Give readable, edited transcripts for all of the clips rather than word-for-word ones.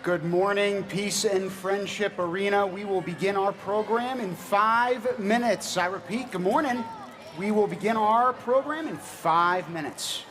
Good morning, Peace and Friendship Arena. We will begin our program in 5 minutes. I repeat, good morning. We will begin our program in 5 minutes.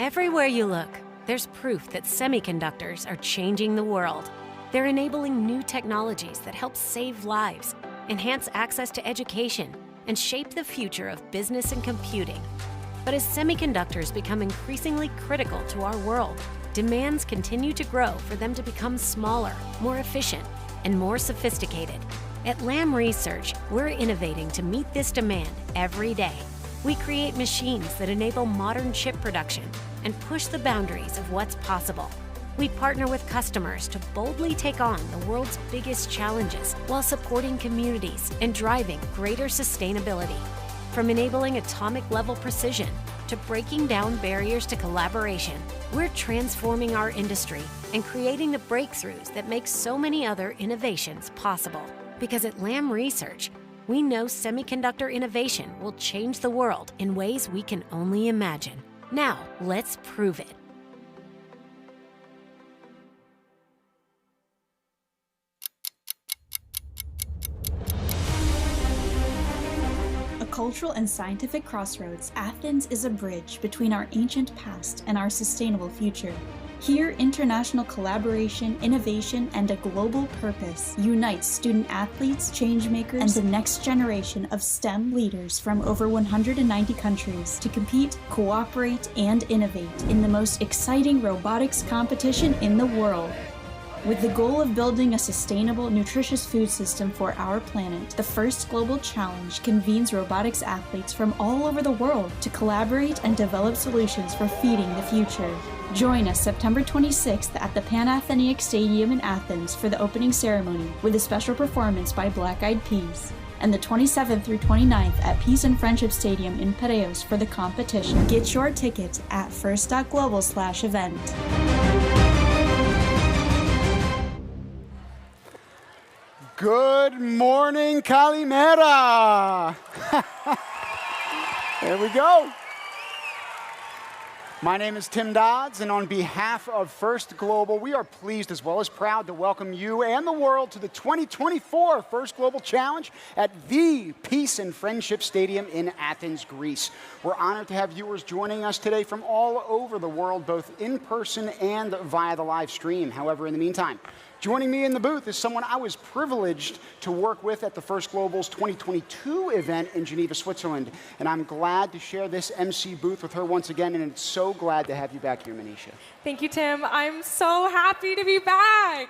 Everywhere you look, there's proof that semiconductors are changing the world. They're enabling new technologies that help save lives, enhance access to education, and shape the future of business and computing. But as semiconductors become increasingly critical to our world, demands continue to grow for them to become smaller, more efficient, and more sophisticated. At Lam Research, we're innovating to meet this demand every day. We create machines that enable modern chip production and push the boundaries of what's possible. We partner with customers to boldly take on the world's biggest challenges while supporting communities and driving greater sustainability. From enabling atomic-level precision to breaking down barriers to collaboration, we're transforming our industry and creating the breakthroughs that make so many other innovations possible. Because at Lam Research, we know semiconductor innovation will change the world in ways we can only imagine. Now, let's prove it. A cultural and scientific crossroads, Athens is a bridge between our ancient past and our sustainable future. Here, international collaboration, innovation, and a global purpose unites student athletes, changemakers, and the next generation of STEM leaders from over 190 countries to compete, cooperate, and innovate in the most exciting robotics competition in the world. With the goal of building a sustainable, nutritious food system for our planet, the First Global Challenge convenes robotics athletes from all over the world to collaborate and develop solutions for feeding the future. Join us September 26th at the Panathenaic Stadium in Athens for the opening ceremony with a special performance by Black Eyed Peas, and the 27th through 29th at Peace and Friendship Stadium in Piraeus for the competition. Get your tickets at first.global/event. Good morning, Kalimera. There we go. My name is Tim Dodds, and on behalf of First Global, we are pleased as well as proud to welcome you and the world to the 2024 First Global Challenge at the Peace and Friendship Stadium in Athens, Greece. We're honored to have viewers joining us today from all over the world, both in person and via the live stream. However, in the meantime, joining me in the booth is someone I was privileged to work with at the First Global's 2022 event in Geneva, Switzerland. And I'm glad to share this MC booth with her once again, and it's so glad to have you back here, Manisha. Thank you, Tim. I'm so happy to be back.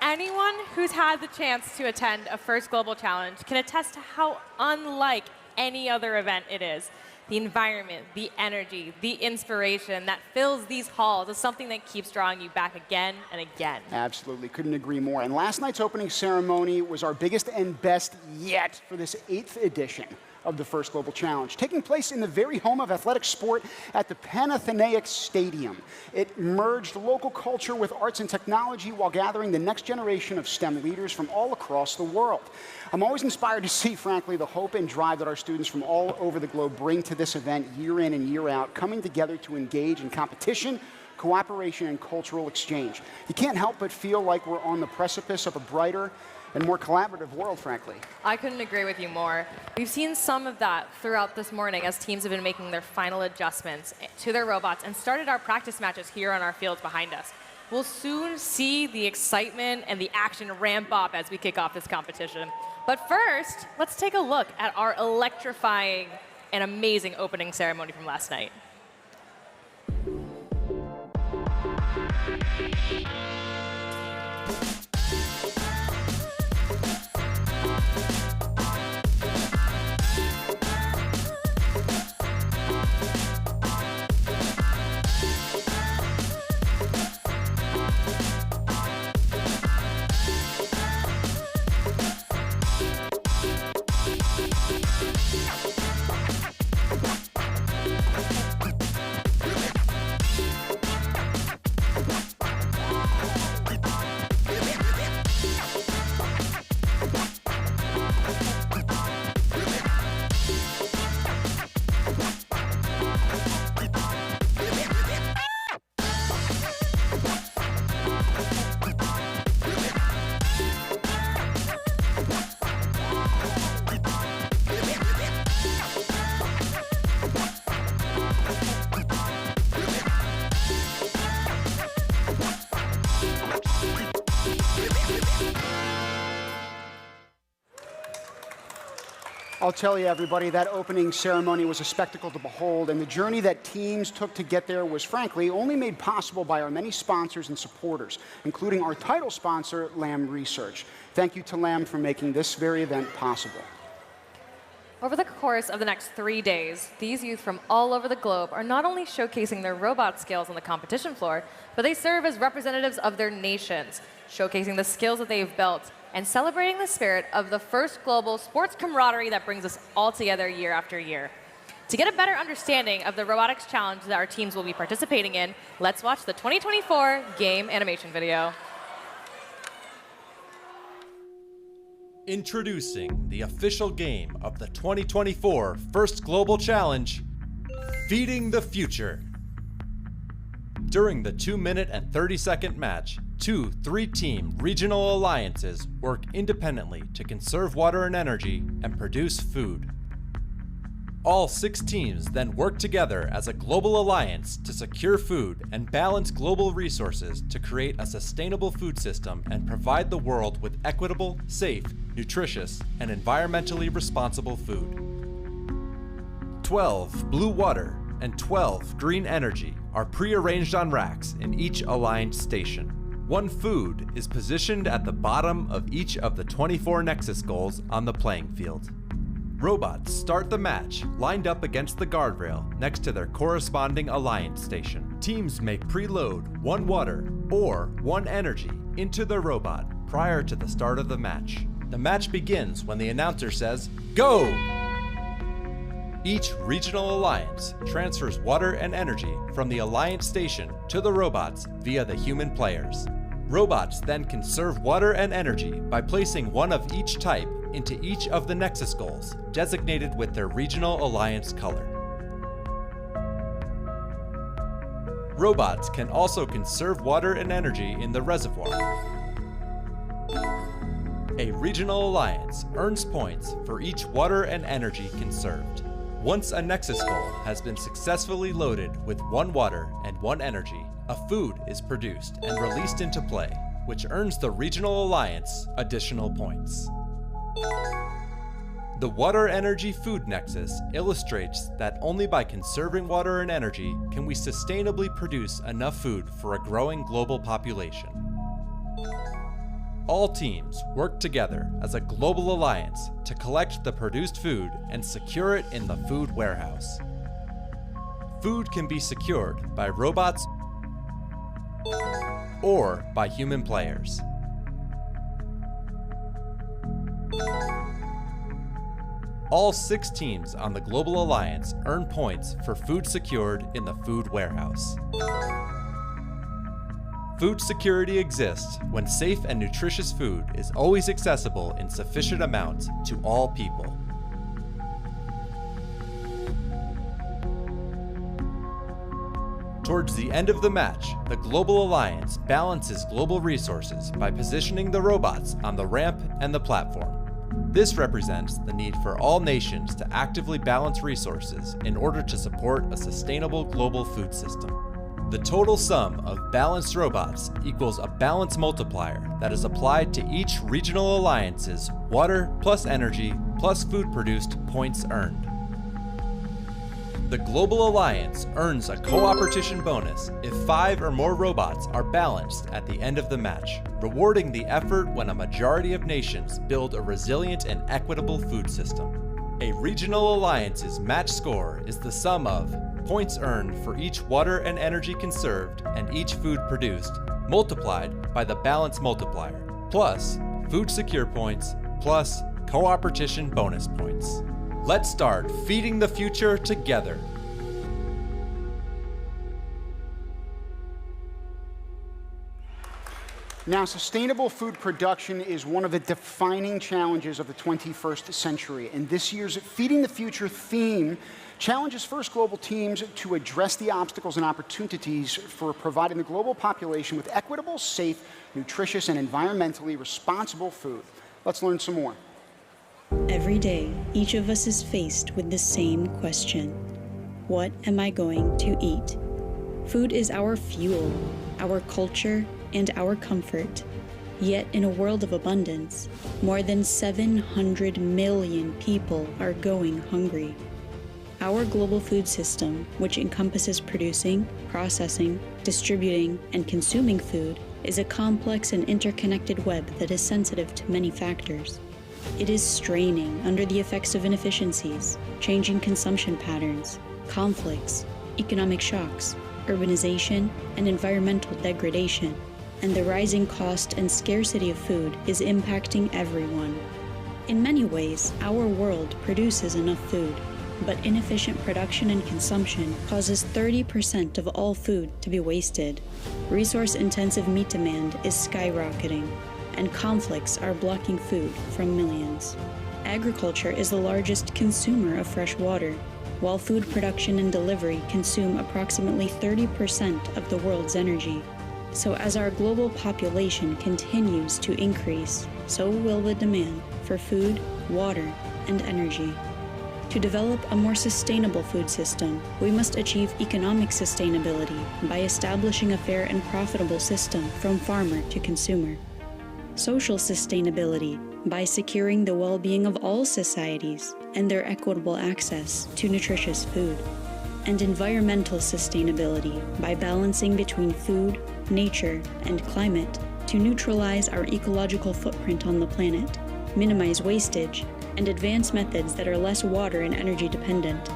Anyone who's had the chance to attend a First Global Challenge can attest to how unlike any other event it is. The environment, the energy, the inspiration that fills these halls is something that keeps drawing you back again and again. Absolutely, couldn't agree more. And last night's opening ceremony was our biggest and best yet for this 8th edition of the First Global Challenge, taking place in the very home of athletic sport at the Panathenaic Stadium. It merged local culture with arts and technology while gathering the next generation of STEM leaders from all across the world. I'm always inspired to see, frankly, the hope and drive that our students from all over the globe bring to this event year in and year out, coming together to engage in competition, cooperation, and cultural exchange. You can't help but feel like we're on the precipice of a brighter and more collaborative world, frankly. I couldn't agree with you more. We've seen some of that throughout this morning as teams have been making their final adjustments to their robots and started our practice matches here on our fields behind us. We'll soon see the excitement and the action ramp up as we kick off this competition. But first, let's take a look at our electrifying and amazing opening ceremony from last night. I'll tell you, everybody, that opening ceremony was a spectacle to behold, and the journey that teams took to get there was, frankly, only made possible by our many sponsors and supporters, including our title sponsor, Lamb Research. Thank you to Lamb for making this very event possible. Over the course of the next 3 days, these youth from all over the globe are not only showcasing their robot skills on the competition floor, but they serve as representatives of their nations, showcasing the skills that they've built and celebrating the spirit of the first global sports camaraderie that brings us all together year after year. To get a better understanding of the robotics challenge that our teams will be participating in, let's watch the 2024 game animation video. Introducing the official game of the 2024 First Global Challenge, Feeding the Future. During the 2-minute and 30-second match, 2 3-team regional alliances work independently to conserve water and energy and produce food. All 6 teams then work together as a global alliance to secure food and balance global resources to create a sustainable food system and provide the world with equitable, safe, nutritious, and environmentally responsible food. 12 blue water and 12 green energy are pre-arranged on racks in each aligned station. 1 food is positioned at the bottom of each of the 24 Nexus goals on the playing field. Robots start the match lined up against the guardrail next to their corresponding alliance station. Teams may preload 1 water or 1 energy into the robot prior to the start of the match. The match begins when the announcer says, "Go!" Each regional alliance transfers water and energy from the alliance station to the robots via the human players. Robots then conserve water and energy by placing 1 of each type into each of the Nexus goals, designated with their regional alliance color. Robots can also conserve water and energy in the reservoir. A regional alliance earns points for each water and energy conserved. Once a Nexus goal has been successfully loaded with 1 water and 1 energy, a food is produced and released into play, which earns the regional alliance additional points. The Water Energy Food Nexus illustrates that only by conserving water and energy can we sustainably produce enough food for a growing global population. All teams work together as a global alliance to collect the produced food and secure it in the food warehouse. Food can be secured by robots or by human players. All 6 teams on the Global Alliance earn points for food secured in the food warehouse. Food security exists when safe and nutritious food is always accessible in sufficient amounts to all people. Towards the end of the match, the Global Alliance balances global resources by positioning the robots on the ramp and the platform. This represents the need for all nations to actively balance resources in order to support a sustainable global food system. The total sum of balanced robots equals a balance multiplier that is applied to each regional alliance's water plus energy plus food produced points earned. The Global Alliance earns a cooperation bonus if 5 or more robots are balanced at the end of the match, rewarding the effort when a majority of nations build a resilient and equitable food system. A regional alliance's match score is the sum of points earned for each water and energy conserved and each food produced, multiplied by the balance multiplier, plus food secure points, plus cooperation bonus points. Let's start feeding the future together. Now, sustainable food production is one of the defining challenges of the 21st century, and this year's Feeding the Future theme challenges First Global teams to address the obstacles and opportunities for providing the global population with equitable, safe, nutritious, and environmentally responsible food. Let's learn some more. Every day, each of us is faced with the same question. What am I going to eat? Food is our fuel, our culture, and our comfort. Yet, in a world of abundance, more than 700 million people are going hungry. Our global food system, which encompasses producing, processing, distributing, and consuming food, is a complex and interconnected web that is sensitive to many factors. It is straining under the effects of inefficiencies, changing consumption patterns, conflicts, economic shocks, urbanization, and environmental degradation. And the rising cost and scarcity of food is impacting everyone. In many ways, our world produces enough food, but inefficient production and consumption causes 30% of all food to be wasted. Resource-intensive meat demand is skyrocketing, and conflicts are blocking food from millions. Agriculture is the largest consumer of fresh water, while food production and delivery consume approximately 30% of the world's energy. So as our global population continues to increase, so will the demand for food, water, and energy. To develop a more sustainable food system, we must achieve economic sustainability by establishing a fair and profitable system from farmer to consumer. Social sustainability by securing the well-being of all societies and their equitable access to nutritious food. And environmental sustainability by balancing between food, nature, and climate to neutralize our ecological footprint on the planet, minimize wastage, and advance methods that are less water and energy dependent.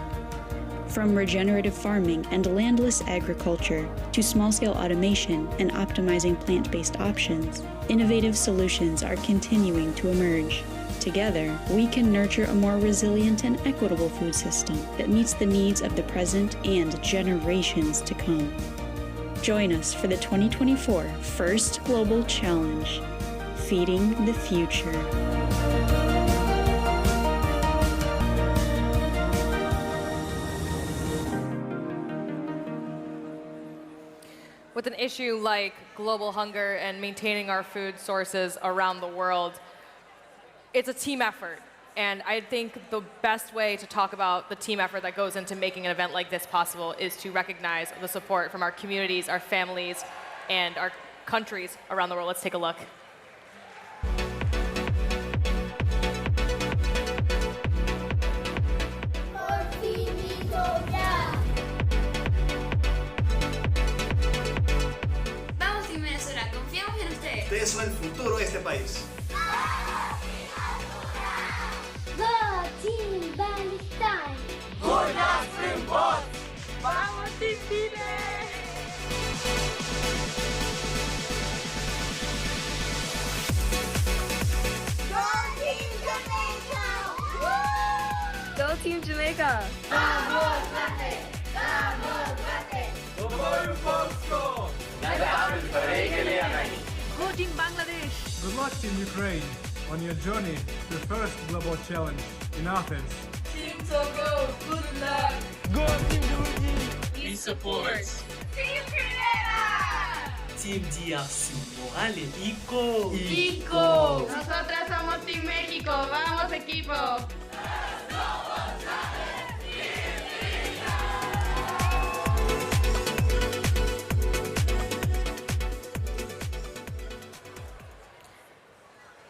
From regenerative farming and landless agriculture to small-scale automation and optimizing plant-based options, innovative solutions are continuing to emerge. Together, we can nurture a more resilient and equitable food system that meets the needs of the present and generations to come. Join us for the 2024 First Global Challenge, Feeding the Future. With an issue like global hunger and maintaining our food sources around the world, it's a team effort. And I think the best way to talk about the team effort that goes into making an event like this possible is to recognize the support from our communities, our families, and our countries around the world. Let's take a look. Vamos, Team Venezuela, confiamos en ustedes. Ustedes son el futuro de este país. Go Team Palestine! ¡Vamos, Team Chile! Go Team Jamaica! ¡Vamos, Mate! ¡Vamos, Mate! Go Team Bangladesh! Good luck, Team Ukraine, on your journey to the first global challenge in Athens. Team Togo, good luck! Go Team Djibouti! We support! Team Trinidad! Team DRC, morale, Ico! ¡Ico! Nosotras somos Team México, ¡vamos equipo!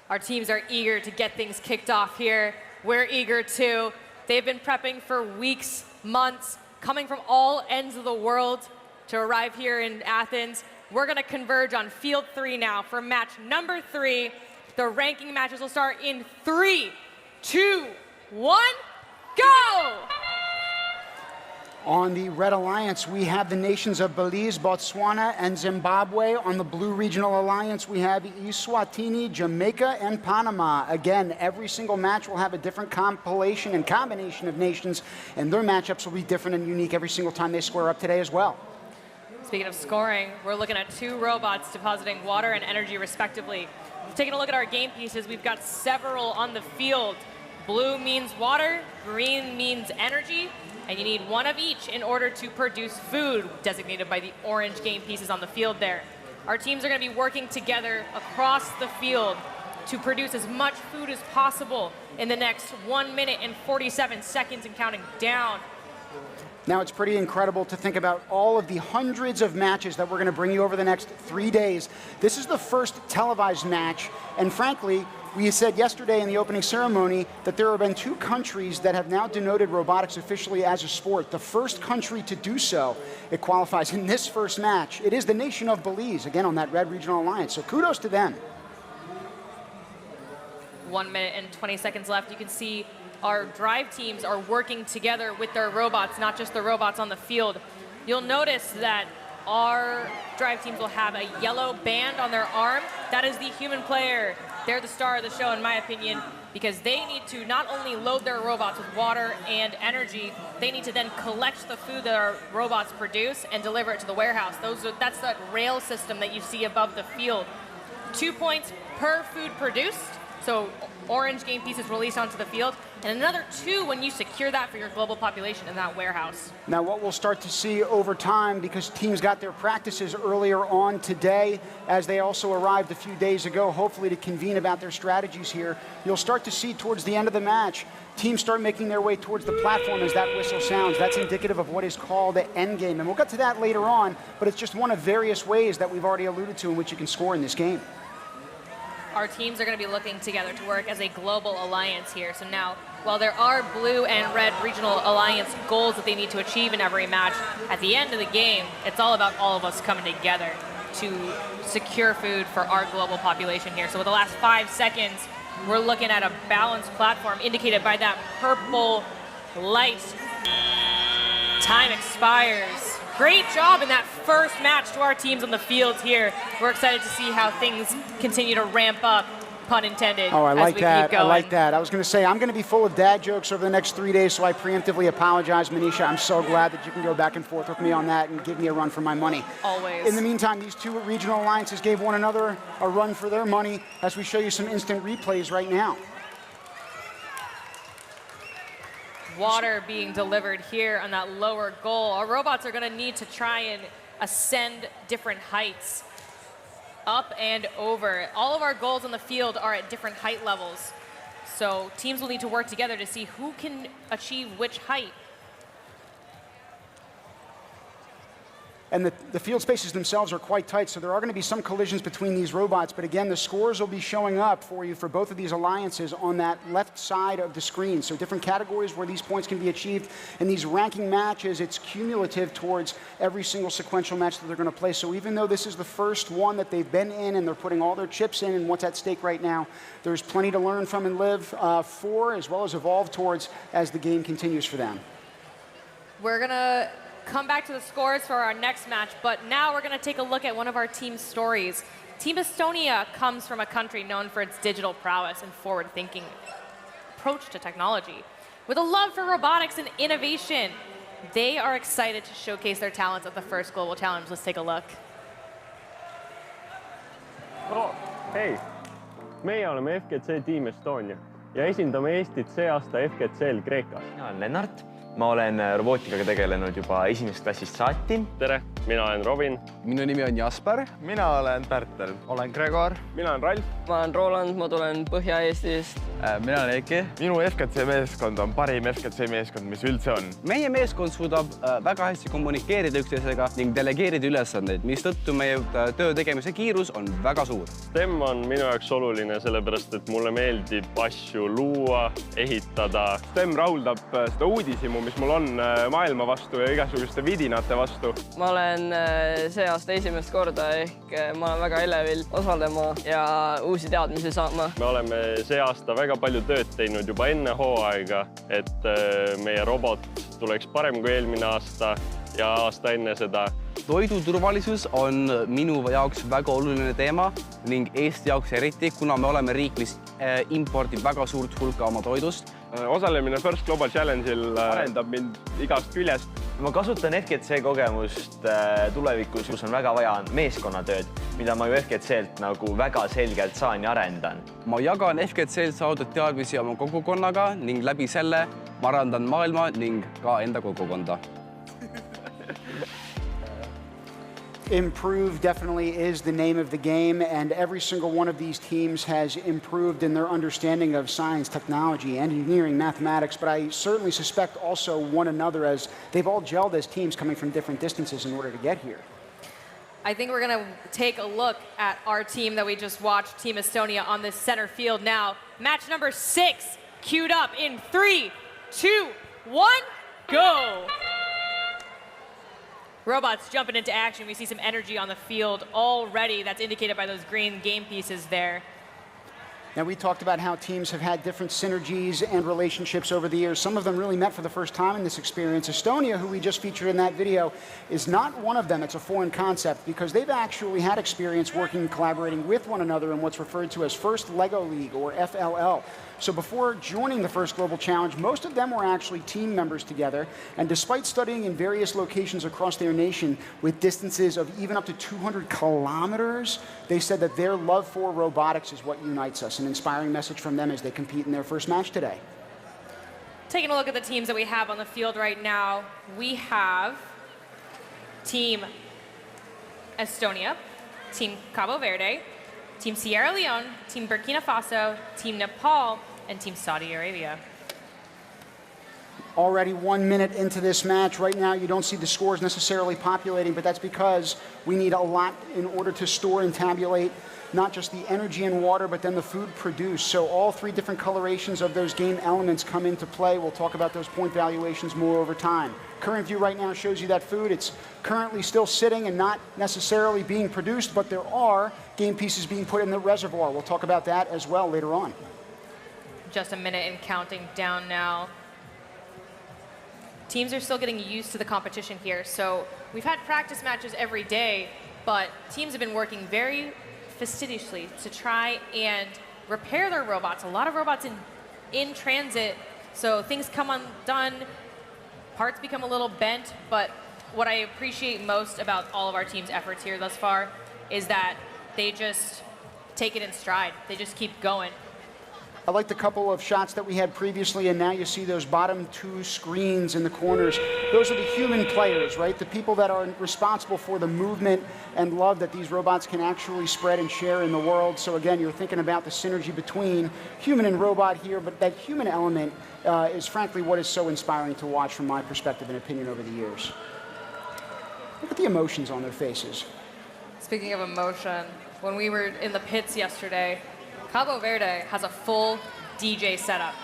Our teams are eager to get things kicked off here. We're eager too. They've been prepping for weeks, months, coming from all ends of the world to arrive here in Athens. We're gonna converge on field 3 now for match number 3. The ranking matches will start in 3, 2, 1, go! On the Red Alliance, we have the nations of Belize, Botswana, and Zimbabwe. On the Blue Regional Alliance, we have Eswatini, Jamaica, and Panama. Again, every single match will have a different compilation and combination of nations, and their matchups will be different and unique every single time they square up today as well. Speaking of scoring, we're looking at 2 robots depositing water and energy respectively. Taking a look at our game pieces, we've got several on the field. Blue means water, green means energy, and you need one of each in order to produce food, designated by the orange game pieces on the field there. Our teams are going to be working together across the field to produce as much food as possible in the next 1 minute and 47 seconds and counting down. Now, it's pretty incredible to think about all of the hundreds of matches that we're going to bring you over the next 3 days. This is the first televised match, and frankly, we said yesterday in the opening ceremony that there have been 2 countries that have now denoted robotics officially as a sport. The first country to do so, it qualifies in this first match. It is the nation of Belize, again on that Red Regional Alliance, so kudos to them. 1 minute and 20 seconds left. You can see our drive teams are working together with their robots, not just the robots on the field. You'll notice that our drive teams will have a yellow band on their arm. That is the human player. They're the star of the show, in my opinion, because they need to not only load their robots with water and energy, they need to then collect the food that our robots produce and deliver it to the warehouse. That's that rail system that you see above the field. 2 points per food produced, so orange game pieces released onto the field, and another 2 when you secure that for your global population in that warehouse. Now, what we'll start to see over time, because teams got their practices earlier on today, as they also arrived a few days ago, hopefully to convene about their strategies here, you'll start to see towards the end of the match, teams start making their way towards the platform as that whistle sounds. That's indicative of what is called the end game, and we'll get to that later on, but it's just one of various ways that we've already alluded to in which you can score in this game. Our teams are going to be looking together to work as a global alliance here. So now, while there are blue and red regional alliance goals that they need to achieve in every match, at the end of the game, it's all about all of us coming together to secure food for our global population here. So with the last 5 seconds, we're looking at a balanced platform indicated by that purple light. Time expires. Great job in that first match to our teams on the field here. We're excited to see how things continue to ramp up, pun intended. Oh, I like that. I like that. I was going to say, I'm going to be full of dad jokes over the next 3 days, so I preemptively apologize, Manisha. I'm so glad that you can go back and forth with me on that and give me a run for my money. Always. In the meantime, these 2 regional alliances gave one another a run for their money as we show you some instant replays right now. Water being delivered here on that lower goal. Our robots are going to need to try and ascend different heights, up and over. All of our goals on the field are at different height levels. So teams will need to work together to see who can achieve which height. And the field spaces themselves are quite tight, so there are going to be some collisions between these robots. But again, the scores will be showing up for you for both of these alliances on that left side of the screen. So different categories where these points can be achieved. In these ranking matches, it's cumulative towards every single sequential match that they're going to play. So even though this is the first one that they've been in and they're putting all their chips in and what's at stake right now, there's plenty to learn from and live for, as well as evolve towards as the game continues for them. We're going to come back to the scores for our next match, but now we're going to take a look at one of our team's stories. Team Estonia comes from a country known for its digital prowess and forward-thinking approach to technology. With a love for robotics and innovation, they are excited to showcase their talents at the first Global Challenge. Let's take a look. Oh, hei, meie oleme FGC Team Estonia ja esindame Eestit see aasta FGC-l Kreekas. Mina olen Lennart. Ma olen robootikaga tegelenud juba esimesest klassist saati. Tere, mina olen Robin. Minu nimi on Jasper. Mina olen Pärtel. Olen Gregor. Mina olen Ralf. Ma olen Roland, ma tulen Põhja-Eestist. Mina olen Eki. Minu FGC meeskond on parim FGC meeskond, mis üldse on. Meie meeskond suudab väga hästi kommunikeerida üksteisega ning delegeerida ülesandeid, mistõttu meie töö tegemise kiirus on väga suur. STEM on minu jaoks oluline, sellepärast et mulle meeldib asju luua, ehitada. STEM rahuldab seda uudishimu, mis mul on maailma vastu ja igasuguste vidinate vastu. Ma olen see aasta esimest korda ehk ma olen väga elevil osalema ja uusi teadmisi saama. Me oleme see aasta väga palju tööd teinud juba enne hooaega, et meie robot tuleks parem kui eelmine aasta ja aasta enne seda. Toiduturvalisus on minu jaoks väga oluline teema ning Eesti jaoks eriti, kuna me oleme riik, mis impordib väga suurt hulka oma toidust. Osalemine First Global Challenge'il arendab mind igast küljest. Ma kasutan FGC kogemust tulevikus, kus on väga vaja meeskonnatööd, mida ma ju FGC-lt nagu väga selgelt saan ja arendan. Ma jagan FGC-lt saadud teadmisi oma kogukonnaga ning läbi selle ma arendan maailma ning ka enda kogukonda. Improve definitely is the name of the game, and every single one of these teams has improved in their understanding of science, technology, engineering, mathematics, but I certainly suspect also one another, as they've all gelled as teams coming from different distances in order to get here. I think we're going to take a look at our team that we just watched, Team Estonia, on this center field now. Match number 6 queued up in 3, 2, 1, go! Robots jumping into action. We see some energy on the field already. That's indicated by those green game pieces there. Now, we talked about how teams have had different synergies and relationships over the years. Some of them really met for the first time in this experience. Estonia, who we just featured in that video, is not one of them. It's a foreign concept because they've actually had experience working and collaborating with one another in what's referred to as First LEGO League, or FLL. So before joining the First Global Challenge, most of them were actually team members together. And despite studying in various locations across their nation with distances of even up to 200 kilometers, they said that their love for robotics is what unites us. An inspiring message from them as they compete in their first match today. Taking a look at the teams that we have on the field right now, we have Team Estonia, Team Cabo Verde, Team Sierra Leone, Team Burkina Faso, Team Nepal, and Team Saudi Arabia. Already 1 minute into this match. Right now, you don't see the scores necessarily populating, but that's because we need a lot in order to store and tabulate not just the energy and water, but then the food produced. So all 3 different colorations of those game elements come into play. We'll talk about those point valuations more over time. Current view right now shows you that food. It's currently still sitting and not necessarily being produced, but there are game pieces being put in the reservoir. We'll talk about that as well later on. Just a minute and counting down now. Teams are still getting used to the competition here. So we've had practice matches every day, but teams have been working very fastidiously to try and repair their robots. A lot of robots in transit, so things come undone, parts become a little bent, but what I appreciate most about all of our team's efforts here thus far is that they just take it in stride. They just keep going. I liked a couple of shots that we had previously, and now you see those bottom 2 screens in the corners. Those are the human players, right? The people that are responsible for the movement and love that these robots can actually spread and share in the world. So again, you're thinking about the synergy between human and robot here, but that human element is frankly what is so inspiring to watch from my perspective and opinion over the years. Look at the emotions on their faces. Speaking of emotion, when we were in the pits yesterday, Cabo Verde has a full DJ setup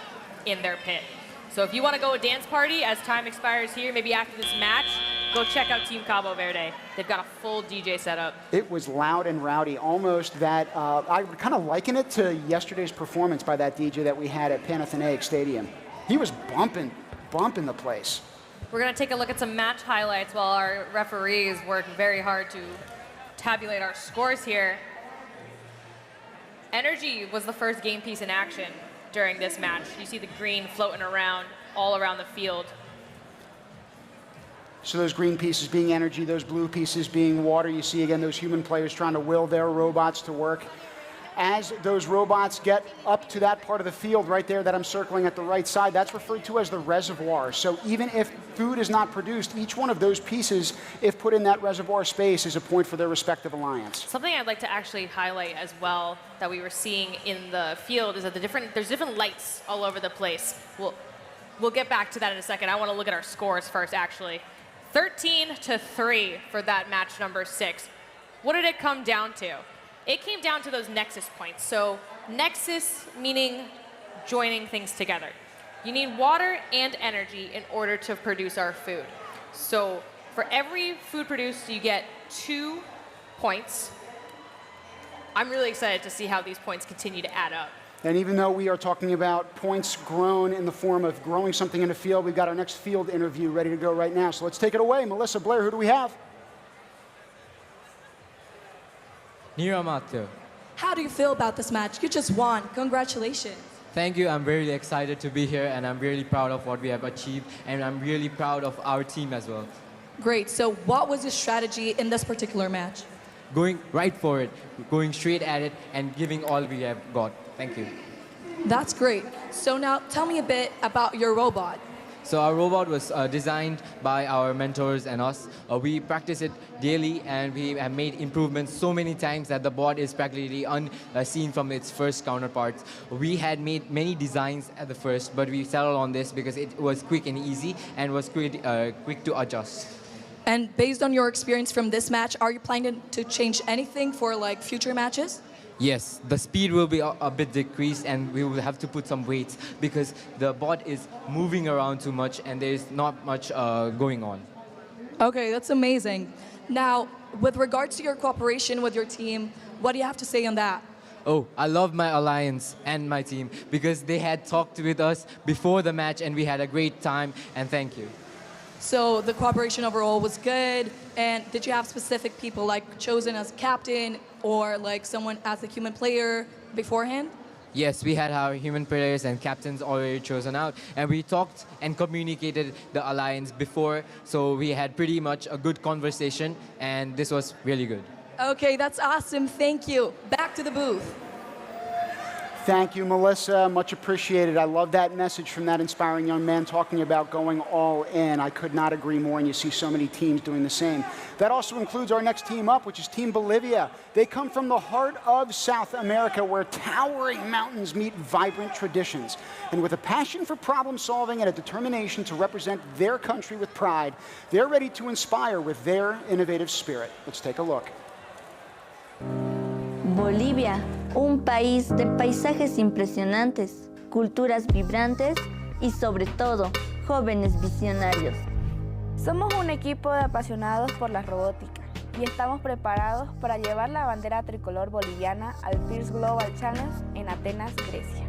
in their pit. So if you want to go a dance party as time expires here, maybe after this match, go check out Team Cabo Verde. They've got a full DJ setup. It was loud and rowdy, almost that, I would kind of liken it to yesterday's performance by that DJ that we had at Panathinaikos Stadium. He was bumping the place. We're going to take a look at some match highlights while our referees work very hard to tabulate our scores here. Energy was the first game piece in action during this match. You see the green floating around all around the field. So those green pieces being energy, those blue pieces being water. You see again those human players trying to will their robots to work. As those robots get up to that part of the field right there that I'm circling at the right side, that's referred to as the reservoir. So even if food is not produced, each one of those pieces, if put in that reservoir space, is a point for their respective alliance. Something I'd like to actually highlight as well that we were seeing in the field is that there's different lights all over the place. We'll get back to that in a second. I want to look at our scores first, actually. 13-3 for that match number 6. What did it come down to? It came down to those nexus points. So nexus meaning joining things together. You need water and energy in order to produce our food. So for every food produced, you get 2 points. I'm really excited to see how these points continue to add up. And even though we are talking about points grown in the form of growing something in a field, we've got our next field interview ready to go right now. So let's take it away. Melissa, Blair, who do we have? Niramato. How do you feel about this match? You just won. Congratulations. Thank you. I'm very excited to be here, and I'm really proud of what we have achieved, and I'm really proud of our team as well. Great. So what was your strategy in this particular match? Going right for it, going straight at it, and giving all we have got. Thank you. That's great. So now tell me a bit about your robot. So our robot was designed by our mentors and us. We practice it daily, and we have made improvements so many times that the bot is practically unseen from its first counterparts. We had made many designs at the first, but we settled on this because it was quick and easy and was quick to adjust. And based on your experience from this match, are you planning to change anything for like future matches? Yes, the speed will be a bit decreased, and we will have to put some weights because the bot is moving around too much and there's not much going on. Okay, that's amazing. Now, with regards to your cooperation with your team, what do you have to say on that? Oh, I love my alliance and my team because they had talked with us before the match and we had a great time, and thank you. So the cooperation overall was good, and did you have specific people like chosen as captain or like someone as a human player beforehand? Yes, we had our human players and captains already chosen out, and we talked and communicated the alliance before, so we had pretty much a good conversation, and this was really good. Okay, that's awesome. Thank you. Back to the booth. Thank you, Melissa. Much appreciated. I love that message from that inspiring young man talking about going all in. I could not agree more, and you see so many teams doing the same. That also includes our next team up, which is Team Bolivia. They come from the heart of South America, where towering mountains meet vibrant traditions. And with a passion for problem solving and a determination to represent their country with pride, they're ready to inspire with their innovative spirit. Let's take a look. Bolivia, un país de paisajes impresionantes, culturas vibrantes y sobre todo, jóvenes visionarios. Somos un equipo de apasionados por la robótica y estamos preparados para llevar la bandera tricolor boliviana al First Global Challenge en Atenas, Grecia.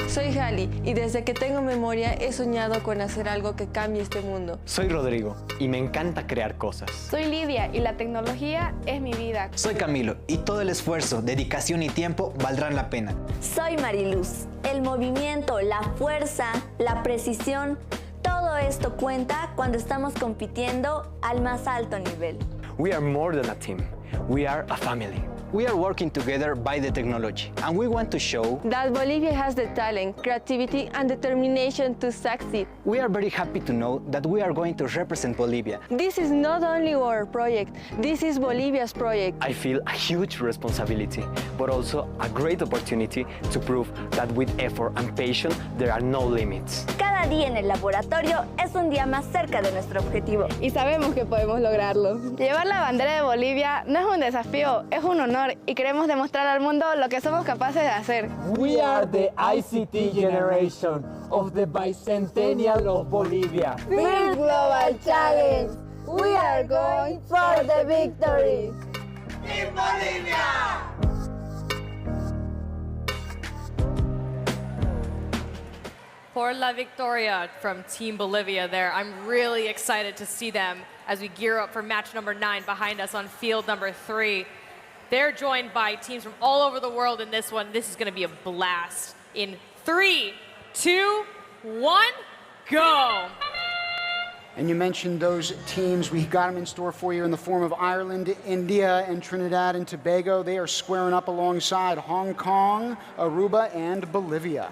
Soy Jali y desde que tengo memoria he soñado con hacer algo que cambie este mundo. Soy Rodrigo y me encanta crear cosas. Soy Lidia y la tecnología es mi vida. Soy Camilo y todo el esfuerzo, dedicación y tiempo valdrán la pena. Soy Mariluz. El movimiento, la fuerza, la precisión, todo esto cuenta cuando estamos compitiendo al más alto nivel. We are more than a team. We are a family. We are working together by the technology, and we want to show that Bolivia has the talent, creativity, and determination to succeed. We are very happy to know that we are going to represent Bolivia. This is not only our project, this is Bolivia's project. I feel a huge responsibility, but also a great opportunity to prove that with effort and passion, there are no limits. Cada día en el laboratorio es un día más cerca de nuestro objetivo. Y sabemos que podemos lograrlo. Llevar la bandera de Bolivia no es un desafío, es un honor. Y queremos demostrar al mundo lo que somos capaces de hacer. We are the ICT generation of the bicentennial of Bolivia. First Global Challenge. We are going for the victory. ¡In Bolivia! For La Victoria from Team Bolivia there. I'm really excited to see them as we gear up for match number 9 behind us on field number 3. They're joined by teams from all over the world in this one. This is going to be a blast. In 3, 2, 1, go! And you mentioned those teams. We got them in store for you in the form of Ireland, India, and Trinidad and Tobago. They are squaring up alongside Hong Kong, Aruba, and Bolivia.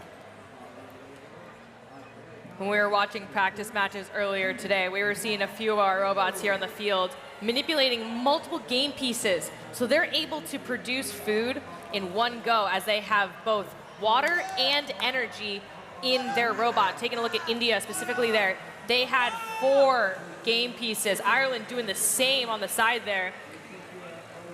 When we were watching practice matches earlier today, we were seeing a few of our robots here on the field manipulating multiple game pieces. So they're able to produce food in one go as they have both water and energy in their robot. Taking a look at India specifically there, they had 4 game pieces. Ireland doing the same on the side there.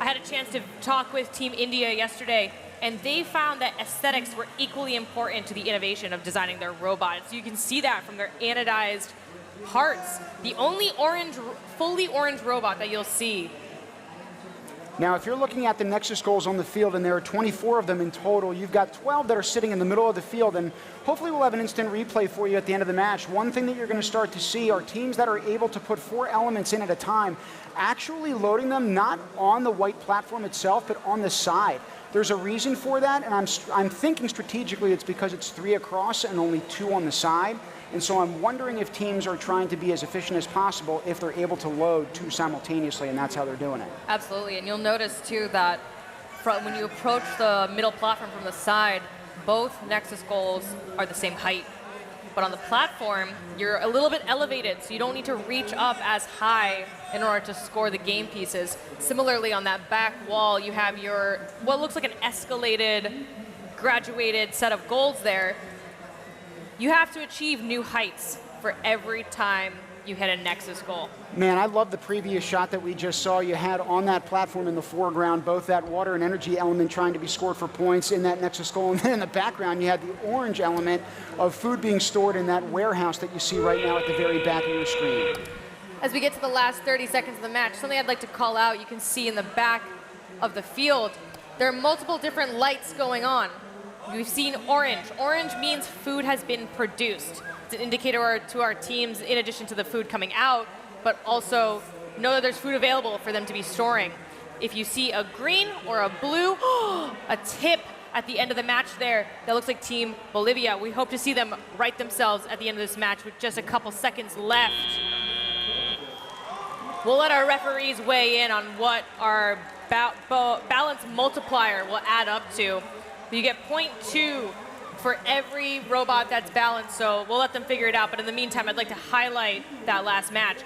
I had a chance to talk with Team India yesterday, and they found that aesthetics were equally important to the innovation of designing their robots. You can see that from their anodized parts. The only fully orange robot that you'll see. Now, if you're looking at the Nexus goals on the field, and there are 24 of them in total, you've got 12 that are sitting in the middle of the field, and hopefully we'll have an instant replay for you at the end of the match. One thing that you're going to start to see are teams that are able to put 4 elements in at a time, actually loading them not on the white platform itself, but on the side. There's a reason for that, and I'm thinking strategically it's because it's 3 across and only 2 on the side. And so I'm wondering if teams are trying to be as efficient as possible if they're able to load 2 simultaneously, and that's how they're doing it. Absolutely, and you'll notice too that when you approach the middle platform from the side, both Nexus goals are the same height. But on the platform, you're a little bit elevated, so you don't need to reach up as high in order to score the game pieces. Similarly, on that back wall, you have your, what looks like an escalated, graduated set of goals there. You have to achieve new heights for every time you hit a Nexus goal. Man, I love the previous shot that we just saw. You had on that platform in the foreground both that water and energy element trying to be scored for points in that Nexus goal, and then in the background you had the orange element of food being stored in that warehouse that you see right now at the very back of your screen. As we get to the last 30 seconds of the match, something I'd like to call out, you can see in the back of the field, there are multiple different lights going on. We've seen orange. Orange means food has been produced. It's an indicator to our teams, in addition to the food coming out, but also know that there's food available for them to be storing. If you see a green or a blue, a tip at the end of the match there, that looks like Team Bolivia. We hope to see them right themselves at the end of this match with just a couple seconds left. We'll let our referees weigh in on what our balance multiplier will add up to. You get 0.2 for every robot that's balanced, so we'll let them figure it out. But in the meantime, I'd like to highlight that last match.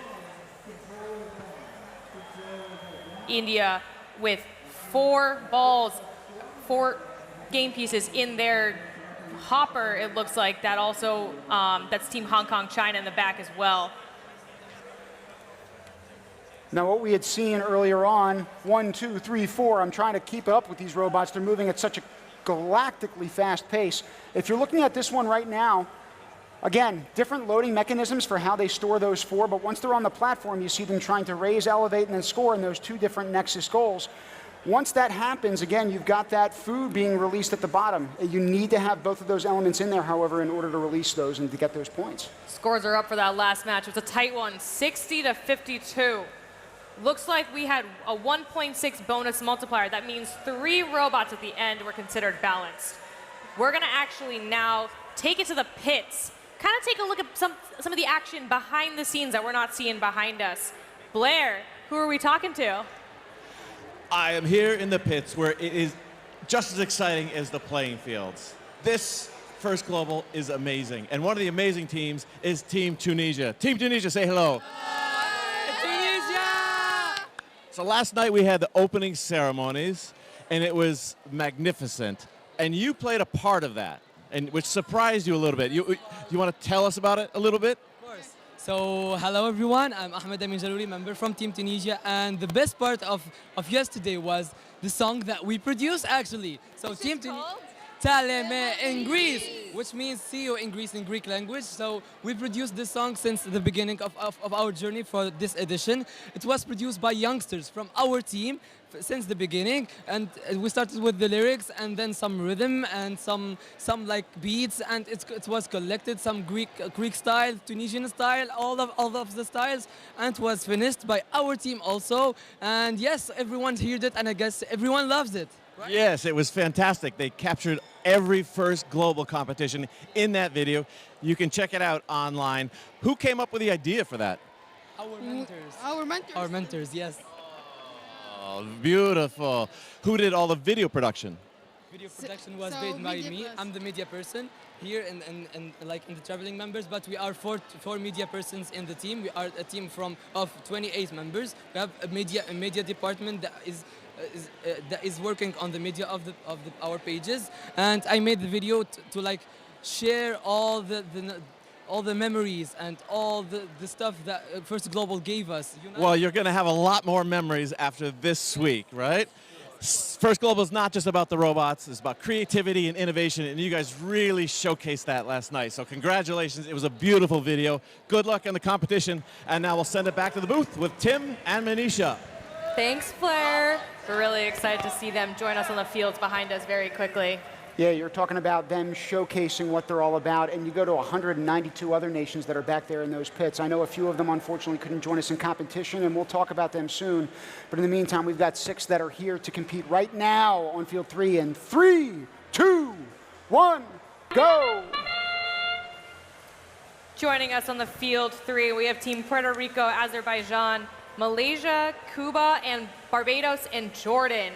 India with 4 balls, 4 game pieces in their hopper, it looks like. That also, that's Team Hong Kong, China in the back as well. Now, what we had seen earlier on, 1, 2, 3, 4, I'm trying to keep up with these robots. They're moving at such a galactically fast pace. If you're looking at this one right now, again, different loading mechanisms for how they store those 4, but once they're on the platform, you see them trying to raise, elevate, and then score in those 2 different Nexus goals. Once that happens, again, you've got that food being released at the bottom. You need to have both of those elements in there, however, in order to release those and to get those points. Scores are up for that last match. It was a tight one, 60-52. Looks like we had a 1.6 bonus multiplier. That means 3 robots at the end were considered balanced. We're gonna actually now take it to the pits, kind of take a look at some of the action behind the scenes that we're not seeing behind us. Blair, who are we talking to? I am here in the pits where it is just as exciting as the playing fields. This First Global is amazing. And one of the amazing teams is Team Tunisia. Team Tunisia, say hello. So last night we had the opening ceremonies, and it was magnificent. And you played a part of that, and which surprised you a little bit. You want to tell us about it a little bit? Of course. So hello everyone, I'm Ahmed Amin Jalouli, member from Team Tunisia, and the best part of yesterday was the song that we produced actually. So Team Tunisia. Taleme in Greece, which means see you in Greece in Greek language. So we produced this song since the beginning of our journey for this edition. It was produced by youngsters from our team since the beginning, and we started with the lyrics and then some rhythm and some like beats, and it was collected, some Greek style, Tunisian style, all of the styles, and it was finished by our team also. And yes, everyone heard it, and I guess everyone loves it. Right? Yes, it was fantastic. They captured every First Global competition in that video. You can check it out online. Who came up with the idea for that? Our mentors. Our mentors. Our mentors, yes. Oh, beautiful. Who did all the video production? Video production was made by me. I'm the media person here and like in the traveling members, but we are four media persons in the team. We are a team of 28 members. We have a media department that is working on the media of our pages, and I made the video to like share all the memories and all the stuff that First Global gave us. You know? Well, you're going to have a lot more memories after this week, right? First Global is not just about the robots, it's about creativity and innovation, and you guys really showcased that last night. So congratulations, it was a beautiful video. Good luck in the competition, and now we'll send it back to the booth with Tim and Manisha. Thanks, Blair. We're really excited to see them join us on the fields behind us very quickly. Yeah, you're talking about them showcasing what they're all about, and you go to 192 other nations that are back there in those pits. I know a few of them unfortunately couldn't join us in competition, and we'll talk about them soon. But in the meantime, we've got 6 that are here to compete right now on field 3. In 3, 2, 1, go! Joining us on the field 3, we have Team Puerto Rico, Azerbaijan, Malaysia, Cuba, and Barbados and Jordan.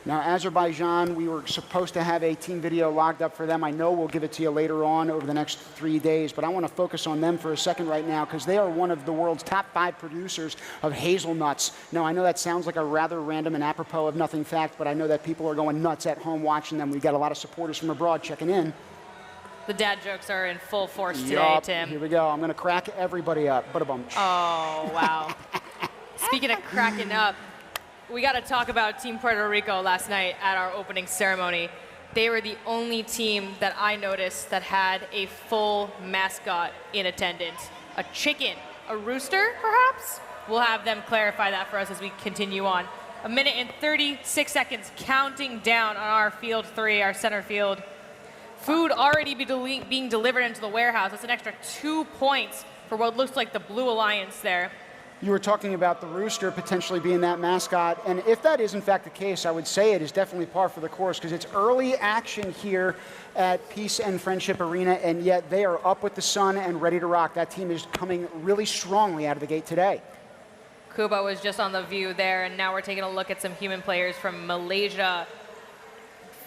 Now, Azerbaijan, we were supposed to have a team video logged up for them. I know we'll give it to you later on over the next 3 days, but I want to focus on them for a second right now because they are one of the world's top 5 producers of hazelnuts. Now, I know that sounds like a rather random and apropos of nothing fact, but I know that people are going nuts at home watching them. We've got a lot of supporters from abroad checking in. The dad jokes are in full force today, Yup, Tim. Here we go. I'm going to crack everybody up. Ba-da-bum. Oh, wow. Speaking of cracking up, we got to talk about Team Puerto Rico last night at our opening ceremony. They were the only team that I noticed that had a full mascot in attendance. A chicken, a rooster, perhaps? We'll have them clarify that for us as we continue on. 1 minute and 36 seconds counting down on our field 3, our center field. Food already being delivered into the warehouse. That's an extra 2 points for what looks like the Blue Alliance there. You were talking about the rooster potentially being that mascot, and if that is in fact the case, I would say it is definitely par for the course because it's early action here at Peace and Friendship Arena, and yet they are up with the sun and ready to rock. That team is coming really strongly out of the gate today. Cuba was just on the view there, and now we're taking a look at some human players from Malaysia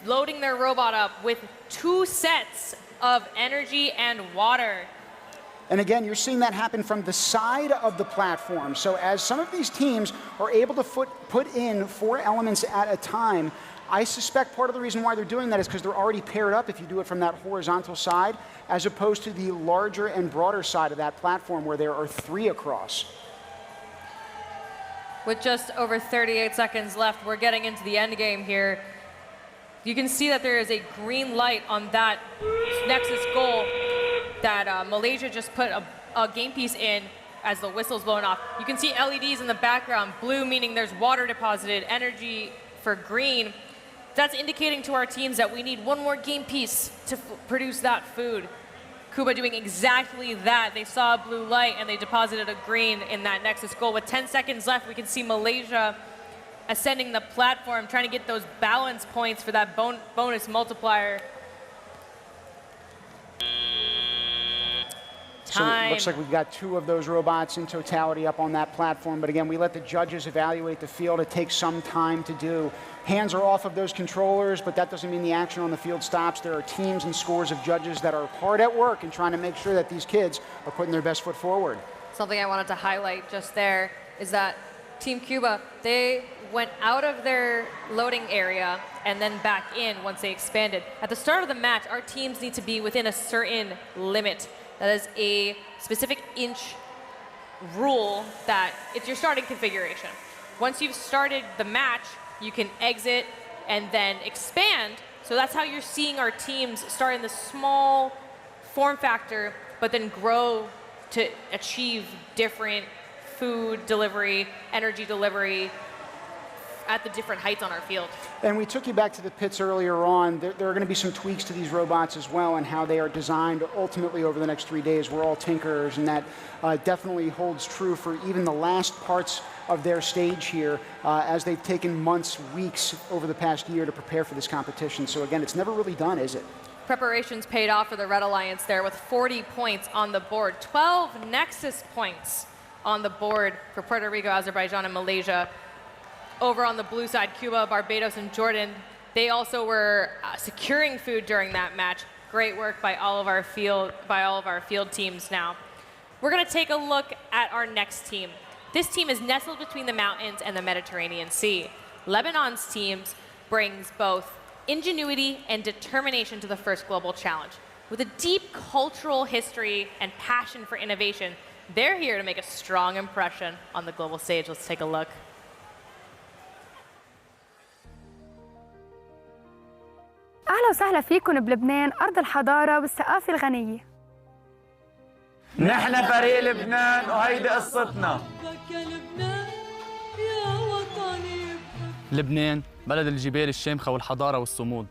loading their robot up with 2 sets of energy and water. And again, you're seeing that happen from the side of the platform. So as some of these teams are able to put in 4 elements at a time, I suspect part of the reason why they're doing that is because they're already paired up if you do it from that horizontal side, as opposed to the larger and broader side of that platform where there are 3 across. With just over 38 seconds left, we're getting into the end game here. You can see that there is a green light on that Nexus goal that Malaysia just put a game piece in as the whistle's blown off. You can see LEDs in the background, blue meaning there's water deposited, energy for green. That's indicating to our teams that we need 1 more game piece to produce that food. Cuba doing exactly that. They saw a blue light and they deposited a green in that Nexus goal. With 10 seconds left, we can see Malaysia ascending the platform, trying to get those balance points for that bonus multiplier. So it looks like we've got 2 of those robots in totality up on that platform. But again, we let the judges evaluate the field. It takes some time to do. Hands are off of those controllers, but that doesn't mean the action on the field stops. There are teams and scores of judges that are hard at work and trying to make sure that these kids are putting their best foot forward. Something I wanted to highlight just there is that Team Cuba, they went out of their loading area and then back in once they expanded. At the start of the match, our teams need to be within a certain limit. That is a specific inch rule that it's your starting configuration. Once you've started the match, you can exit and then expand. So that's how you're seeing our teams start in the small form factor, but then grow to achieve different food delivery, energy delivery at the different heights on our field. And we took you back to the pits earlier on. There are going to be some tweaks to these robots as well and how they are designed ultimately over the next 3 days. We're all tinkerers, and that definitely holds true for even the last parts of their stage here as they've taken months, weeks over the past year to prepare for this competition. So again, it's never really done, is it? Preparations paid off for the Red Alliance there with 40 points on the board, 12 Nexus points on the board for Puerto Rico, Azerbaijan, and Malaysia. Over on the blue side, Cuba, Barbados, and Jordan, they also were securing food during that match. Great work by all of our field teams now. We're going to take a look at our next team. This team is nestled between the mountains and the Mediterranean Sea. Lebanon's teams brings both ingenuity and determination to the first global challenge. With a deep cultural history and passion for innovation, they're here to make a strong impression on the global stage. Let's take a look. أهلا وسهلا فيكم بلبنان أرض الحضارة والثقافة الغنية. نحن فريق لبنان وهيدي قصتنا. لبنان بلد الجبال الشامخة والحضارة والصمود.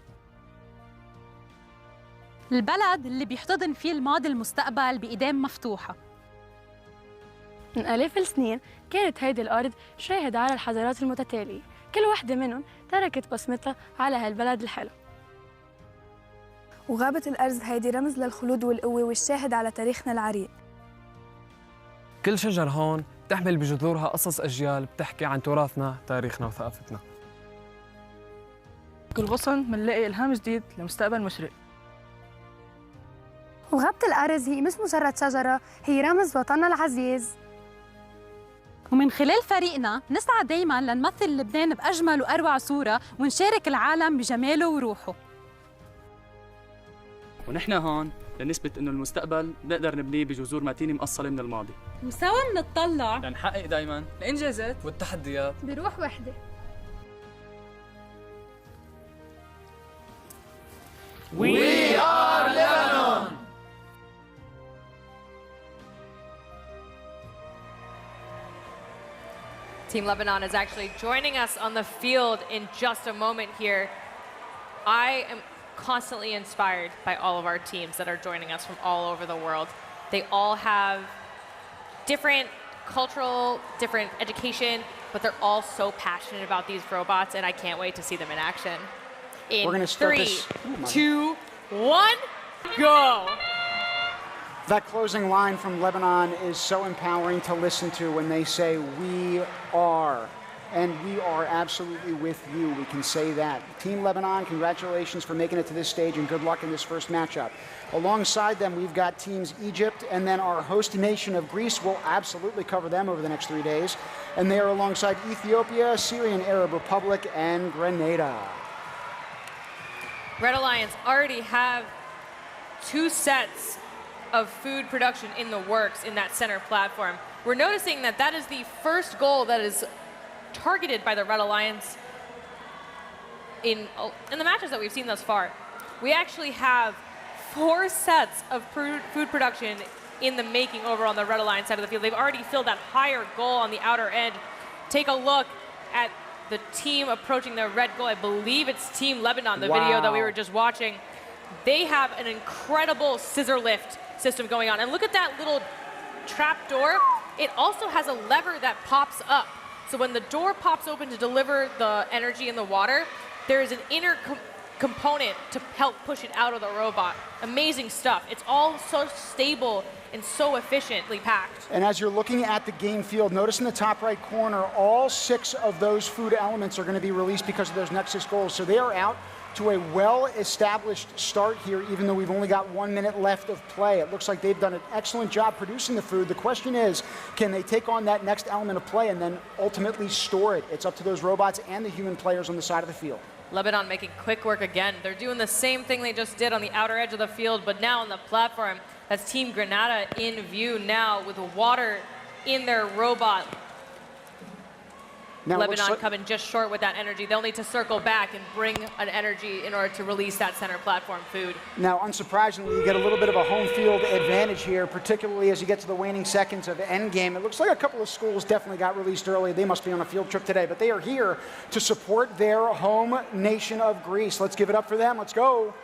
البلد اللي بيحتضن فيه الماضي المستقبل بإيدين مفتوحة. من آلاف السنين كانت هيدي الأرض شاهدة على الحضارات المتتالية، كل واحدة منهم تركت بصمتها على هالبلد الحلو. وغابة الأرز هيدي رمز للخلود والقوة والشاهد على تاريخنا العريق. كل شجر هون تحمل بجذورها قصص أجيال بتحكي عن تراثنا، تاريخنا وثقافتنا. كل غصن منلاقي إلهام جديد لمستقبل مشرق. وغابة الأرز هي مش مجرد شجرة، هي رمز وطننا العزيز. ومن خلال فريقنا نسعى دايماً لنمثل لبنان بأجمل وأروع صورة ونشارك العالم بجماله وروحه. ونحن هون لنثبت إنه المستقبل نقدر نبنيه بجذور متينة مقصلة من الماضي. وسوا منطلع لنحقق دايماً الإنجازات والتحديات بروح وحدة. We are Lebanon! Team Lebanon is actually joining us on the field in just a moment here. I am constantly inspired by all of our teams that are joining us from all over the world. They all have different cultural, different education, but they're all so passionate about these robots, and I can't wait to see them in action. In We're gonna start 3, this. 2, 1, go! That closing line from Lebanon is so empowering to listen to when they say, we are. And we are absolutely with you. We can say that. Team Lebanon, congratulations for making it to this stage and good luck in this first matchup. Alongside them, we've got teams Egypt and then our host nation of Greece. We'll absolutely cover them over the next 3 days. And they are alongside Ethiopia, Syrian Arab Republic, and Grenada. Red Alliance already have 2 sets of food production in the works in that center platform. We're noticing that that is the first goal that is targeted by the Red Alliance in the matches that we've seen thus far. We actually have 4 sets of food production in the making over on the Red Alliance side of the field. They've already filled that higher goal on the outer edge. Take a look at the team approaching the red goal. I believe it's Team Lebanon, the video that we were just watching. They have an incredible scissor lift system going on. And look at that little trap door. It also has a lever that pops up. So when the door pops open to deliver the energy in the water, there is an inner component to help push it out of the robot. Amazing stuff. It's all so stable and so efficiently packed. And as you're looking at the game field, notice in the top right corner, all 6 of those food elements are going to be released because of those next 6 goals. So they are out to a well-established start here, even though we've only got 1 minute left of play. It looks like they've done an excellent job producing the food. The question is, can they take on that next element of play and then ultimately store it? It's up to those robots and the human players on the side of the field. Lebanon making quick work again. They're doing the same thing they just did on the outer edge of the field, but now on the platform. That's Team Grenada in view now with water in their robot. Now Lebanon coming just short with that energy. They'll need to circle back and bring an energy in order to release that center platform food. Now, unsurprisingly, you get a little bit of a home field advantage here, particularly as you get to the waning seconds of the end game. It looks like a couple of schools definitely got released early. They must be on a field trip today, but they are here to support their home nation of Greece. Let's give it up for them. Let's go.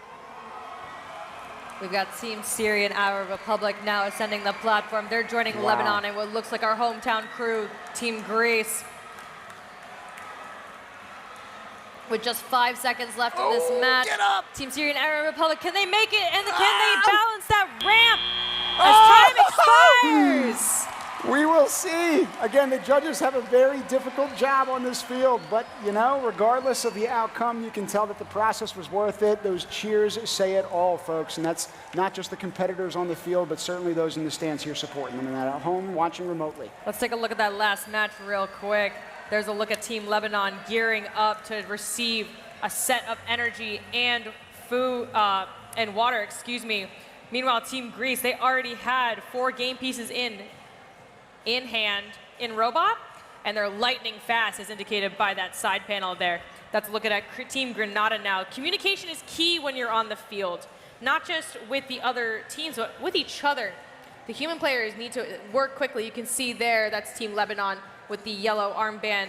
We've got Team Syrian Arab Republic now ascending the platform. They're joining Lebanon and what looks like our hometown crew, Team Greece. With just 5 seconds left in this match. Get up. Team Syrian Arab Republic, can they make it? And can they balance that ramp as time expires? We will see. Again, the judges have a very difficult job on this field, but you know, regardless of the outcome, you can tell that the process was worth it. Those cheers say it all, folks, and that's not just the competitors on the field, but certainly those in the stands here supporting them and that at home watching remotely. Let's take a look at that last match real quick. There's a look at Team Lebanon gearing up to receive a set of energy and food and water, excuse me. Meanwhile, Team Greece, they already had 4 game pieces in hand in robot, and they're lightning fast as indicated by that side panel there. That's looking at Team Grenada now. Communication is key when you're on the field, not just with the other teams, but with each other. The human players need to work quickly. You can see there, that's Team Lebanon with the yellow armband.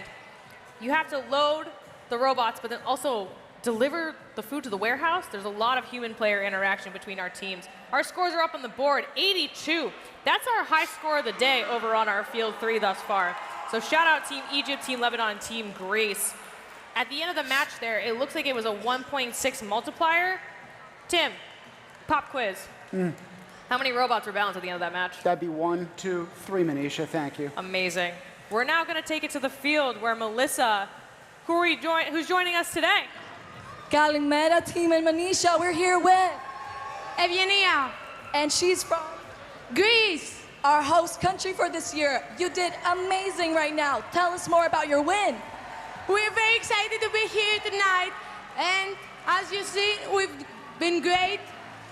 You have to load the robots, but then also deliver the food to the warehouse. There's a lot of human player interaction between our teams. Our scores are up on the board, 82. That's our high score of the day over on our field 3 thus far. So shout out Team Egypt, Team Lebanon, and Team Greece. At the end of the match there, it looks like it was a 1.6 multiplier. Tim, pop quiz. How many robots were balanced at the end of that match? That'd be 1, 2, 3, Manisha. Thank you. Amazing. We're now going to take it to the field where Melissa, who's joining us today? Kalimera Team and Manisha, we're here with Evgenia. And she's from Greece. our host country for this year. You did amazing right now. Tell us more about your win. We're very excited to be here tonight. And as you see, we've been great.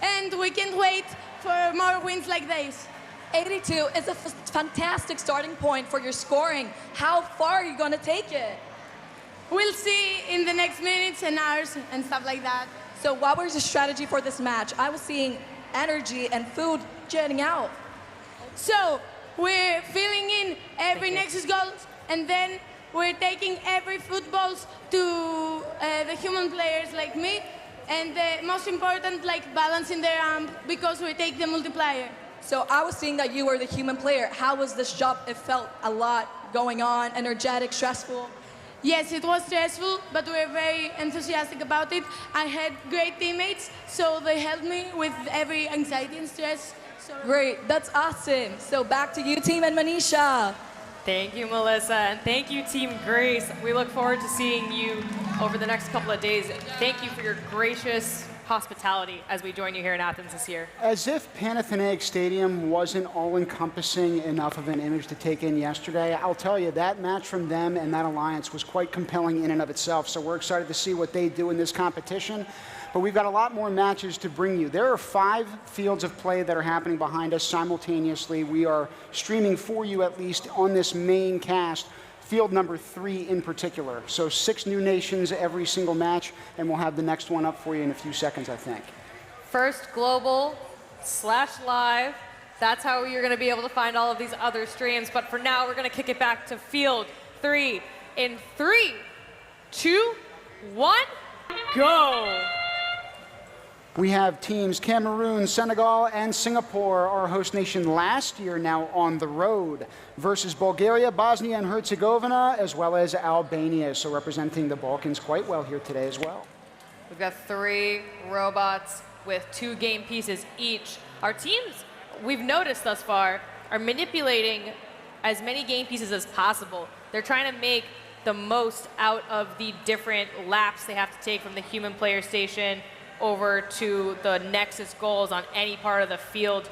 And we can't wait for more wins like this. 82 is a fantastic starting point for your scoring. How far are you going to take it? We'll see in the next minutes and hours and stuff like that. So what was the strategy for this match? I was seeing energy and food jetting out. So we're filling in every Nexus goals, and then we're taking every footballs to the human players like me, and the most important, like balancing their arm, because we take the multiplier. So I was seeing that you were the human player. How was this job? It felt a lot going on, energetic, stressful. Yes, it was stressful, but we were very enthusiastic about it. I had great teammates, so they helped me with every anxiety and stress. So great, that's awesome. So back to you, Team and Manisha. Thank you, Melissa, and thank you, Team Greece. We look forward to seeing you over the next couple of days. Thank you for your gracious hospitality as we join you here in Athens this year. As if Panathinaikos Stadium wasn't all-encompassing enough of an image to take in yesterday, I'll tell you, that match from them and that alliance was quite compelling in and of itself. So we're excited to see what they do in this competition. But we've got a lot more matches to bring you. There are 5 fields of play that are happening behind us simultaneously. We are streaming for you, at least on this main cast, field number 3 in particular. So 6 new nations every single match, and we'll have the next one up for you in a few seconds, I think. First Global/Live. That's how you're going to be able to find all of these other streams. But for now, we're going to kick it back to field 3 in 3, 2, 1, go! We have teams Cameroon, Senegal, and Singapore, our host nation last year, now on the road, versus Bulgaria, Bosnia and Herzegovina, as well as Albania. So representing the Balkans quite well here today as well. We've got 3 robots with 2 game pieces each. Our teams, we've noticed thus far, are manipulating as many game pieces as possible. They're trying to make the most out of the different laps they have to take from the human player station over to the Nexus goals on any part of the field.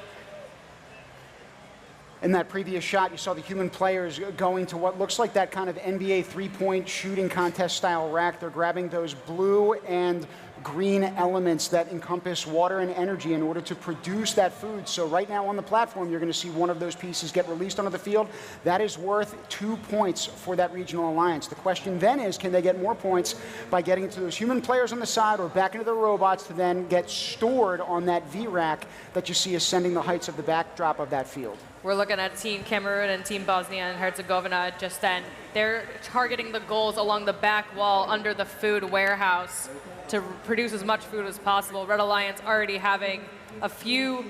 In that previous shot, you saw the human players going to what looks like that kind of NBA three-point shooting contest style rack. They're grabbing those blue and green elements that encompass water and energy in order to produce that food. So right now on the platform, you're going to see one of those pieces get released onto the field. That is worth 2 points for that regional alliance. The question then is, can they get more points by getting to those human players on the side or back into the robots to then get stored on that V-rack that you see ascending the heights of the backdrop of that field? We're looking at Team Cameroon and Team Bosnia and Herzegovina just then. They're targeting the goals along the back wall under the food warehouse to produce as much food as possible. Red Alliance already having a few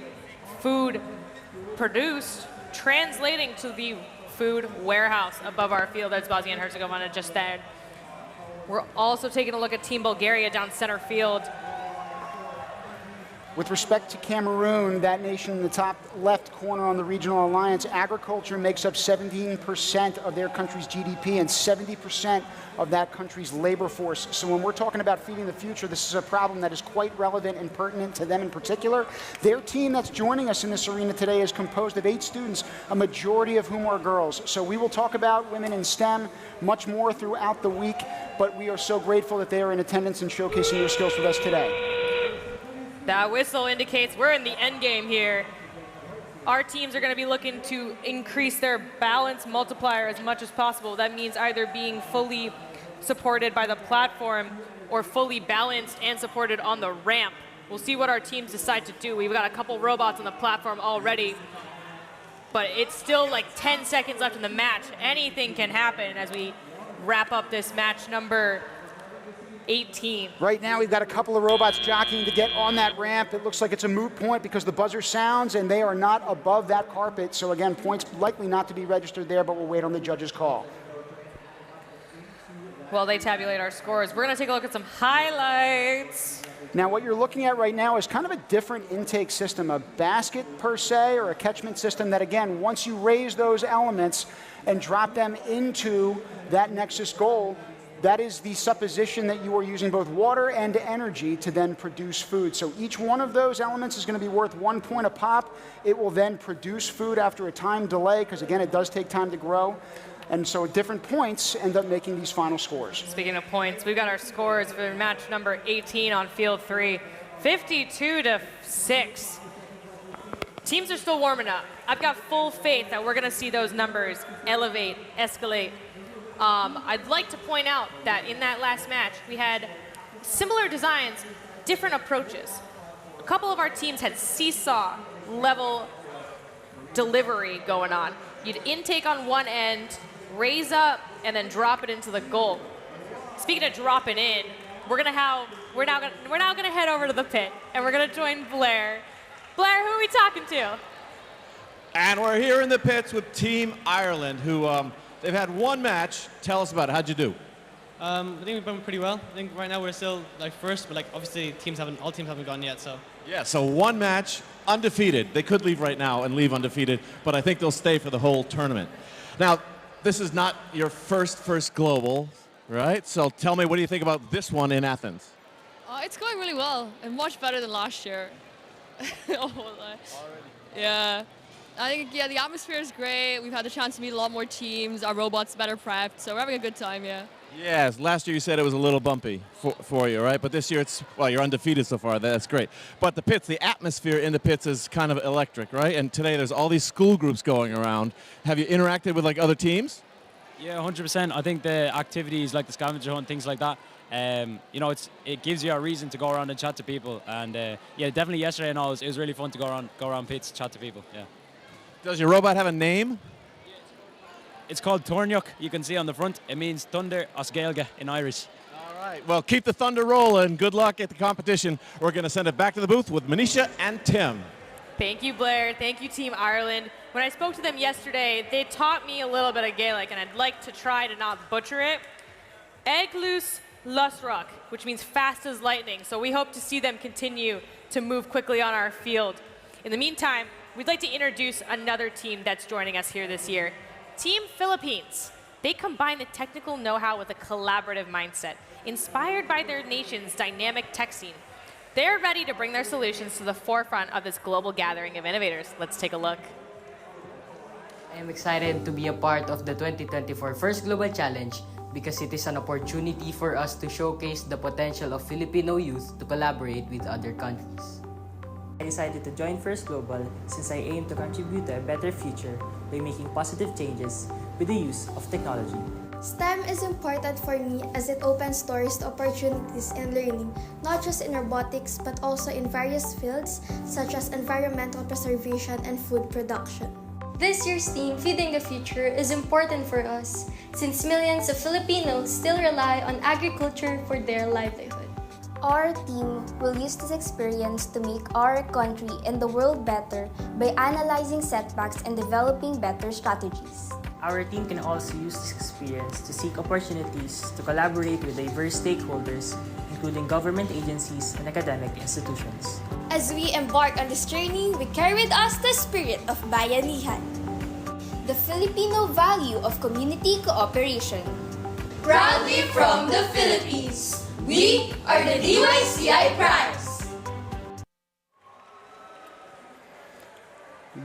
food produced, translating to the food warehouse above our field. That's Bosnia and Herzegovina just then. We're also taking a look at Team Bulgaria down center field. With respect to Cameroon, that nation in the top left corner on the regional alliance, agriculture makes up 17% of their country's GDP and 70% of that country's labor force. So when we're talking about feeding the future, this is a problem that is quite relevant and pertinent to them in particular. Their team that's joining us in this arena today is composed of 8 students, a majority of whom are girls. So we will talk about women in STEM much more throughout the week, but we are so grateful that they are in attendance and showcasing their skills with us today. That whistle indicates we're in the end game here. Our teams are going to be looking to increase their balance multiplier as much as possible. That means either being fully supported by the platform or fully balanced and supported on the ramp. We'll see what our teams decide to do. We've got a couple robots on the platform already, but it's still like 10 seconds left in the match. Anything can happen as we wrap up this match number 18. Right now, we've got a couple of robots jockeying to get on that ramp. It looks like it's a moot point because the buzzer sounds and they are not above that carpet. So again, points likely not to be registered there, but we'll wait on the judge's call. While they tabulate our scores, we're going to take a look at some highlights. Now, what you're looking at right now is kind of a different intake system, a basket per se, or a catchment system that, again, once you raise those elements and drop them into that Nexus goal, that is the supposition that you are using both water and energy to then produce food. So each one of those elements is going to be worth 1 point a pop. It will then produce food after a time delay, because again, it does take time to grow. And so different points end up making these final scores. Speaking of points, we've got our scores for match number 18 on field 3, 52-6. Teams are still warming up. I've got full faith that we're going to see those numbers elevate, escalate. I'd like to point out that in that last match, we had similar designs, different approaches. A couple of our teams had seesaw level delivery going on. You'd intake on one end, raise up, and then drop it into the goal. Speaking of dropping in, we're now gonna head over to the pit, and we're gonna join Blair. Blair, who are we talking to? And we're here in the pits with Team Ireland, who they've had one match. Tell us about it. How'd you do? I think we've done pretty well. I think right now we're still like first, but like obviously all teams haven't gone yet. So yeah, so one match, undefeated. They could leave right now and leave undefeated, but I think they'll stay for the whole tournament. Now, this is not your first global, right? So tell me, what do you think about this one in Athens? It's going really well and much better than last year. Yeah. I think, yeah, the atmosphere is great. We've had the chance to meet a lot more teams. Our robots better prepped, so we're having a good time, yeah. Yes, last year you said it was a little bumpy for you, right? But this year well, you're undefeated so far. That's great. But the pits, the atmosphere in the pits is kind of electric, right? And today there's all these school groups going around. Have you interacted with like other teams? yeah, 100%. I think the activities like the scavenger hunt, things like that, you know, it gives you a reason to go around and chat to people. And yeah, definitely yesterday and all, it was really fun to go around pits, chat to people. Yeah. Does your robot have a name? It's called Torniuk. You can see on the front. It means thunder osgailge in Irish. All right. Well, keep the thunder rolling. Good luck at the competition. We're going to send it back to the booth with Manisha and Tim. Thank you, Blair. Thank you, Team Ireland. When I spoke to them yesterday, they taught me a little bit of Gaelic, and I'd like to try to not butcher it. Eglus Lusrock, which means fast as lightning. So we hope to see them continue to move quickly on our field. In the meantime, we'd like to introduce another team that's joining us here this year. Team Philippines. They combine the technical know-how with a collaborative mindset, inspired by their nation's dynamic tech scene. They're ready to bring their solutions to the forefront of this global gathering of innovators. Let's take a look. I'm excited to be a part of the 2024 First Global Challenge because it is an opportunity for us to showcase the potential of Filipino youth to collaborate with other countries. I decided to join First Global since I aim to contribute to a better future by making positive changes with the use of technology. STEM is important for me as it opens doors to opportunities in learning, not just in robotics but also in various fields such as environmental preservation and food production. This year's theme, Feeding the Future, is important for us since millions of Filipinos still rely on agriculture for their livelihood. Our team will use this experience to make our country and the world better by analyzing setbacks and developing better strategies. Our team can also use this experience to seek opportunities to collaborate with diverse stakeholders, including government agencies and academic institutions. As we embark on this journey, we carry with us the spirit of bayanihan, the Filipino value of community cooperation. Proudly from the Philippines, we are the DYCI Primes.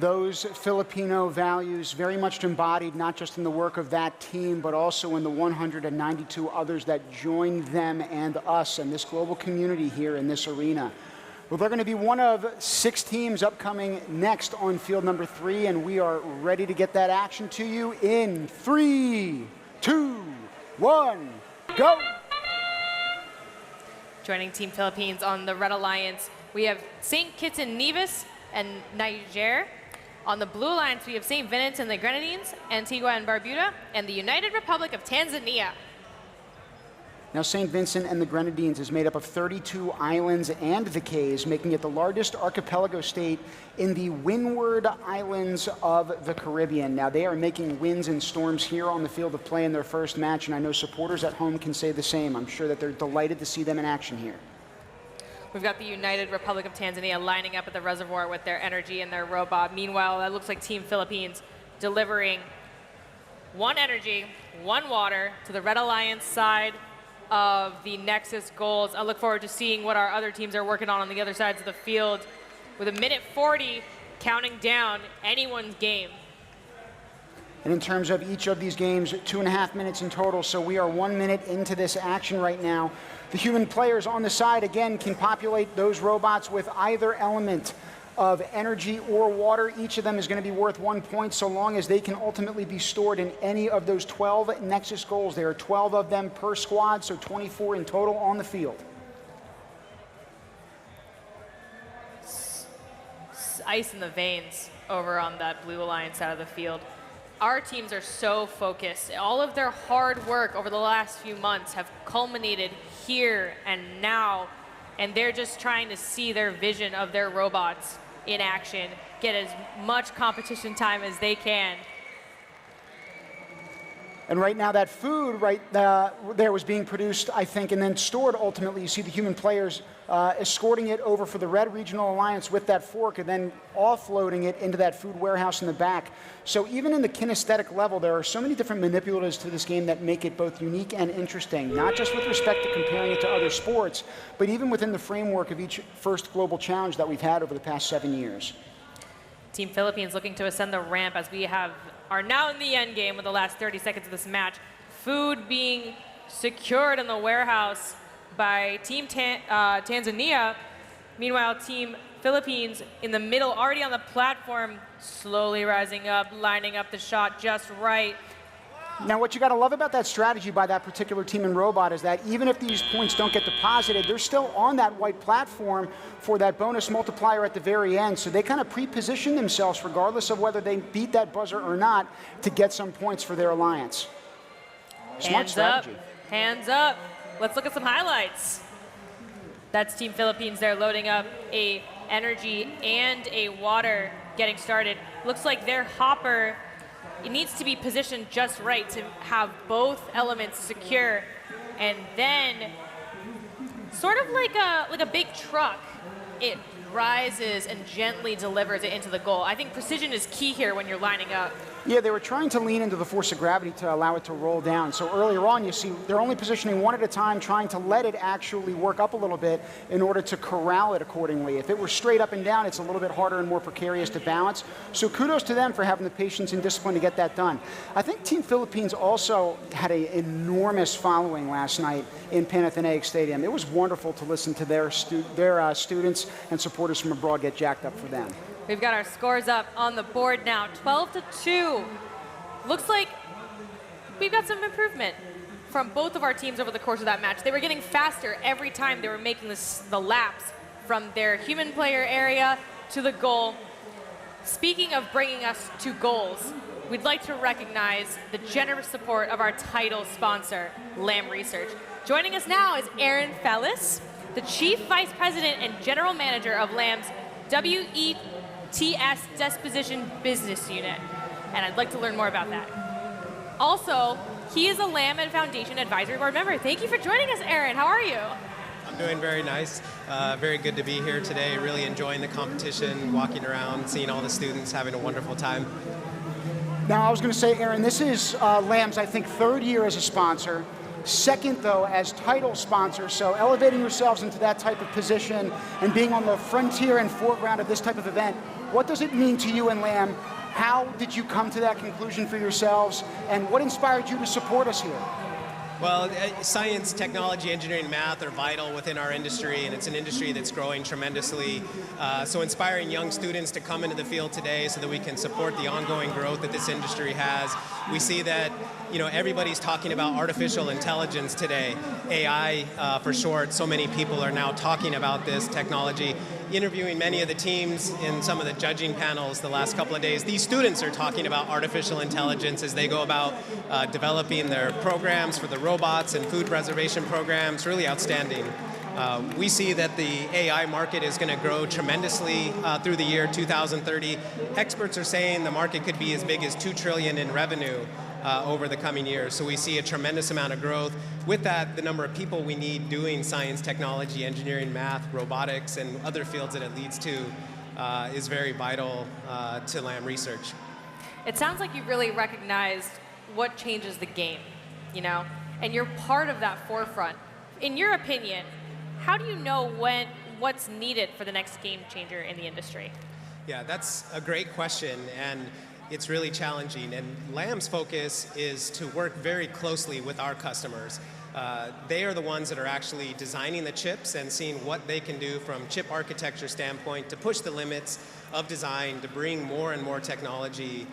Those Filipino values very much embodied not just in the work of that team, but also in the 192 others that joined them and us and this global community here in this arena. Well, they're going to be one of 6 teams upcoming next on field number 3, and we are ready to get that action to you in 3, 2, 1, go! Joining Team Philippines on the Red Alliance, we have St. Kitts and Nevis and Niger. On the Blue Alliance, we have St. Vincent and the Grenadines, Antigua and Barbuda, and the United Republic of Tanzania. Now, St. Vincent and the Grenadines is made up of 32 islands and the Cays, making it the largest archipelago state in the Windward Islands of the Caribbean. Now, they are making winds and storms here on the field of play in their first match, and I know supporters at home can say the same. I'm sure that they're delighted to see them in action here. We've got the United Republic of Tanzania lining up at the reservoir with their energy and their robot. Meanwhile, that looks like Team Philippines delivering 1 energy, 1 water to the Red Alliance side of the Nexus goals. I look forward to seeing what our other teams are working on the other sides of the field. With 1:40 counting down anyone's game. And in terms of each of these games, 2.5 minutes in total, so we are 1 minute into this action right now. The human players on the side, again, can populate those robots with either element of energy or water. Each of them is going to be worth 1 point so long as they can ultimately be stored in any of those 12 Nexus goals. There are 12 of them per squad, so 24 in total on the field. Ice in the veins over on that Blue Alliance side of the field. Our teams are so focused. All of their hard work over the last few months have culminated here and now, and they're just trying to see their vision of their robots in action, get as much competition time as they can. And right now that food right there was being produced, I think, and then stored ultimately. You see the human players escorting it over for the Red Regional Alliance with that fork and then offloading it into that food warehouse in the back. So even in the kinesthetic level, there are so many different manipulatives to this game that make it both unique and interesting, not just with respect to comparing it to other sports, but even within the framework of each first global challenge that we've had over the past 7 years. Team Philippines looking to ascend the ramp as we are now in the end game with the last 30 seconds of this match. Food being secured in the warehouse by Team Tanzania. Meanwhile, Team Philippines in the middle, already on the platform, slowly rising up, lining up the shot just right. Now, what you got to love about that strategy by that particular team in Robot is that even if these points don't get deposited, they're still on that white platform for that bonus multiplier at the very end. So they kind of pre-position themselves, regardless of whether they beat that buzzer or not, to get some points for their alliance. Smart strategy. Hands up. Let's look at some highlights. That's Team Philippines there loading up a energy and a water getting started. Looks like their hopper, it needs to be positioned just right to have both elements secure, and then sort of like a big truck, it rises and gently delivers it into the goal. I think precision is key here when you're lining up. Yeah, they were trying to lean into the force of gravity to allow it to roll down. So earlier on, you see they're only positioning one at a time, trying to let it actually work up a little bit in order to corral it accordingly. If it were straight up and down, it's a little bit harder and more precarious to balance. So kudos to them for having the patience and discipline to get that done. I think Team Philippines also had an enormous following last night in Panathinaike Stadium. It was wonderful to listen to their students and supporters from abroad get jacked up for them. We've got our scores up on the board now, 12-2. Looks like we've got some improvement from both of our teams over the course of that match. They were getting faster every time they were making the laps from their human player area to the goal. Speaking of bringing us to goals, we'd like to recognize the generous support of our title sponsor, Lamb Research. Joining us now is Aaron Fellis, the Chief Vice President and General Manager of Lamb's WETS Disposition Business Unit, and I'd like to learn more about that. Also, he is a Lamb and Foundation Advisory Board member. Thank you for joining us, Aaron. How are you? I'm doing very nice. Very good to be here today. Really enjoying the competition, walking around, seeing all the students, having a wonderful time. Now, I was going to say, Aaron, this is Lamb's, I think, 3rd year as a sponsor. 2nd, though, as title sponsor, so elevating yourselves into that type of position and being on the frontier and foreground of this type of event, what does it mean to you and Lamb? How did you come to that conclusion for yourselves, and what inspired you to support us here? Well, science, technology, engineering, math are vital within our industry, and it's an industry that's growing tremendously. So inspiring young students to come into the field today so that we can support the ongoing growth that this industry has. We see that, everybody's talking about artificial intelligence today, AI for short. So many people are now talking about this technology. Interviewing many of the teams in some of the judging panels the last couple of days, these students are talking about artificial intelligence as they go about developing their programs for the robots and food preservation programs. Really outstanding. We see that the AI market is going to grow tremendously through the year 2030. Experts are saying the market could be as big as $2 trillion in revenue over the coming years. So we see a tremendous amount of growth. With that, the number of people we need doing science, technology, engineering, math, robotics, and other fields that it leads to is very vital to Lamb Research. It sounds like you really recognized what changes the game, you know? And you're part of that forefront. In your opinion, how do you know what's needed for the next game changer in the industry? Yeah, that's a great question, and it's really challenging. And Lam's focus is to work very closely with our customers. They are the ones that are actually designing the chips and seeing what they can do from chip architecture standpoint to push the limits of design to bring more and more technology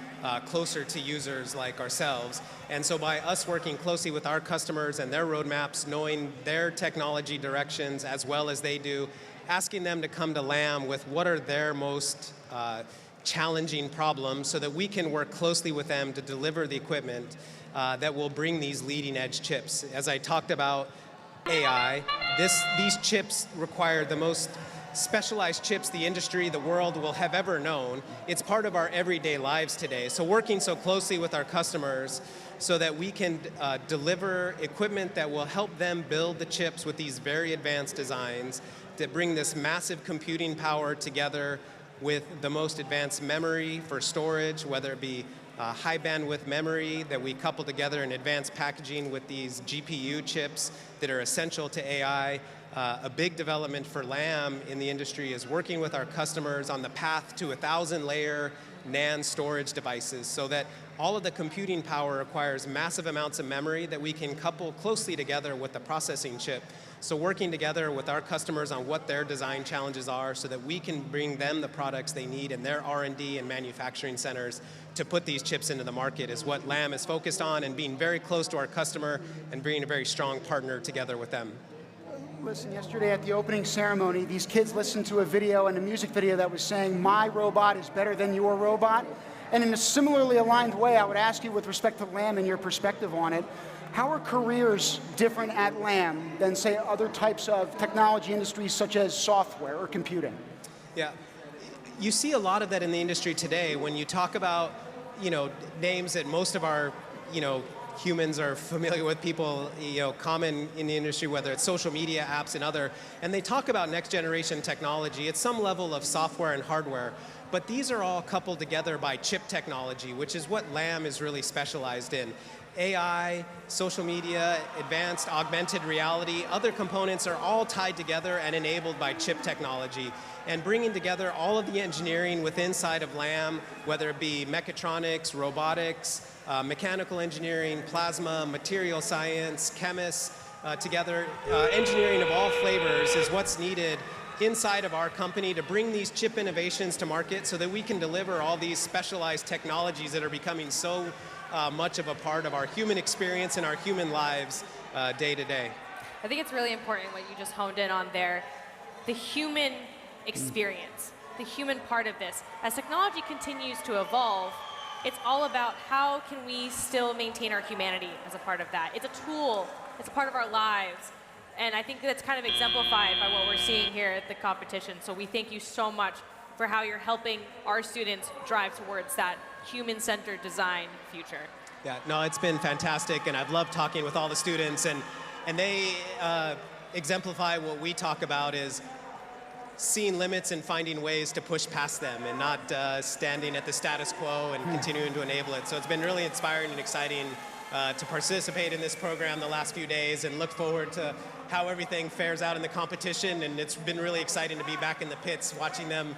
closer to users like ourselves. And so by us working closely with our customers and their roadmaps, knowing their technology directions as well as they do, asking them to come to Lam with what are their most challenging problems so that we can work closely with them to deliver the equipment that will bring these leading edge chips. As I talked about AI, these chips require the most specialized chips the industry, the world will have ever known. It's part of our everyday lives today. So working so closely with our customers so that we can deliver equipment that will help them build the chips with these very advanced designs that bring this massive computing power together with the most advanced memory for storage, whether it be high bandwidth memory that we couple together in advanced packaging with these GPU chips that are essential to AI. A big development for Lam in the industry is working with our customers on the path to 1,000-layer NAND storage devices so that all of the computing power requires massive amounts of memory that we can couple closely together with the processing chip. So working together with our customers on what their design challenges are so that we can bring them the products they need in their R&D and manufacturing centers to put these chips into the market is what Lam is focused on, and being very close to our customer and being a very strong partner together with them. Listen, yesterday at the opening ceremony, these kids listened to a video and a music video that was saying, "My robot is better than your robot." And in a similarly aligned way, I would ask you with respect to Lam and your perspective on it, how are careers different at Lam than, say, other types of technology industries such as software or computing? Yeah, you see a lot of that in the industry today when you talk about, names that most of our, humans are familiar with, people, common in the industry, whether it's social media apps and other, and they talk about next generation technology at some level of software and hardware, but these are all coupled together by chip technology, which is what Lam is really specialized in. AI, social media, advanced augmented reality, other components are all tied together and enabled by chip technology. And bringing together all of the engineering within inside of Lam, whether it be mechatronics, robotics, mechanical engineering, plasma, material science, chemists, together, engineering of all flavors is what's needed inside of our company to bring these chip innovations to market so that we can deliver all these specialized technologies that are becoming so much of a part of our human experience and our human lives day to day. I think it's really important what you just honed in on there, the human experience, the human part of this. As technology continues to evolve, it's all about how can we still maintain our humanity as a part of that. It's a tool, it's a part of our lives. And I think that's kind of exemplified by what we're seeing here at the competition. So we thank you so much for how you're helping our students drive towards that human-centered design future. Yeah, no, it's been fantastic, and I've loved talking with all the students, and they exemplify what we talk about is seeing limits and finding ways to push past them and not standing at the status quo and continuing to enable it. So it's been really inspiring and exciting to participate in this program the last few days, and look forward to how everything fares out in the competition. And it's been really exciting to be back in the pits watching them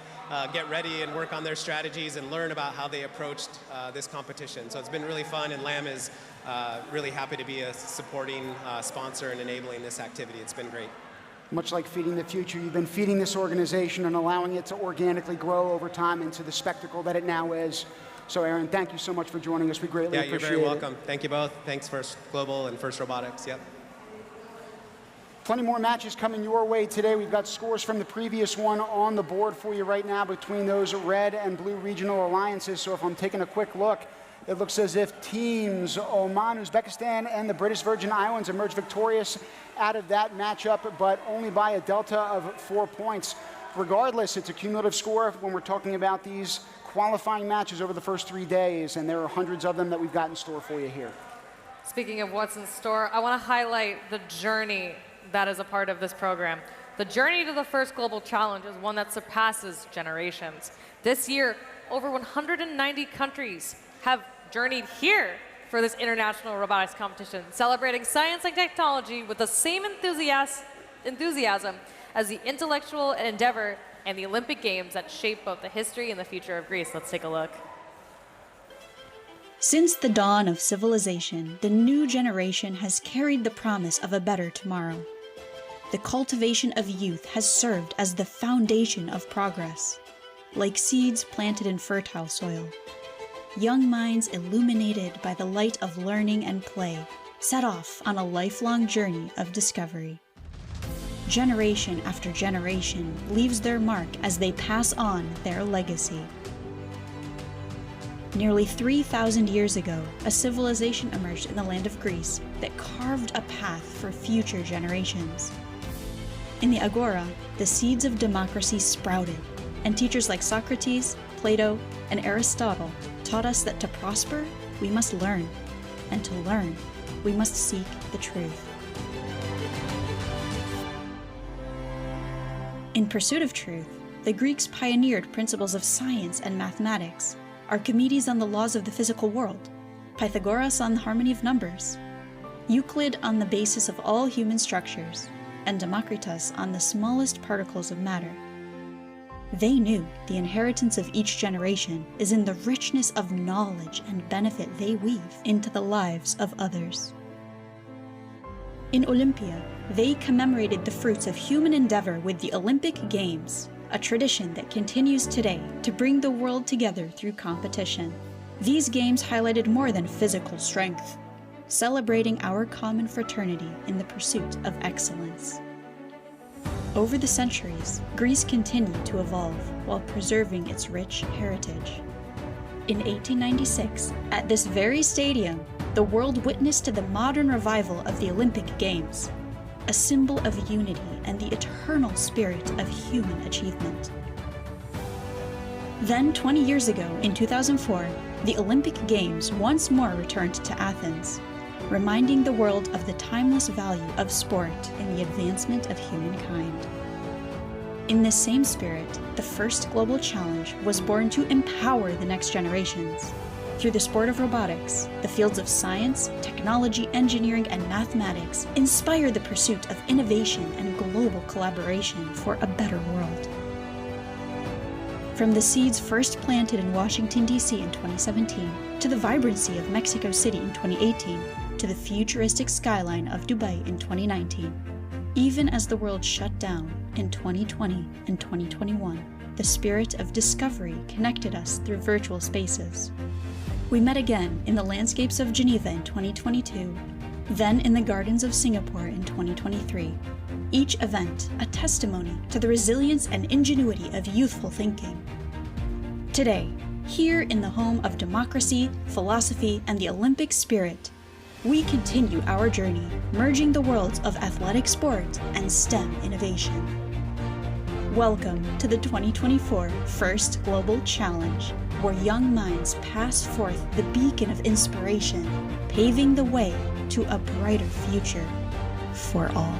get ready and work on their strategies and learn about how they approached this competition. So it's been really fun, and Lam is really happy to be a supporting sponsor and enabling this activity. It's been great. Much like feeding the future, you've been feeding this organization and allowing it to organically grow over time into the spectacle that it now is. So Aaron, thank you so much for joining us. We greatly appreciate it. Yeah, you're very welcome. Thank you both. Thanks First Global and First Robotics. Yep. Plenty more matches coming your way today. We've got scores from the previous one on the board for you right now between those red and blue regional alliances. So if I'm taking a quick look, it looks as if teams Oman, Uzbekistan, and the British Virgin Islands emerged victorious out of that matchup, but only by a delta of 4 points. Regardless, it's a cumulative score when we're talking about these qualifying matches over the first 3 days, and there are hundreds of them that we've got in store for you here. Speaking of what's in store, I want to highlight the journey that is a part of this program. The journey to the First Global Challenge is one that surpasses generations. This year, over 190 countries have journeyed here for this international robotics competition, celebrating science and technology with the same enthusiasm as the intellectual endeavor and the Olympic Games that shape both the history and the future of Greece. Let's take a look. Since the dawn of civilization, the new generation has carried the promise of a better tomorrow. The cultivation of youth has served as the foundation of progress, like seeds planted in fertile soil. Young minds illuminated by the light of learning and play set off on a lifelong journey of discovery. Generation after generation leaves their mark as they pass on their legacy. Nearly 3,000 years ago, a civilization emerged in the land of Greece that carved a path for future generations. In the Agora, the seeds of democracy sprouted, and teachers like Socrates, Plato, and Aristotle taught us that to prosper, we must learn, and to learn, we must seek the truth. In pursuit of truth, the Greeks pioneered principles of science and mathematics, Archimedes on the laws of the physical world, Pythagoras on the harmony of numbers, Euclid on the basis of all human structures, and Democritus on the smallest particles of matter. They knew the inheritance of each generation is in the richness of knowledge and benefit they weave into the lives of others. In Olympia, they commemorated the fruits of human endeavor with the Olympic Games, a tradition that continues today to bring the world together through competition. These games highlighted more than physical strength, celebrating our common fraternity in the pursuit of excellence. Over the centuries, Greece continued to evolve while preserving its rich heritage. In 1896, at this very stadium, the world witnessed the modern revival of the Olympic Games, a symbol of unity and the eternal spirit of human achievement. Then, 20 years ago, in 2004, the Olympic Games once more returned to Athens, reminding the world of the timeless value of sport in the advancement of humankind. In this same spirit, the first global challenge was born to empower the next generations. Through the sport of robotics, the fields of science, technology, engineering, and mathematics inspire the pursuit of innovation and global collaboration for a better world. From the seeds first planted in Washington, D.C. in 2017, to the vibrancy of Mexico City in 2018, to the futuristic skyline of Dubai in 2019. Even as the world shut down in 2020 and 2021, the spirit of discovery connected us through virtual spaces. We met again in the landscapes of Geneva in 2022, then in the gardens of Singapore in 2023. Each event a testimony to the resilience and ingenuity of youthful thinking. Today, here in the home of democracy, philosophy, and the Olympic spirit, we continue our journey, merging the worlds of athletic sport and STEM innovation. Welcome to the 2024 First Global Challenge, where young minds pass forth the beacon of inspiration, paving the way to a brighter future for all.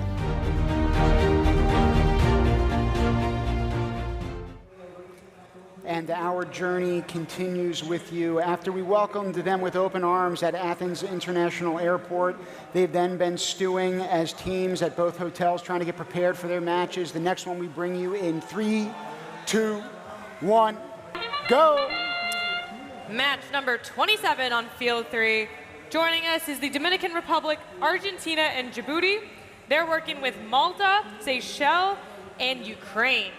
And our journey continues with you. After we welcomed them with open arms at Athens International Airport, they've then been stewing as teams at both hotels trying to get prepared for their matches. The next one we bring you in 3, 2, 1, go! Match number 27 on field 3. Joining us is the Dominican Republic, Argentina, and Djibouti. They're working with Malta, Seychelles, and Ukraine.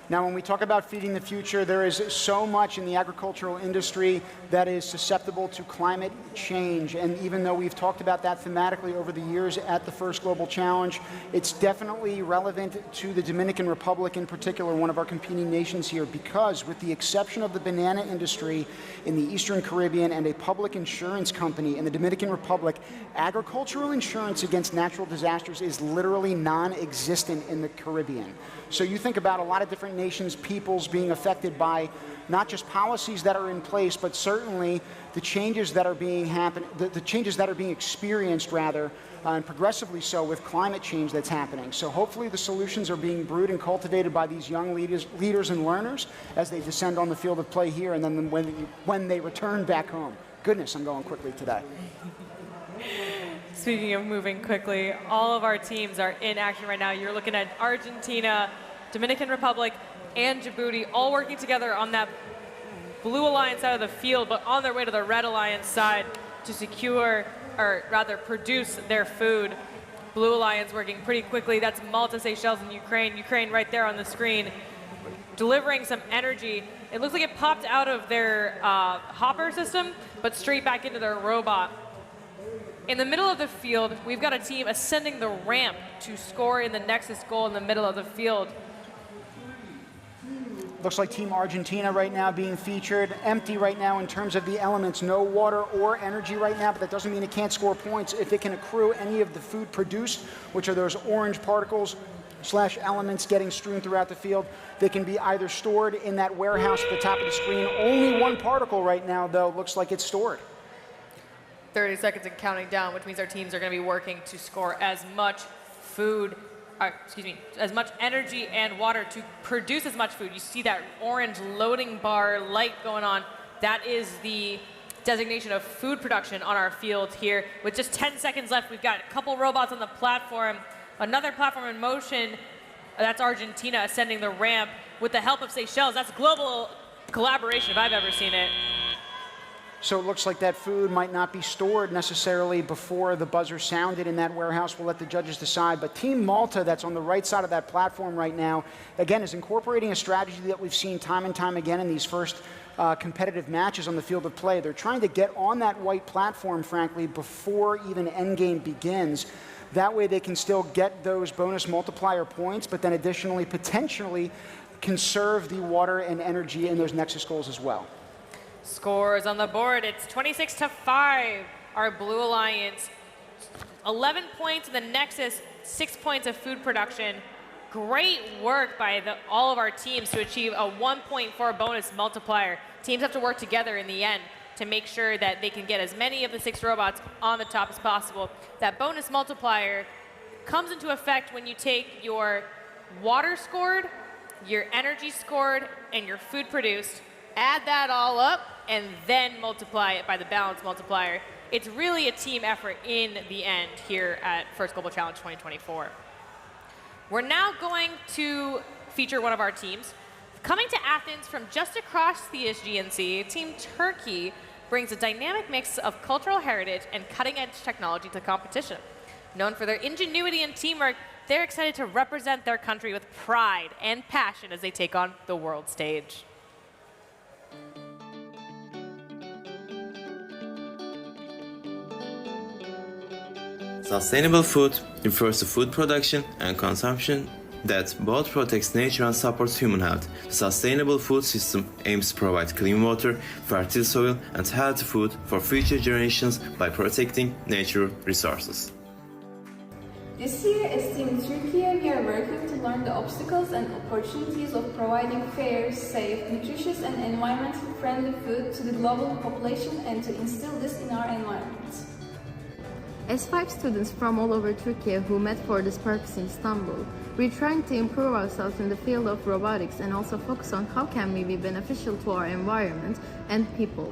Now, when we talk about feeding the future, there is so much in the agricultural industry that is susceptible to climate change. And even though we've talked about that thematically over the years at the First Global Challenge, it's definitely relevant to the Dominican Republic in particular, one of our competing nations here, because with the exception of the banana industry in the Eastern Caribbean and a public insurance company in the Dominican Republic, agricultural insurance against natural disasters is literally non-existent in the Caribbean. So you think about a lot of different nations, peoples being affected by not just policies that are in place, but certainly the changes that are being the changes that are being experienced, rather, and progressively so with climate change that's happening. So hopefully the solutions are being brewed and cultivated by these young leaders and learners as they descend on the field of play here, and then when they return back home Goodness, I'm going quickly today. Speaking of moving quickly, all of our teams are in action right now. You're looking at Argentina, Dominican Republic, and Djibouti all working together on that Blue Alliance side of the field, but on their way to the Red Alliance side to secure, or rather produce their food. Blue Alliance working pretty quickly. That's Malta, Seychelles, and Ukraine. Ukraine right there on the screen, delivering some energy. It looks like it popped out of their hopper system, but straight back into their robot. In the middle of the field, we've got a team ascending the ramp to score in the Nexus goal in the middle of the field. Looks like Team Argentina right now being featured. Empty right now in terms of the elements. No water or energy right now, but that doesn't mean it can't score points if it can accrue any of the food produced, which are those orange particles / elements getting strewn throughout the field. They can be either stored in that warehouse at the top of the screen. Only one particle right now, though, looks like it's stored. 30 seconds and counting down, which means our teams are going to be working to score as much food, as much energy and water to produce as much food. You see that orange loading bar light going on. That is the designation of food production on our field here. With just 10 seconds left, we've got a couple robots on the platform, another platform in motion. That's Argentina ascending the ramp with the help of Seychelles. That's global collaboration if I've ever seen it. So it looks like that food might not be stored necessarily before the buzzer sounded in that warehouse. We'll let the judges decide. But Team Malta, that's on the right side of that platform right now, again, is incorporating a strategy that we've seen time and time again in these first competitive matches on the field of play. They're trying to get on that white platform, frankly, before even endgame begins. That way they can still get those bonus multiplier points, but then additionally, potentially, conserve the water and energy in those Nexus goals as well. Scores on the board. It's 26-5. Our Blue Alliance, 11 points in the Nexus, 6 points of food production. Great work by all of our teams to achieve a 1.4 bonus multiplier. Teams have to work together in the end to make sure that they can get as many of the 6 robots on the top as possible. That bonus multiplier comes into effect when you take your water scored, your energy scored, and your food produced. Add that all up and then multiply it by the balance multiplier. It's really a team effort in the end here at First Global Challenge 2024. We're now going to feature one of our teams. Coming to Athens from just across the Aegean Sea, Team Turkey brings a dynamic mix of cultural heritage and cutting-edge technology to competition. Known for their ingenuity and teamwork, they're excited to represent their country with pride and passion as they take on the world stage. Sustainable food refers to food production and consumption that both protects nature and supports human health. The sustainable food system aims to provide clean water, fertile soil, and healthy food for future generations by protecting natural resources. This year, as Team Turkey, we are working to learn the obstacles and opportunities of providing fair, safe, nutritious, and environmentally friendly food to the global population and to instill this in our environment. As 5 students from all over Turkey who met for this purpose in Istanbul, we're trying to improve ourselves in the field of robotics and also focus on how can we be beneficial to our environment and people.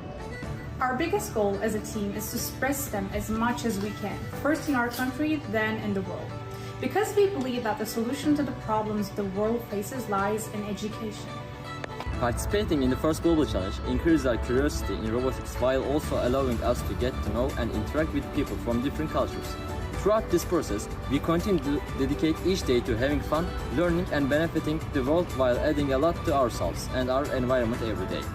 Our biggest goal as a team is to spread STEM as much as we can, first in our country, then in the world. Because we believe that the solution to the problems the world faces lies in education. Participating in the First Global Challenge increases our curiosity in robotics while also allowing us to get to know and interact with people from different cultures. Throughout this process, we continue to dedicate each day to having fun, learning and benefiting the world while adding a lot to ourselves and our environment every day.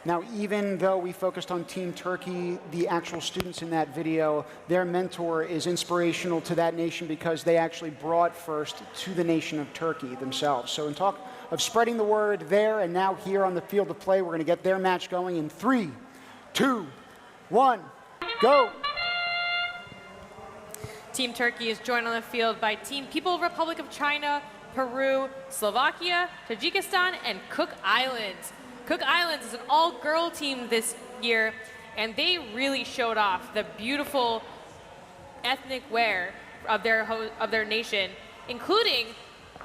Now, even though we focused on Team Turkey, the actual students in that video, their mentor is inspirational to that nation because they actually brought FIRST to the nation of Turkey themselves. So in talk of spreading the word there and now here on the field of play, we're going to get their match going in 3, 2, 1, go! Team Turkey is joined on the field by Team People Republic of China, Peru, Slovakia, Tajikistan, and Cook Islands. Cook Islands is an all-girl team this year, and they really showed off the beautiful ethnic wear of their nation, including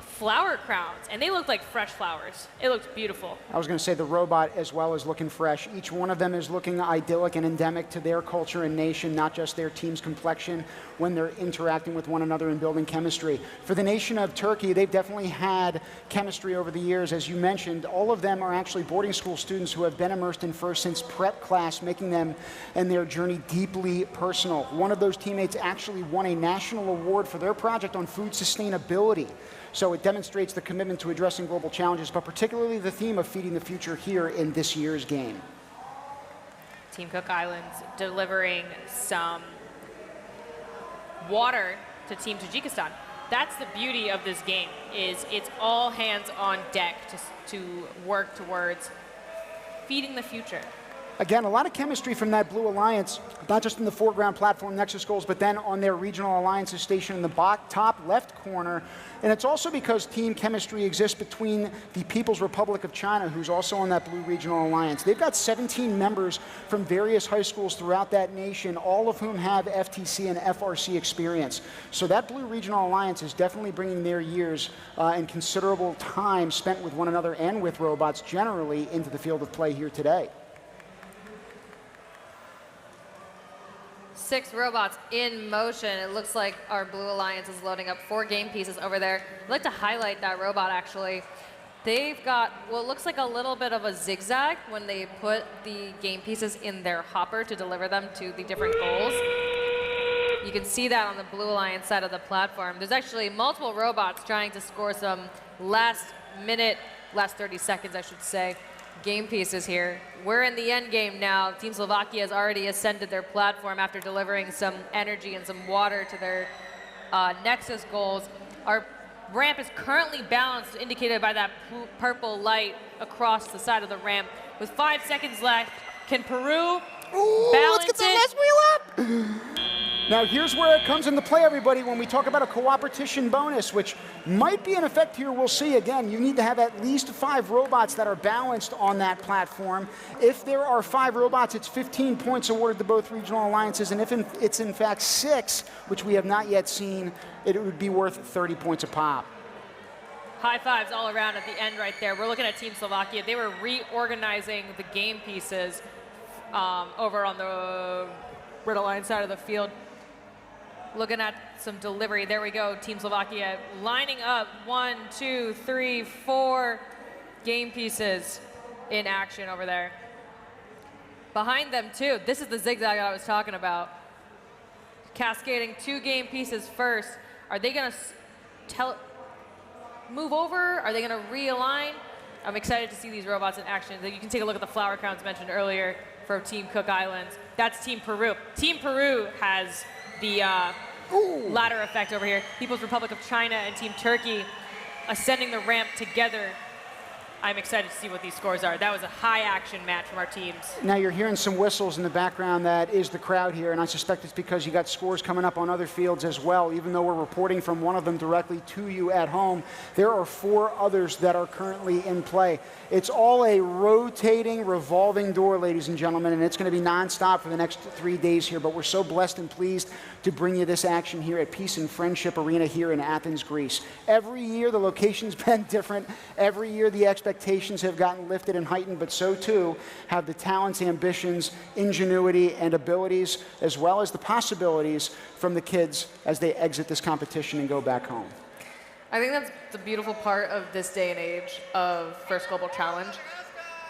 flower crowns, and they looked like fresh flowers. It looked beautiful. I was going to say the robot as well is looking fresh. Each one of them is looking idyllic and endemic to their culture and nation, not just their team's complexion when they're interacting with one another and building chemistry. For the nation of Turkey, they've definitely had chemistry over the years. As you mentioned, all of them are actually boarding school students who have been immersed in First since prep class, making them and their journey deeply personal. One of those teammates actually won a national award for their project on food sustainability. So it demonstrates the commitment to addressing global challenges, but particularly the theme of feeding the future here in this year's game. Team Cook Islands delivering some water to Team Tajikistan. That's the beauty of this game, is it's all hands on deck to work towards feeding the future. Again, a lot of chemistry from that Blue Alliance, not just in the foreground platform Nexus goals, but then on their regional alliances stationed in the top left corner. And it's also because team chemistry exists between the People's Republic of China, who's also on that Blue Regional Alliance. They've got 17 members from various high schools throughout that nation, all of whom have FTC and FRC experience. So that Blue Regional Alliance is definitely bringing their years and considerable time spent with one another and with robots generally into the field of play here today. 6 robots in motion. It looks like our Blue Alliance is loading up 4 game pieces over there. I'd like to highlight that robot, actually. They've got what looks like a little bit of a zigzag when they put the game pieces in their hopper to deliver them to the different goals. You can see that on the Blue Alliance side of the platform. There's actually multiple robots trying to score some last 30 seconds, I should say, game pieces here. We're in the end game now. Team Slovakia has already ascended their platform after delivering some energy and some water to their Nexus goals. Our ramp is currently balanced, indicated by that purple light across the side of the ramp. With 5 seconds left, can Peru balance let's get the last wheel up! Now here's where it comes into play, everybody, when we talk about a cooperation bonus, which might be in effect here. We'll see. Again, you need to have at least 5 robots that are balanced on that platform. If there are 5 robots, it's 15 points awarded to both regional alliances, and if it's in fact 6, which we have not yet seen, it would be worth 30 points a pop. High fives all around at the end right there. We're looking at Team Slovakia. They were reorganizing the game pieces over on the Red Alliance side of the field. Looking at some delivery. There we go. Team Slovakia lining up 1, 2, 3, 4 game pieces in action over there. Behind them, too, this is the zigzag that I was talking about. Cascading 2 game pieces first. Are they going to move over? Are they going to realign? I'm excited to see these robots in action. You can take a look at the flower crowns mentioned earlier for Team Cook Islands. That's Team Peru. Team Peru has the ladder effect over here. People's Republic of China and Team Turkey ascending the ramp together. I'm excited to see what these scores are. That was a high-action match from our teams. Now you're hearing some whistles in the background. That is the crowd here, and I suspect it's because you got scores coming up on other fields as well. Even though we're reporting from one of them directly to you at home, there are 4 others that are currently in play. It's all a rotating, revolving door, ladies and gentlemen, and it's going to be nonstop for the next 3 days here. But we're so blessed and pleased to bring you this action here at Peace and Friendship Arena here in Athens, Greece. Every year the location's been different. Every year the expectations have gotten lifted and heightened, but so too have the talents, ambitions, ingenuity, and abilities, as well as the possibilities from the kids as they exit this competition and go back home. I think that's the beautiful part of this day and age of First Global Challenge.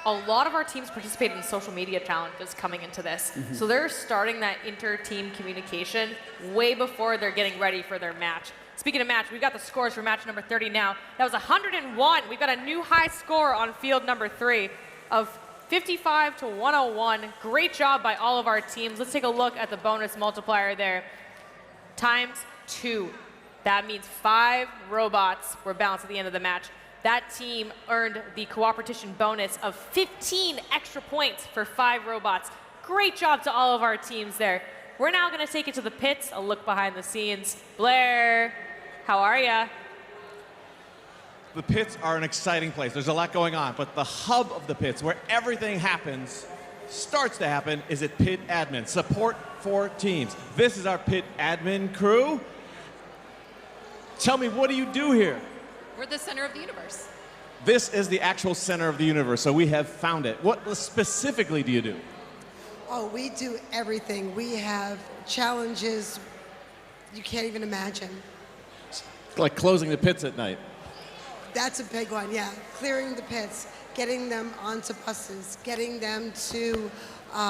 A lot of our teams participate in social media challenges coming into this. So they're starting that inter-team communication way before they're getting ready for their match. Speaking of match, we've got the scores for match number 30 now. That was 101. We've got a new high score on field number 3 of 55 to 101. Great job by all of our teams. Let's take a look at the bonus multiplier there. Times 2. That means 5 robots were balanced at the end of the match. That team earned the cooperation bonus of 15 extra points for 5 robots. Great job to all of our teams there. We're now going to take it to the pits, a look behind the scenes. Blair, how are ya? The pits are an exciting place. There's a lot going on, but the hub of the pits, where everything happens, starts to happen, is at Pit Admin, support for teams. This is our Pit Admin crew. Tell me, what do you do here? We're the center of the universe. This is the actual center of the universe, so we have found it. What specifically do you do? Oh, we do everything. We have challenges you can't even imagine. Like closing the pits at night. That's a big one, yeah. Clearing the pits, getting them onto buses, getting them to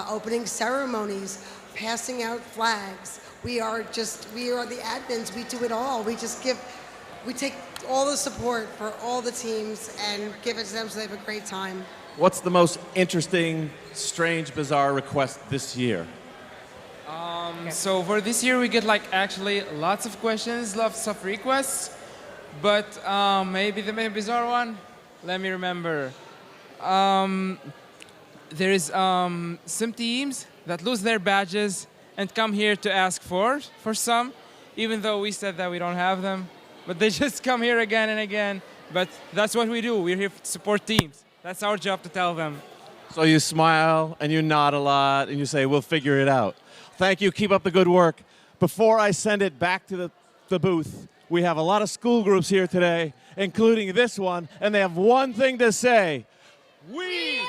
opening ceremonies, passing out flags. We are the admins. We do it all. We take all the support for all the teams and give it to them so they have a great time. What's the most interesting, strange, bizarre request this year? So for this year, we get like actually lots of questions, lots of requests, but maybe the main bizarre one, let me remember. There is some teams that lose their badges and come here to ask for some, even though we said that we don't have them, but they just come here again and again. But that's what we do. We're here to support teams. That's our job to tell them. So you smile and you nod a lot and you say, we'll figure it out. Thank you. Keep up the good work. Before I send it back to the booth, we have a lot of school groups here today, including this one, and they have one thing to say. We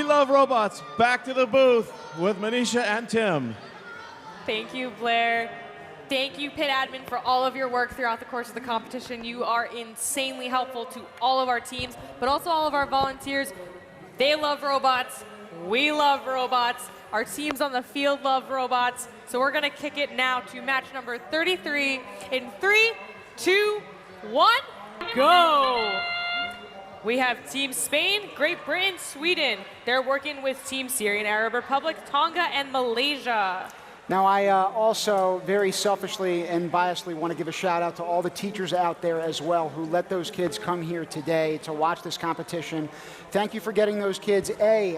love robots. Back to the booth with Manisha and Tim. Thank you, Blair. Thank you, pit admin, for all of your work throughout the course of the competition. You are insanely helpful to all of our teams, but also all of our volunteers. They love robots. We love robots. Our teams on the field love robots. So we're going to kick it now to match number 33 in 3, 2, 1, go! We have Team Spain, Great Britain, Sweden. They're working with Team Syrian Arab Republic, Tonga, and Malaysia. Now, I also very selfishly and biasedly want to give a shout out to all the teachers out there as well who let those kids come here today to watch this competition. Thank you for getting those kids,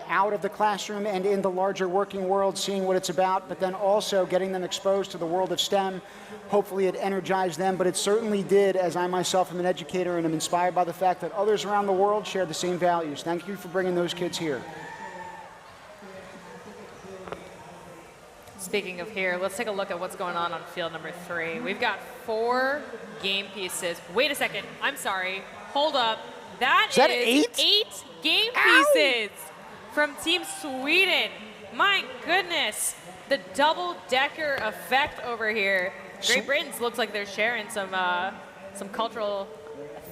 out of the classroom and in the larger working world, seeing what it's about, but then also getting them exposed to the world of STEM. Hopefully it energized them, but it certainly did, as I myself am an educator and am inspired by the fact that others around the world share the same values. Thank you for bringing those kids here. Speaking of here, let's take a look at what's going on field number 3. We've got 4 game pieces. Wait a second. I'm sorry. Hold up. Is that 8 game pieces from Team Sweden. My goodness. The double-decker effect over here. Great Britain looks like they're sharing some cultural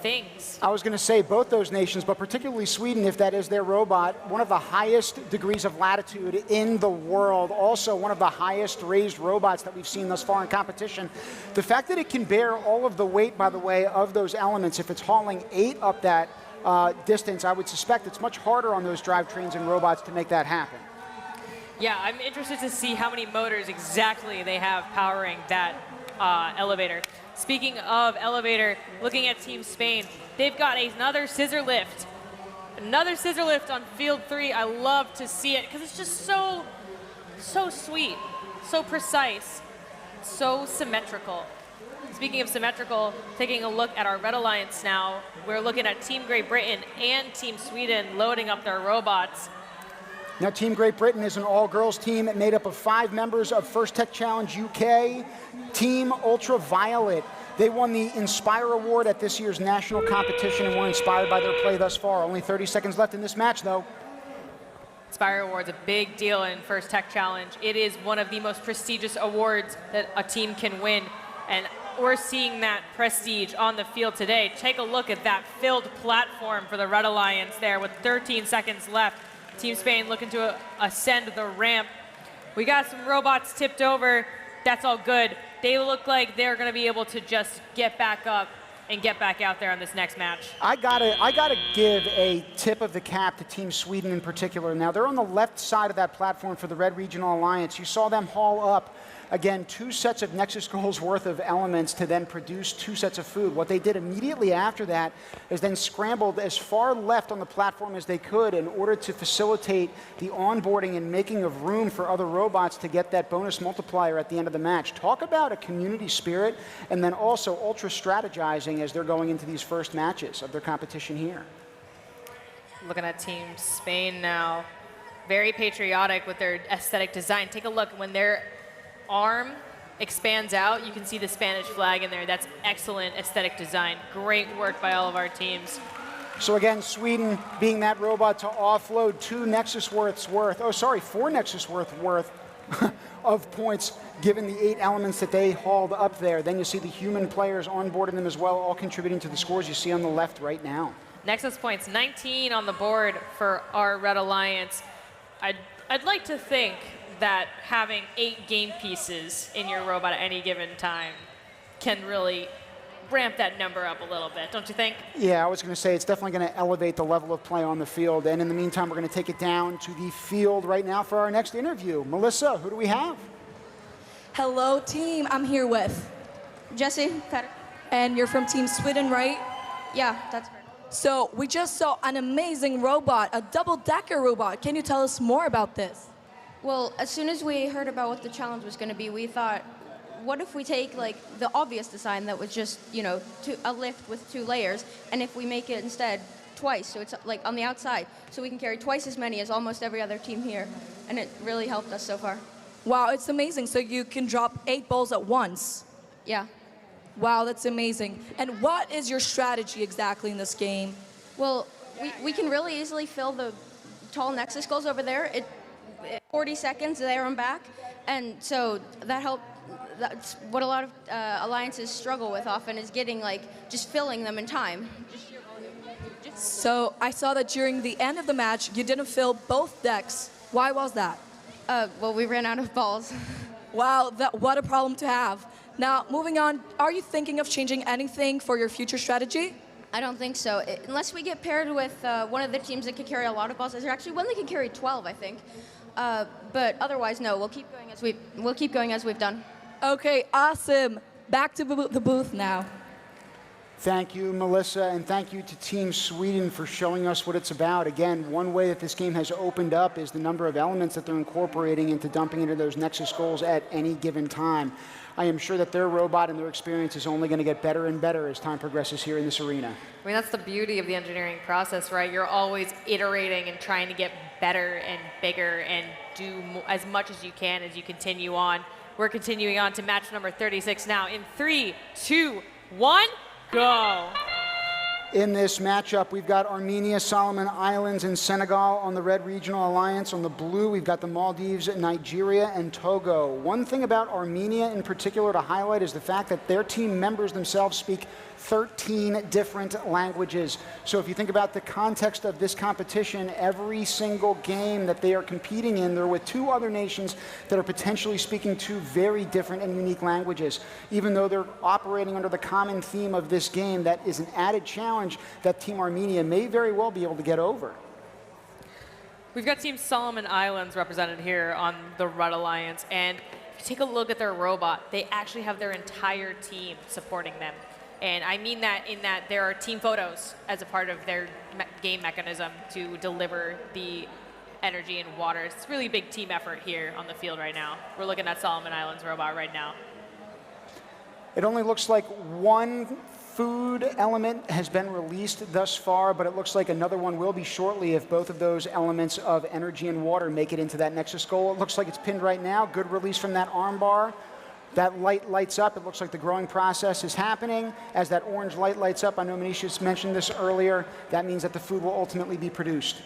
things. I was going to say both those nations, but particularly Sweden, if that is their robot, one of the highest degrees of latitude in the world, also one of the highest raised robots that we've seen thus far in competition. The fact that it can bear all of the weight, by the way, of those elements, if it's hauling 8 up that distance, I would suspect it's much harder on those drivetrains and robots to make that happen. Yeah, I'm interested to see how many motors exactly they have powering that elevator. Speaking of elevator, looking at Team Spain, they've got another scissor lift. Another scissor lift on field 3. I love to see it because it's just so sweet, so precise, so symmetrical. Speaking of symmetrical, taking a look at our Red Alliance now, we're looking at Team Great Britain and Team Sweden loading up their robots. Now, Team Great Britain is an all-girls team made up of 5 members of First Tech Challenge UK, Team Ultraviolet. They won the Inspire Award at this year's national competition and were inspired by their play thus far. Only 30 seconds left in this match, though. Inspire Award's a big deal in First Tech Challenge. It is one of the most prestigious awards that a team can win, and we're seeing that prestige on the field today. Take a look at that filled platform for the Red Alliance there with 13 seconds left. Team Spain looking to ascend the ramp. We got some robots tipped over. That's all good. They look like they're going to be able to just get back up and get back out there on this next match. I gotta give a tip of the cap to Team Sweden in particular. Now, they're on the left side of that platform for the Red Regional Alliance. You saw them haul up, again, 2 sets of Nexus Goals worth of elements to then produce 2 sets of food. What they did immediately after that is then scrambled as far left on the platform as they could in order to facilitate the onboarding and making of room for other robots to get that bonus multiplier at the end of the match. Talk about a community spirit and then also ultra strategizing as they're going into these first matches of their competition here. Looking at Team Spain now, very patriotic with their aesthetic design. Take a look when their arm expands out. You can see the Spanish flag in there. That's excellent aesthetic design. Great work by all of our teams. So again, Sweden being that robot to offload 4 Nexus worth of points given the 8 elements that they hauled up there. Then you see the human players on board in them as well, all contributing to the scores you see on the left right now. Nexus points, 19 on the board for our Red Alliance. I'd like to think that having 8 game pieces in your robot at any given time can really ramp that number up a little bit, don't you think? Yeah, I was going to say it's definitely going to elevate the level of play on the field. And in the meantime, we're going to take it down to the field right now for our next interview. Melissa, who do we have? Hello, team. I'm here with Jesse. And you're from Team Sweden, right? Yeah, that's her. So we just saw an amazing robot, a double-decker robot. Can you tell us more about this? Well, as soon as we heard about what the challenge was going to be, we thought, what if we take like the obvious design that was just, a lift with 2 layers, and if we make it instead twice, so it's like on the outside, so we can carry twice as many as almost every other team here, and it really helped us so far. Wow, it's amazing. So you can drop 8 balls at once. Yeah. Wow, that's amazing. And what is your strategy exactly in this game? Well, we can really easily fill the tall Nexus goals over there. 40 seconds there and back, and so that helped. That's what a lot of alliances struggle with often, is getting just filling them in time. So I saw that during the end of the match, you didn't fill both decks. Why was that? Well, we ran out of balls. Wow, what a problem to have. Now, moving on, are you thinking of changing anything for your future strategy? I don't think so. Unless we get paired with one of the teams that can carry a lot of balls. There's actually one that can carry 12, I think. But otherwise, no. We'll keep going as we've done. Okay, awesome. Back to the booth now. Thank you, Melissa, and thank you to Team Sweden for showing us what it's about. Again, one way that this game has opened up is the number of elements that they're incorporating into dumping into those Nexus goals at any given time. I am sure that their robot and their experience is only going to get better and better as time progresses here in this arena. I mean, that's the beauty of the engineering process, right? You're always iterating and trying to get better and bigger and do as much as you can as you continue on. We're continuing on to match number 36 now in 3, 2, 1, go. In this matchup, we've got Armenia, Solomon Islands, and Senegal on the red regional alliance. On the blue, we've got the Maldives, Nigeria, and Togo. One thing about Armenia in particular to highlight is the fact that their team members themselves speak 13 different languages. So if you think about the context of this competition, every single game that they are competing in, they're with 2 other nations that are potentially speaking 2 very different and unique languages. Even though they're operating under the common theme of this game, that is an added challenge that Team Armenia may very well be able to get over. We've got Team Solomon Islands represented here on the Red Alliance, and if you take a look at their robot, they actually have their entire team supporting them. And I mean that in that there are team photos as a part of their game mechanism to deliver the energy and water. It's really a big team effort here on the field right now. We're looking at Solomon Islands robot right now. It only looks like 1 food element has been released thus far, but it looks like another one will be shortly if both of those elements of energy and water make it into that Nexus goal. It looks like it's pinned right now. Good release from that armbar. That light lights up. It looks like the growing process is happening. As that orange light lights up, I know Manisha mentioned this earlier, that means that the food will ultimately be produced.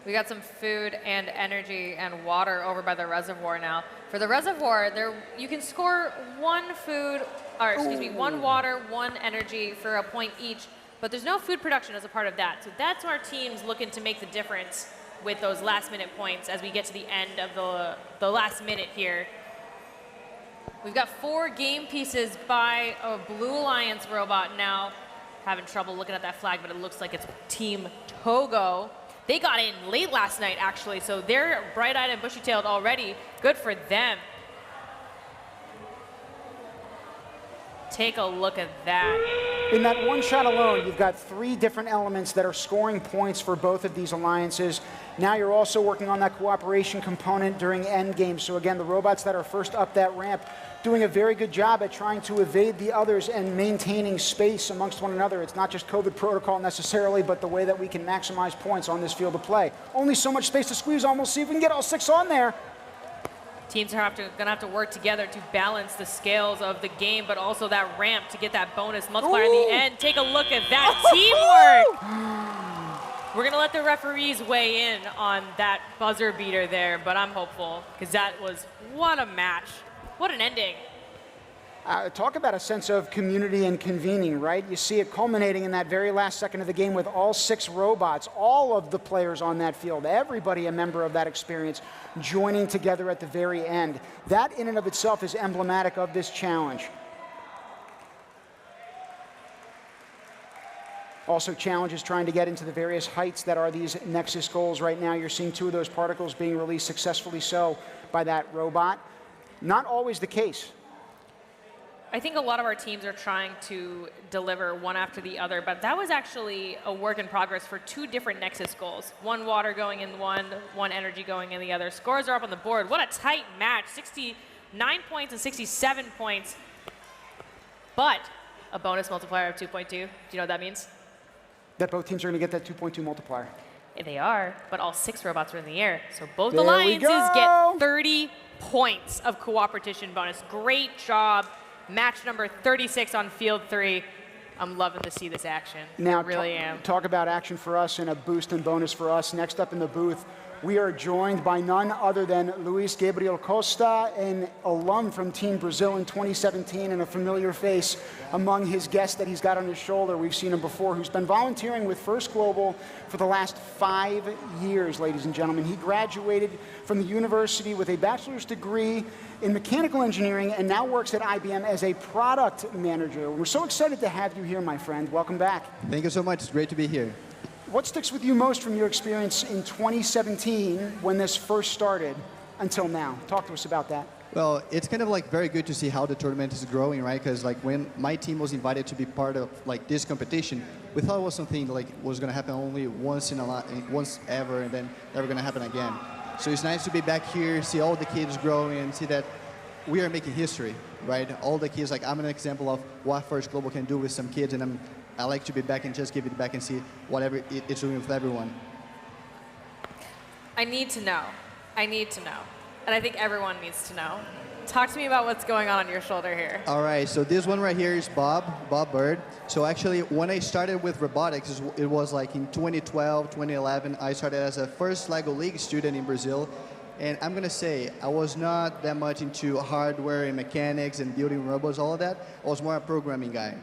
We got some food and energy and water over by the reservoir now. For the reservoir, you can score 1 food, or excuse me, 1 water, 1 energy for a point each, but there's no food production as a part of that. So that's our teams looking to make the difference with those last-minute points as we get to the end of the last minute here. We've got 4 game pieces by a Blue Alliance robot now. Having trouble looking at that flag, but it looks like it's Team Togo. They got in late last night, actually, so they're bright-eyed and bushy-tailed already. Good for them. Take a look at that. In that one shot alone, you've got 3 different elements that are scoring points for both of these alliances. Now you're also working on that cooperation component during end games. So again, the robots that are first up that ramp doing a very good job at trying to evade the others and maintaining space amongst one another. It's not just COVID protocol necessarily, but the way that we can maximize points on this field of play. Only so much space to squeeze on. We'll see if we can get all 6 on there. Teams are gonna have to work together to balance the scales of the game, but also that ramp to get that bonus multiplier in the end. Take a look at that teamwork. We're gonna let the referees weigh in on that buzzer beater there, but I'm hopeful because that was, what a match. What an ending. Talk about a sense of community and convening, right? You see it culminating in that very last second of the game with all 6 robots, all of the players on that field, everybody a member of that experience, joining together at the very end. That in and of itself is emblematic of this challenge. Also challenges trying to get into the various heights that are these Nexus goals right now. You're seeing 2 of those particles being released successfully so by that robot. Not always the case. I think a lot of our teams are trying to deliver one after the other, but that was actually a work in progress for 2 different Nexus goals. One water going in one energy going in the other. Scores are up on the board. What a tight match. 69 points and 67 points, but a bonus multiplier of 2.2. Do you know what that means? That both teams are going to get that 2.2 multiplier. They are, but all 6 robots are in the air. So both alliances get 30 points of cooperation bonus. Great job. Match number 36 on field 3. I'm loving to see this action. Now, I really am. Talk about action for us and a boost and bonus for us. Next up in the booth, we are joined by none other than Luis Gabriel Costa, an alum from Team Brazil in 2017 and a familiar face among his guests that he's got on his shoulder. We've seen him before, who's been volunteering with First Global for the last 5 years, ladies and gentlemen. He graduated from the university with a bachelor's degree in mechanical engineering and now works at IBM as a product manager. We're so excited to have you here, my friend. Welcome back. Thank you so much. It's great to be here. What sticks with you most from your experience in 2017 when this first started until now? Talk to us about that. Well, it's kind of like very good to see how the tournament is growing, right? Because like when my team was invited to be part of like this competition, we thought it was something like was going to happen only once ever, and then never going to happen again. So it's nice to be back here, see all the kids growing, and see that we are making history, right? All the kids, like I'm an example of what First Global can do with some kids, and I like to be back and just give it back and see whatever it's doing with everyone. I need to know. I need to know. And I think everyone needs to know. Talk to me about what's going on your shoulder here. All right, so this one right here is Bob Bird. So actually, when I started with robotics, it was like in 2012, 2011, I started as a first LEGO League student in Brazil. And I'm going to say, I was not that much into hardware and mechanics and building robots, all of that. I was more a programming guy.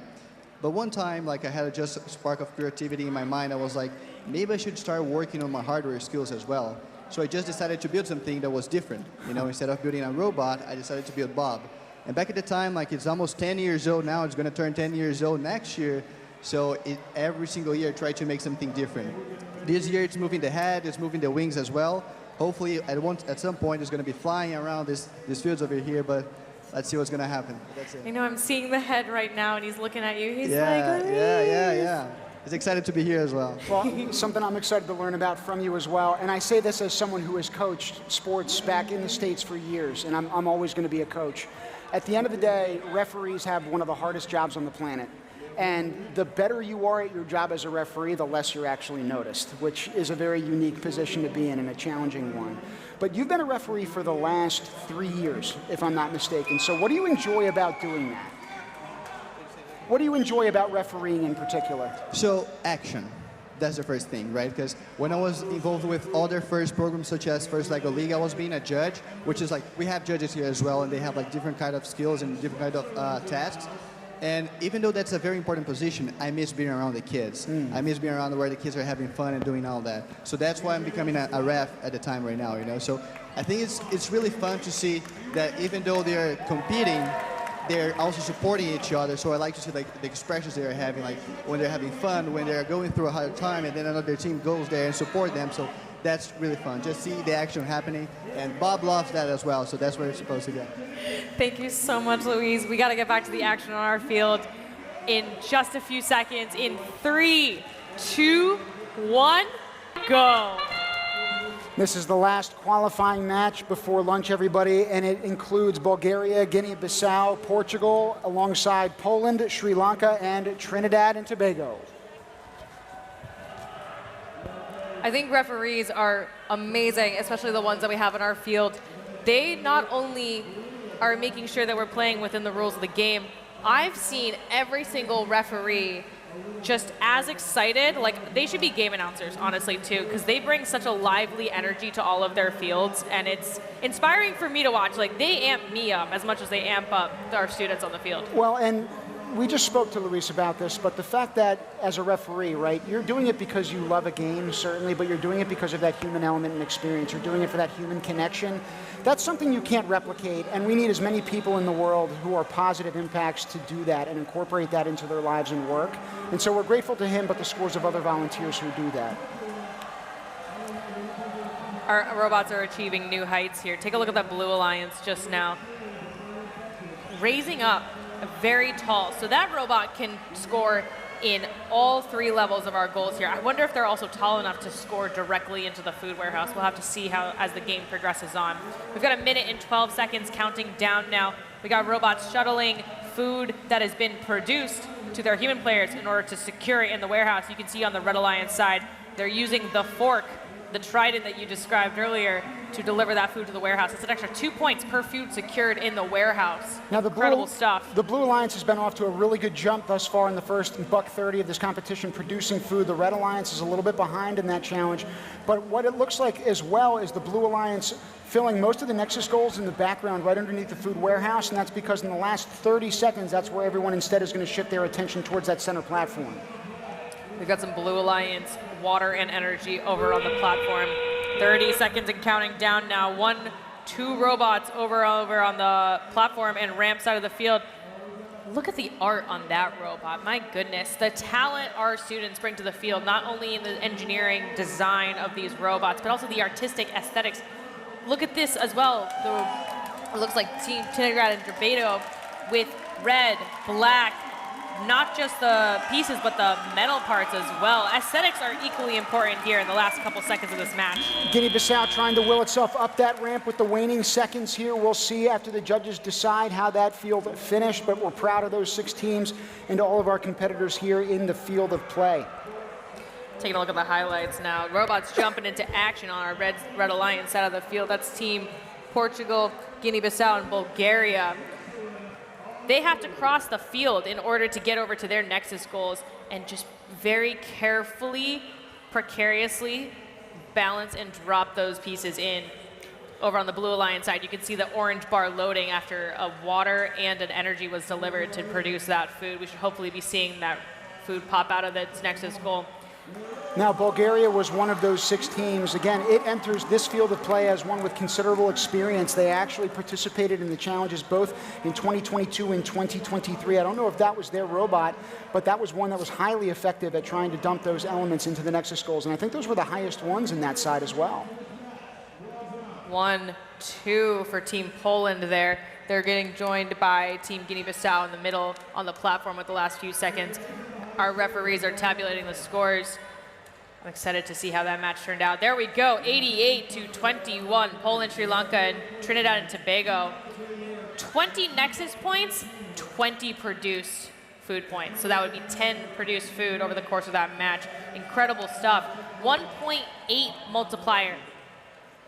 But one time, like I had just a spark of creativity in my mind. I was like, maybe I should start working on my hardware skills as well. So I just decided to build something that was different. You know, instead of building a robot, I decided to build Bob. And back at the time, like it's almost 10 years old now. It's going to turn 10 years old next year. So every single year, I try to make something different. This year, it's moving the head, it's moving the wings as well. Hopefully, at some point, it's going to be flying around these fields over here. But let's see what's going to happen. That's it. You know, I'm seeing the head right now, and he's looking at you. He's like, yeah. He's excited to be here as well. Well, something I'm excited to learn about from you as well. And I say this as someone who has coached sports back in the States for years, and I'm always going to be a coach. At the end of the day, referees have one of the hardest jobs on the planet. And the better you are at your job as a referee, the less you're actually noticed, which is a very unique position to be in and a challenging one. But you've been a referee for the last 3 years, if I'm not mistaken. So what do you enjoy about doing that? What do you enjoy about refereeing in particular? So action. That's the first thing, right? Because when I was involved with other first programs such as First LEGO League, I was being a judge, which is like, we have judges here as well, and they have like different kind of skills and different kind of tasks. And even though that's a very important position, I miss being around the kids. I miss being around where the kids are having fun and doing all that. So that's why I'm becoming a ref at the time right now, you know? So I think it's really fun to see that even though they're competing, they're also supporting each other. So I like to see like the expressions they're having, like when they're having fun, when they're going through a hard time, and then another team goes there and support them. So that's really fun. Just see the action happening. And Bob loves that as well, so that's where it's supposed to go. Thank you so much, Louise. We got to get back to the action on our field in just a few seconds. In 3, 2, 1, go. This is the last qualifying match before lunch, everybody, and it includes Bulgaria, Guinea-Bissau, Portugal, alongside Poland, Sri Lanka, and Trinidad and Tobago. I think referees are amazing, especially the ones that we have in our field. they not only are making sure that we're playing within the rules of the game, I've seen every single referee just as excited. Like, they should be game announcers, honestly, too, because they bring such a lively energy to all of their fields, and it's inspiring for me to watch. Like, they amp me up as much as they amp up our students on the field. Well, and we just spoke to Luis about this, but the fact that as a referee, right, you're doing it because you love a game, certainly, but you're doing it because of that human element and experience. You're doing it for that human connection. That's something you can't replicate, and we need as many people in the world who are positive impacts to do that and incorporate that into their lives and work. And so we're grateful to him, but the scores of other volunteers who do that. Our robots are achieving new heights here. Take a look at that Blue Alliance just now. Raising up very tall. So that robot can score in all 3 levels of our goals here. I wonder if they're also tall enough to score directly into the food warehouse. We'll have to see how as the game progresses on. We've got 1 minute and 12 seconds counting down now. We got robots shuttling food that has been produced to their human players in order to secure it in the warehouse. You can see on the Red Alliance side, they're using the fork, the trident that you described earlier, to deliver that food to the warehouse. It's an extra 2 points per food secured in the warehouse. Now Incredible stuff. The Blue Alliance has been off to a really good jump thus far in the first $1.30 of this competition, producing food. The Red Alliance is a little bit behind in that challenge. But what it looks like as well is the Blue Alliance filling most of the Nexus goals in the background right underneath the food warehouse, and that's because in the last 30 seconds, that's where everyone instead is going to shift their attention towards that center platform. We've got some Blue Alliance water and energy over on the platform. 30 seconds and counting down now. 2 robots over on the platform and ramp side of the field. Look at the art on that robot. My goodness. The talent our students bring to the field, not only in the engineering design of these robots, but also the artistic aesthetics. Look at this as well. It looks like Team Trinidad and Tobago with red, black, not just the pieces, but the metal parts as well. Aesthetics are equally important here in the last couple seconds of this match. Guinea-Bissau trying to will itself up that ramp with the waning seconds here. We'll see after the judges decide how that field finished, but we're proud of those 6 teams and all of our competitors here in the field of play. Taking a look at the highlights now. Robots jumping into action on our Red Alliance side of the field. That's Team Portugal, Guinea-Bissau, and Bulgaria. They have to cross the field in order to get over to their Nexus goals and just very carefully, precariously balance and drop those pieces in. Over on the Blue Alliance side, you can see the orange bar loading after a water and an energy was delivered to produce that food. We should hopefully be seeing that food pop out of its Nexus goal. Now, Bulgaria was one of those 6 teams. Again, it enters this field of play as one with considerable experience. They actually participated in the challenges both in 2022 and 2023. I don't know if that was their robot, but that was one that was highly effective at trying to dump those elements into the Nexus goals. And I think those were the highest ones in that side as well. 1-2 for Team Poland there. They're getting joined by Team Guinea-Bissau in the middle on the platform with the last few seconds. Our referees are tabulating the scores. I'm excited to see how that match turned out. There we go, 88-21. Poland, Sri Lanka, and Trinidad and Tobago. 20 Nexus points, 20 produced food points. So that would be 10 produced food over the course of that match. Incredible stuff. 1.8 multiplier.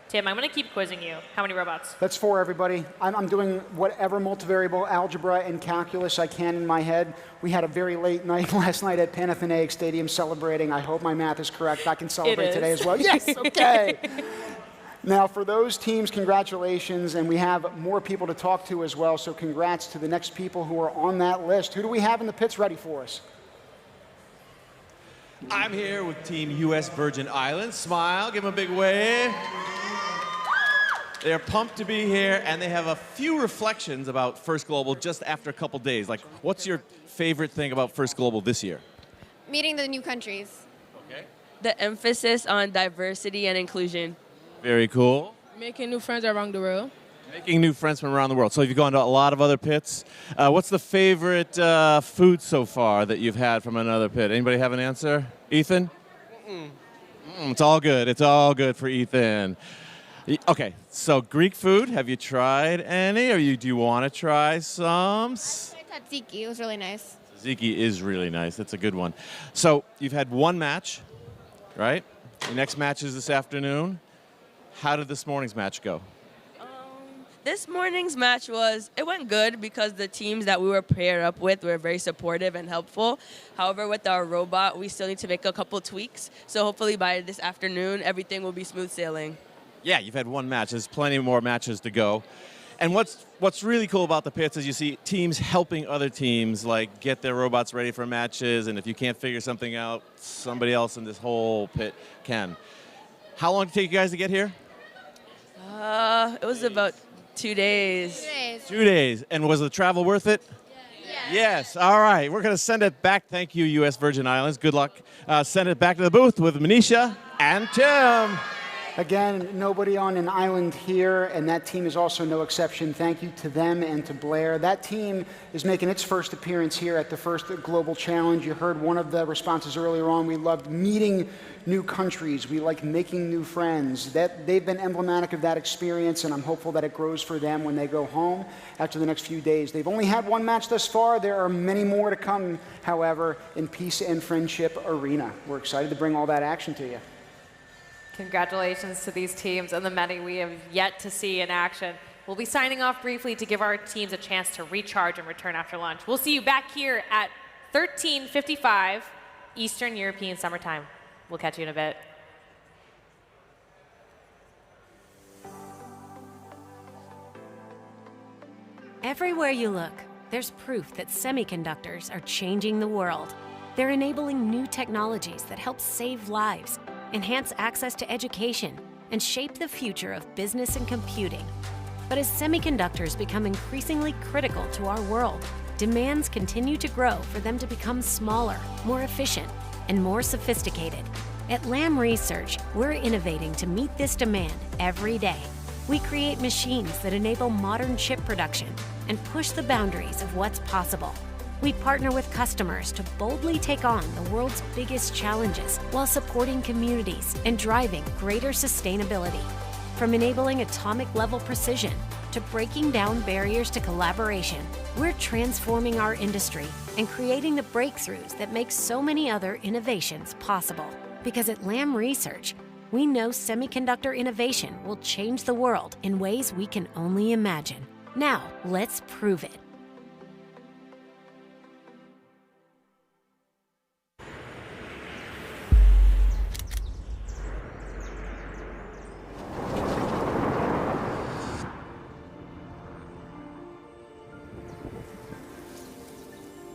Tim, I'm going to keep quizzing you. How many robots? That's 4, everybody. I'm doing whatever multivariable algebra and calculus I can in my head. We had a very late night last night at Panathinaik Stadium celebrating. I hope my math is correct. I can celebrate today as well. Yes, okay. Now, for those teams, congratulations, and we have more people to talk to as well, so congrats to the next people who are on that list. Who do we have in the pits ready for us? I'm here with Team U.S. Virgin Islands. Smile, give them a big wave. They're pumped to be here, and they have a few reflections about First Global just after a couple days. Like, what's your favorite thing about First Global this year? Meeting the new countries. Okay. The emphasis on diversity and inclusion. Very cool. Making new friends around the world. Making new friends from around the world. So you've gone to a lot of other pits. What's the favorite food so far that you've had from another pit? Anybody have an answer? Ethan? It's all good. It's all good for Ethan. Okay, so Greek food, have you tried any? Or do you want to try some? I tried tzatziki. It was really nice. Tzatziki is really nice. That's a good one. So you've had one match, right? The next match is this afternoon. How did this morning's match go? This morning's match it went good because the teams that we were paired up with were very supportive and helpful. However, with our robot, we still need to make a couple tweaks. So hopefully by this afternoon, everything will be smooth sailing. Yeah, you've had one match. There's plenty more matches to go. And what's really cool about the pits is you see teams helping other teams like get their robots ready for matches, and if you can't figure something out, somebody else in this whole pit can. How long did it take you guys to get here? It was about 2 days. 2 days. And was the travel worth it? Yes. All right. We're going to send it back. Thank you, U.S. Virgin Islands. Good luck. Send it back to the booth with Manisha and Tim. Again, nobody on an island here, and that team is also no exception. Thank you to them and to Blair. That team is making its first appearance here at the first Global Challenge. You heard one of the responses earlier on. We loved meeting new countries. We like making new friends. They've been emblematic of that experience, and I'm hopeful that it grows for them when they go home after the next few days. They've only had one match thus far. There are many more to come, however, in Peace and Friendship Arena. We're excited to bring all that action to you. Congratulations to these teams and the many we have yet to see in action. We'll be signing off briefly to give our teams a chance to recharge and return after lunch. We'll see you back here at 13:55 Eastern European Summertime. We'll catch you in a bit. Everywhere you look, there's proof that semiconductors are changing the world. They're enabling new technologies that help save lives, enhance access to education, and shape the future of business and computing. But as semiconductors become increasingly critical to our world, demands continue to grow for them to become smaller, more efficient, and more sophisticated. At Lam Research, we're innovating to meet this demand every day. We create machines that enable modern chip production and push the boundaries of what's possible. We partner with customers to boldly take on the world's biggest challenges while supporting communities and driving greater sustainability. From enabling atomic-level precision to breaking down barriers to collaboration, we're transforming our industry and creating the breakthroughs that make so many other innovations possible. Because at Lam Research, we know semiconductor innovation will change the world in ways we can only imagine. Now, let's prove it.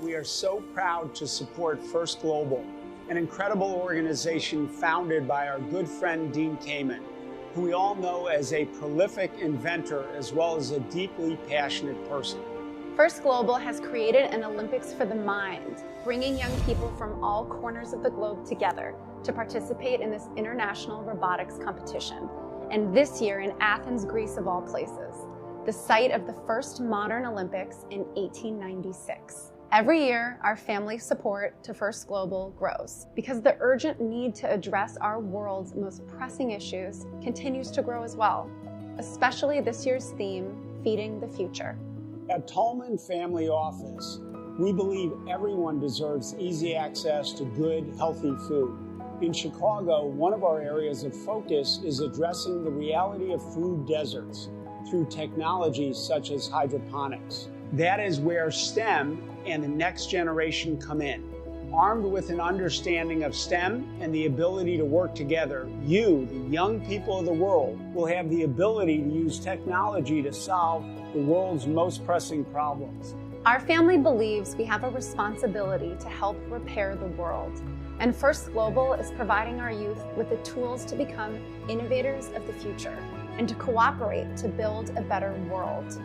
We are so proud to support First Global, an incredible organization founded by our good friend Dean Kamen, who we all know as a prolific inventor as well as a deeply passionate person. First Global has created an Olympics for the mind, bringing young people from all corners of the globe together to participate in this international robotics competition. And this year in Athens, Greece of all places, the site of the first modern Olympics in 1896. Every year, our family support to First Global grows because the urgent need to address our world's most pressing issues continues to grow as well, especially this year's theme, Feeding the Future. At Tolman Family Office, we believe everyone deserves easy access to good, healthy food. In Chicago, one of our areas of focus is addressing the reality of food deserts through technologies such as hydroponics. That is where STEM and the next generation come in. Armed with an understanding of STEM and the ability to work together, you, the young people of the world, will have the ability to use technology to solve the world's most pressing problems. Our family believes we have a responsibility to help repair the world. And First Global is providing our youth with the tools to become innovators of the future and to cooperate to build a better world.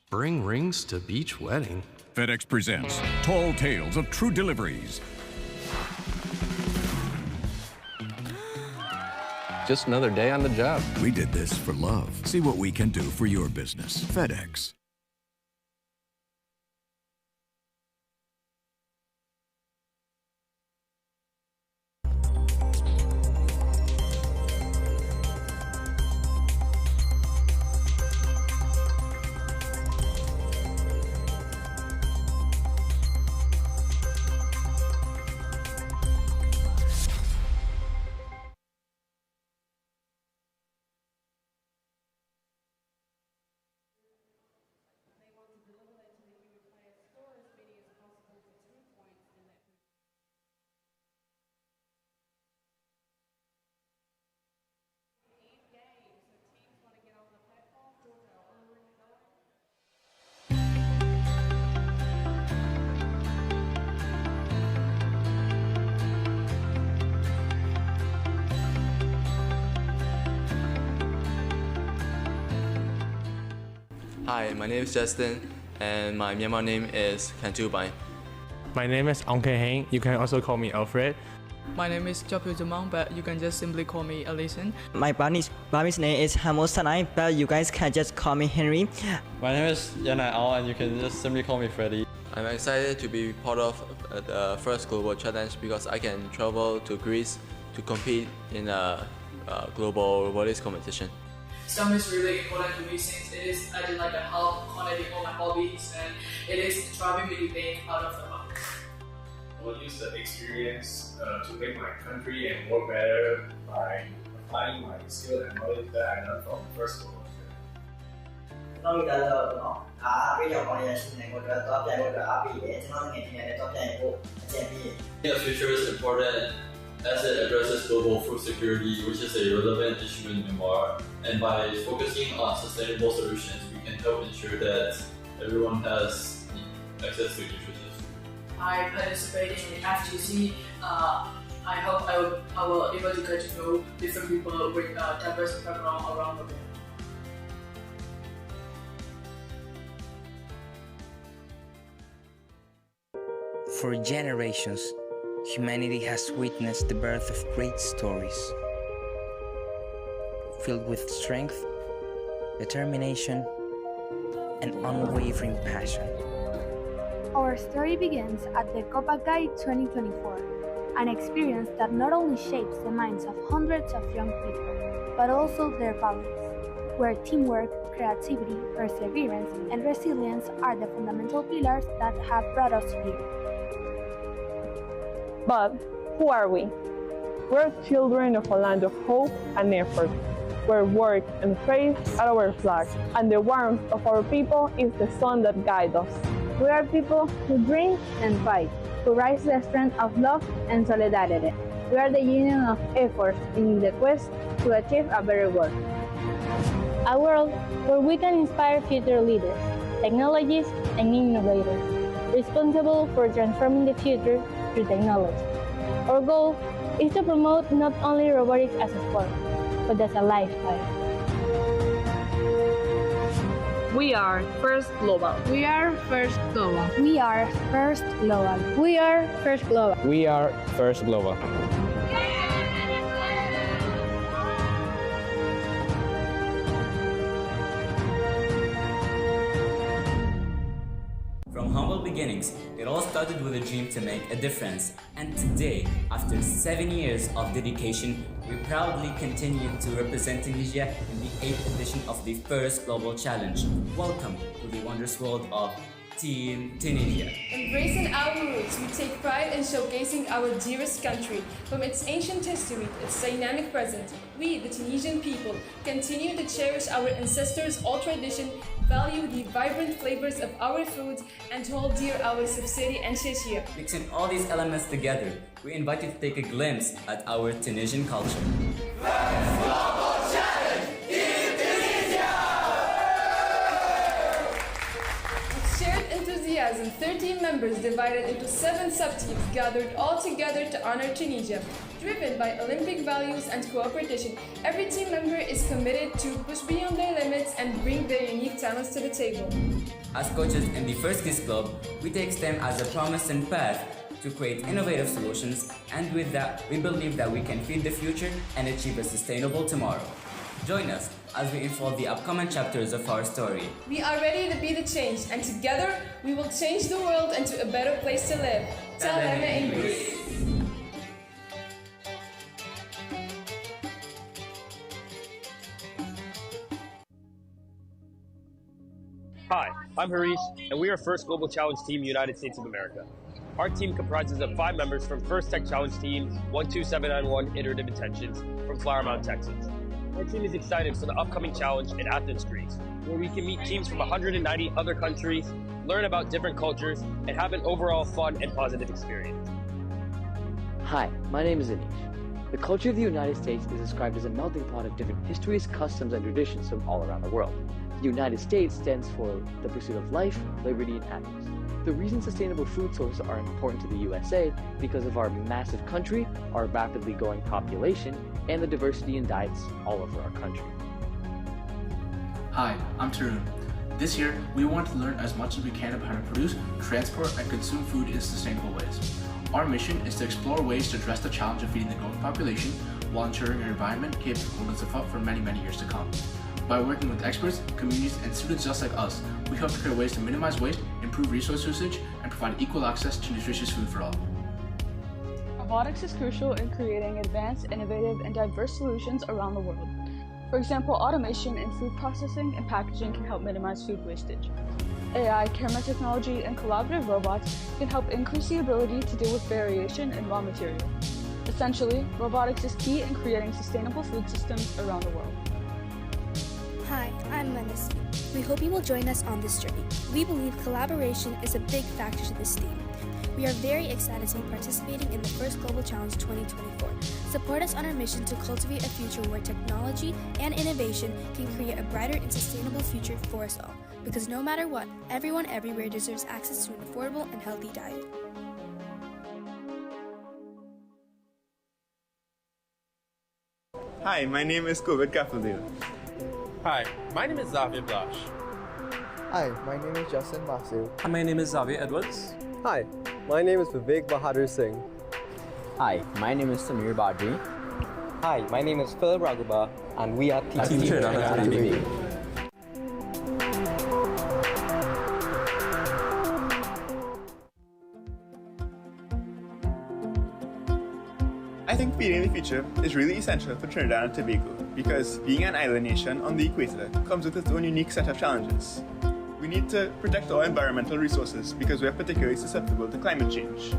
Bring rings to beach wedding. FedEx presents Tall Tales of True Deliveries. Just another day on the job. We did this for love. See what we can do for your business. FedEx. Hi, my name is Justin, and my Myanmar name is Kantubai. My name is Ong Kei Heng. You can also call me Alfred. My name is Jopil Jamang, but you can just simply call me Alison. My Burmese name is Hamo Sanai, but you guys can just call me Henry. My name is Yanai Ao, and you can just simply call me Freddy. I'm excited to be part of the first global challenge because I can travel to Greece to compete in a global robotics competition. STEM is really important to me since it is I did like a help connecting all my hobbies, and it is driving me to think out of the box. I will use the experience to make my country and work better by applying my skill and knowledge that I learned from first global. The future is important as it addresses global food security, which is a relevant issue in Myanmar. And by focusing on sustainable solutions, we can help ensure that everyone has access to nutritious food. I participated in FGC. I hope I will able to get to know different people with diverse background around the world. For generations, humanity has witnessed the birth of great stories, filled with strength, determination, and unwavering passion. Our story begins at the Kopagai 2024, an experience that not only shapes the minds of hundreds of young people, but also their values, where teamwork, creativity, perseverance, and resilience are the fundamental pillars that have brought us here. But who are we? We're children of a land of hope and effort, where work and faith are our flag, and the warmth of our people is the sun that guides us. We are people who dream and fight, who rise to the strength of love and solidarity. We are the union of efforts in the quest to achieve a better world. A world where we can inspire future leaders, technologists, and innovators, responsible for transforming the future through technology. Our goal is to promote not only robotics as a sport, but as a lifestyle. We are First Global. We are First Global. We are First Global. We are First Global. We are First Global. From humble beginnings, it all started with a dream to make a difference. And today, after 7 years of dedication, we proudly continue to represent Tunisia in the 8th edition of the first Global Challenge. Welcome to the wondrous world of Team Tunisia. Embracing our roots, we take pride in showcasing our dearest country. From its ancient history to its dynamic present, we, the Tunisian people, continue to cherish our ancestors' old tradition, value the vibrant flavors of our food, and hold dear our subsidy and shishia. Mixing all these elements together, we invite you to take a glimpse at our Tunisian culture. Shared enthusiasm, 13 members divided into 7 sub-teams gathered all together to honor Tunisia. Driven by Olympic values and cooperation, every team member is committed to push beyond their limits and bring their unique talents to the table. As coaches in the First Kiss Club, we take STEM as a promising path to create innovative solutions, and with that, we believe that we can feed the future and achieve a sustainable tomorrow. Join us as we unfold the upcoming chapters of our story. We are ready to be the change, and together we will change the world into a better place to live. Tell them in Greece. Hi, I'm Harish, and we are First Global Challenge Team United States of America. Our team comprises of 5 members from First Tech Challenge Team 12791 Iterative Intentions from Flower Mound, Texas. Our team is excited for the upcoming challenge in Athens, Greece, where we can meet teams from 190 other countries, learn about different cultures, and have an overall fun and positive experience. Hi, my name is Anish. The culture of the United States is described as a melting pot of different histories, customs, and traditions from all around the world. The United States stands for the pursuit of life, liberty, and happiness. The reason sustainable food sources are important to the USA because of our massive country, our rapidly growing population, and the diversity in diets all over our country. Hi, I'm Tarun. This year, we want to learn as much as we can about how to produce, transport, and consume food in sustainable ways. Our mission is to explore ways to address the challenge of feeding the growing population while ensuring an environment capable of holding itself up for many, many years to come. By working with experts, communities, and students just like us, we hope to create ways to minimize waste, improve resource usage, and provide equal access to nutritious food for all. Robotics is crucial in creating advanced, innovative, and diverse solutions around the world. For example, automation in food processing and packaging can help minimize food wastage. AI, camera technology, and collaborative robots can help increase the ability to deal with variation in raw material. Essentially, robotics is key in creating sustainable food systems around the world. Hi, I'm Manasi. We hope you will join us on this journey. We believe collaboration is a big factor to this theme. We are very excited to be participating in the first Global Challenge 2024. Support us on our mission to cultivate a future where technology and innovation can create a brighter and sustainable future for us all. Because no matter what, everyone everywhere deserves access to an affordable and healthy diet. Hi, my name is Kovid Kapildeo. Hi, my name is Xavier Blash. Hi, my name is Justin Basu. Hi, my name is Xavier Edwards. Hi, my name is Vivek Bahadur Singh. Hi, my name is Samir Badri. Hi, my name is Philip Raghuba, and we are Team Trinidad and Tobago. I think feeding the future is really essential for Trinidad and Tobago because being an island nation on the equator comes with its own unique set of challenges. We need to protect our environmental resources because we are particularly susceptible to climate change.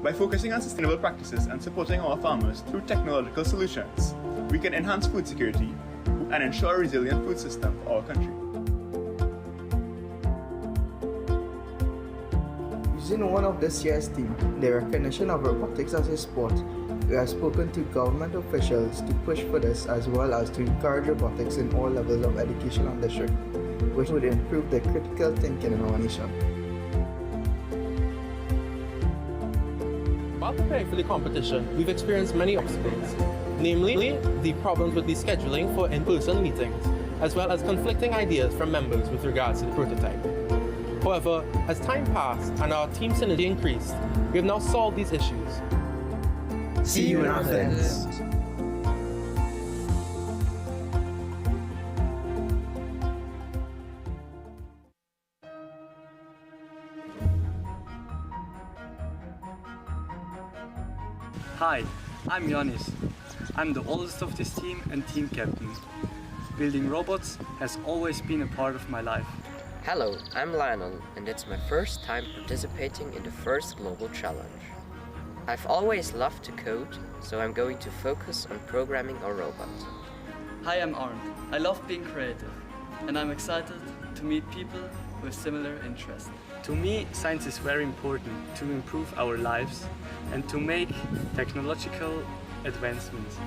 By focusing on sustainable practices and supporting our farmers through technological solutions, we can enhance food security and ensure a resilient food system for our country. Using one of this year's theme, the recognition of robotics as a sport, we have spoken to government officials to push for this as well as to encourage robotics in all levels of education and district, which would improve the critical thinking in our nation. While preparing for the competition, we've experienced many obstacles, namely the problems with the scheduling for in-person meetings, as well as conflicting ideas from members with regards to the prototype. However, as time passed and our team synergy increased, we have now solved these issues. See you in Athens. Hi, I'm Yanis. I'm the oldest of this team and team captain. Building robots has always been a part of my life. Hello, I'm Lionel, and it's my first time participating in the first Global Challenge. I've always loved to code, so I'm going to focus on programming a robot. Hi, I'm Arnd. I love being creative, and I'm excited to meet people with similar interests. To me, science is very important to improve our lives and to make technological advancements.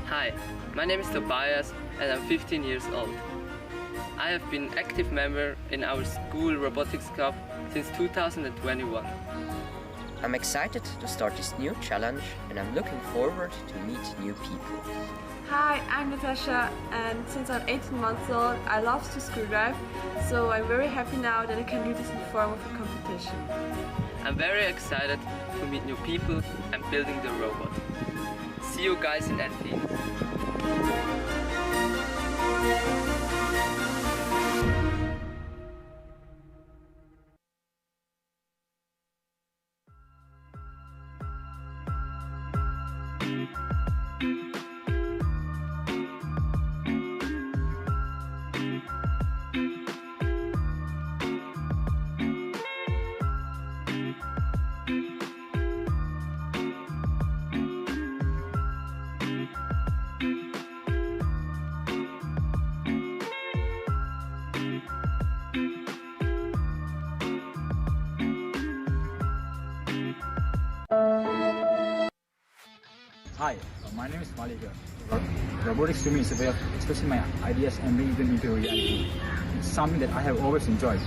Hi, my name is Tobias and I'm 15 years old. I have been an active member in our school robotics club since 2021. I'm excited to start this new challenge and I'm looking forward to meet new people. Hi, I'm Natasha, and since I'm 18 months old, I love to screw drive, so I'm very happy now that I can do this in the form of a competition. I'm very excited to meet new people and building the robot. See you guys in Athens. Hi, my name is Malika. Robotics to me is a way of expressing my ideas and bringing them into reality. It's something that I have always enjoyed.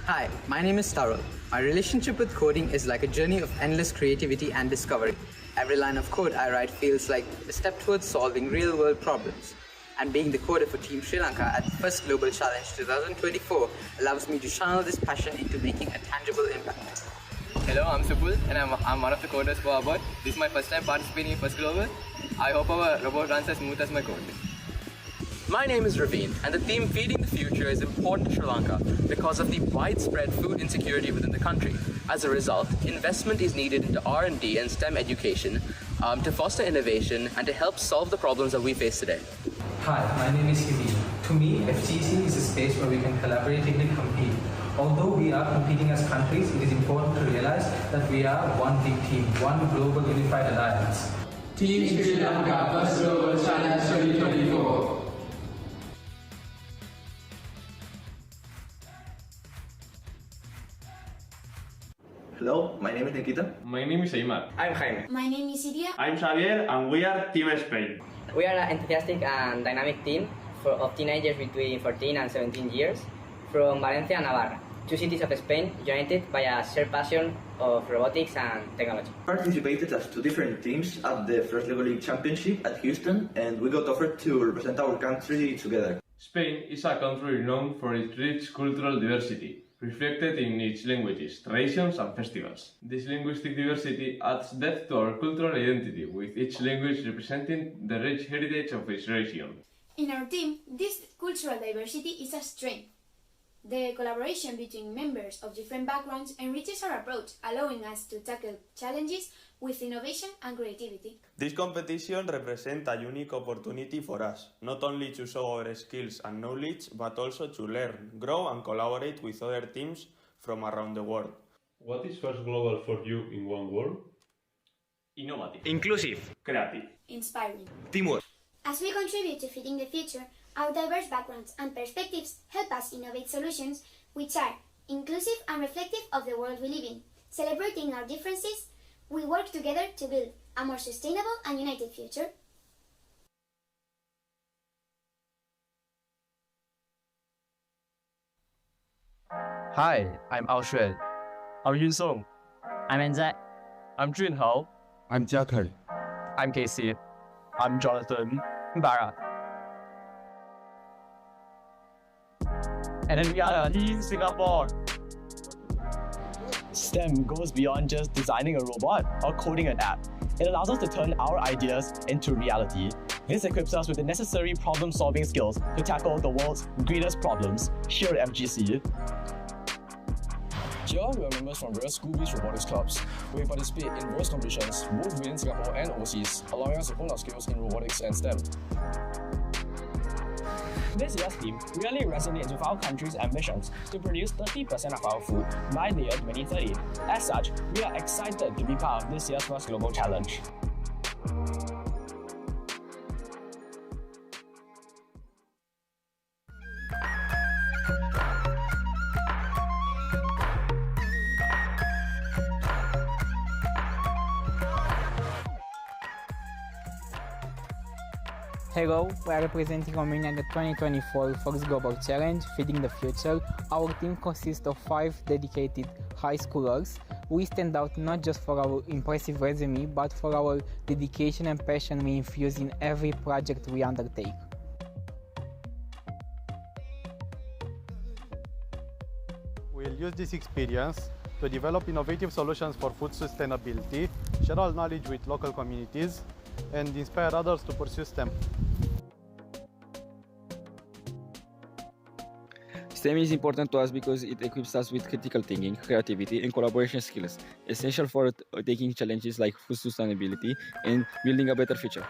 Hi, my name is Tarul. My relationship with coding is like a journey of endless creativity and discovery. Every line of code I write feels like a step towards solving real-world problems. and being the coder for Team Sri Lanka at the first Global Challenge 2024 allows me to channel this passion into making a tangible impact. Hello, I'm Supul and I'm one of the coders for our bot. This is my first time participating in First Global. I hope our robot runs as smooth as my code. My name is Raveen, and the theme Feeding the Future is important to Sri Lanka because of the widespread food insecurity within the country. As a result, investment is needed into R&D and STEM education to foster innovation and to help solve the problems that we face today. Hi, my name is Hibi. To me, FGC is a space where we can collaboratively compete. Although we are competing as countries, it is important to realize that we are one big team, one global unified alliance. Team Sri Lanka First Global Challenge 2024. Hello, my name is Nikita. My name is Aymar. I'm Jaime. My name is Iria. I'm Xavier, and we are Team Spain. We are an enthusiastic and dynamic team of teenagers between 14 and 17 years from Valencia and Navarra, two cities of Spain united by a shared passion of robotics and technology. We participated as two different teams at the First Lego League Championship at Houston, and we got offered to represent our country together. Spain is a country renowned for its rich cultural diversity, reflected in its languages, traditions and festivals. This linguistic diversity adds depth to our cultural identity, with each language representing the rich heritage of its region. In our team, this cultural diversity is a strength. The collaboration between members of different backgrounds enriches our approach, allowing us to tackle challenges with innovation and creativity. This competition represents a unique opportunity for us, not only to show our skills and knowledge, but also to learn, grow and collaborate with other teams from around the world. What is First Global for you in one word? Innovative. Inclusive. Creative. Inspiring. Teamwork. As we contribute to feeding the future, our diverse backgrounds and perspectives help us innovate solutions which are inclusive and reflective of the world we live in. Celebrating our differences, we work together to build a more sustainable and united future. Hi, I'm Ao Xuan. I'm Yun Song. I'm Anzac. I'm Jun Hao. I'm Jia Kai. I'm Casey. I'm Jonathan. Bara. And then we are Team Singapore. STEM goes beyond just designing a robot or coding an app. It allows us to turn our ideas into reality. This equips us with the necessary problem-solving skills to tackle the world's greatest problems here at FGC. Here, we are members from various school-based robotics clubs. We participate in various competitions, both within Singapore and overseas, allowing us to hone our skills in robotics and STEM. This year's theme really resonates with our country's ambitions to produce 30% of our food by the year 2030. As such, we are excited to be part of this year's First Global Challenge. Hello, we are representing Romania at the 2024 First Global Challenge, Feeding the Future. Our team consists of 5 dedicated high schoolers. We stand out not just for our impressive resume, but for our dedication and passion we infuse in every project we undertake. We'll use this experience to develop innovative solutions for food sustainability, share our knowledge with local communities, and inspire others to pursue STEM. STEM is important to us because it equips us with critical thinking, creativity, and collaboration skills, essential for taking challenges like food sustainability and building a better future.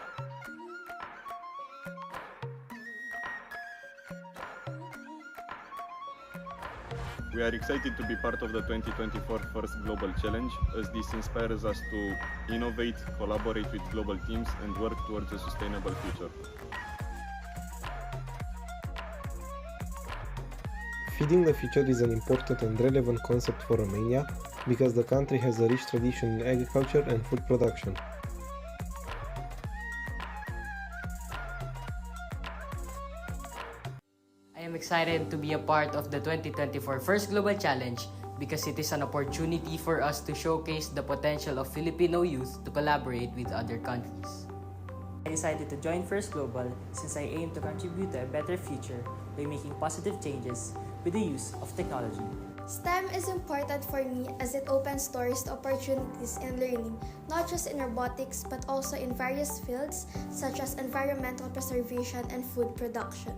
We are excited to be part of the 2024 First Global Challenge, as this inspires us to innovate, collaborate with global teams, and work towards a sustainable future. Feeding the future is an important and relevant concept for Romania because the country has a rich tradition in agriculture and food production. I am excited to be a part of the 2024 First Global Challenge because it is an opportunity for us to showcase the potential of Filipino youth to collaborate with other countries. I decided to join First Global since I aim to contribute to a better future by making positive changes with the use of technology. STEM is important for me as it opens doors to opportunities in learning, not just in robotics but also in various fields such as environmental preservation and food production.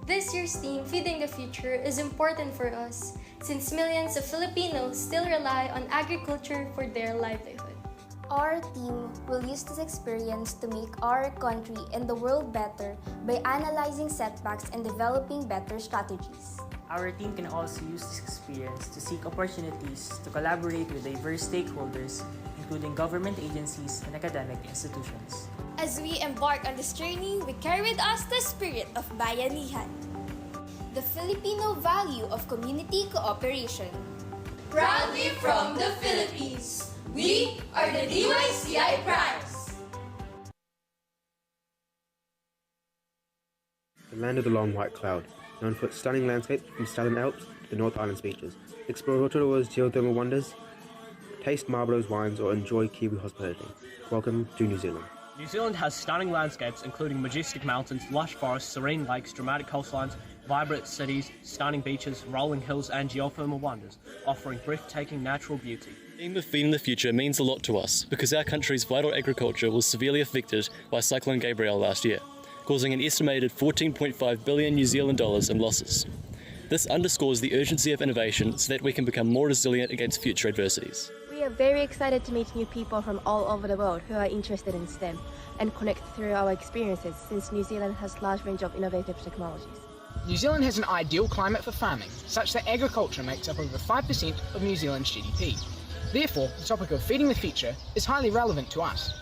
This year's theme, Feeding the Future, is important for us since millions of Filipinos still rely on agriculture for their livelihood. Our team will use this experience to make our country and the world better by analyzing setbacks and developing better strategies. Our team can also use this experience to seek opportunities to collaborate with diverse stakeholders, including government agencies and academic institutions. As we embark on this journey, we carry with us the spirit of Bayanihan, the Filipino value of community cooperation. Proudly from the Philippines, we are the DYCI Primes. The land of the long white cloud, known for its stunning landscape from Southern Alps to the North Island beaches. Explore Rotorua's geothermal wonders, taste Marlboro's wines, or enjoy Kiwi hospitality. Welcome to New Zealand. New Zealand has stunning landscapes including majestic mountains, lush forests, serene lakes, dramatic coastlines, vibrant cities, stunning beaches, rolling hills and geothermal wonders, offering breathtaking natural beauty. The theme of Feeding the Future means a lot to us because our country's vital agriculture was severely affected by Cyclone Gabrielle last year, causing an estimated $14.5 billion New Zealand dollars in losses. This underscores the urgency of innovation so that we can become more resilient against future adversities. We are very excited to meet new people from all over the world who are interested in STEM and connect through our experiences since New Zealand has a large range of innovative technologies. New Zealand has an ideal climate for farming, such that agriculture makes up over 5% of New Zealand's GDP. Therefore, the topic of feeding the future is highly relevant to us.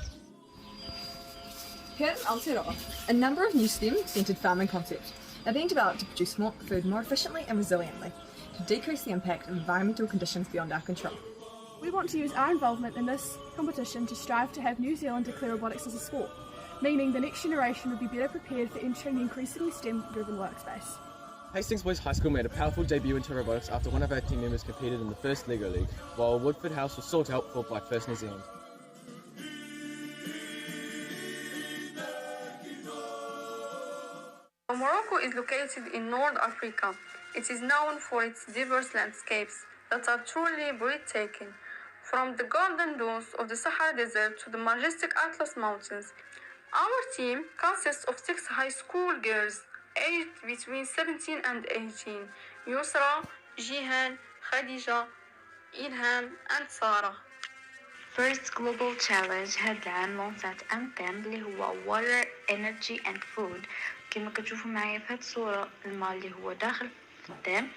Here in Aotearoa, a number of new STEM-centred farming concepts are being developed to produce food more efficiently and resiliently, to decrease the impact of environmental conditions beyond our control. We want to use our involvement in this competition to strive to have New Zealand declare robotics as a sport, meaning the next generation will be better prepared for entering the increasingly STEM-driven workspace. Hastings Boys High School made a powerful debut into robotics after one of our team members competed in the first LEGO League, while Woodford House was sought out for by First New Zealand. Morocco is located in North Africa. It is known for its diverse landscapes that are truly breathtaking. From the golden dunes of the Sahara Desert to the majestic Atlas Mountains. Our team consists of 6 high school girls aged between 17 and 18. Yusra, Jihan, Khadija, Ilham and Sarah. First Global Challenge هذا العام لونسات أنتم اللي هو Water, Energy and Food. كما كتشوفوا معايا في هذه الصورة الماء اللي هو داخل في الدم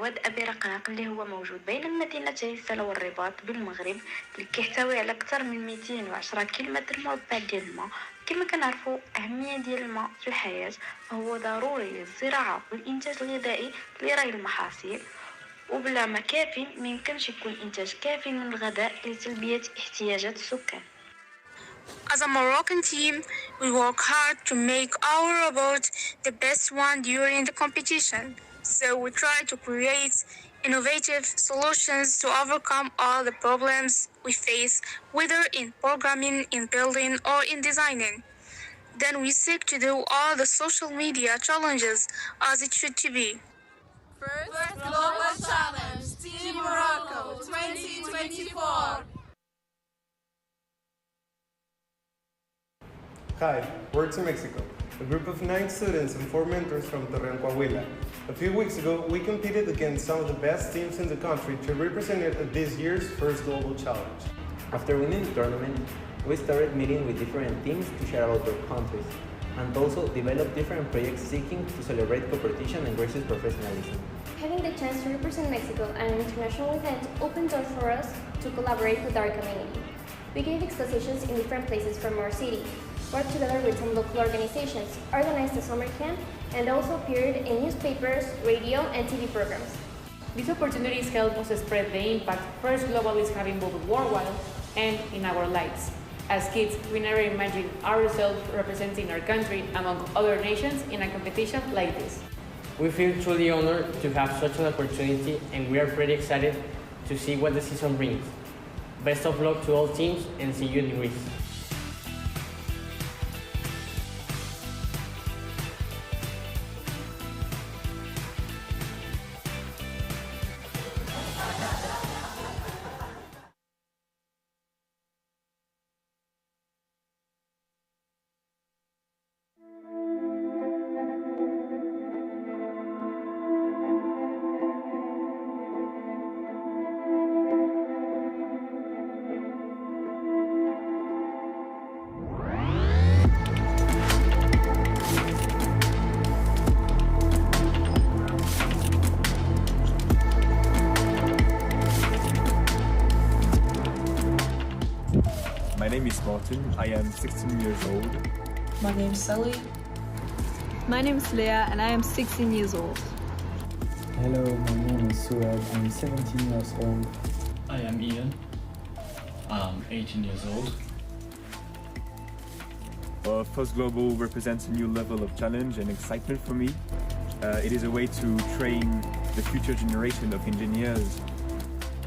واد أبي رقراق اللي هو موجود بين مدينتي السلا والرباط بالمغرب اللي كيحتوي على أكثر من 210 كيلومتر مربع ديال الماء. كما كنعرفوا أهمية ديال الماء في الحياة فهو ضروري للزراعة والإنتاج الغذائي لري المحاصيل وبلا ما كافي ميمكنش يكون إنتاج كافي من الغذاء لتلبية احتياجات السكان. As a Moroccan team, we work hard to make our robot the best one during the competition. So we try to create innovative solutions to overcome all the problems we face, whether in programming, in building, or in designing. Then we seek to do all the social media challenges as it should to be. First Global Challenge, Team Morocco 2024. Hi, we're to Mexico, a group of 9 students and 4 mentors from Torreon, Coahuila. A few weeks ago, we competed against some of the best teams in the country to represent it at this year's First Global Challenge. After winning the tournament, we started meeting with different teams to share about their countries, and also develop different projects seeking to celebrate competition and gracious professionalism. Having the chance to represent Mexico at an international event opened doors for us to collaborate with our community. We gave expositions in different places from our city, worked together with some local organizations, organized a summer camp, and also appeared in newspapers, radio, and TV programs. These opportunities help us spread the impact First Global is having both worldwide and in our lives. As kids, we never imagined ourselves representing our country among other nations in a competition like this. We feel truly honored to have such an opportunity, and we are pretty excited to see what the season brings. Best of luck to all teams, and see you in Greece. name is Martin. I am 16 years old. My name is Sally. My name is Leah and I am 16 years old. Hello, my name is Surab. I'm 17 years old. I am Ian. I'm 18 years old. First Global represents a new level of challenge and excitement for me. It is a way to train the future generation of engineers.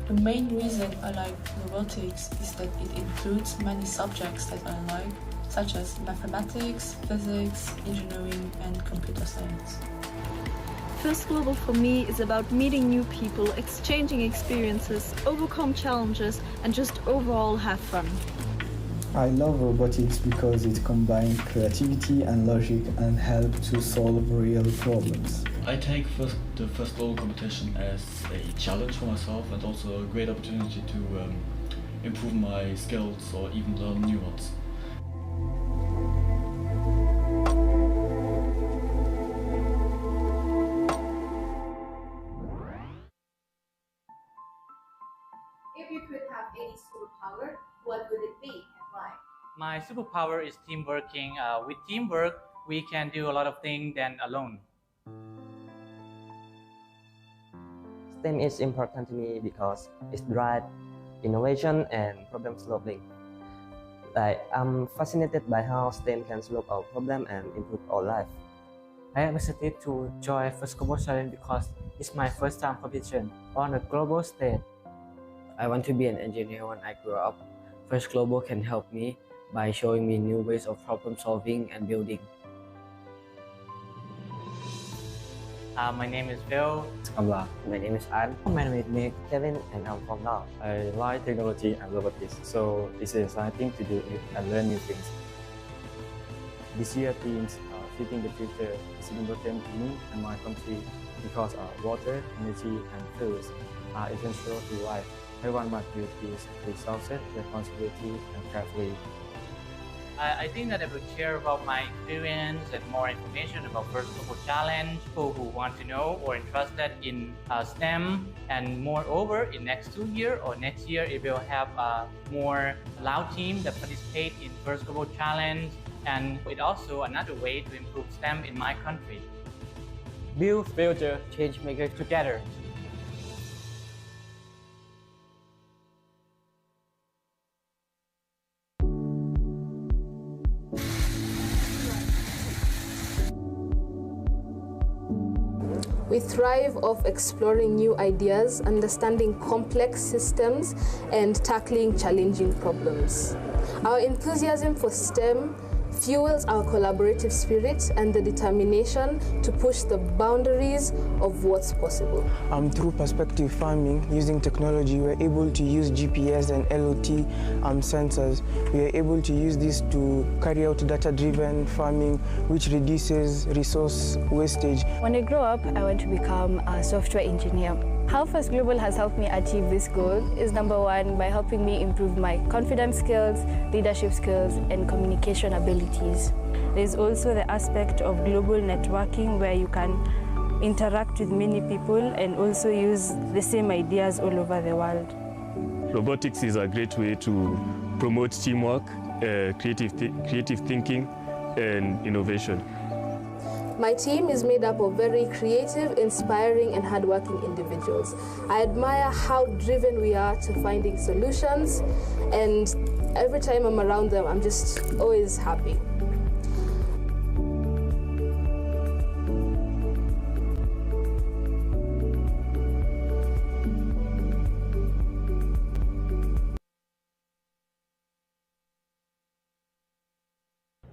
The main reason I like robotics is that it includes many subjects that I like, such as mathematics, physics, engineering, and computer science. First Global for me is about meeting new people, exchanging experiences, overcome challenges, and just overall have fun. I love robotics because it combines creativity and logic and helps to solve real problems. I take the First Global competition as a challenge for myself and also a great opportunity to improve my skills or even learn new ones. If you could have any superpower, what would it be and why? My superpower is teamworking. With teamwork, we can do a lot of things than alone. STEM is important to me because it drives innovation and problem solving. I'm fascinated by how STEM can solve our problem and improve our life. I am excited to join First Global Challenge because it's my first time competition on a global stage. I want to be an engineer when I grow up. First Global can help me by showing me new ways of problem solving and building. My name is Bill. My name is An. My name is Nick. Kevin, and I'm from Laos. I like technology and robotics, so it's an exciting to do it and learn new things. This year themes Feeding the Future is important to me and my country because water, energy, and foods are essential to life. Everyone must use these resources responsibly and carefully. I think that I will share about my experience and more information about First Global Challenge. People who want to know or interested in STEM, and moreover, in next 2 years or next year, it will have more Lao team that participate in First Global Challenge, and it also another way to improve STEM in my country. Build future change makers together. We thrive off exploring new ideas, understanding complex systems, and tackling challenging problems. Our enthusiasm for STEM fuels our collaborative spirit and the determination to push the boundaries of what's possible. Through perspective farming, using technology, we're able to use GPS and LOT sensors. We are able to use this to carry out data-driven farming, which reduces resource wastage. When I grow up, I want to become a software engineer. How First Global has helped me achieve this goal is number one, by helping me improve my confidence skills, leadership skills, and communication abilities. There's also the aspect of global networking where you can interact with many people and also use the same ideas all over the world. Robotics is a great way to promote teamwork, creative thinking, and innovation. My team is made up of very creative, inspiring, and hardworking individuals. I admire how driven we are to finding solutions, and every time I'm around them, I'm just always happy.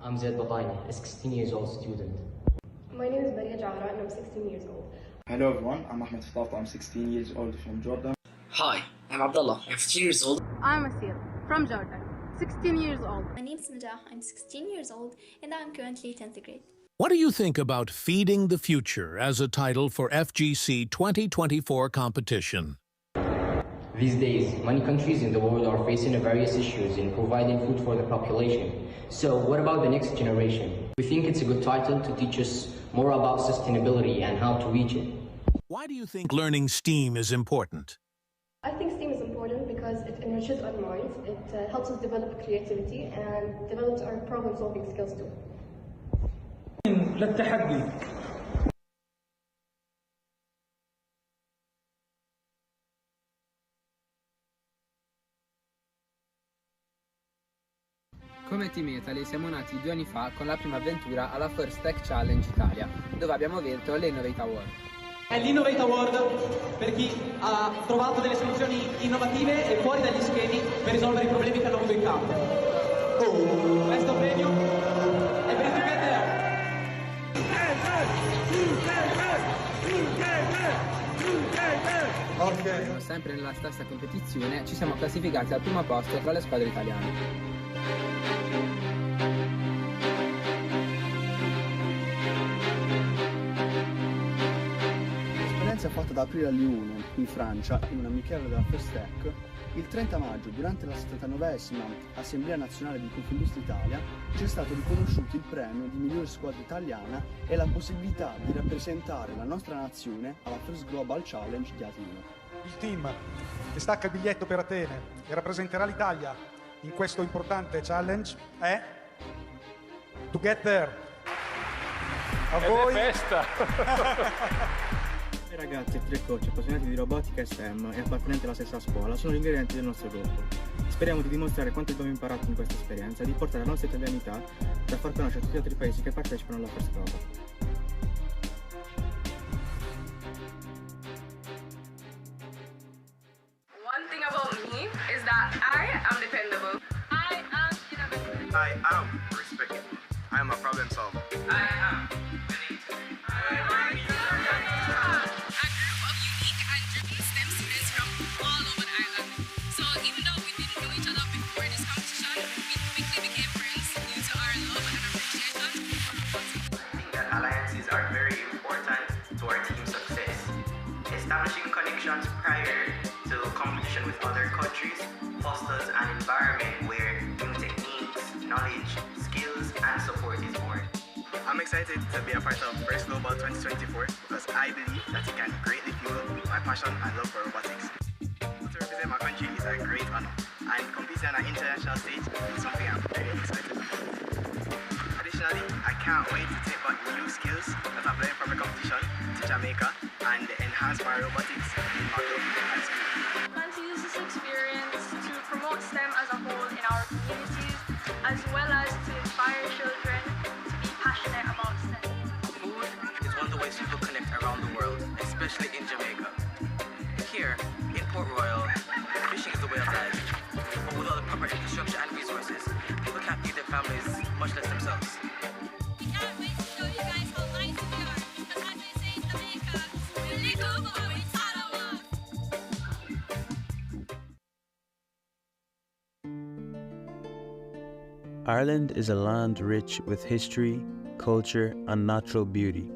I'm Zed Batani, a 16 years old student. My name is Maria Jahra and I'm 16 years old. Hello everyone, I'm Ahmed Fatafa, I'm 16 years old from Jordan. Hi, I'm Abdullah, I'm 15 years old. I'm Asil, from Jordan, 16 years old. My name is Najah, I'm 16 years old and I'm currently 10th grade. What do you think about Feeding the Future as a title for FGC 2024 competition? These days, many countries in the world are facing various issues in providing food for the population. So what about the next generation? We think it's a good title to teach us more about sustainability and how to reach it. Why do you think learning STEAM is important? I think STEAM is important because because it enriches our minds, it helps us develop creativity and develops our problem-solving skills too. للتحدي. Come Team Italy siamo nati 2 anni fa con la prima avventura alla First Tech Challenge Italia, dove abbiamo vinto l'Innovate Award. È l'Innovate Award per chi ha trovato delle soluzioni innovative e fuori dagli schemi per risolvere i problemi che hanno avuto in campo. Questo premio è per il Okay. Sempre nella stessa competizione ci siamo classificati al primo posto tra le squadre italiane. L'esperienza fatta da aprile alle 1 in Francia, in un amichevole della First Tech, il 30 maggio, durante la 79esima Assemblea Nazionale di Confindustria Italia, ci è stato riconosciuto il premio di migliore squadra italiana e la possibilità di rappresentare la nostra nazione alla First Global Challenge di Atene. Il team che stacca il biglietto per Atene e rappresenterà l'Italia in questo importante challenge è Together. A voi. Festa! I ragazzi e 3 coach appassionati di robotica e STEM e appartenenti alla stessa scuola sono gli ingredienti del nostro gruppo. Speriamo di dimostrare quanto abbiamo imparato in questa esperienza e di portare la nostra italianità da far conoscere a tutti gli altri paesi che partecipano alla First Global. One thing about me is that I am dependable. I am innovative. I am respectful. I am a problem solver. I am willing to. I am a group of unique and driven STEM students from all over the island. So even though we didn't know each other before this competition, we quickly became friends due to our love and appreciation. I think that alliances are very important to our team success. Establishing connections prior to competition with other countries fosters an environment where new techniques, knowledge, skills, and support is born. I'm excited to be a part of First Global 2024 because I believe that it can greatly fuel my passion and love for robotics. To represent my country is a great honor, and competing on an international stage is something I'm very excited about. Additionally, I can't wait to take back new skills that I've learned from the competition to Jamaica and enhance my robotics in my local high school. I plan to use this experience to promote STEM as a whole in our communities, as well as to inspire children to be passionate about STEM. Food is one of the ways people connect around the world, especially in Jamaica. Here, in Port Royal, fishing is the way of life. But with all the proper infrastructure and resources, people can't feed their families, much less themselves. We can't wait to show you guys how nice we are, because as they say in Jamaica, we're little but we're Tarawa. Ireland is a land rich with history, culture, and natural beauty.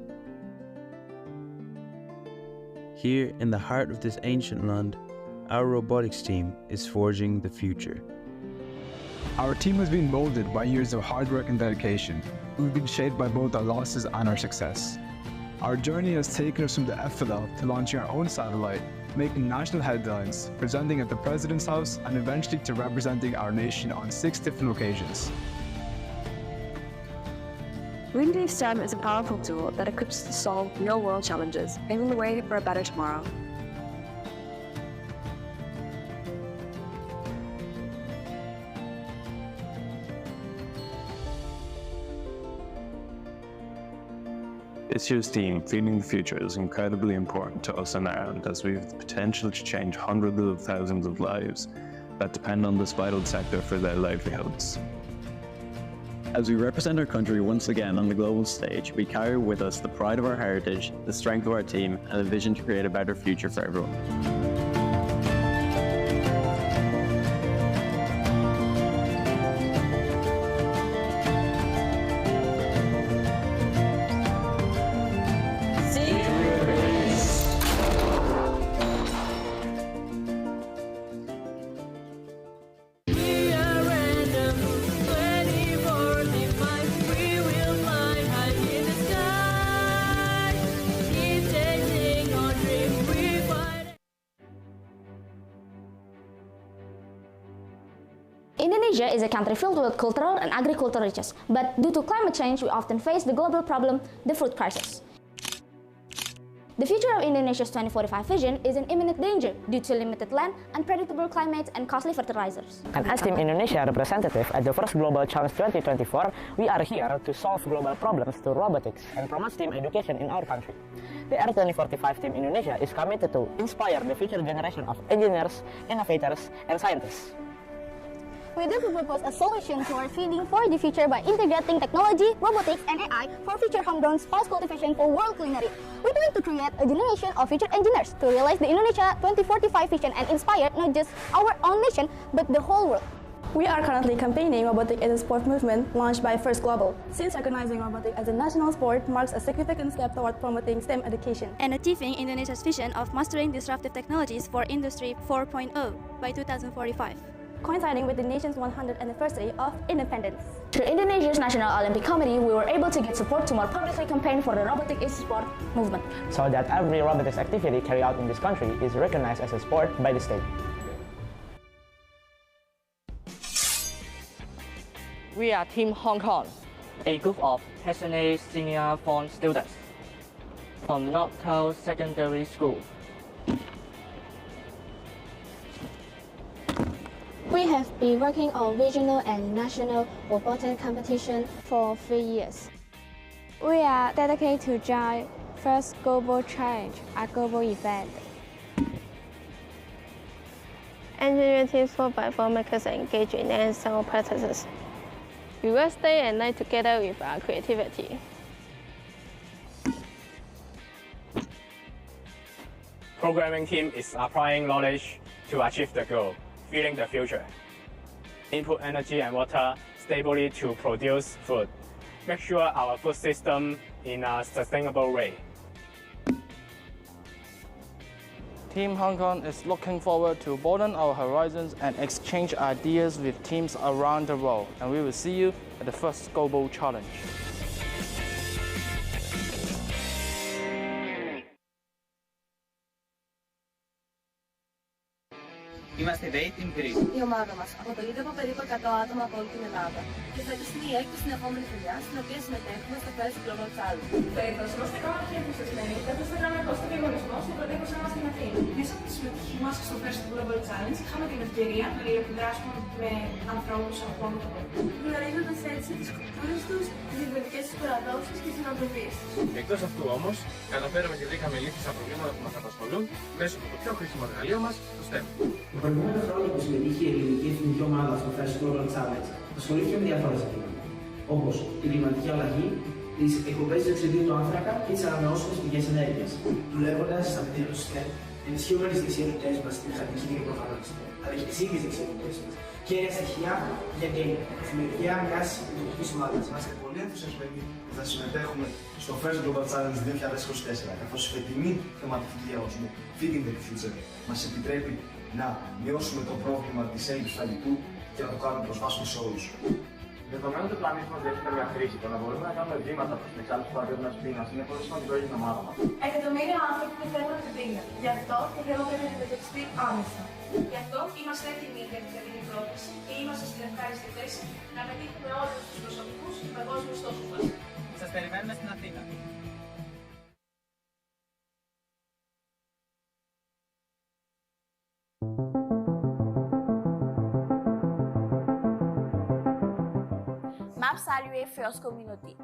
Here, in the heart of this ancient land, our robotics team is forging the future. Our team has been molded by years of hard work and dedication. We've been shaped by both our losses and our success. Our journey has taken us from the FLL to launching our own satellite, making national headlines, presenting at the President's House, and eventually to representing our nation on 6 different occasions. Green STEM is a powerful tool that equips us to solve real-world challenges, paving the way for a better tomorrow. This year's theme, Feeding the Future, is incredibly important to us in Ireland as we have the potential to change hundreds of thousands of lives that depend on this vital sector for their livelihoods. As we represent our country once again on the global stage, we carry with us the pride of our heritage, the strength of our team, and a vision to create a better future for everyone. Indonesia is a country filled with cultural and agricultural riches, but due to climate change, we often face the global problem, the food crisis. The future of Indonesia's 2045 vision is in imminent danger due to limited land, unpredictable climate, and costly fertilizers. And as Team Indonesia representative at the first Global Challenge 2024, we are here to solve global problems through robotics and promote STEM education in our country. The Year 2045 Team Indonesia is committed to inspire the future generation of engineers, innovators, and scientists. We do propose a solution to our feeding for the future by integrating technology, robotics, and AI for future homegrown spice cultivation for world culinary. We plan to create a generation of future engineers to realize the Indonesia 2045 vision and inspire not just our own nation, but the whole world. We are currently campaigning Robotic as a Sport movement launched by First Global. Since recognizing robotics as a national sport marks a significant step toward promoting STEM education and achieving Indonesia's vision of mastering disruptive technologies for Industry 4.0 by 2045. Coinciding with the nation's 100th anniversary of independence. Through Indonesia's National Olympic Committee, we were able to get support to more publicly campaign for the Robotic is a Sport movement, so that every robotics activity carried out in this country is recognized as a sport by the state. We are Team Hong Kong, a group of passionate senior form students from Northtown Secondary School. We have been working on regional and national robotics competition for 3 years. We are dedicated to join First Global Challenge, a global event. Engineering teams 4x4 make us engage in hands-on practices. We will stay at night together with our creativity. Programming team is applying knowledge to achieve the goal, feeding the future. Input energy and water stably to produce food. Make sure our food system in a sustainable way. Team Hong Kong is looking forward to broaden our horizons and exchange ideas with teams around the world. And we will see you at the first Global Challenge. Είμαστε ιδέοι Team Greece. Η ομάδα μας αποτελείται από περίπου 100 άτομα από όλη την Ελλάδα και φέτος είναι η έκτος συνεχόμενη χρονιά στην οποία συμμετέχουμε στο First Global Challenge. Φέτος είμαστε ακόμα πιο ενθουσιασμένοι καθώς θα κάνουμε πρώτο διαγωνισμό στην πρωτεύουσά μας στην Αθήνα. Μέσα από τη συμμετοχή μας στο First Global Challenge είχαμε την ευκαιρία να αλληλεπιδράσουμε με ανθρώπους από όλο τον κόσμο. Γνωρίζοντας έτσι τις κουλτούρες τους, τις διαφορετικές τους παραδόσεις και τις νοοτροπίες τους. Εκτός αυτού όμως, καταφέραμε και βρήκαμε λύσεις στα προβλήματα που μας απασχολούν μέσω από το πιο χρήσιμο εργαλείο μας, το STEM. Το προηγούμενο χρόνο που συμμετείχε η ελληνική εθνική ομάδα στο First Global Challenge, ασχολήθηκε με διάφορα ζητήματα, όπως την κλιματική αλλαγή, τις εκπομπές διοξειδίου του άνθρακα και τις ανανεώσιμες πηγές ενέργειας. Δουλεύοντας στα πεδία του STEM, ενισχύουμε τις δεξιότητές μας στην μηχανική και προγραμματική, αλλά και τις ίδιες δεξιότητές μας. Κέρια στοιχεία για την εφημερική άγκαση της ειδικής ομάδας. Είμαστε πολύ ενθουσιασμένοι που θα συμμετέχουμε στο First Global Challenge 2024, καθώς η φετινή θεματική για ορισμού Feeding the Future μας επιτρέπει να μειώσουμε το πρόβλημα της έλλειψης φαγητού και να το κάνουμε προσβάσιμο σε όλους. Δεδομένου ότι ο πλανήτης μας διέχεται μια κρίση, το να μπορούμε να κάνουμε βήματα προς την εξάλληψη του παγκόσμιας πείνας είναι πολύ σημαντικό για την ομάδα μας. Εκατομμύρια άνθρωποι πεθαίνουν την πείνα. Γι' αυτό το θέμα πρέπει να αντιμετωπιστεί άμεσα. Γι' αυτό είμαστε έτοιμοι για την φετινή πρόταση και είμαστε στην ευχάριστη θέση να πετύχουμε όλους τους προσωπικούς και παγκόσμιους στόχους μας. Σας περιμένουμε στην Αθήνα. Map salue First Community.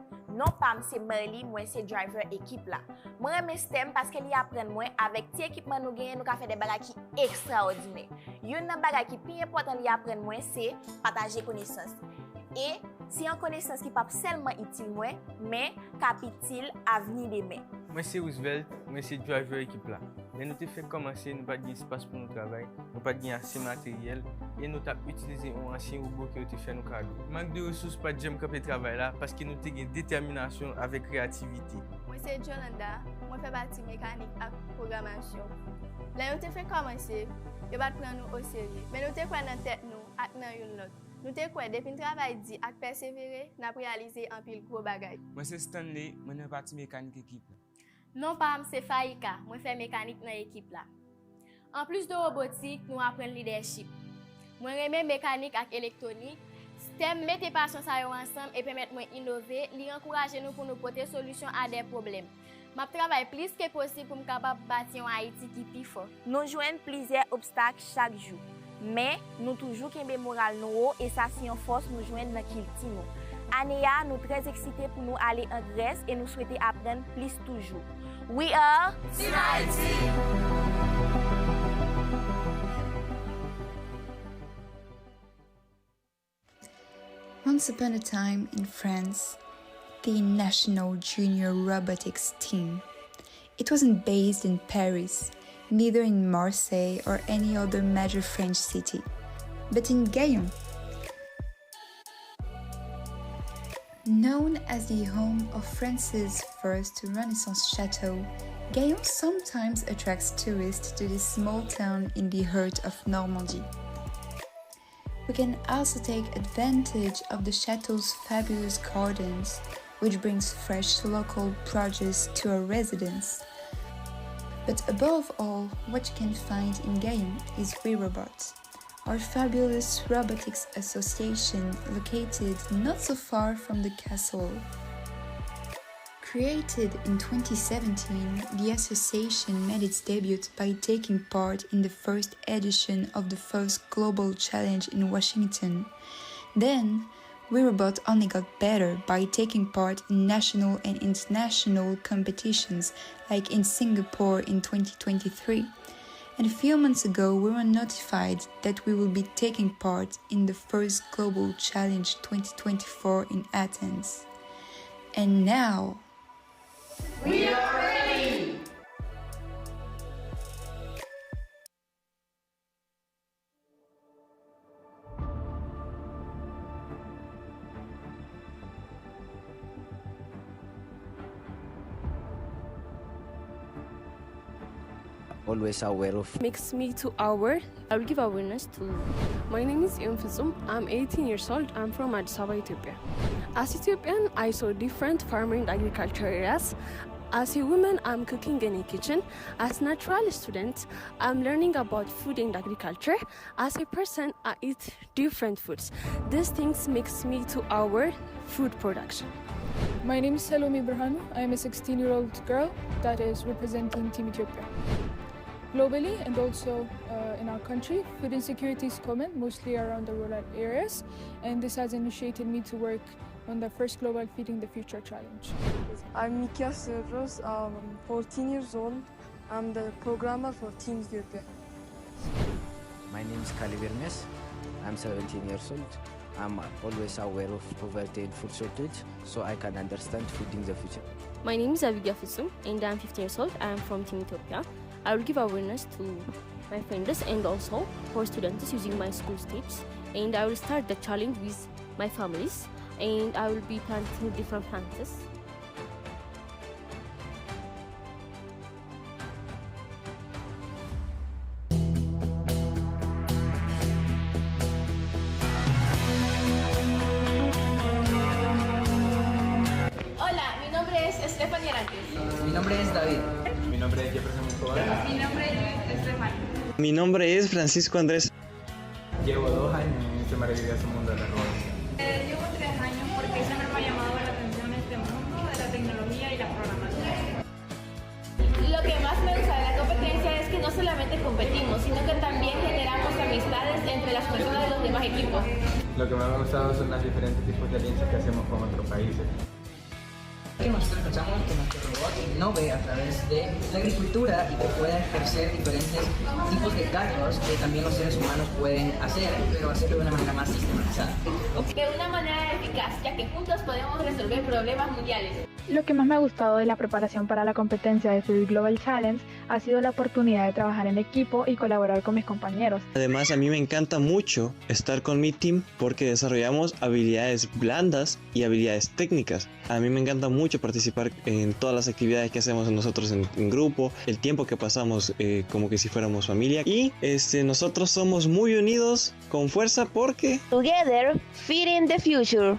Non pam se Merli, moi c'est driver équipe là. Moi j'aime STEM parce que li apprend moi avec ti équipement nous gagne nous ka faire des bagages qui extraordinaires. Yon nan bagage qui plus important li apprend moi c'est partager connaissance. Et si une connaissance qui pas seulement utile moi mais capitile avenir demain. Moi c'est Roosevelt, moi c'est driver équipe là. Mais nous te fait commencer, nous pas d'espace pour nous travailler, nous pas assez matériel et nous avons utilisé un ancien robot qui a été fait nos cadeaux. Manque de ressources pas de camper travail là parce que nous avons une détermination avec créativité. Moi c'est Jolanda, moi fais partie mécanique et programmation. Là nous te fait commencer, nous pas prendre nous au sérieux, mais nous te prendre dans tête nous ak nan yon lot. Nous te quoi depuis travail dit ak persévérer, n'a réaliser un pile gros bagay. Moi c'est Stanley, moi fais partie mécanique équipe. Non pas c'est Faïka, moi fais mécanique dans l'équipe là. En plus de robotique, nous apprenons leadership. Mwen reme mécanique ak électronique. STEM mette passion sa yo ensemble et permet mwen innover, li encourager nous pour nous porter solution à des problèmes. M'a travaille plus que possible pour me capable bâtir un Haïti qui plus fort. Nous jouons plusieurs obstacles chaque jour, mais nous toujours kembe moral nous et ça c'est une force nous joindre dans kilti nous. Anéa, nous très excités pour nous aller en Grèce et nous souhaiter apprendre plus toujours. We are Team Haïti. Once upon a time in France, the national junior robotics team. It wasn't based in Paris, neither in Marseille or any other major French city, but in Gaillon. Known as the home of France's first Renaissance chateau, Gaillon sometimes attracts tourists to this small town in the heart of Normandy. We can also take advantage of the chateau's fabulous gardens, which brings fresh local produce to our residents. But above all, what you can find in Gaillon is WeRobot, our fabulous robotics association located not so far from the castle. Created in 2017, the association made its debut by taking part in the first edition of the first Global Challenge in Washington. Then, WeRobot only got better by taking part in national and international competitions like in Singapore in 2023. And a few months ago, we were notified that we will be taking part in the first Global Challenge 2024 in Athens. And now, we are ready! Always aware of. Makes me to aware. I will give awareness to. My name is Fizum. I'm 18 years old. I'm from Addis Ababa, Ethiopia. As Ethiopian, I saw different farming and agriculture areas. As a woman, I'm cooking in a kitchen. As a natural student, I'm learning about food and agriculture. As a person, I eat different foods. These things makes me to aware food production. My name is Salome Berhanu. I am a 16-year-old girl that is representing Team Ethiopia. Globally and also in our country, food insecurity is common, mostly around the rural areas, and this has initiated me to work on the first Global Feeding the Future Challenge. I'm Mikias Rose, I'm 14 years old. I'm the programmer for Team Ethiopia. My name is Khalid Vermes. I'm 17 years old. I'm always aware of poverty and food shortage, so I can understand feeding the future. My name is Aviga Fissum, and I'm 15 years old. I'm from Team Ethiopia. I will give awareness to my friends and also for students using my school tips. And I will start the challenge with my families, and I will be planting different plants. Hola, mi nombre es Stephanie Arantes. Mi nombre es David. Mi nombre es Jefferson Escobar. Mi nombre es Estefania. Mi nombre es Francisco Andrés. Llevo 2 años en este maravilloso mundo de la robotics. Llevo 3 años porque siempre me ha llamado la atención este mundo de la tecnología y la programación. Lo que más me gusta de la competencia es que no solamente competimos, sino que también generamos amistades entre las personas de los demás equipos. Lo que más me ha gustado son los diferentes tipos de alianzas que hacemos con otros países. Que nosotros pensamos que nuestro robot innove a través de la agricultura y que pueda ejercer diferentes tipos de cargos que también los seres humanos pueden hacer, pero hacerlo de una manera más sistematizada. De una manera eficaz, ya que juntos podemos resolver problemas mundiales. Lo que más me ha gustado de la preparación para la competencia de Food Global Challenge ha sido la oportunidad de trabajar en equipo y colaborar con mis compañeros. Además, a mí me encanta mucho estar con mi team porque desarrollamos habilidades blandas y habilidades técnicas. A mí me encanta mucho participar en todas las actividades que hacemos nosotros en grupo, el tiempo que pasamos como que si fuéramos familia, y nosotros somos muy unidos con fuerza porque Together, feeding the future.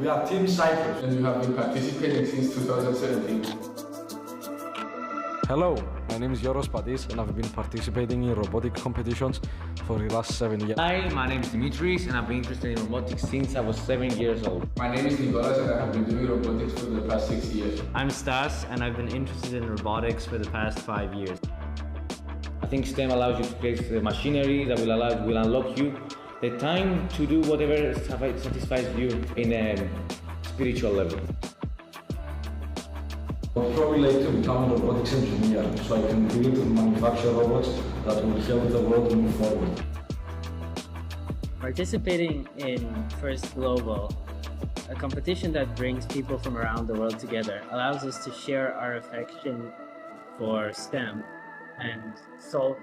We are Team Cyprus and we have been participating since 2017. Hello, my name is Yoros Padis and I've been participating in robotic competitions for the last 7 years. Hi, my name is Dimitris and I've been interested in robotics since I was 7 years old. My name is Nicolas and I have been doing robotics for the past 6 years. I'm Stas and I've been interested in robotics for the past 5 years. I think STEM allows you to create the machinery that will unlock you the time to do whatever satisfies you in a spiritual level. I would probably like to become a robotics engineer so I can build and manufacture robots that will help the world move forward. Participating in First Global, a competition that brings people from around the world together, allows us to share our affection for STEM and solve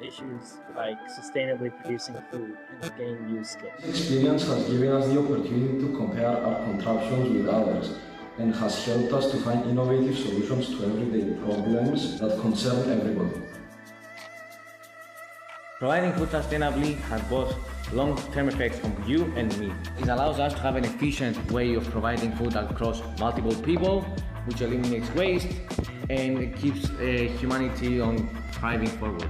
issues like sustainably producing food and gain new skills. This experience has given us the opportunity to compare our contraptions with others and has helped us to find innovative solutions to everyday problems that concern everybody. Providing food sustainably has both long-term effects on you and me. It allows us to have an efficient way of providing food across multiple people, which eliminates waste and keeps humanity on thriving forward.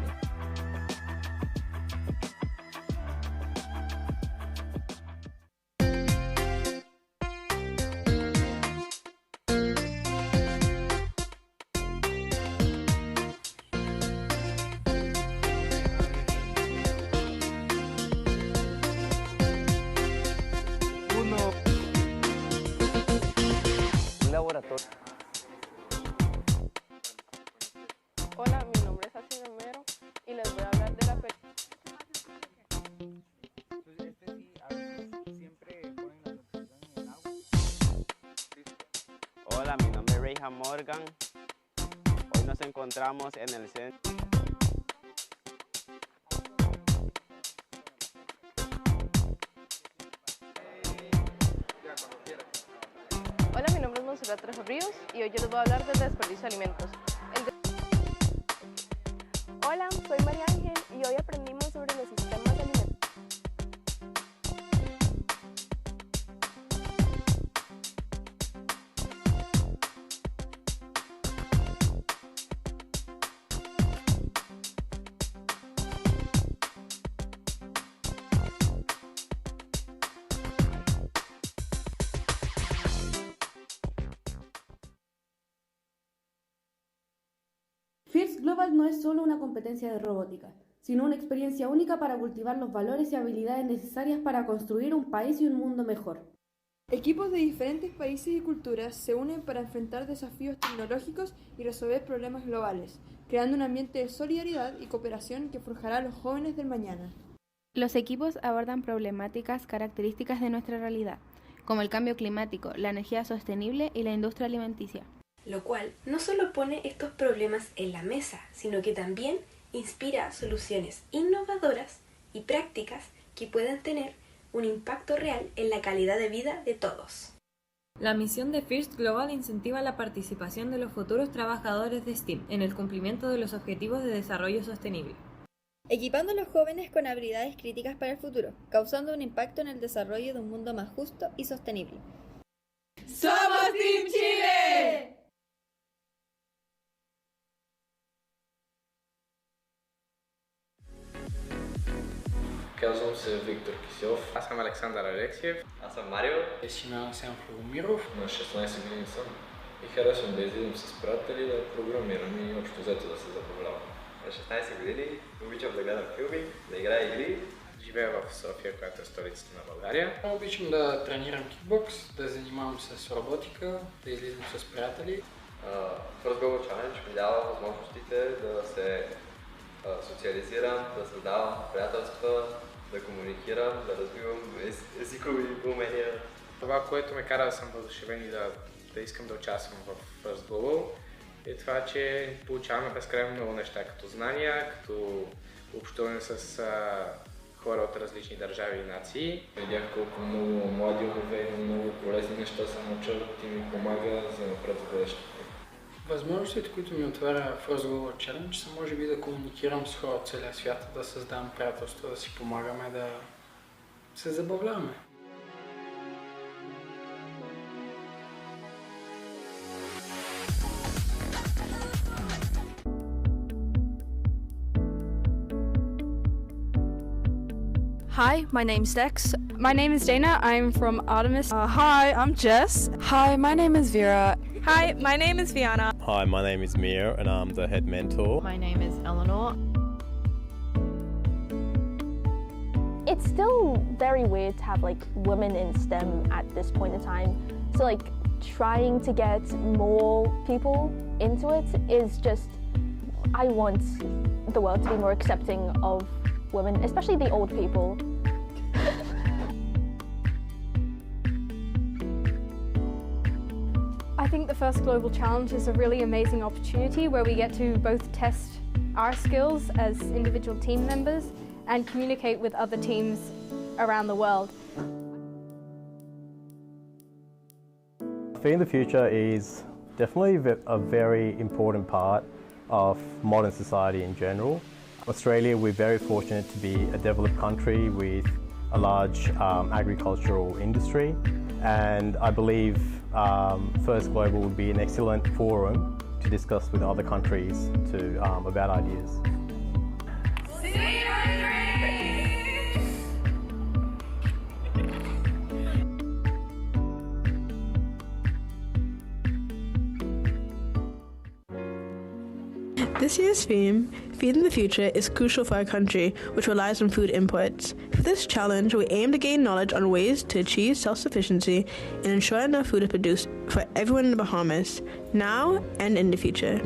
Hola, mi nombre es Así Romero y les voy a hablar de la Hola, mi nombre es Reija Morgan. Hoy nos encontramos en el centro. Hola, mi nombre es Monserrat Trejo Ríos y hoy yo les voy a hablar del desperdicio de alimentos. Hola, soy María Ángel y hoy aprendimos sobre los sistemas de alimentación. First Global no es solo una competencia de robótica, sino una experiencia única para cultivar los valores y habilidades necesarias para construir un país y un mundo mejor. Equipos de diferentes países y culturas se unen para enfrentar desafíos tecnológicos y resolver problemas globales, creando un ambiente de solidaridad y cooperación que forjará a los jóvenes del mañana. Los equipos abordan problemáticas características de nuestra realidad, como el cambio climático, la energía sostenible y la industria alimenticia. Lo cual no solo pone estos problemas en la mesa, sino que también inspira soluciones innovadoras y prácticas que puedan tener un impacto real en la calidad de vida de todos. La misión de First Global incentiva la participación de los futuros trabajadores de STEAM en el cumplimiento de los Objetivos de Desarrollo Sostenible, equipando a los jóvenes con habilidades críticas para el futuro, causando un impacto en el desarrollo de un mundo más justo y sostenible. ¡Somos Team Chile! Казвам се Виктор Киселов. Аз съм Александър Алексиев. Аз съм Марио. Есина Сен Флогомиров. На 16 години съм и харесвам да излизам с приятели, да програмирам и общо взето да се забавлявам. На 16 години обичам да гледам филми, да играя игри. Живея в София, която е столицата на България. Обичам да тренирам кикбокс, да занимавам се с роботика, да излизам с приятели. First Global Challenge ми дава възможностите да се социализирам, да създавам приятелства, да комуникирам, да развивам езикови умения. Това, което ме кара да съм въодушевен и да искам да участвам в First Global, е това, че получаваме безкрайно много неща, като знания, като общуване с хора от различни държави и нации. Видях колко много млади умове и много полезни неща се научават и ми помага за напред за бъдещето. Възможностите, които ми отваря First Global Challenge, са може би да комуникирам с хора от целия свят, да създавам приятелство, да си помагаме, да се забавляваме. Hi, my name's Dex. My name is Dana. I'm from Artemis. Hi, I'm Jess. Hi, my name is Vera. Hi, my name is Viana. Hi, my name is Mia and I'm the head mentor. My name is Eleanor. It's still very weird to have like women in STEM at this point in time. So like trying to get more people into it is just, I want the world to be more accepting of women, especially the old people. I think the First Global Challenge is a really amazing opportunity where we get to both test our skills as individual team members and communicate with other teams around the world. Feeding the Future is definitely a very important part of modern society in general. Australia, we're very fortunate to be a developed country with a large agricultural industry, and I believe First Global would be an excellent forum to discuss with other countries about ideas. This year's theme, Feeding the Future, is crucial for our country, which relies on food imports. For this challenge, we aim to gain knowledge on ways to achieve self-sufficiency and ensure enough food is produced for everyone in the Bahamas, now and in the future.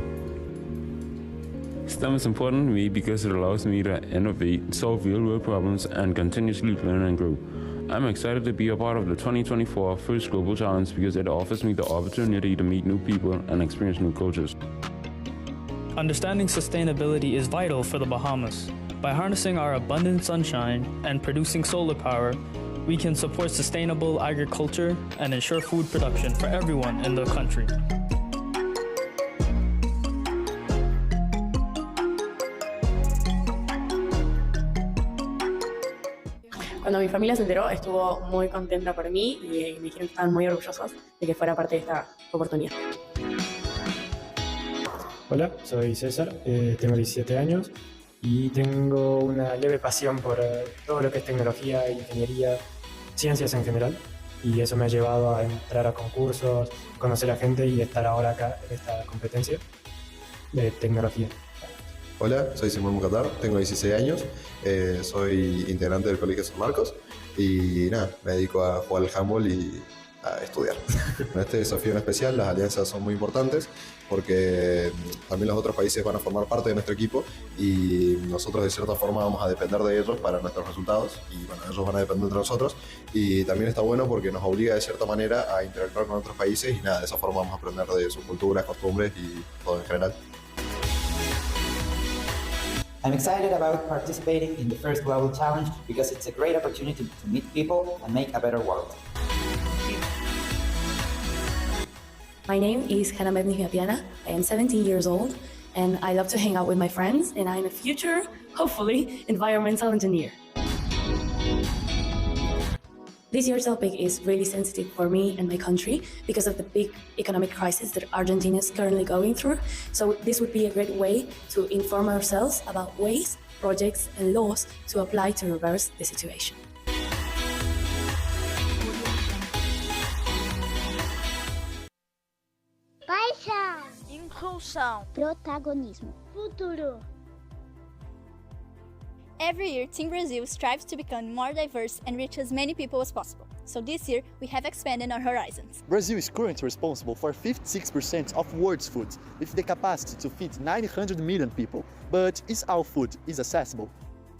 STEM is important to me because it allows me to innovate, solve real-world problems, and continuously learn and grow. I'm excited to be a part of the 2024 First Global Challenge because it offers me the opportunity to meet new people and experience new cultures. Understanding sustainability is vital for the Bahamas. By harnessing our abundant sunshine and producing solar power, we can support sustainable agriculture and ensure food production for everyone in the country. Cuando mi familia se enteró, estuvo muy contenta por mí y me dijeron que estaban muy orgullosos de que fuera parte de esta oportunidad. Hola, soy César, tengo 17 años y tengo una leve pasión por todo lo que es tecnología, ingeniería, ciencias en general, y eso me ha llevado a entrar a concursos, conocer a gente y estar ahora acá en esta competencia de tecnología. Hola, soy Simón Mucatar, tengo 16 años, soy integrante del Colegio San Marcos y nada, me dedico a jugar al handball y a estudiar. En este desafío en especial las alianzas son muy importantes porque también los otros países van a formar parte de nuestro equipo y nosotros de cierta forma vamos a depender de ellos para nuestros resultados y bueno, ellos van a depender de nosotros y también está bueno porque nos obliga de cierta manera a interactuar con otros países y nada, de esa forma vamos a aprender de sus culturas, costumbres y todo en general. I'm excited about participating in the First Global Challenge because it's a great opportunity to meet people and make a better world. My name is Hannah Mebni-Viapiana. I am 17 years old and I love to hang out with my friends, and I'm a future, hopefully, environmental engineer. This year's topic is really sensitive for me and my country because of the big economic crisis that Argentina is currently going through. So this would be a great way to inform ourselves about ways, projects and laws to apply to reverse the situation. Paixão, inclusão, protagonismo, futuro. Every year, Team Brazil strives to become more diverse and reach as many people as possible. So this year, we have expanded our horizons. Brazil is currently responsible for 56% of world's food, with the capacity to feed 900 million people. But is our food accessible?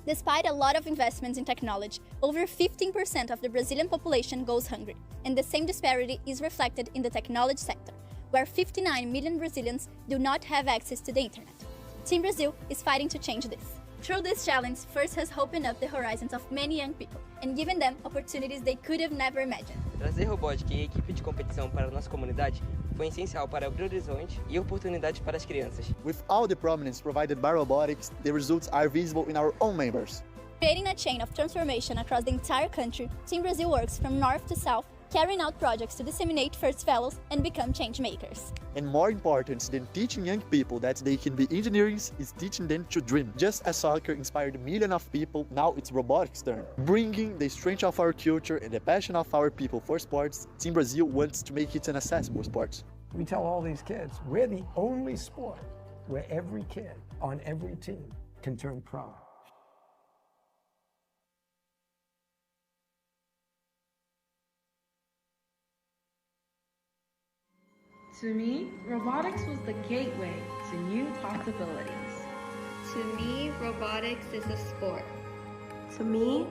Despite a lot of investments in technology, over 15% of the Brazilian population goes hungry. And the same disparity is reflected in the technology sector, where 59 million Brazilians do not have access to the internet. Team Brazil is fighting to change this. Through this challenge, FIRST has opened up the horizons of many young people and given them opportunities they could have never imagined. Trazer robótica e equipe de competição para a nossa comunidade foi essencial para abrir horizontes e oportunidades para as crianças. With all the prominence provided by robotics, the results are visible in our own members. Creating a chain of transformation across the entire country, Team Brazil works from north to south carrying out projects to disseminate FIRST fellows and become change makers. And more important than teaching young people that they can be engineers is teaching them to dream. Just as soccer inspired millions of people, now it's robotics' turn. Bringing the strength of our culture and the passion of our people for sports, Team Brazil wants to make it an accessible sport. We tell all these kids, we're the only sport where every kid on every team can turn pro. To me, robotics was the gateway to new possibilities. To me, robotics is a sport. To me,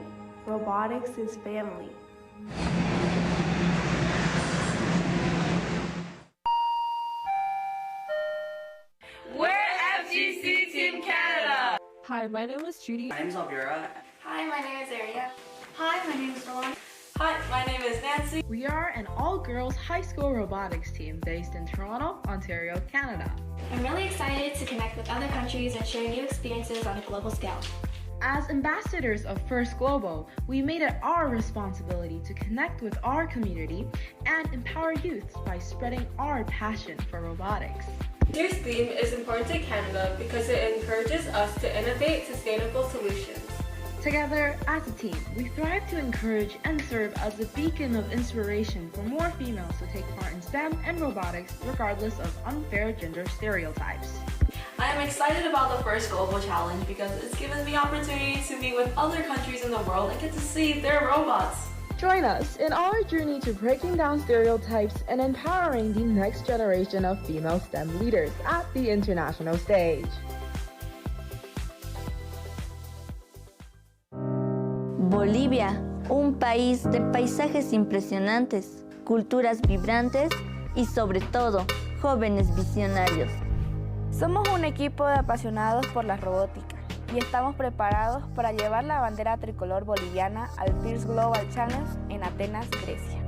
robotics is family. We're FGC Team Canada! Hi, my name is Judy. My name is Alvira. Hi, my name is Aria. Hi, my name is Rowan. Hi, my name is Nancy. We are an all-girls high school robotics team based in Toronto, Ontario, Canada. I'm really excited to connect with other countries and share new experiences on a global scale. As ambassadors of FIRST Global, we made it our responsibility to connect with our community and empower youth by spreading our passion for robotics. This theme is important to Canada because it encourages us to innovate sustainable solutions. Together, as a team, we thrive to encourage and serve as a beacon of inspiration for more females to take part in STEM and robotics regardless of unfair gender stereotypes. I am excited about the FIRST Global Challenge because it's given me opportunity to meet with other countries in the world and get to see their robots. Join us in our journey to breaking down stereotypes and empowering the next generation of female STEM leaders at the international stage. Bolivia, un país de paisajes impresionantes, culturas vibrantes y sobre todo, jóvenes visionarios. Somos un equipo de apasionados por la robótica y estamos preparados para llevar la bandera tricolor boliviana al FIRST Global Challenge en Atenas, Grecia.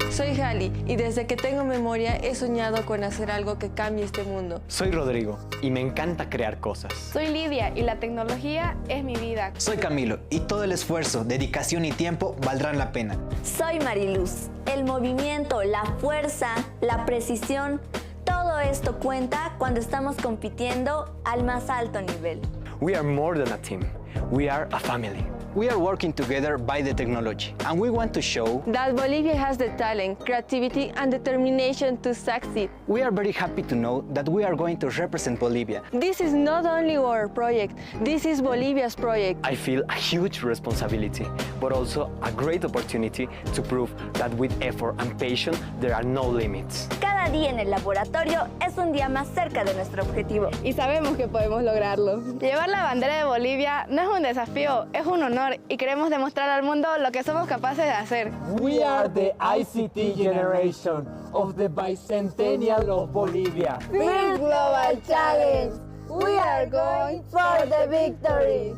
Soy Jali y desde que tengo memoria he soñado con hacer algo que cambie este mundo. Soy Rodrigo y me encanta crear cosas. Soy Lidia y la tecnología es mi vida. Soy Camilo y todo el esfuerzo, dedicación y tiempo valdrán la pena. Soy Mariluz. El movimiento, la fuerza, la precisión, todo esto cuenta cuando estamos compitiendo al más alto nivel. We are more than a team. We are a family. We are working together by the technology, and we want to show that Bolivia has the talent, creativity, and determination to succeed. We are very happy to know that we are going to represent Bolivia. This is not only our project, this is Bolivia's project. I feel a huge responsibility, but also a great opportunity to prove that with effort and patience, there are no limits. Cada día en el laboratorio es un día más cerca de nuestro objetivo. Y sabemos que podemos lograrlo. Llevar la bandera de Bolivia no es un desafío, es un honor y queremos demostrar al mundo lo que somos capaces de hacer. We are the ICT generation of the bicentennial of Bolivia. FIRST Global Challenge. We are going for the victory.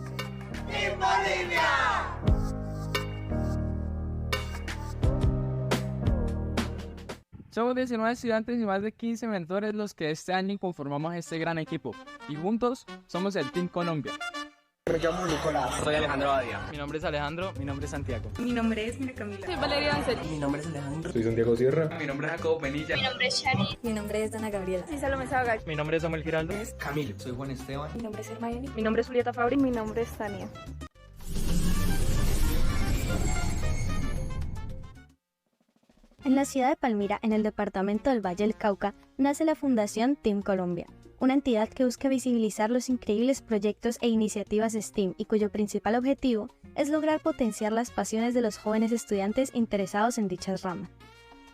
¡En Bolivia! Somos 19 estudiantes y más de 15 mentores los que este año conformamos este gran equipo. Y juntos somos el Team Colombia. Me llamo Nicolás. Soy Alejandro Badia. Mi nombre es Alejandro. Mi nombre es Santiago. Mi nombre es Mira Camila. Soy Valeria Ansel. Mi nombre es Alejandro. Soy Santiago Sierra. Mi nombre es Jacobo Penilla. Mi nombre es Shari. Mi nombre es Dana Gabriela. Soy Salomé Saga. Mi nombre es Samuel Giraldo. Camilo. Soy Juan Esteban. Mi nombre es Hermione. Mi nombre es Julieta Fabri. Mi nombre es Tania. En la ciudad de Palmira, en el departamento del Valle del Cauca, nace la Fundación Team Colombia, una entidad que busca visibilizar los increíbles proyectos e iniciativas STEAM y cuyo principal objetivo es lograr potenciar las pasiones de los jóvenes estudiantes interesados en dichas ramas.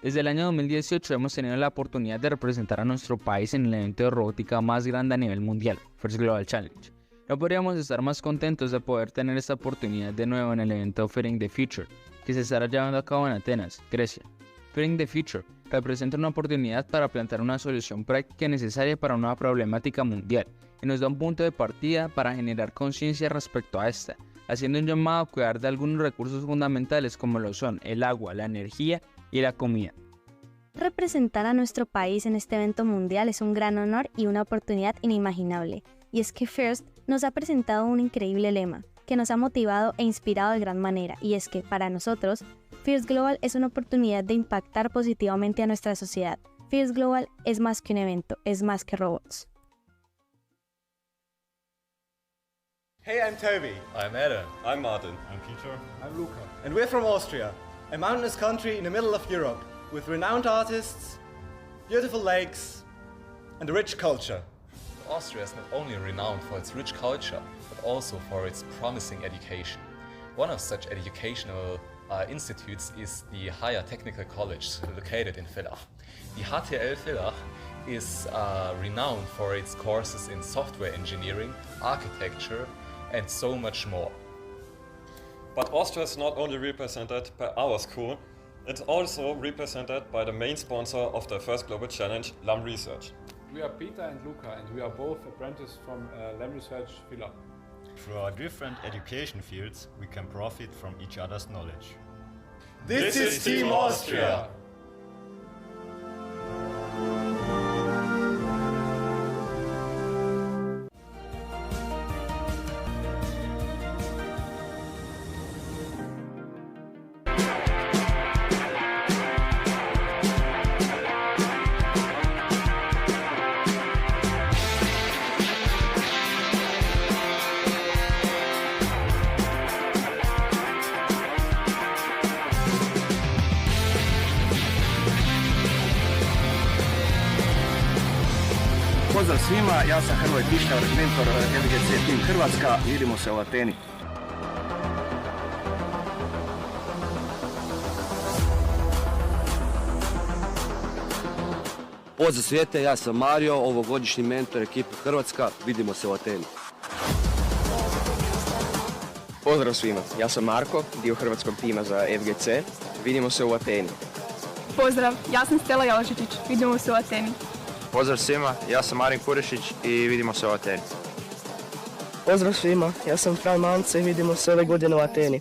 Desde el año 2018 hemos tenido la oportunidad de representar a nuestro país en el evento de robótica más grande a nivel mundial, FIRST Global Challenge. No podríamos estar más contentos de poder tener esta oportunidad de nuevo en el evento Feeding the Future, que se estará llevando a cabo en Atenas, Grecia. Feeding the Future representa una oportunidad para plantear una solución práctica necesaria para una problemática mundial y nos da un punto de partida para generar conciencia respecto a esta, haciendo un llamado a cuidar de algunos recursos fundamentales como lo son el agua, la energía y la comida. Representar a nuestro país en este evento mundial es un gran honor y una oportunidad inimaginable, y es que FIRST nos ha presentado un increíble lema que nos ha motivado e inspirado de gran manera, y es que para nosotros FIRST Global es una oportunidad de impactar positivamente a nuestra sociedad. FIRST Global es más que un evento, es más que robots. Hey, I'm Toby. I'm Adam. I'm Martin. I'm Peter. I'm Luca. And we're from Austria, a mountainous country in the middle of Europe, with renowned artists, beautiful lakes, and a rich culture. Austria is not only renowned for its rich culture, but also for its promising education. One of such educational institutes is the Higher Technical College, located in Villach. The HTL Villach is renowned for its courses in software engineering, architecture, and so much more. But Austria is not only represented by our school, it's also represented by the main sponsor of the FIRST Global Challenge, LAM Research. We are Peter and Luca, and we are both apprentices from LAM Research Villach. Through our different education fields, we can profit from each other's knowledge. This is Team Austria! Pozdrav svima, ja sam Hrvoje Tišar, mentor FGC Team Hrvatska, vidimo se u Ateni. Pozdrav svijete, ja sam Mario, ovogodišnji mentor ekipe Hrvatska, vidimo se u Ateni. Pozdrav svima, ja sam Marko, dio hrvatskog tima za FGC, vidimo se u Ateni. Pozdrav, ja sam Stela Jalošičić, vidimo se u Ateni. Pozdrav svima, ja sam Marin Kurešić i vidimo se u Ateni. Pozdrav svima, ja sam Fran Mance i vidimo se ove godine u Ateni.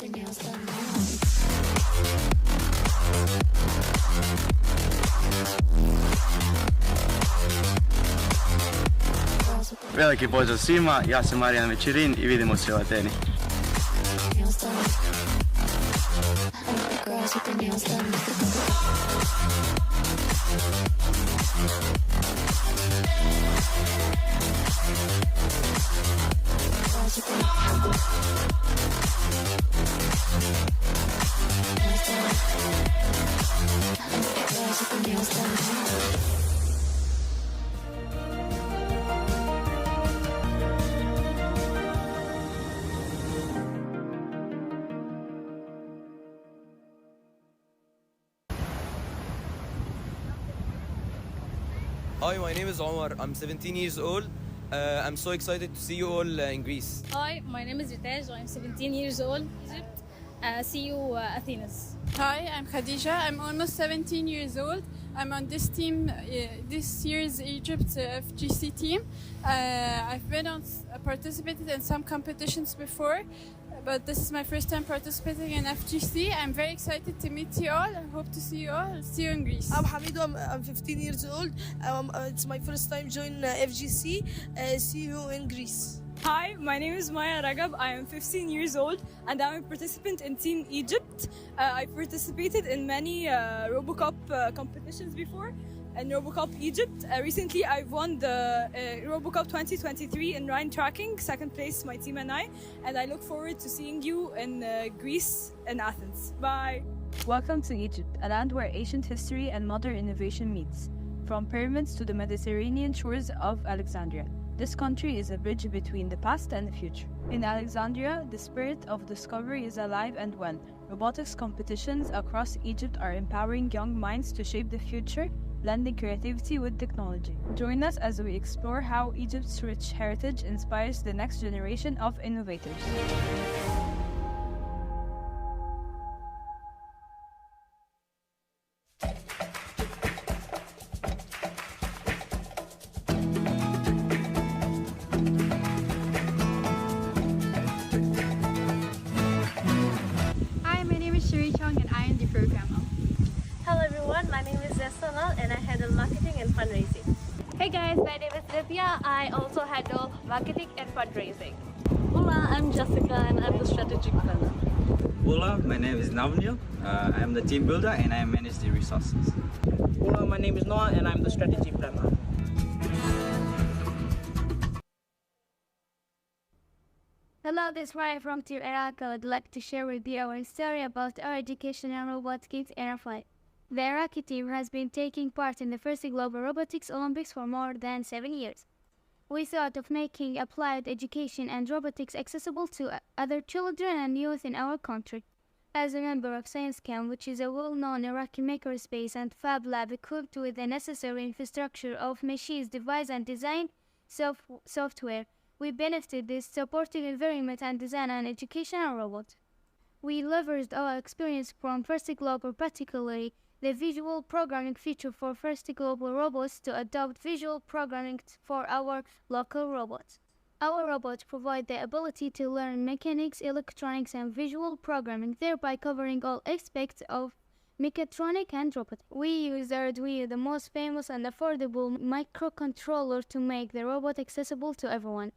Veliki pozdrav svima, ja sam Marijan Večerin i vidimo se u Ateni. Hi, my name is Omar. I'm 17 years old. I'm so excited to see you all in Greece. Hi, my name is Ritaj. I'm 17 years old, Egypt. See you Athens. Hi, I'm Khadija. I'm almost 17 years old. I'm on this team, this year's Egypt FGC team. I've participated in some competitions before, but this is my first time participating in FGC. I'm very excited to meet you all. I hope to see you all. See you in Greece. I'm Hamidu. I'm 15 years old. It's my first time joining FGC. See you in Greece. Hi, my name is Maya Ragab. I am 15 years old and I'm a participant in Team Egypt. I participated in many RoboCup competitions before in RoboCup Egypt. Recently, I won the RoboCup 2023 in Rhine tracking, second place, my team and I look forward to seeing you in Greece and Athens. Bye. Welcome to Egypt, a land where ancient history and modern innovation meets, from pyramids to the Mediterranean shores of Alexandria. This country is a bridge between the past and the future. In Alexandria, the spirit of discovery is alive and well. Robotics competitions across Egypt are empowering young minds to shape the future, blending creativity with technology. Join us as we explore how Egypt's rich heritage inspires the next generation of innovators. Hi, my name is Sherry Chong and I am the programmer. Hello everyone, my name is Zesonal and I handle marketing and fundraising. Hey guys, my name is Divya. I also handle marketing and fundraising. Hola, I'm Jessica and I'm the strategic planner. Hola, my name is Navnya. I am the team builder and I manage the resources. Hola, my name is Noah and I'm the strategy planner. Hello, this is Ryan from Team Iraq. I would like to share with you our story about our educational robot kit Airfly. The Iraqi team has been taking part in the first Global Robotics Olympics for more than 7 years. We thought of making applied education and robotics accessible to other children and youth in our country. As a member of ScienceCam, which is a well-known Iraqi makerspace and fab lab equipped with the necessary infrastructure of machines, device and design software, we benefited this supportive environment and design an educational robot. We leveraged our experience from First Global, particularly the visual programming feature for First Global robots, to adopt visual programming for our local robots. Our robots provide the ability to learn mechanics, electronics, and visual programming, thereby covering all aspects of mechatronic and robotics. We use Arduino, the most famous and affordable microcontroller, to make the robot accessible to everyone.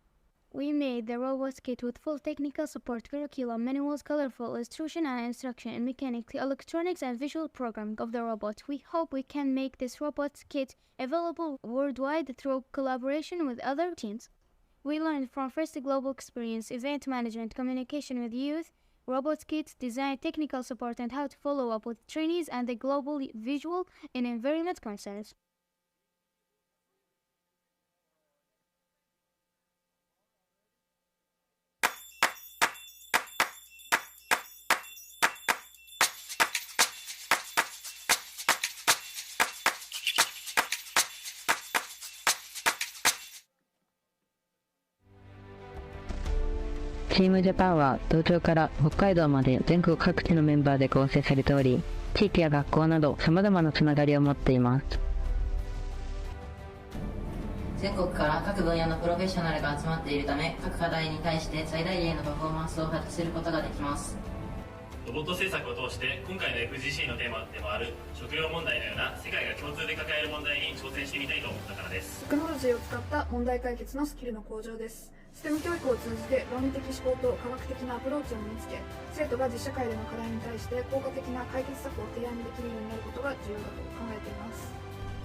We made the robot kit with full technical support, curriculum, manuals, colorful illustration and instruction in mechanics, electronics, and visual programming of the robot. We hope we can make this robot kit available worldwide through collaboration with other teams. We learned from First Global experience, event management, communication with youth, robot kits, design, technical support, and how to follow up with trainees and the global visual and environment concerns.チームジャパンは東京から北海道まで全国各地のメンバーで構成されており、地域や学校など様々なつながりを持っています。全国から各分野のプロフェッショナルが集まっているため、各課題に対して最大限のパフォーマンスを発揮することができます。ロボット制作を通して今回の FGC のテーマでもある食料問題のような世界が共通で抱える問題に挑戦してみたいと思ったからです。テクノロジーを使った問題解決のスキルの向上です。STEM 教育を通じて論理的思考と科学的なアプローチを身につけ、生徒が実社会での課題に対して効果的な解決策を提案できるようになることが重要だと考えています。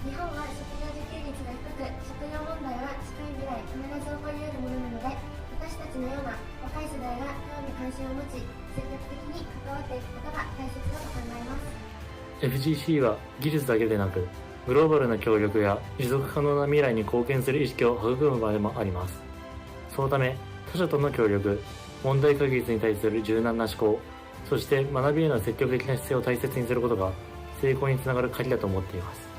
日本は食料自給率が低く、食料問題は近い未来必ず起こり得るものなので、私たちのような若い世代が興味関心を持ち、積極的に関わっていくことが大切だと考えます。 FGC は技術だけでなく、グローバルな協力や持続可能な未来に貢献する意識を育む場でもあります。そのため、他者との協力、問題解決に対する柔軟な思考、そして学びへの積極的な姿勢を大切にすることが成功につながる鍵だと思っています。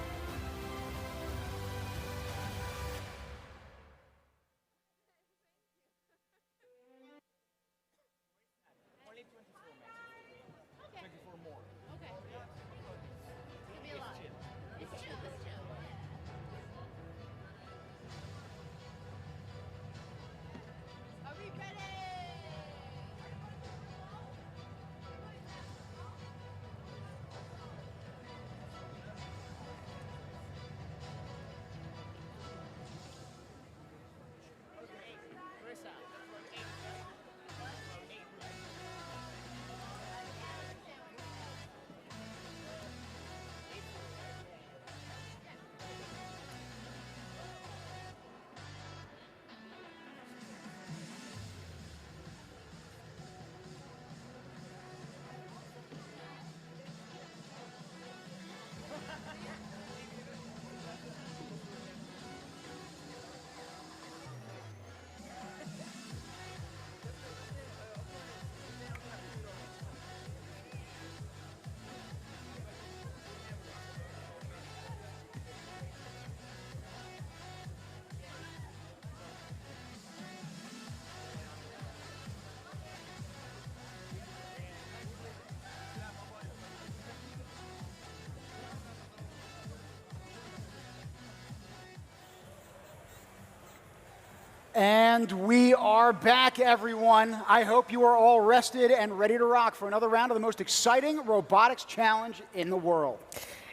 And we are back, everyone. I hope you are all rested and ready to rock for another round of the most exciting robotics challenge in the world.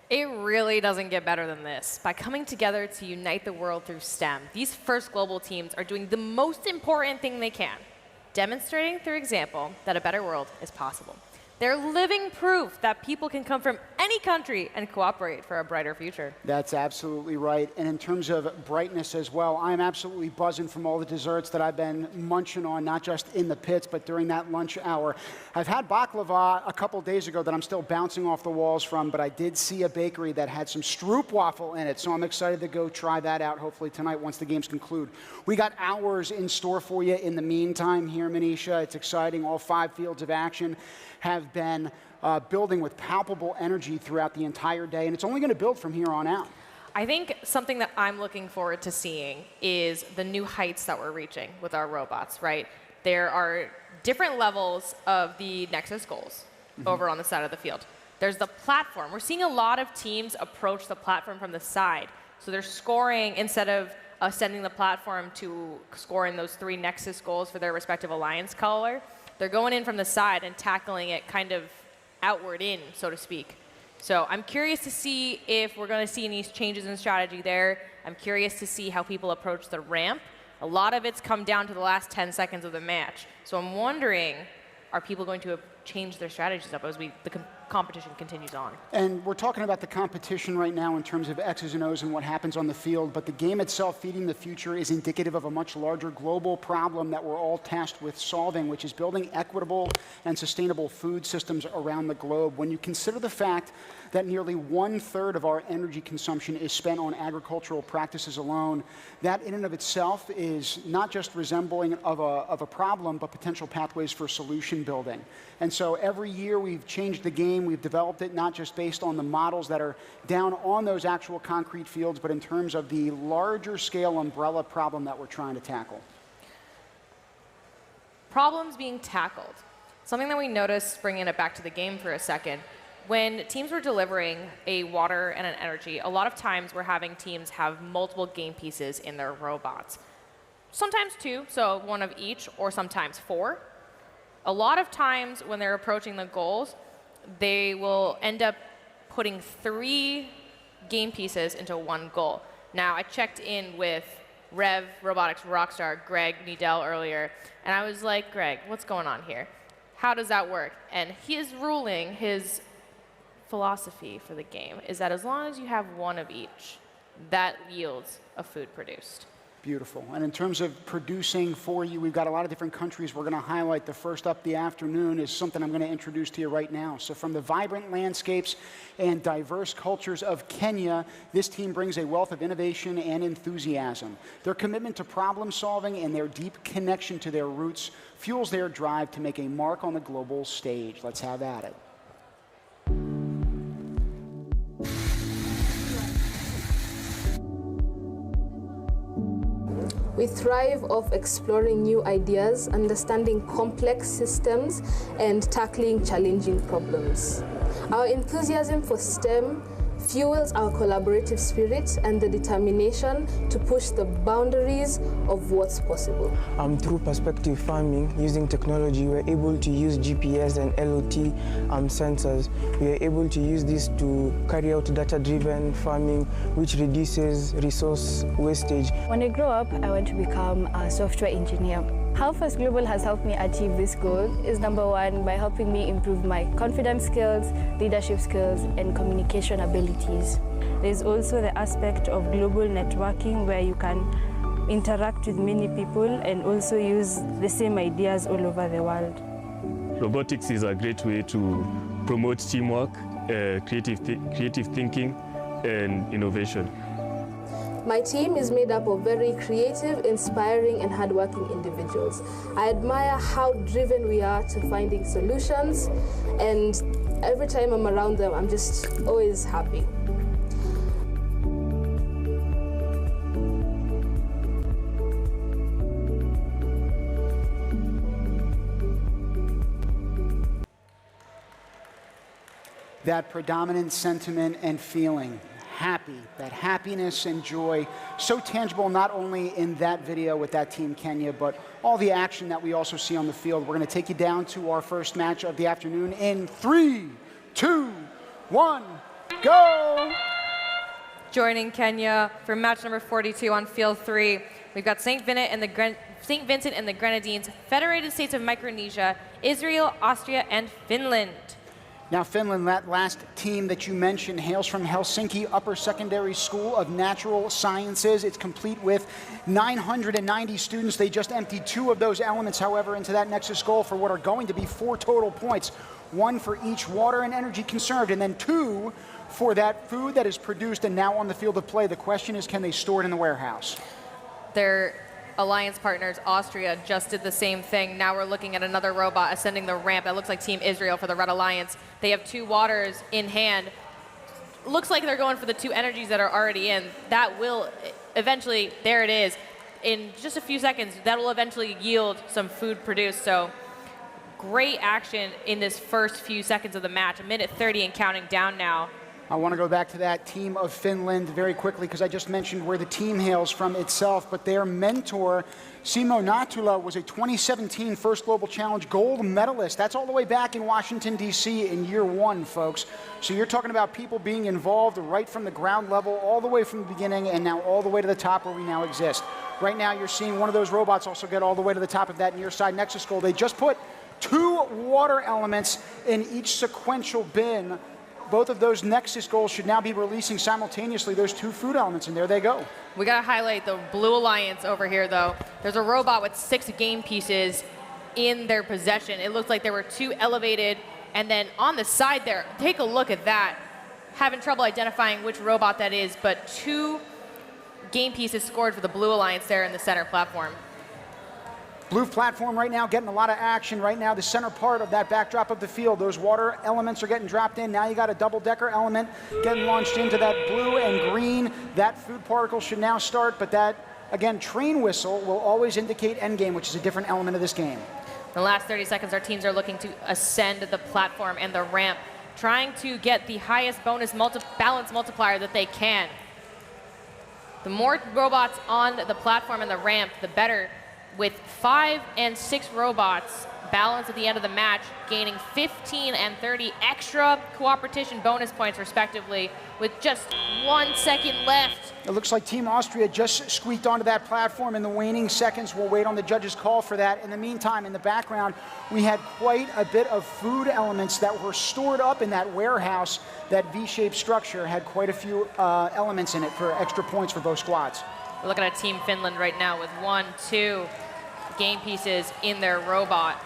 It really doesn't get better than this. By coming together to unite the world through STEM, these first global teams are doing the most important thing they can: demonstrating through example that a better world is possible. They're living proof that people can come from any country and cooperate for a brighter future. That's absolutely right. And in terms of brightness as well, I'm absolutely buzzing from all the desserts that I've been munching on, not just in the pits, but during that lunch hour. I've had baklava a couple days ago that I'm still bouncing off the walls from, but I did see a bakery that had some stroopwafel in it, so I'm excited to go try that out hopefully tonight once the games conclude. We got hours in store for you in the meantime here, Manisha. It's exciting. All 5 fields of action have been building with palpable energy throughout the entire day, and it's only going to build from here on out. I think something that I'm looking forward to seeing is the new heights that we're reaching with our robots, right? There are different levels of the Nexus goals over on the side of the field. There's the platform. We're seeing a lot of teams approach the platform from the side. So they're scoring, instead of sending the platform to scoring those 3 Nexus goals for their respective alliance color, they're going in from the side and tackling it kind of outward in, so to speak. So I'm curious to see if we're going to see any changes in strategy there. I'm curious to see how people approach the ramp. A lot of it's come down to the last 10 seconds of the match. So I'm wondering, are people going to change their strategies up as the competition continues on? And we're talking about the competition right now in terms of X's and O's and what happens on the field, but the game itself, Feeding the Future, is indicative of a much larger global problem that we're all tasked with solving, which is building equitable and sustainable food systems around the globe. When you consider the fact that nearly 1/3 of our energy consumption is spent on agricultural practices alone, that in and of itself is not just resembling of a problem, but potential pathways for solution building. And so every year we've changed the game, we've developed it not just based on the models that are down on those actual concrete fields, but in terms of the larger scale umbrella problem that we're trying to tackle. Problems being tackled. Something that we noticed, bringing it back to the game for a second, when teams were delivering a water and an energy, a lot of times we're having teams have multiple game pieces in their robots. Sometimes 2, so 1 of each, or sometimes 4. A lot of times when they're approaching the goals, they will end up putting 3 game pieces into 1 goal. Now, I checked in with Rev Robotics Rockstar, Greg Needell, earlier, and I was like, Greg, what's going on here? How does that work? And his ruling, his philosophy for the game, is that as long as you have 1 of each, that yields a food produced. Beautiful. And in terms of producing for you, we've got a lot of different countries we're going to highlight. The first up the afternoon is something I'm going to introduce to you right now. So from the vibrant landscapes and diverse cultures of Kenya, this team brings a wealth of innovation and enthusiasm. Their commitment to problem solving and their deep connection to their roots fuels their drive to make a mark on the global stage. Let's have at it. We thrive off exploring new ideas, understanding complex systems, and tackling challenging problems. Our enthusiasm for STEM fuels our collaborative spirit and the determination to push the boundaries of what's possible. Through perspective farming, using technology, we're able to use GPS and LOT sensors. We are able to use this to carry out data-driven farming, which reduces resource wastage. When I grow up, I want to become a software engineer. How First Global has helped me achieve this goal is number 1, by helping me improve my confidence skills, leadership skills, and communication abilities. There's also the aspect of global networking where you can interact with many people and also use the same ideas all over the world. Robotics is a great way to promote teamwork, creative thinking, and innovation. My team is made up of very creative, inspiring, and hardworking individuals. I admire how driven we are to finding solutions, and every time I'm around them, I'm just always happy. That predominant sentiment and feeling. Happy, that happiness and joy, so tangible not only in that video with that Team Kenya, but all the action that we also see on the field. We're going to take you down to our first match of the afternoon in 3, 2, 1, go! Joining Kenya for match number 42 on field 3, we've got St. Vincent and the St. Vincent and the Grenadines, Federated States of Micronesia, Israel, Austria, and Finland. Now, Finland, that last team that you mentioned, hails from Helsinki Upper Secondary School of Natural Sciences. It's complete with 990 students. They just emptied 2 of those elements, however, into that Nexus goal for what are going to be 4 total points. 1 for each water and energy conserved, and then 2 for that food that is produced and now on the field of play. The question is, can they store it in the warehouse? Their alliance partners, Austria, just did the same thing. Now we're looking at another robot ascending the ramp. That looks like Team Israel for the Red Alliance. They have 2 waters in hand. Looks like they're going for the 2 energies that are already in. That will eventually, there it is. In just a few seconds, that will eventually yield some food produced. So great action in this first few seconds of the match. 1:30 and counting down now. I want to go back to that team of Finland very quickly because I just mentioned where the team hails from itself, but their mentor, Simo Natula, was a 2017 First Global Challenge gold medalist. That's all the way back in Washington, D.C. in year 1, folks. So you're talking about people being involved right from the ground level, all the way from the beginning, and now all the way to the top where we now exist. Right now you're seeing one of those robots also get all the way to the top of that near side Nexus goal. They just put 2 water elements in each sequential bin. Both of those Nexus goals should now be releasing simultaneously those 2 food elements, and there they go. We got to highlight the Blue Alliance over here, though. There's a robot with 6 game pieces in their possession. It looks like there were 2 elevated, and then on the side there, take a look at that. Having trouble identifying which robot that is, but 2 game pieces scored for the Blue Alliance there in the center platform. Blue platform right now getting a lot of action right now. The center part of that backdrop of the field, those water elements are getting dropped in. Now you got a double-decker element getting launched into that blue and green. That food particle should now start, but that, again, train whistle will always indicate endgame, which is a different element of this game. In the last 30 seconds, our teams are looking to ascend the platform and the ramp, trying to get the highest bonus balance multiplier that they can. The more robots on the platform and the ramp, the better. With 5 and 6 robots balanced at the end of the match, gaining 15 and 30 extra cooperation bonus points respectively, with just 1 second left. It looks like Team Austria just squeaked onto that platform in the waning seconds. We'll wait on the judges' call for that. In the meantime, in the background, we had quite a bit of food elements that were stored up in that warehouse. That V-shaped structure had quite a few elements in it for extra points for both squads. We're looking at Team Finland right now with 1, 2 game pieces in their robot.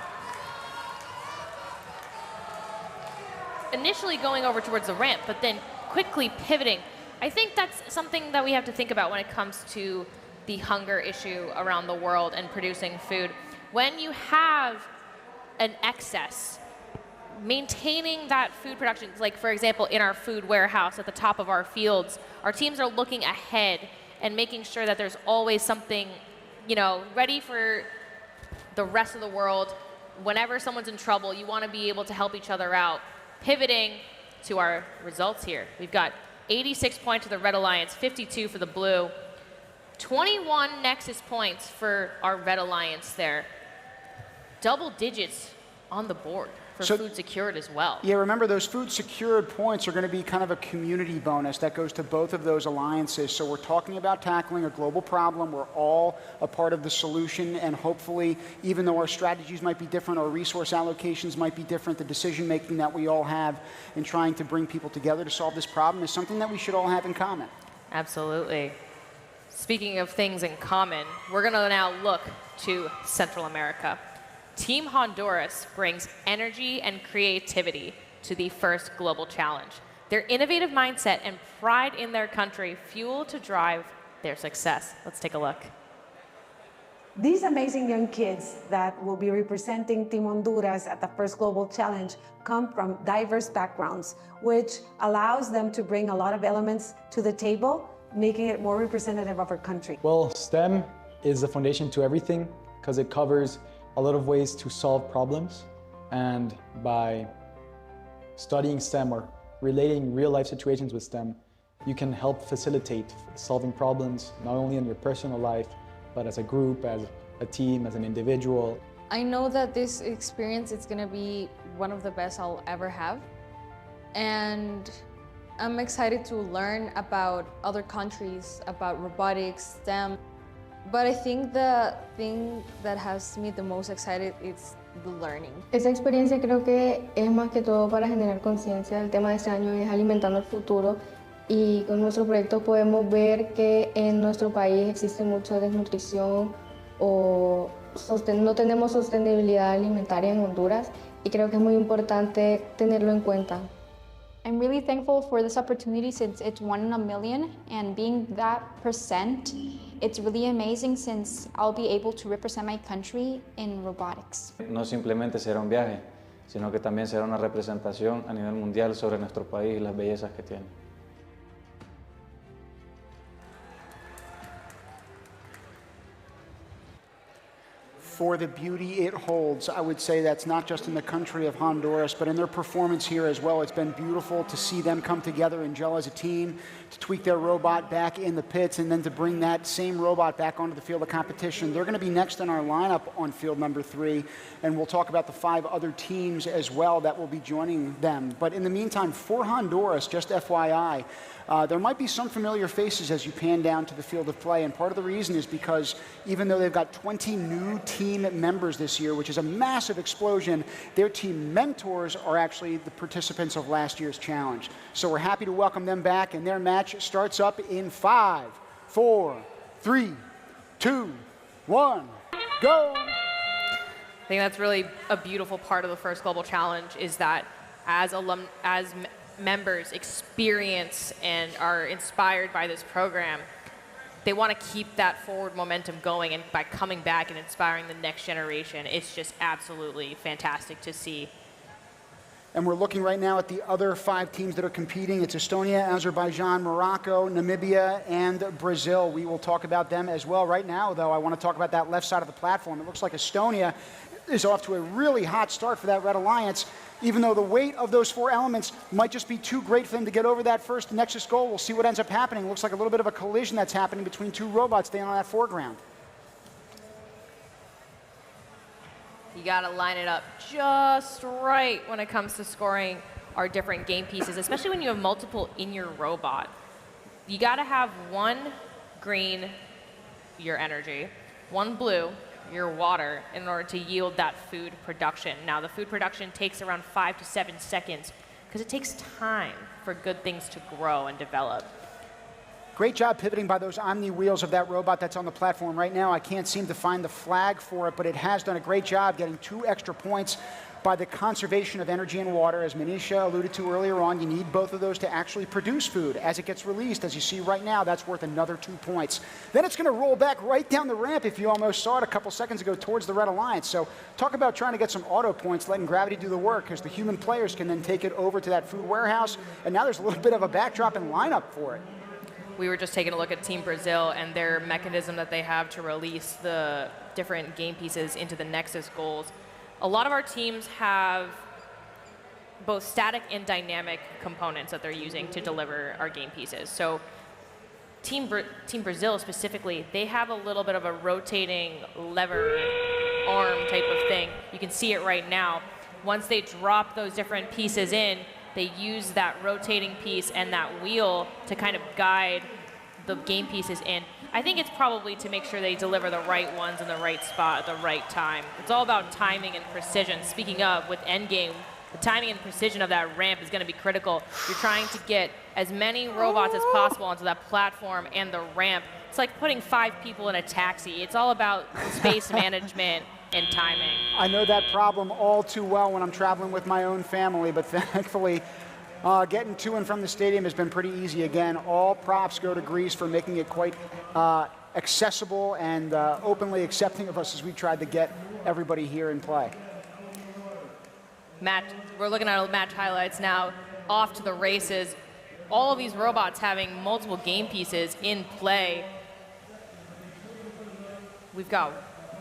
Initially going over towards the ramp, but then quickly pivoting. I think that's something that we have to think about when it comes to the hunger issue around the world and producing food. When you have an excess, maintaining that food production, like for example in our food warehouse at the top of our fields, our teams are looking ahead and making sure that there's always something, ready for the rest of the world. Whenever someone's in trouble, you want to be able to help each other out. Pivoting to our results here. We've got 86 points for the Red Alliance, 52 for the Blue. 21 Nexus points for our Red Alliance there. Double digits on the board for food secured as well. Yeah, remember those food secured points are going to be kind of a community bonus that goes to both of those alliances. So we're talking about tackling a global problem. We're all a part of the solution, and hopefully, even though our strategies might be different, our resource allocations might be different, the decision making that we all have in trying to bring people together to solve this problem is something that we should all have in common. Absolutely. Speaking of things in common, we're going to now look to Central America. Team Honduras brings energy and creativity to the first global challenge. Their innovative mindset and pride in their country fuel to drive their success. Let's take a look. These amazing young kids that will be representing Team Honduras at the first global challenge come from diverse backgrounds, which allows them to bring a lot of elements to the table, making it more representative of our country. Well, STEM is the foundation to everything because it covers a lot of ways to solve problems, and by studying STEM or relating real-life situations with STEM, you can help facilitate solving problems not only in your personal life, but as a group, as a team, as an individual. I know that this experience is going to be one of the best I'll ever have, and I'm excited to learn about other countries, about robotics, STEM. But I think the thing that has me the most excited is the learning. Esa experiencia creo que es más que todo para generar conciencia. El tema de este año es alimentando el futuro y con nuestro proyecto podemos ver que en nuestro país existe mucha desnutrición o no tenemos sostenibilidad alimentaria en Honduras y creo que es muy importante tenerlo en cuenta. I'm really thankful for this opportunity since it's 1 in a million, and being that percent, it's really amazing since I'll be able to represent my country in robotics. No simplemente será un viaje, sino que también será una representación a nivel mundial sobre nuestro país y las bellezas que tiene. For the beauty it holds. I would say that's not just in the country of Honduras, but in their performance here as well. It's been beautiful to see them come together and gel as a team, to tweak their robot back in the pits, and then to bring that same robot back onto the field of competition. They're going to be next in our lineup on field number 3, and we'll talk about the 5 other teams as well that will be joining them. But in the meantime, for Honduras, just FYI, there might be some familiar faces as you pan down to the field of play, and part of the reason is because even though they've got 20 new team members this year, which is a massive explosion, their team mentors are actually the participants of last year's challenge. So we're happy to welcome them back, and their match starts up in 5, 4, 3, 2, 1, go! I think that's really a beautiful part of the first Global Challenge is that as members experience and are inspired by this program, they want to keep that forward momentum going, and by coming back and inspiring the next generation, it's just absolutely fantastic to see. And we're looking right now at the other 5 teams that are competing. It's Estonia, Azerbaijan, Morocco, Namibia, and Brazil. We will talk about them as well. Right now, though, I want to talk about that left side of the platform. It looks like Estonia is off to a really hot start for that Red Alliance, even though the weight of those 4 elements might just be too great for them to get over that first Nexus goal. We'll see what ends up happening. It looks like a little bit of a collision that's happening between 2 robots staying on that foreground. You got to line it up just right when it comes to scoring our different game pieces, especially when you have multiple in your robot. You got to have 1 green, your energy, 1 blue, your water, in order to yield that food production. Now, the food production takes around 5 to 7 seconds because it takes time for good things to grow and develop. Great job pivoting by those Omni wheels of that robot that's on the platform right now. I can't seem to find the flag for it, but it has done a great job getting 2 extra points by the conservation of energy and water. As Manisha alluded to earlier on, you need both of those to actually produce food. As it gets released, as you see right now, that's worth another 2 points. Then it's going to roll back right down the ramp, if you almost saw it a couple seconds ago, towards the Red Alliance. So talk about trying to get some auto points, letting gravity do the work, because the human players can then take it over to that food warehouse, and now there's a little bit of a backdrop and lineup for it. We were just taking a look at Team Brazil and their mechanism that they have to release the different game pieces into the Nexus goals. A lot of our teams have both static and dynamic components that they're using to deliver our game pieces. So Team Brazil specifically, they have a little bit of a rotating lever arm type of thing. You can see it right now. Once they drop those different pieces in, they use that rotating piece and that wheel to kind of guide the game pieces in. I think it's probably to make sure they deliver the right ones in the right spot at the right time. It's all about timing and precision. Speaking of, with Endgame, the timing and precision of that ramp is going to be critical. You're trying to get as many robots as possible onto that platform and the ramp. It's like putting 5 people in a taxi. It's all about space management and timing. I know that problem all too well when I'm traveling with my own family, but thankfully, getting to and from the stadium has been pretty easy. Again, all props go to Greece for making it quite accessible and openly accepting of us as we tried to get everybody here in play. We're looking at match highlights now, off to the races. All of these robots having multiple game pieces in play. We've got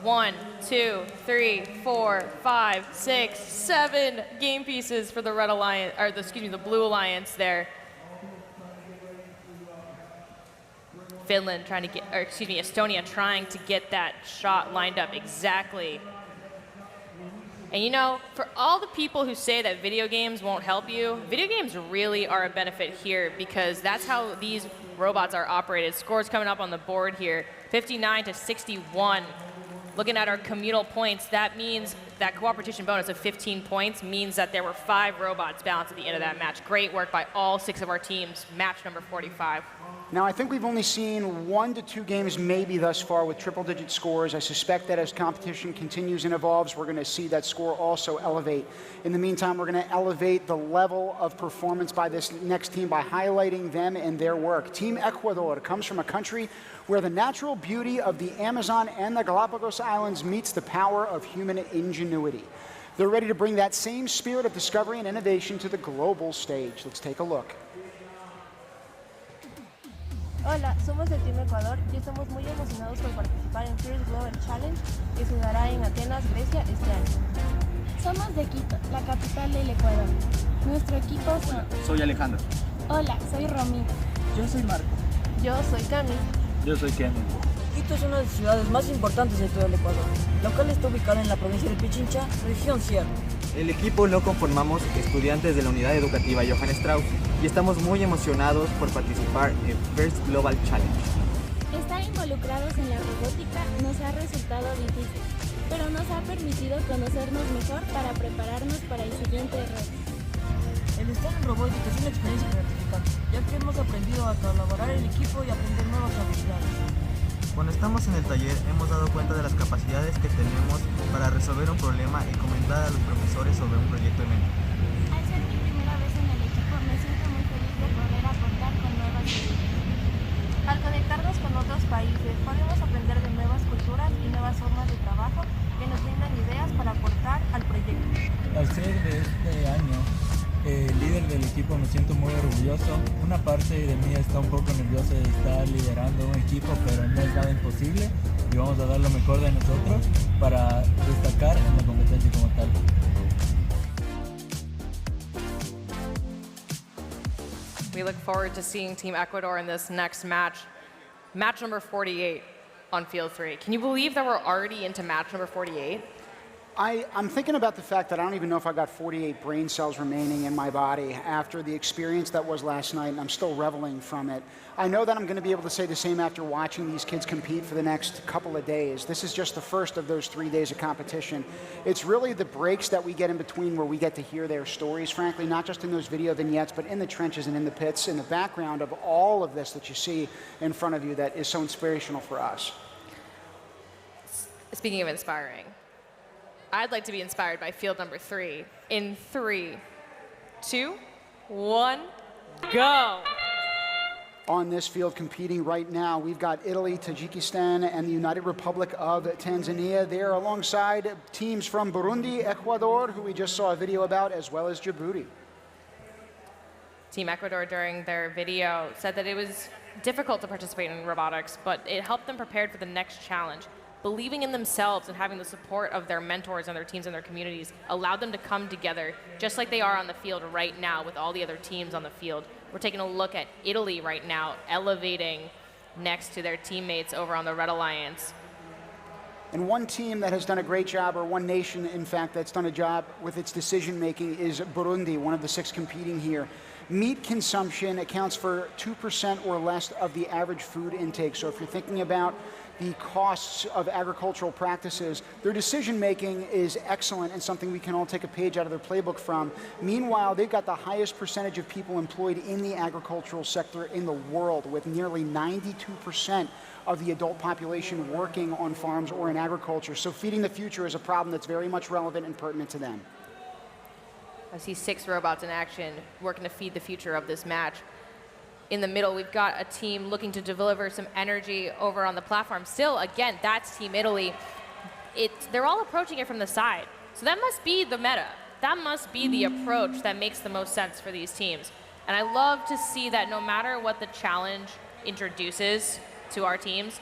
1, 2, 3, 4, 5, 6, 7 game pieces for the Red Alliance, or the Blue Alliance there. Estonia trying to get that shot lined up exactly. And you know, for all the people who say that video games won't help you, video games really are a benefit here because that's how these robots are operated. Scores coming up on the board here, 59-61. Looking at our communal points, that means that cooperation bonus of 15 points means that there were 5 robots balanced at the end of that match. Great work by all 6 of our teams. Match number 45. Now, I think we've only seen 1 to 2 games maybe thus far with triple-digit scores. I suspect that as competition continues and evolves, we're going to see that score also elevate. In the meantime, we're going to elevate the level of performance by this next team by highlighting them and their work. Team Ecuador comes from a country where the natural beauty of the Amazon and the Galapagos Islands meets the power of human ingenuity. They're ready to bring that same spirit of discovery and innovation to the global stage. Let's take a look. Hola, somos el Team Ecuador y estamos muy emocionados por participar en First Global Challenge que se dará en Atenas, Grecia este año. Somos de Quito, la capital del Ecuador. Nuestro equipo son... Soy Alejandro. Hola, soy Romy. Yo soy Marco. Yo soy Cami. Yo soy Ken. Quito es una de las ciudades más importantes de todo el Ecuador, la cual está ubicada en la provincia de Pichincha, región Sierra. El equipo lo conformamos estudiantes de la unidad educativa Johann Strauss y estamos muy emocionados por participar en First Global Challenge. Estar involucrados en la robótica nos ha resultado difícil, pero nos ha permitido conocernos mejor para prepararnos para el siguiente reto. El estar en robótica es una experiencia gratificante, ya que hemos aprendido a colaborar en equipo y aprender nuevas habilidades. Cuando estamos en el taller hemos dado cuenta de las capacidades que tenemos para resolver un problema y comentar a los profesores sobre un proyecto en mente. Al ser mi primera vez en el equipo me siento muy feliz de poder aportar con nuevas ideas. Al conectarnos con otros países podemos aprender de nuevas culturas y nuevas formas de trabajo que nos brindan ideas para aportar al proyecto. Al ser de este año líder del equipo me siento muy orgulloso. Una parte de mí está un poco nerviosa de estar liderando un equipo, pero no es nada imposible y vamos a dar lo mejor de nosotros para destacar en la competencia como tal. We look forward to seeing Team Ecuador in this next match. Match number 48 on field 3. Can you believe that we're already into match number 48? I'm thinking about the fact that I don't even know if I got 48 brain cells remaining in my body after the experience that was last night, and I'm still reveling from it. I know that I'm going to be able to say the same after watching these kids compete for the next couple of days. This is just the first of those 3 days of competition. It's really the breaks that we get in between where we get to hear their stories, frankly, not just in those video vignettes, but in the trenches and in the pits, in the background of all of this that you see in front of you that is so inspirational for us. Speaking of inspiring, I'd like to be inspired by field number 3. In 3, 2, 1, go! On this field competing right now, we've got Italy, Tajikistan, and the United Republic of Tanzania. They're alongside teams from Burundi, Ecuador, who we just saw a video about, as well as Djibouti. Team Ecuador, during their video, said that it was difficult to participate in robotics, but it helped them prepare for the next challenge. Believing in themselves and having the support of their mentors and their teams and their communities allowed them to come together just like they are on the field right now with all the other teams on the field. We're taking a look at Italy right now, elevating next to their teammates over on the Red Alliance. And one team that has done a great job, or one nation, in fact, that's done a job with its decision-making is Burundi, one of the 6 competing here. Meat consumption accounts for 2% or less of the average food intake. So if you're thinking about the costs of agricultural practices, their decision-making is excellent and something we can all take a page out of their playbook from. Meanwhile, they've got the highest percentage of people employed in the agricultural sector in the world, with nearly 92% of the adult population working on farms or in agriculture. So feeding the future is a problem that's very much relevant and pertinent to them. I see 6 robots in action working to feed the future of this match. In the middle, we've got a team looking to deliver some energy over on the platform. Still, again, that's Team Italy. They're all approaching it from the side. So that must be the meta. That must be the approach that makes the most sense for these teams. And I love to see that no matter what the challenge introduces to our teams,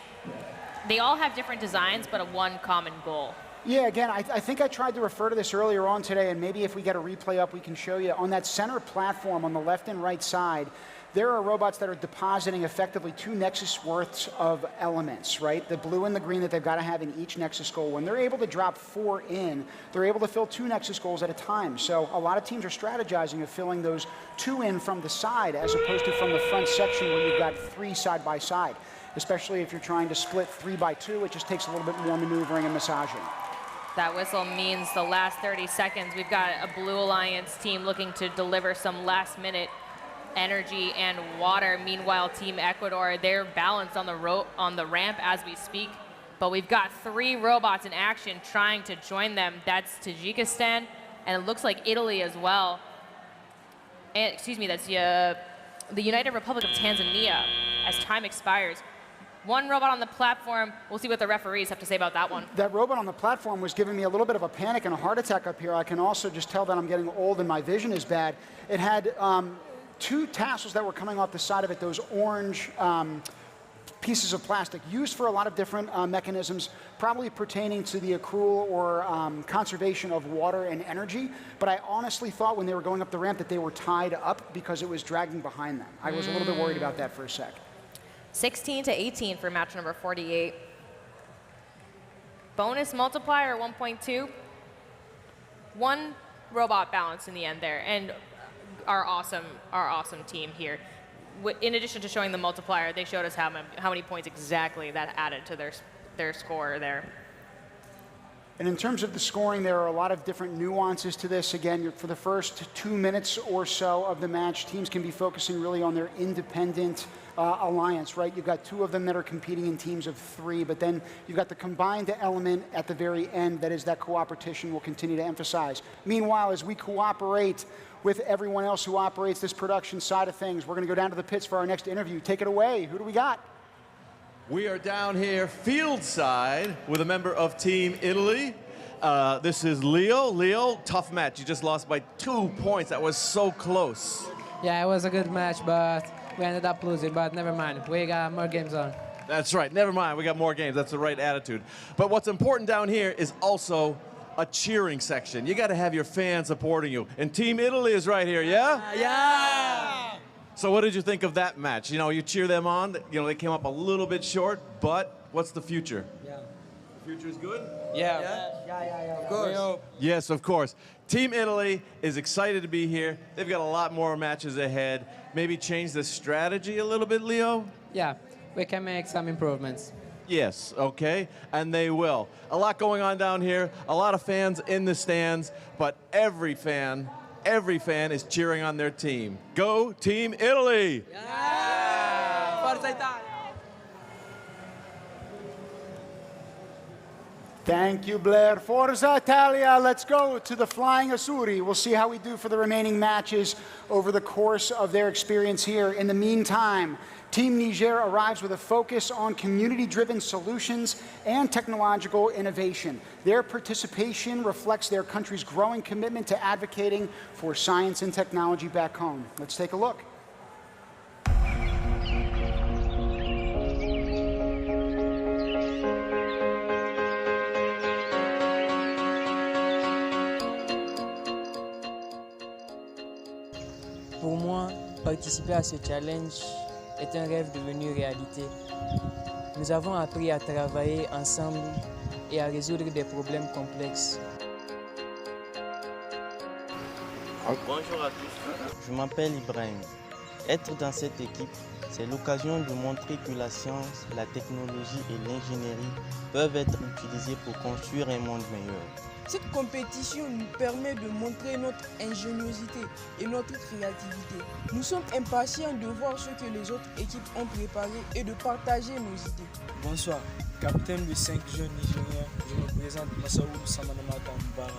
they all have different designs, but one common goal. Yeah, again, I think I tried to refer to this earlier on today, and maybe if we get a replay up, we can show you. On that center platform on the left and right side, there are robots that are depositing effectively 2 Nexus worths of elements, right? The blue and the green that they've got to have in each Nexus goal. When they're able to drop 4 in, they're able to fill 2 Nexus goals at a time. So a lot of teams are strategizing of filling those 2 in from the side as opposed to from the front section where you've got 3 side by side. Especially if you're trying to split 3 by 2, it just takes a little bit more maneuvering and massaging. That whistle means the last 30 seconds. We've got a Blue Alliance team looking to deliver some last-minute energy and water. Meanwhile, Team Ecuador, they're balanced on the ramp as we speak. But we've got 3 robots in action trying to join them. That's Tajikistan, and it looks like Italy as well. And excuse me, that's the United Republic of Tanzania as time expires. 1 robot on the platform. We'll see what the referees have to say about that one. That robot on the platform was giving me a little bit of a panic and a heart attack up here. I can also just tell that I'm getting old and my vision is bad. It had 2 tassels that were coming off the side of it, those orange pieces of plastic, used for a lot of different mechanisms, probably pertaining to the accrual or conservation of water and energy. But I honestly thought when they were going up the ramp that they were tied up because it was dragging behind them. I was a little bit worried about that for a sec. 16-18 for match number 48. Bonus multiplier 1.2. 1 robot balance in the end there, and our awesome team here. In addition to showing the multiplier, they showed us how many points exactly that added to their score there. And in terms of the scoring, there are a lot of different nuances to this. Again, for the first 2 minutes or so of the match, teams can be focusing really on their independent alliance, right? You've got 2 of them that are competing in teams of 3, but then you've got the combined element at the very end that is that cooperation we'll continue to emphasize. Meanwhile, as we cooperate with everyone else who operates this production side of things, we're going to go down to the pits for our next interview. Take it away. Who do we got? We are down here field side with a member of Team Italy. This is Leo. Leo, tough match. You just lost by 2 points. That was so close. Yeah, it was a good match, but we ended up losing, but never mind. We got more games on. That's right. Never mind. We got more games. That's the right attitude. But what's important down here is also a cheering section. You got to have your fans supporting you. And Team Italy is right here, yeah? Yeah! So what did you think of that match? You know, you cheer them on. You know, they came up a little bit short, but what's the future? Yeah. The future is good? Yeah. Of course. Yes, of course. Team Italy is excited to be here. They've got a lot more matches ahead. Maybe change the strategy a little bit, Leo? Yeah, we can make some improvements. Yes, okay, and they will. A lot going on down here, a lot of fans in the stands, but every fan is cheering on their team. Go Team Italy! Yeah! Forza Italia! Thank you, Blair. Forza Italia. Let's go to the Flying Azzurri. We'll see how we do for the remaining matches over the course of their experience here. In the meantime, Team Niger arrives with a focus on community-driven solutions and technological innovation. Their participation reflects their country's growing commitment to advocating for science and technology back home. Let's take a look. Pour moi, participer à ce challenge est un rêve devenu réalité. Nous avons appris à travailler ensemble et à résoudre des problèmes complexes. Bonjour à tous, je m'appelle Ibrahim. Être dans cette équipe, c'est l'occasion de montrer que la science, la technologie et l'ingénierie peuvent être utilisées pour construire un monde meilleur. Cette compétition nous permet de montrer notre ingéniosité et notre créativité. Nous sommes impatients de voir ce que les autres équipes ont préparé et de partager nos idées. Bonsoir, capitaine de 5 jeunes Nigériens, je me présente Massaoudou Samanamata Mbara.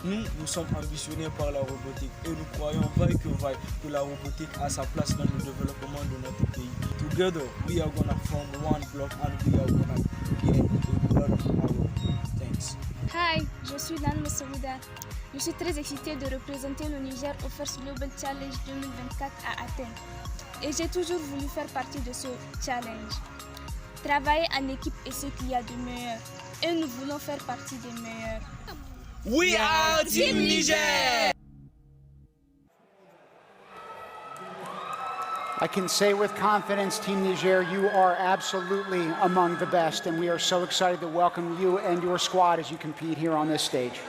Nous sommes ambitionnés par la robotique et nous croyons vaille que vaille que la robotique a sa place dans le développement de notre pays. Together, we are gonna form one block and we are gonna gain a blood power. Thanks. Hi, je suis Lan Moussouda. Je suis très excitée de représenter le Niger au First Global Challenge 2024 à Athènes. Et j'ai toujours voulu faire partie de ce challenge. Travailler en équipe est ce qu'il y a de meilleur. Et nous voulons faire partie des meilleurs. We are Team Niger! I can say with confidence, Team Niger, you are absolutely among the best, and we are so excited to welcome you and your squad as you compete here on this stage.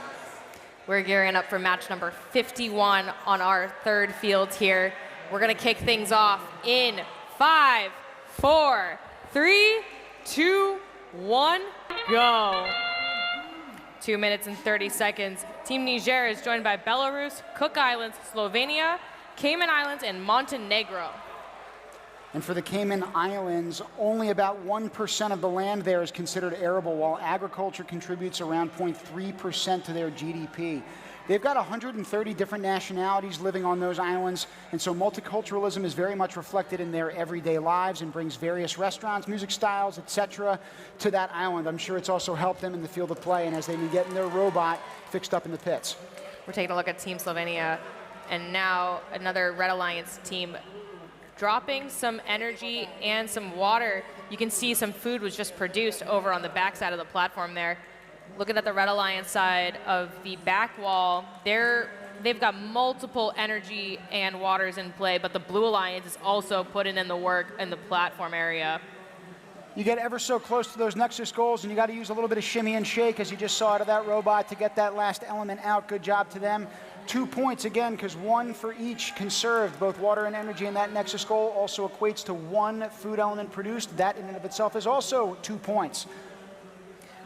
We're gearing up for match number 51 on our third field here. We're going to kick things off in 5, 4, 3, 2, 1, go. 2 minutes and 30 seconds. Team Niger is joined by Belarus, Cook Islands, Slovenia, Cayman Islands, and Montenegro. And for the Cayman Islands, only about 1% of the land there is considered arable, while agriculture contributes around 0.3% to their GDP. They've got 130 different nationalities living on those islands, and so multiculturalism is very much reflected in their everyday lives and brings various restaurants, music styles, etc. to that island. I'm sure it's also helped them in the field of play and as they've been getting their robot fixed up in the pits. We're taking a look at Team Slovenia, and now another Red Alliance team dropping some energy and some water. You can see some food was just produced over on the backside of the platform there. Looking at the Red Alliance side of the back wall, they've got multiple energy and waters in play, but the Blue Alliance is also putting in the work in the platform area. You get ever so close to those Nexus goals, and you got to use a little bit of shimmy and shake, as you just saw out of that robot, to get that last element out. Good job to them. 2 points again, because 1 for each conserved. Both water and energy in that Nexus goal also equates to 1 food element produced. That in and of itself is also 2 points.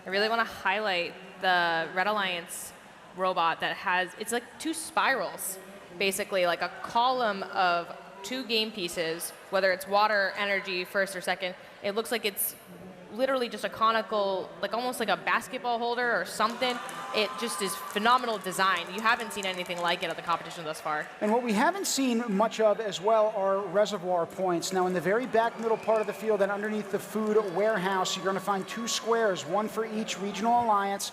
I really want to highlight the Red Alliance robot that has, it's like 2 spirals, basically, like a column of 2 game pieces, whether it's water, energy, first or second. It looks like it's literally just a conical, like almost like a basketball holder or something. It just is phenomenal design. You haven't seen anything like it at the competition thus far. And what we haven't seen much of as well are reservoir points. Now in the very back middle part of the field and underneath the food warehouse, you're going to find 2 squares, 1 for each regional alliance.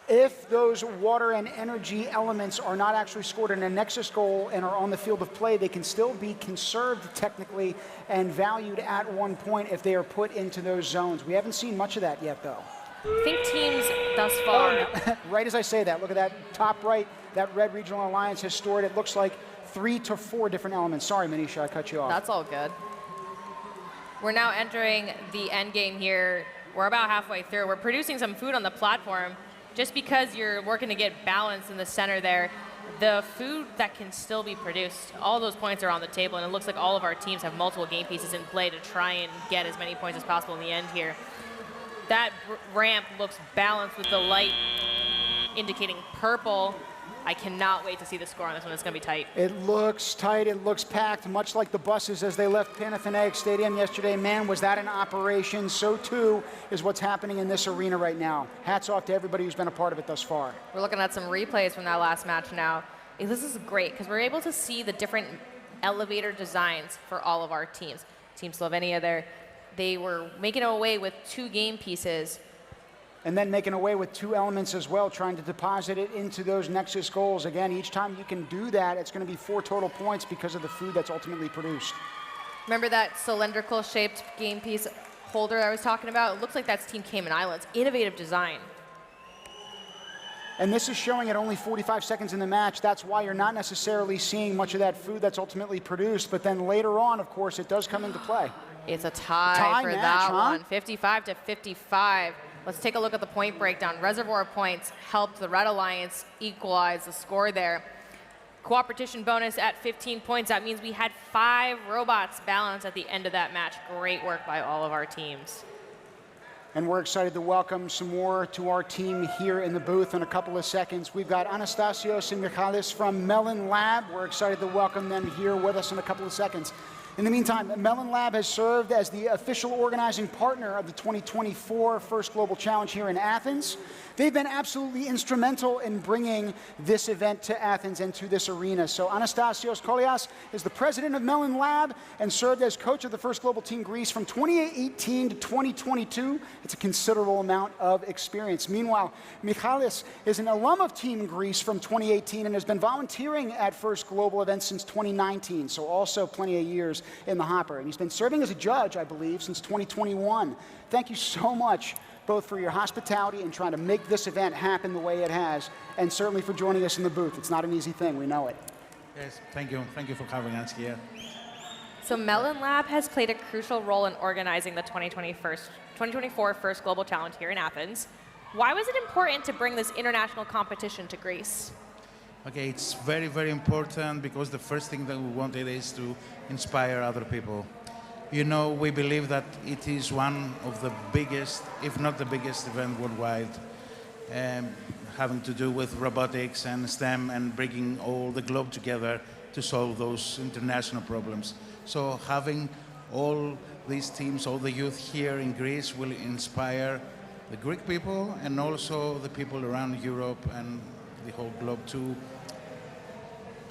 If those water and energy elements are not actually scored in a Nexus goal and are on the field of play, they can still be conserved technically and valued at 1 point if they are put into those zones. We haven't seen much of that yet, though. I think teams thus far... Right as I say that, look at that top right, that red regional alliance has stored, it looks like 3 to 4 different elements. Sorry, Manisha, I cut you off. That's all good. We're now entering the end game here. We're about halfway through. We're producing some food on the platform. Just because you're working to get balance in the center there, the food that can still be produced, all those points are on the table, and it looks like all of our teams have multiple game pieces in play to try and get as many points as possible in the end here. That ramp looks balanced with the light indicating purple. I cannot wait to see the score on this one. It's going to be tight. It looks tight. It looks packed, much like the buses as they left Panathinaikos Stadium yesterday. Man, was that an operation. So, too, is what's happening in this arena right now. Hats off to everybody who's been a part of it thus far. We're looking at some replays from that last match now. This is great because we're able to see the different elevator designs for all of our teams. Team Slovenia there, they were making away with 2 game pieces. And then making away with 2 elements as well, trying to deposit it into those Nexus goals. Again, each time you can do that, it's going to be 4 total points because of the food that's ultimately produced. Remember that cylindrical shaped game piece holder I was talking about? It looks like that's Team Cayman Islands. Innovative design. And this is showing at only 45 seconds in the match. That's why you're not necessarily seeing much of that food that's ultimately produced. But then later on, of course, it does come into play. It's a tie for match, that huh? one. 55 to 55. Let's take a look at the point breakdown. Reservoir points helped the Red Alliance equalize the score there. Cooperation bonus at 15 points. That means we had 5 robots balanced at the end of that match. Great work by all of our teams. And we're excited to welcome some more to our team here in the booth in a couple of seconds. We've got Anastasios and Michalis from Melon Lab. We're excited to welcome them here with us in a couple of seconds. In the meantime, Melon Lab has served as the official organizing partner of the 2024 First Global Challenge here in Athens. They've been absolutely instrumental in bringing this event to Athens and to this arena. So Anastasios Kolias is the president of Melon Lab and served as coach of the First Global Team Greece from 2018 to 2022. It's a considerable amount of experience. Meanwhile, Michalis is an alum of Team Greece from 2018 and has been volunteering at First Global events since 2019, so also plenty of years in the hopper. And he's been serving as a judge, I believe, since 2021. Thank you so much, both for your hospitality and trying to make this event happen the way it has, and certainly for joining us in the booth. It's not an easy thing, we know it. Yes, thank you. Thank you for having us here. So Melon Lab has played a crucial role in organizing the 2024 First Global Challenge here in Athens. Why was it important to bring this international competition to Greece? Okay, it's very, very important because the first thing that we wanted is to inspire other people. You know, we believe that it is one of the biggest, if not the biggest event worldwide, having to do with robotics and STEM and bringing all the globe together to solve those international problems. So having all these teams, all the youth here in Greece will inspire the Greek people and also the people around Europe and the whole globe to,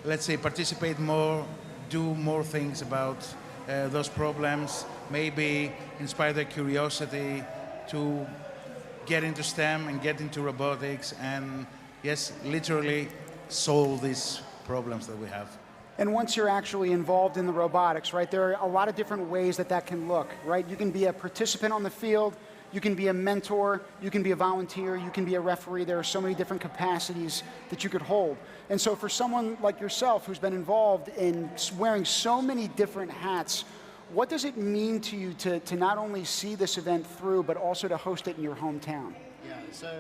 let's say, participate more, do more things about those problems, maybe inspire their curiosity to get into STEM and get into robotics and, yes, literally solve these problems that we have. And once you're actually involved in the robotics, right, there are a lot of different ways that that can look, right? You can be a participant on the field, you can be a mentor, you can be a volunteer, you can be a referee. There are so many different capacities that you could hold. And so for someone like yourself who's been involved in wearing so many different hats, what does it mean to you to not only see this event through, but also to host it in your hometown? Yeah, so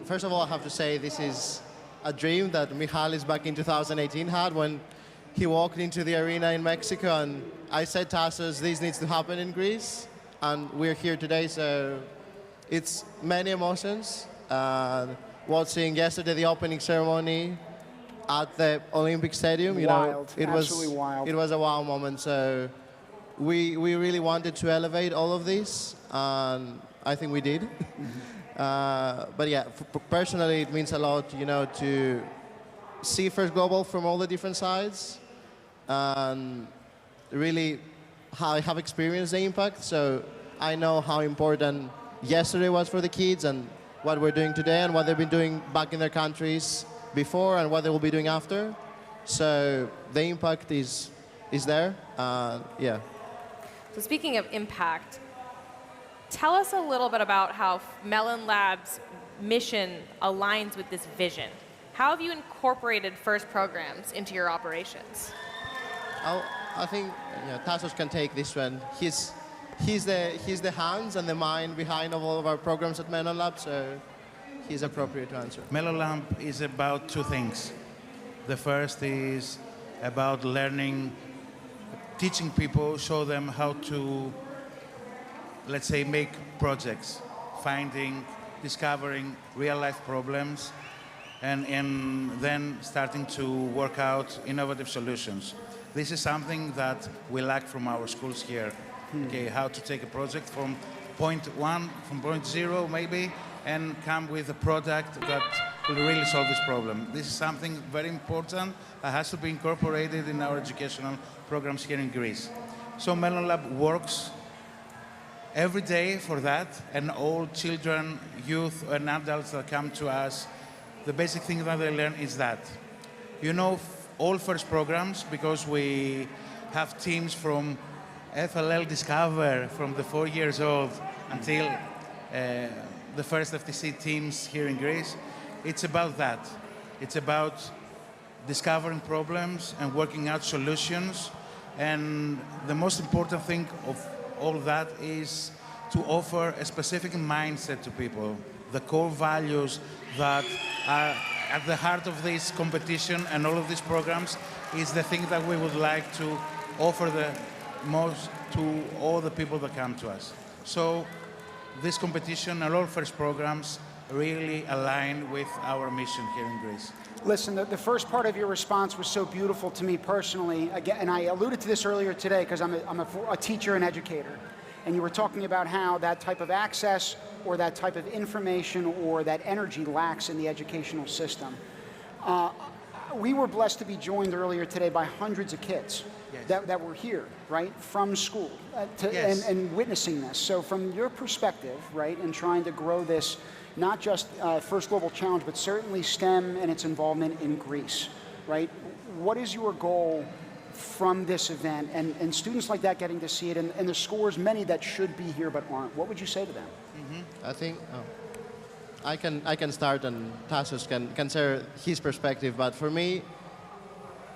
first of all, I have to say this is a dream that Michalis back in 2018 had when he walked into the arena in Mexico, and I said, Tassos, this needs to happen in Greece. And we're here today, so it's many emotions. Watching yesterday the opening ceremony at the Olympic Stadium, you know, it absolutely wild. It was a wow moment. So we really wanted to elevate all of this, and I think we did. But yeah, personally, it means a lot, you know, to see First Global from all the different sides, and really I have experienced the impact, so I know how important yesterday was for the kids and what we're doing today and what they've been doing back in their countries before and what they will be doing after. So the impact is there, yeah. So speaking of impact, tell us a little bit about how Melon Lab's mission aligns with this vision. How have you incorporated FIRST programs into your operations? I think Tassos can take this one. He's the hands and the mind behind all of our programs at Melon Lab, so he's appropriate to answer. Melon Lab is about two things. The first is about learning, teaching people, show them how to, let's say, make projects, finding, discovering real-life problems, and then starting to work out innovative solutions. This is something that we lack from our schools here. Okay, how to take a project from point 1, from point 0 maybe, and come with a product that will really solve this problem. This is something very important that has to be incorporated in our educational programs here in Greece. So Melon Lab works every day for that, and all children, youth, and adults that come to us, the basic thing that they learn is that. You know, all FIRST programs, because we have teams from FLL Discover from the 4 years old until the first FTC teams here in Greece. It's about that. It's about discovering problems and working out solutions. And the most important thing of all that is to offer a specific mindset to people, the core values that are at the heart of this competition and all of these programs is the thing that we would like to offer the most to all the people that come to us. So this competition and all FIRST programs really align with our mission here in Greece. Listen, the first part of your response was so beautiful to me personally. Again, and I alluded to this earlier today because I'm a teacher and educator. And you were talking about how that type of access or that type of information or that energy lacks in the educational system. We were blessed to be joined earlier today by hundreds of kids that were here, right, from school and witnessing this. So from your perspective, right, in trying to grow this, not just First Global Challenge, but certainly STEM and its involvement in Greece, right? What is your goal from this event and students like that getting to see it and the scores, many that should be here but aren't? What would you say to them? I think I can start and Tassos can share his perspective, but for me,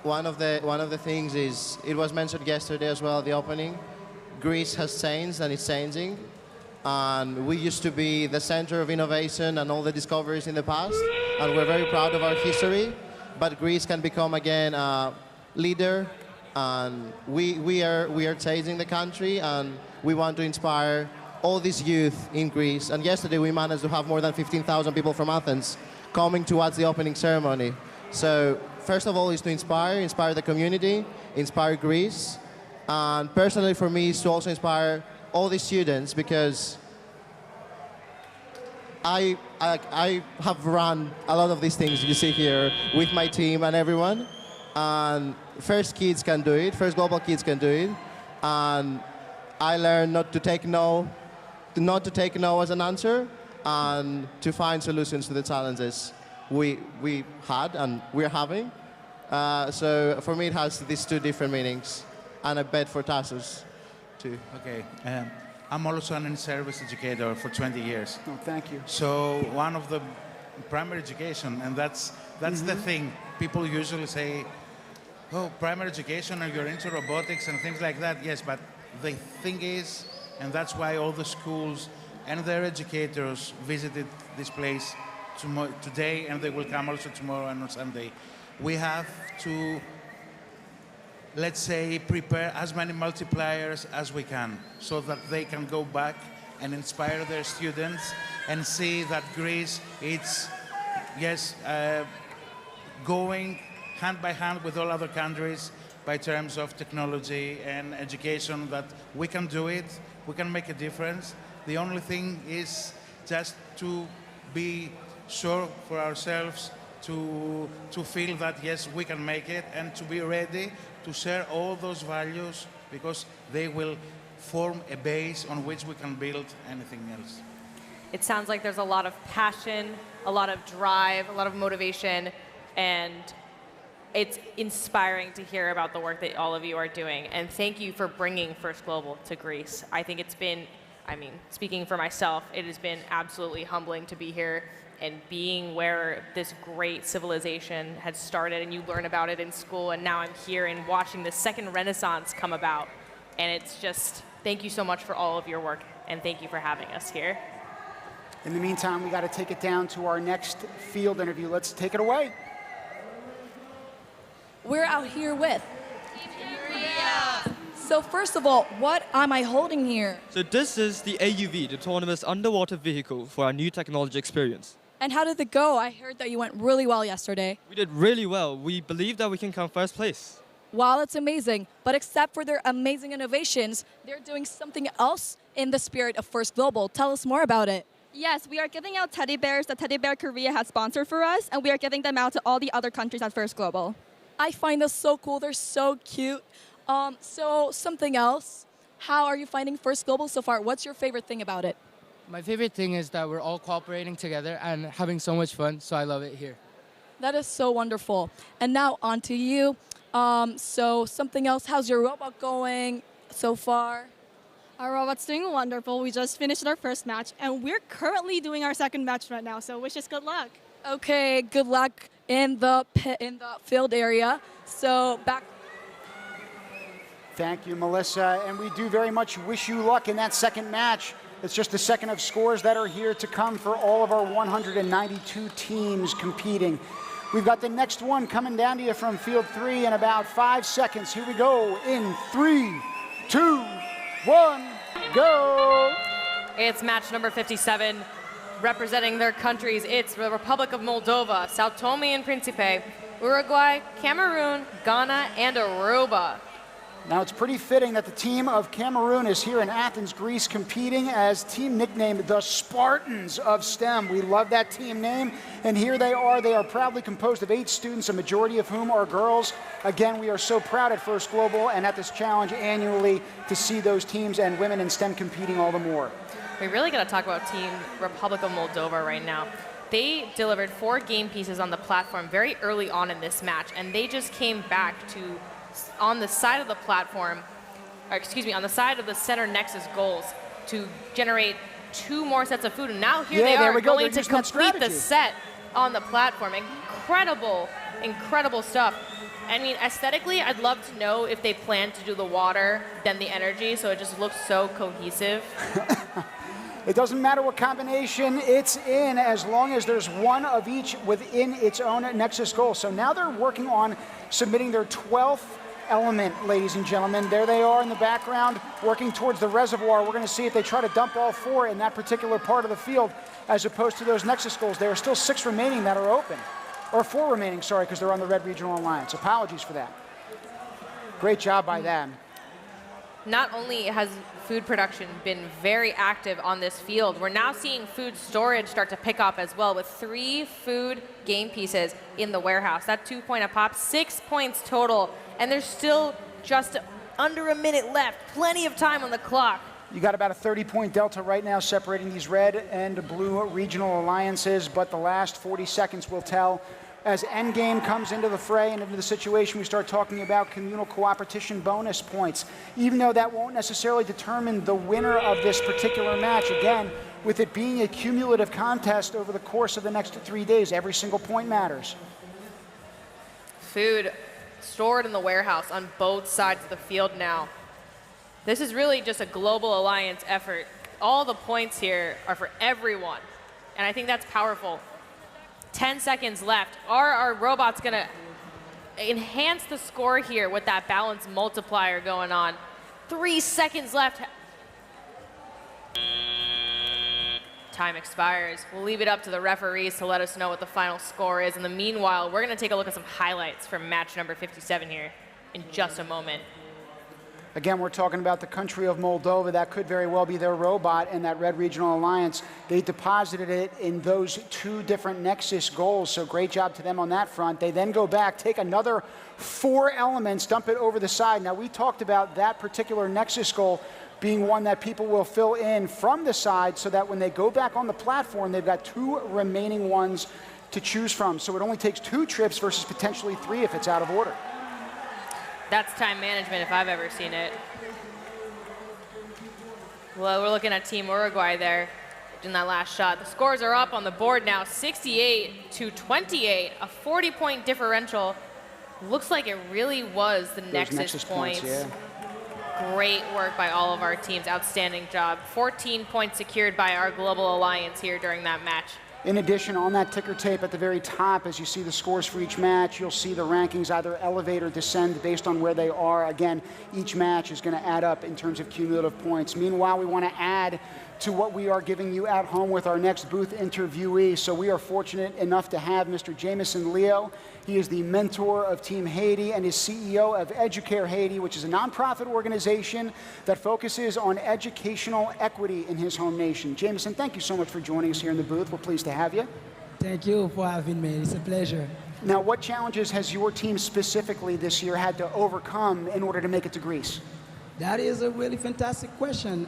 one of the things is, it was mentioned yesterday as well at the opening, Greece has changed and it's changing. And we used to be the center of innovation and all the discoveries in the past, and we're very proud of our history. But Greece can become again a leader, and we are changing the country, and we want to inspire all this youth in Greece. And yesterday we managed to have more than 15,000 people from Athens coming to watch the opening ceremony. So first of all is to inspire the community, inspire Greece, and personally for me is to also inspire all the students, because I have run a lot of these things you see here with my team and everyone, and first kids can do it, first global kids can do it, and I learned not to take no as an answer, and to find solutions to the challenges we had and we're having. So for me it has these two different meanings, and I bet for Tassos too. Okay. I'm also an in-service educator for 20 years. Oh, thank you. So one of the primary education, and that's the thing. People usually say, oh, primary education, and you're into robotics and things like that. Yes, but the thing is, and that's why all the schools and their educators visited this place today, and they will come also tomorrow and on Sunday. We have to, let's say, prepare as many multipliers as we can so that they can go back and inspire their students and see that Greece, it's, yes, going hand by hand with all other countries by terms of technology and education, that we can do it, we can make a difference. The only thing is just to be sure for ourselves to feel that, yes, we can make it, and to be ready to share all those values, because they will form a base on which we can build anything else. It sounds like there's a lot of passion, a lot of drive, a lot of motivation, and it's inspiring to hear about the work that all of you are doing. And thank you for bringing First Global to Greece. I think it's been, I mean, speaking for myself, it has been absolutely humbling to be here and being where this great civilization had started, and you learn about it in school, and now I'm here and watching the second Renaissance come about. And it's just, thank you so much for all of your work, and thank you for having us here. In the meantime, we got to take it down to our next field interview. Let's take it away. We're out here with So first of all, what am I holding here? So this is the AUV, the autonomous underwater vehicle for our new technology experience. And how did it go? I heard that you went really well yesterday. We did really well. We believe that we can come first place. Wow, it's amazing. But except for their amazing innovations, they're doing something else in the spirit of First Global. Tell us more about it. Yes, we are giving out teddy bears that Teddy Bear Korea has sponsored for us, and we are giving them out to all the other countries at First Global. I find this so cool. They're so cute. So something else. How are you finding First Global so far? What's your favorite thing about it? My favorite thing is that we're all cooperating together and having so much fun, so I love it here. That is so wonderful. And now on to you. So something else, how's your robot going so far? Our robot's doing wonderful. We just finished our first match, and we're currently doing our second match right now, so wish us good luck. Okay, good luck in the field area. So back. Thank you, Melissa. And we do very much wish you luck in that second match. It's just the second of scores that are here to come for all of our 192 teams competing. We've got the next one coming down to you from field 3 in about 5 seconds. Here we go in 3, 2, 1, go! It's match number 57. Representing their countries, it's the Republic of Moldova, Sao Tome and Principe, Uruguay, Cameroon, Ghana, and Aruba. Now, it's pretty fitting that the team of Cameroon is here in Athens, Greece, competing as team nicknamed the Spartans of STEM. We love that team name, and here they are. They are proudly composed of 8 students, a majority of whom are girls. Again, we are so proud at First Global and at this challenge annually to see those teams and women in STEM competing all the more. We really got to talk about Team Republic of Moldova right now. They delivered 4 game pieces on the platform very early on in this match, and they just came back to on the side of the platform, or excuse me, on the side of the center Nexus goals to generate 2 more sets of food. And now here they are going to complete the set on the platform. Incredible, incredible stuff. I mean, aesthetically, I'd love to know if they plan to do the water, then the energy, so it just looks so cohesive. It doesn't matter what combination it's in as long as there's one of each within its own Nexus goal. So now they're working on submitting their 12th element, ladies and gentlemen. There they are in the background working towards the reservoir. We're going to see if they try to dump all 4 in that particular part of the field as opposed to those Nexus goals. There are still 6 remaining that are open. Or 4 remaining, sorry, because they're on the Red Regional Alliance. Apologies for that. Great job by them. Not only has food production been very active on this field, we're now seeing food storage start to pick up as well with 3 food game pieces in the warehouse. That 2 point a pop, 6 points total, and there's still just under a minute left. Plenty of time on the clock. You got about a 30-point delta right now separating these red and blue regional alliances, but the last 40 seconds will tell. As Endgame comes into the fray and into the situation, we start talking about communal cooperation bonus points. Even though that won't necessarily determine the winner of this particular match, again, with it being a cumulative contest over the course of the next 3 days, every single point matters. Food stored in the warehouse on both sides of the field now. This is really just a global alliance effort. All the points here are for everyone, and I think that's powerful. 10 seconds left. Are our robots going to enhance the score here with that balance multiplier going on? 3 seconds left. Time expires. We'll leave it up to the referees to let us know what the final score is. In the meanwhile, we're going to take a look at some highlights from match number 57 here in just a moment. Again, we're talking about the country of Moldova. That could very well be their robot in that Red Regional Alliance. They deposited it in those 2 different Nexus goals, so great job to them on that front. They then go back, take another 4 elements, dump it over the side. Now, we talked about that particular Nexus goal being one that people will fill in from the side so that when they go back on the platform, they've got 2 remaining ones to choose from. So it only takes 2 trips versus potentially 3 if it's out of order. That's time management if I've ever seen it. Well, we're looking at Team Uruguay there in that last shot. The scores are up on the board now, 68-28, a 40-point differential. Looks like it really was the Nexus points. Yeah. Great work by all of our teams, outstanding job. 14 points secured by our Global Alliance here during that match. In addition, on that ticker tape at the very top, as you see the scores for each match, you'll see the rankings either elevate or descend based on where they are. Again, each match is going to add up in terms of cumulative points. Meanwhile, we want to add to what we are giving you at home with our next booth interviewee. So we are fortunate enough to have Mr. Jameson Leo. He is the mentor of Team Haiti and is CEO of Educare Haiti, which is a nonprofit organization that focuses on educational equity in his home nation. Jameson, thank you so much for joining us here in the booth. We're pleased to have you. Thank you for having me. It's a pleasure. Now, what challenges has your team specifically this year had to overcome in order to make it to Greece? That is a really fantastic question.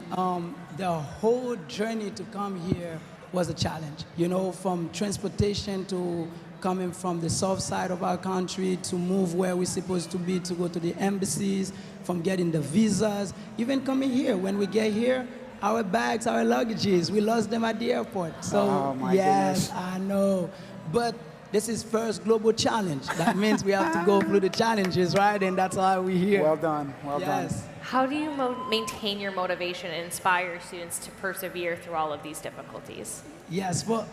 The whole journey to come here was a challenge. You know, from transportation to coming from the south side of our country to move where we're supposed to be to go to the embassies, from getting the visas, even coming here. When we get here, our bags, our luggages, we lost them at the airport. So, oh, my yes, goodness. I know. But this is first global challenge. That means we have to go through the challenges, right? And that's why we're here. Well done, well done. How do you maintain your motivation and inspire students to persevere through all of these difficulties? Yes, well,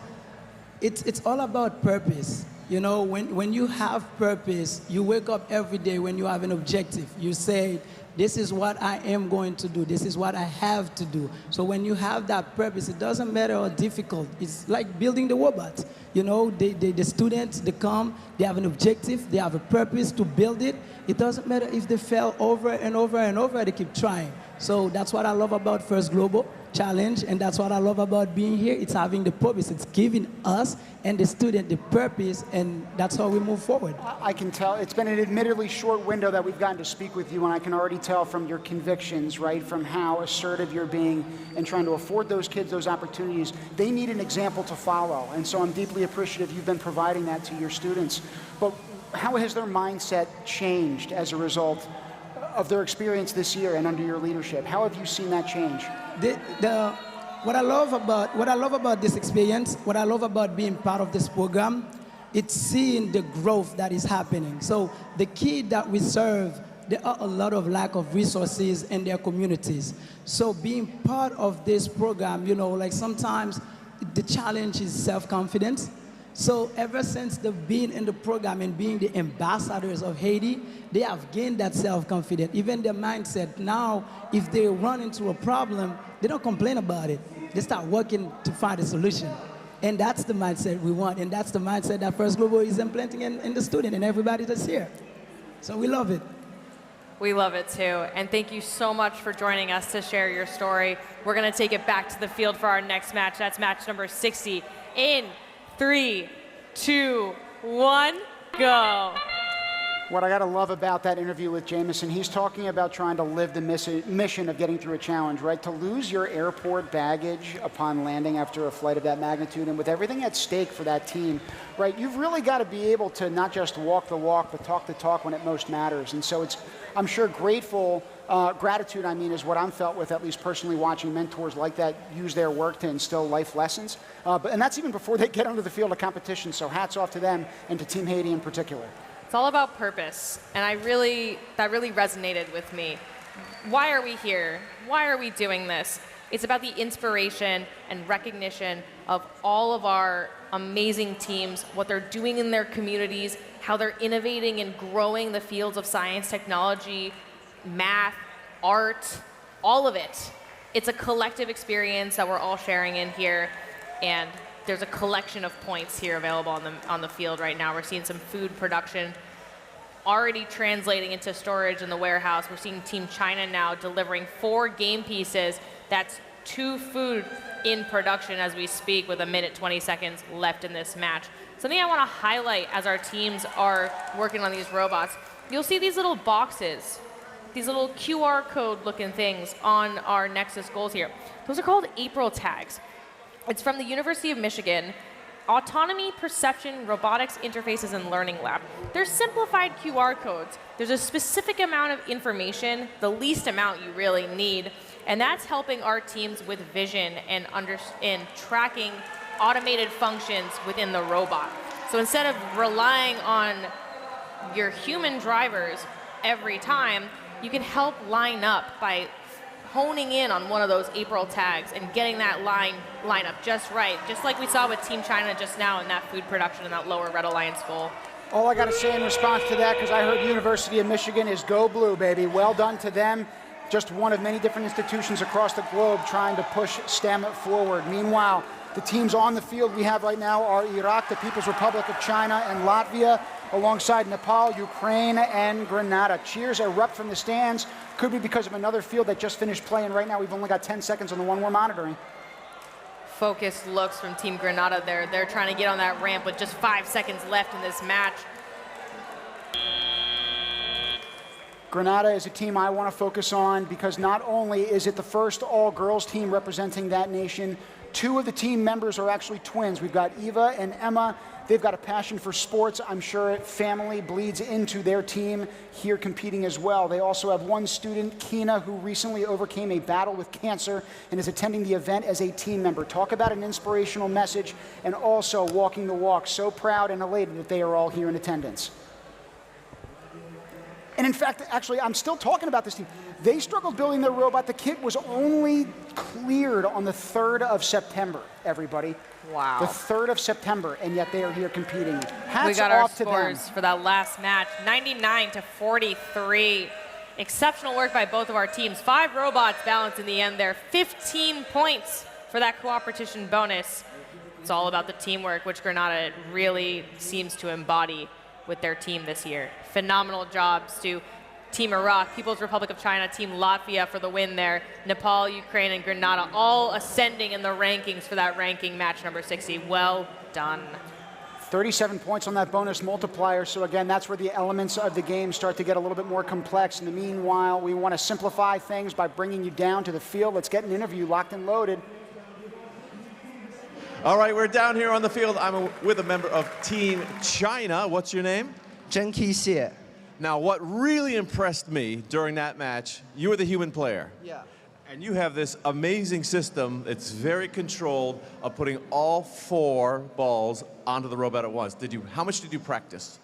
it's all about purpose. You know, when you have purpose, you wake up every day when you have an objective. You say, this is what I am going to do. This is what I have to do. So when you have that purpose, it doesn't matter how difficult. It's like building the robot. You know, the students, they come, they have an objective, they have a purpose to build it. It doesn't matter if they fail over and over and over, they keep trying. So that's what I love about First Global Challenge, and that's what I love about being here. It's having the purpose. It's giving us and the student the purpose, and that's how we move forward. I can tell. It's been an admittedly short window that we've gotten to speak with you, and I can already tell from your convictions, right, from how assertive you're being and trying to afford those kids those opportunities. They need an example to follow, and so I'm deeply appreciative you've been providing that to your students. But how has their mindset changed as a result of their experience this year and under your leadership? How have you seen that change? What I love about this experience, what I love about being part of this program, it's seeing the growth that is happening. So the kid that we serve, there are a lot of lack of resources in their communities. So being part of this program, you know, like sometimes the challenge is self-confidence. So ever since they've been in the program and being the ambassadors of Haiti, they have gained that self-confidence, even their mindset. Now, if they run into a problem, they don't complain about it. They start working to find a solution. And that's the mindset we want, and that's the mindset that First Global is implanting in the student and everybody that's here. So we love it. We love it too, and thank you so much for joining us to share your story. We're gonna take it back to the field for our next match. That's match number 60 in 3, 2, 1, go. What I got to love about that interview with Jamison, he's talking about trying to live the mission of getting through a challenge, right? To lose your airport baggage upon landing after a flight of that magnitude and with everything at stake for that team, right? You've really got to be able to not just walk the walk, but talk the talk when it most matters. And so it's, I'm sure, gratitude, I mean, is what I'm felt with, at least personally, watching mentors like that use their work to instill life lessons. And that's even before they get onto the field of competition. So hats off to them and to Team Haiti in particular. It's all about purpose, and that really resonated with me. Why are we here? Why are we doing this? It's about the inspiration and recognition of all of our amazing teams, what they're doing in their communities, how they're innovating and growing the fields of science, technology, math, art, all of it. It's a collective experience that we're all sharing in here, and there's a collection of points here available on the field right now. We're seeing some food production already translating into storage in the warehouse. We're seeing Team China now delivering 4 game pieces. That's 2 food in production as we speak, with 1 minute 20 seconds left in this match. Something I want to highlight as our teams are working on these robots, you'll see these little boxes, these little QR code looking things on our Nexus goals here. Those are called April tags. It's from the University of Michigan, Autonomy, Perception, Robotics, Interfaces, and Learning Lab. They're simplified QR codes. There's a specific amount of information, the least amount you really need, and that's helping our teams with vision and tracking automated functions within the robot. So instead of relying on your human drivers every time, you can help line up by honing in on one of those April tags and getting that lineup just right, just like we saw with Team China just now in that food production in that lower Red Alliance goal. All I got to say in response to that, because I heard University of Michigan, is go blue, baby. Well done to them. Just one of many different institutions across the globe trying to push STEM forward. Meanwhile, the teams on the field we have right now are Iraq, the People's Republic of China, and Latvia, alongside Nepal, Ukraine, and Grenada. Cheers erupt from the stands. Could be because of another field that just finished playing. Right now, we've only got 10 seconds on the one we're monitoring. Focused looks from Team Grenada there. They're trying to get on that ramp with just 5 seconds left in this match. Grenada is a team I want to focus on because not only is it the first all-girls team representing that nation, 2 of the team members are actually twins. We've got Eva and Emma. They've got a passion for sports. I'm sure family bleeds into their team here competing as well. They also have one student, Kina, who recently overcame a battle with cancer and is attending the event as a team member. Talk about an inspirational message and also walking the walk. So proud and elated that they are all here in attendance. And in fact, actually, I'm still talking about this team. They struggled building their robot. The kit was only cleared on the 3rd of September, everybody. Wow. The 3rd of September, and yet they are here competing. Hats we got off our to them. scores for that last match, 99-43. Exceptional work by both of our teams. 5 robots balanced in the end there. 15 points for that cooperation bonus. It's all about the teamwork, which Grenada really seems to embody with their team this year. Phenomenal jobs to Team Iraq, People's Republic of China, Team Latvia for the win there. Nepal, Ukraine, and Grenada all ascending in the rankings for that ranking match number 60. Well done. 37 points on that bonus multiplier. So again, that's where the elements of the game start to get a little bit more complex. In the meanwhile, we want to simplify things by bringing you down to the field. Let's get an interview locked and loaded. All right, we're down here on the field. I'm with a member of Team China. What's your name? Zheng Qixie. Now, what really impressed me during that match, you were the human player. Yeah. And you have this amazing system. It's very controlled of putting all 4 balls onto the robot at once. How much did you practice?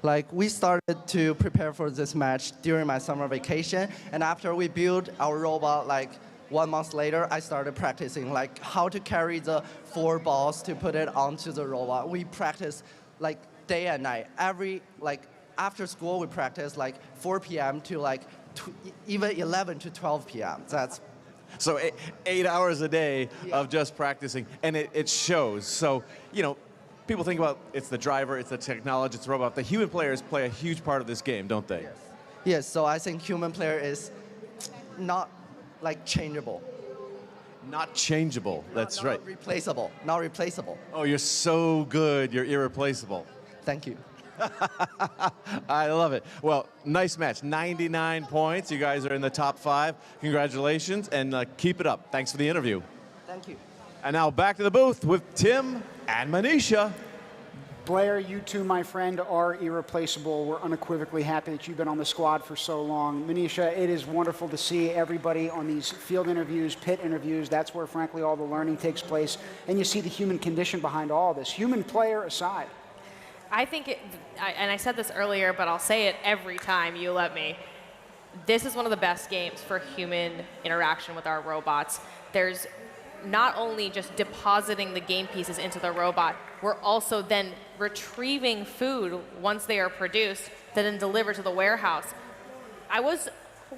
Like, we started to prepare for this match during my summer vacation, and after we built our robot, like 1 month later, I started practicing like how to carry the 4 balls to put it onto the robot. We practice like day and night. After school, we practice like 4 p.m. to like even 11 to 12 p.m. So 8 hours a day of just practicing, and it shows. So, people think about it's the driver, it's the technology, it's the robot. The human players play a huge part of this game, don't they? Yes, so I think human player is not like changeable. Not changeable, that's right. Not replaceable. Oh, you're so good, you're irreplaceable. Thank you. I love it. Well, nice match. 99 points. You guys are in the top 5. Congratulations, and keep it up. Thanks for the interview. Thank you. And now back to the booth with Tim and Manisha. Blair, you two, my friend, are irreplaceable. We're unequivocally happy that you've been on the squad for so long. Manisha, it is wonderful to see everybody on these field interviews, pit interviews. That's where, frankly, all the learning takes place. And you see the human condition behind all this. Human player aside. I think, and I said this earlier, but I'll say it every time you let me. This is one of the best games for human interaction with our robots. There's not only just depositing the game pieces into the robot, we're also then retrieving food once they are produced, then delivered to the warehouse. I was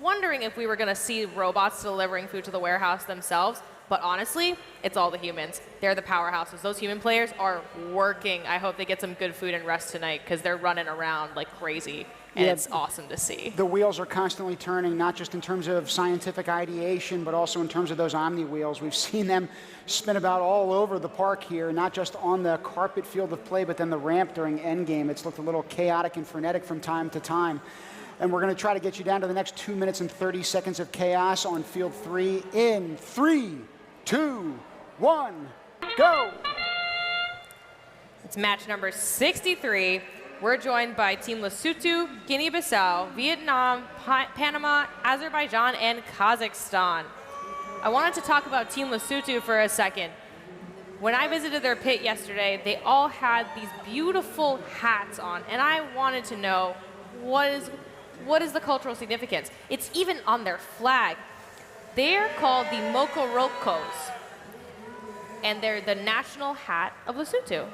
wondering if we were going to see robots delivering food to the warehouse themselves, but honestly, it's all the humans. They're the powerhouses. Those human players are working. I hope they get some good food and rest tonight because they're running around like crazy, and it's awesome to see. The wheels are constantly turning, not just in terms of scientific ideation, but also in terms of those Omni wheels. We've seen them spin about all over the park here, not just on the carpet field of play, but then the ramp during endgame. It's looked a little chaotic and frenetic from time to time. And we're going to try to get you down to the next 2 minutes and 30 seconds of chaos on field 3 in 3, 2, 1, go! It's match number 63. We're joined by Team Lesotho, Guinea-Bissau, Vietnam, Panama, Azerbaijan, and Kazakhstan. I wanted to talk about Team Lesotho for a second. When I visited their pit yesterday, they all had these beautiful hats on, and I wanted to know what is the cultural significance. It's even on their flag. They're called the Mokorokos, and they're the national hat of Lesotho.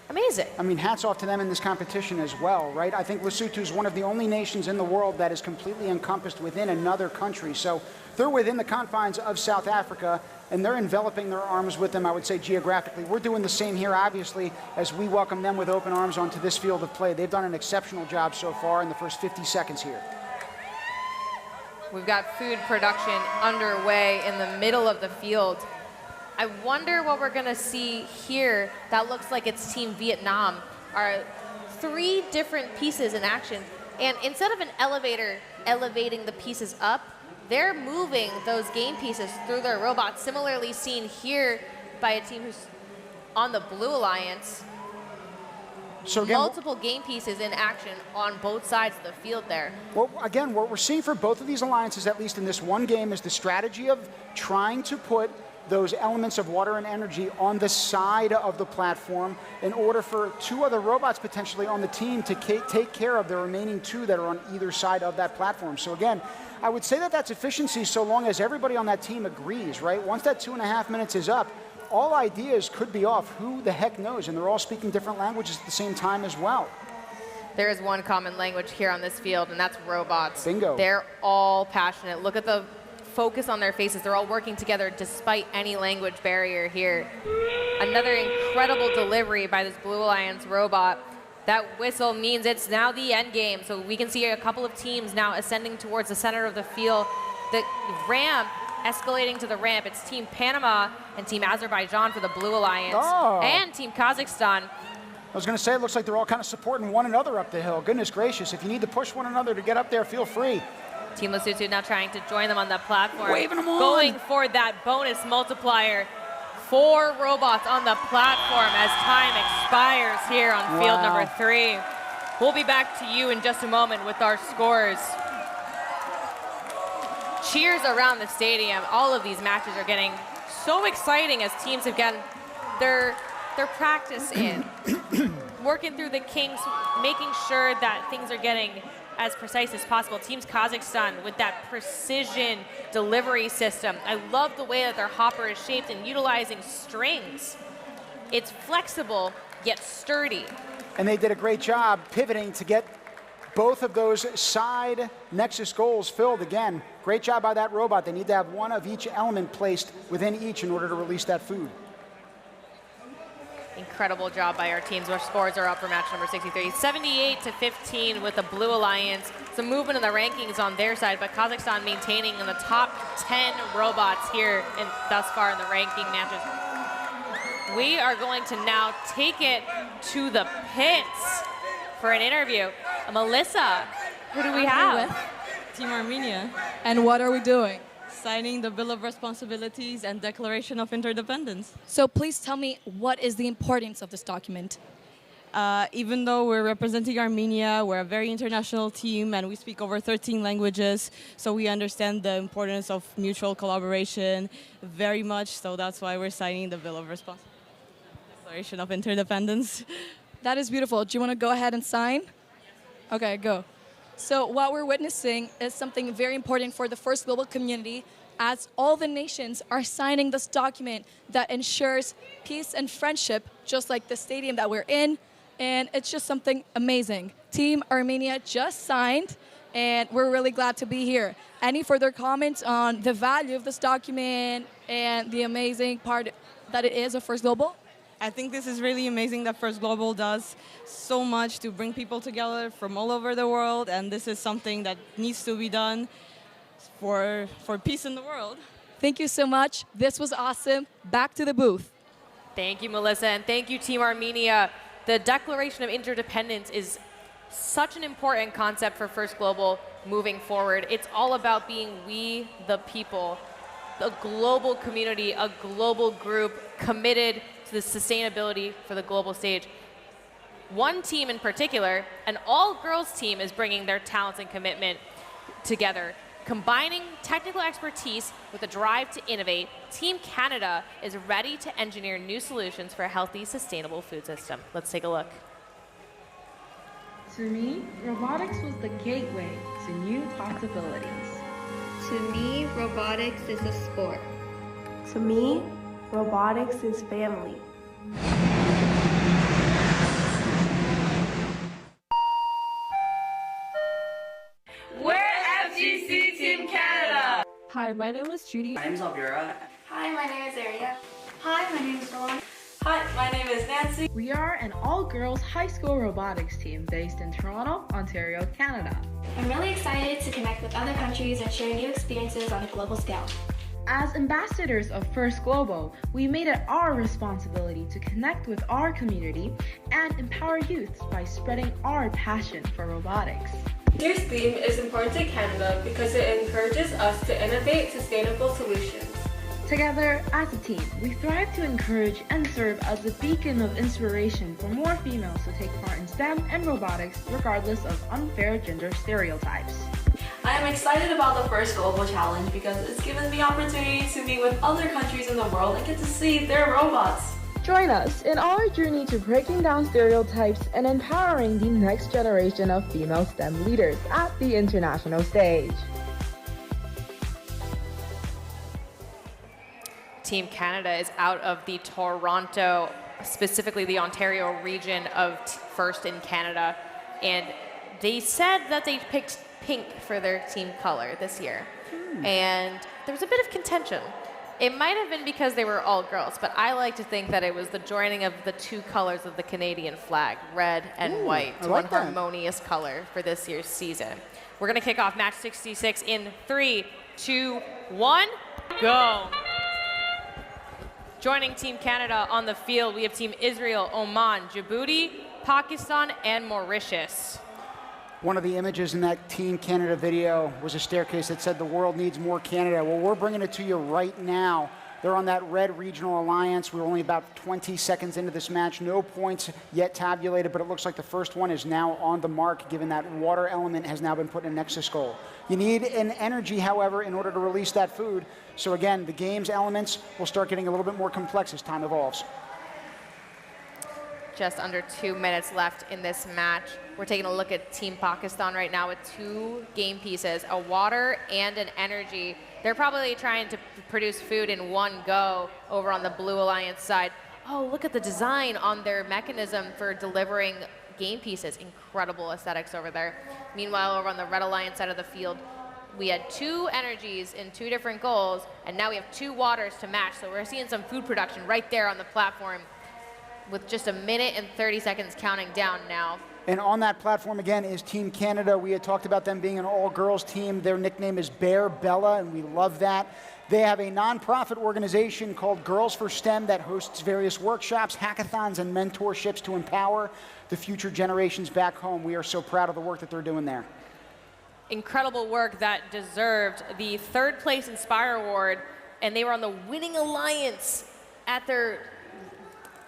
Amazing. I mean, hats off to them in this competition as well, right? I think Lesotho is one of the only nations in the world that is completely encompassed within another country. So they're within the confines of South Africa, and they're enveloping their arms with them, I would say, geographically. We're doing the same here, obviously, as we welcome them with open arms onto this field of play. They've done an exceptional job so far in the first 50 seconds here. We've got food production underway in the middle of the field. I wonder what we're going to see here that looks like it's Team Vietnam. Are 3 different pieces in action. And instead of an elevator elevating the pieces up, they're moving those game pieces through their robots, similarly seen here by a team who's on the Blue Alliance. So again, multiple game pieces in action on both sides of the field there. Well, again, what we're seeing for both of these alliances, at least in this one game, is the strategy of trying to put those elements of water and energy on the side of the platform in order for 2 other robots potentially on the team to take care of the remaining 2 that are on either side of that platform. So again, I would say that that's efficiency so long as everybody on that team agrees, right? Once that 2.5 minutes is up, all ideas could be off. Who the heck knows? And they're all speaking different languages at the same time as well. There is one common language here on this field, and that's robots. Bingo. They're all passionate. Look at the focus on their faces. They're all working together despite any language barrier here. Another incredible delivery by this Blue Alliance robot. That whistle means it's now the end game. So we can see a couple of teams now ascending towards the center of the field. The ramp escalating to the ramp. It's Team Panama and Team Azerbaijan for the Blue Alliance. And Team Kazakhstan. I was going to say, it looks like they're all kind of supporting one another up the hill. Goodness gracious, if you need to push one another to get up there, feel free. Team Lesotho now trying to join them on the platform. Waving them on. Going for that bonus multiplier. 4 robots on the platform as time expires here on field number 3. We'll be back to you in just a moment with our scores. cheers around the stadium. All of these matches are getting so exciting as teams have gotten their practice in, working through the kinks, making sure that things are getting as precise as possible. Teams Kazakhstan with that precision delivery system. I love the way that their hopper is shaped and utilizing strings. It's flexible, yet sturdy. And they did a great job pivoting to get both of those side Nexus goals filled. Again, great job by that robot. They need to have one of each element placed within each in order to release that food. Incredible job by our teams. Our scores are up for match number 63. 78-15 with the Blue Alliance. Some movement in the rankings on their side, but Kazakhstan maintaining in the top 10 robots here thus far in the ranking matches. We are going to now take it to the pits for an interview. Melissa, who do we have? Team Armenia. And what are we doing? Signing the Bill of Responsibilities and Declaration of Interdependence. So please tell me, what is the importance of this document? Even though we're representing Armenia, we're a very international team and we speak over 13 languages, so we understand the importance of mutual collaboration very much, so that's why we're signing the Bill of Responsibilities and Declaration of Interdependence. That is beautiful. Do you want to go ahead and sign? Okay, go. So what we're witnessing is something very important for the First Global community, as all the nations are signing this document that ensures peace and friendship, just like the stadium that we're in. And it's just something amazing. Team Armenia just signed, and we're really glad to be here. Any further comments on the value of this document and the amazing part that it is of First Global? I think this is really amazing that First Global does so much to bring people together from all over the world, and this is something that needs to be done for peace in the world. Thank you so much. This was awesome. Back to the booth. Thank you, Melissa, and thank you, Team Armenia. The Declaration of Interdependence is such an important concept for First Global moving forward. It's all about being we, the people, a global community, a global group committed to the sustainability for the global stage. One team in particular, an all-girls team, is bringing their talents and commitment together. Combining technical expertise with a drive to innovate, Team Canada is ready to engineer new solutions for a healthy, sustainable food system. Let's take a look. To me, robotics was the gateway to new possibilities. To me, robotics is a sport. To me, robotics is family. We're FGC Team Canada! Hi, my name is Judy. My name is Alvira. Hi, my name is Aria. Hi, my name is Rowan. Hi, my name is Nancy. We are an all-girls high school robotics team based in Toronto, Ontario, Canada. I'm really excited to connect with other countries and share new experiences on a global scale. As ambassadors of First Global, we made it our responsibility to connect with our community and empower youth by spreading our passion for robotics. This theme is important to Canada because it encourages us to innovate sustainable solutions. Together, as a team, we strive to encourage and serve as a beacon of inspiration for more females to take part in STEM and robotics, regardless of unfair gender stereotypes. I am excited about the First Global Challenge because it's given me opportunity to meet with other countries in the world and get to see their robots. Join us in our journey to breaking down stereotypes and empowering the next generation of female STEM leaders at the international stage. Team Canada is out of the Toronto, specifically the Ontario region of First in Canada, and they said that they picked pink for their team color this year. And there was a bit of contention. It might have been because they were all girls, but I like to think that it was the joining of the two colors of the Canadian flag, red and white, to one harmonious color for this year's season. We're going to kick off match 66 in 3, 2, 1, go. Joining Team Canada on the field, we have Team Israel, Oman, Djibouti, Pakistan, and Mauritius. One of the images in that Team Canada video was a staircase that said the world needs more Canada. Well, we're bringing it to you right now They're on that red regional alliance. We're only about 20 seconds into this match. No points yet tabulated, but it looks like the first one is now on the mark, given that water element has now been put in a Nexus goal. You need an energy, however, in order to release that food. So again, the game's elements will start getting a little bit more complex as time evolves. Just under 2 minutes left in this match. We're taking a look at Team Pakistan right now with 2 game pieces, a water and an energy. They're probably trying to produce food in one go over on the Blue Alliance side. Oh, look at the design on their mechanism for delivering game pieces. Incredible aesthetics over there. Meanwhile, over on the Red Alliance side of the field, we had 2 energies in 2 different goals, and now we have 2 waters to match. So we're seeing some food production right there on the platform with just 1 minute and 30 seconds counting down now. And on that platform, again, is Team Canada. We had talked about them being an all-girls team. Their nickname is Bear Bella, and we love that. They have a nonprofit organization called Girls for STEM that hosts various workshops, hackathons, and mentorships to empower the future generations back home. We are so proud of the work that they're doing there. Incredible work that deserved the 3rd place Inspire Award, and they were on the winning alliance at their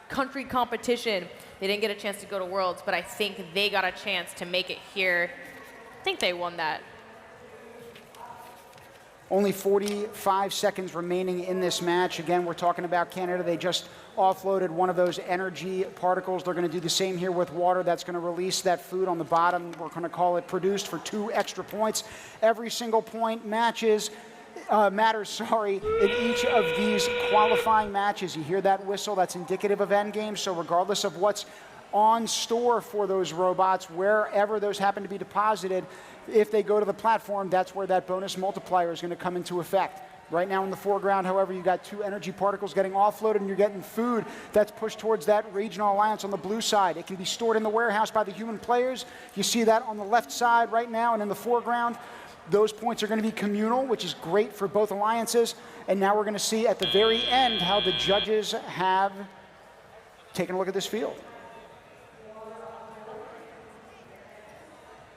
country competition. They didn't get a chance to go to Worlds, but I think they got a chance to make it here. I think they won that. Only 45 seconds remaining in this match. Again, we're talking about Canada. They just offloaded one of those energy particles. They're going to do the same here with water. That's going to release that food on the bottom. We're going to call it produced for 2 extra points. Every single point matters, in each of these qualifying matches. You hear that whistle, that's indicative of endgame. So regardless of what's on store for those robots, wherever those happen to be deposited, if they go to the platform, that's where that bonus multiplier is going to come into effect. Right now in the foreground, however, you got 2 energy particles getting offloaded, and you're getting food that's pushed towards that regional alliance on the blue side. It can be stored in the warehouse by the human players. You see that on the left side right now, and in the foreground, those points are going to be communal, which is great for both alliances. And now we're going to see at the very end how the judges have taken a look at this field.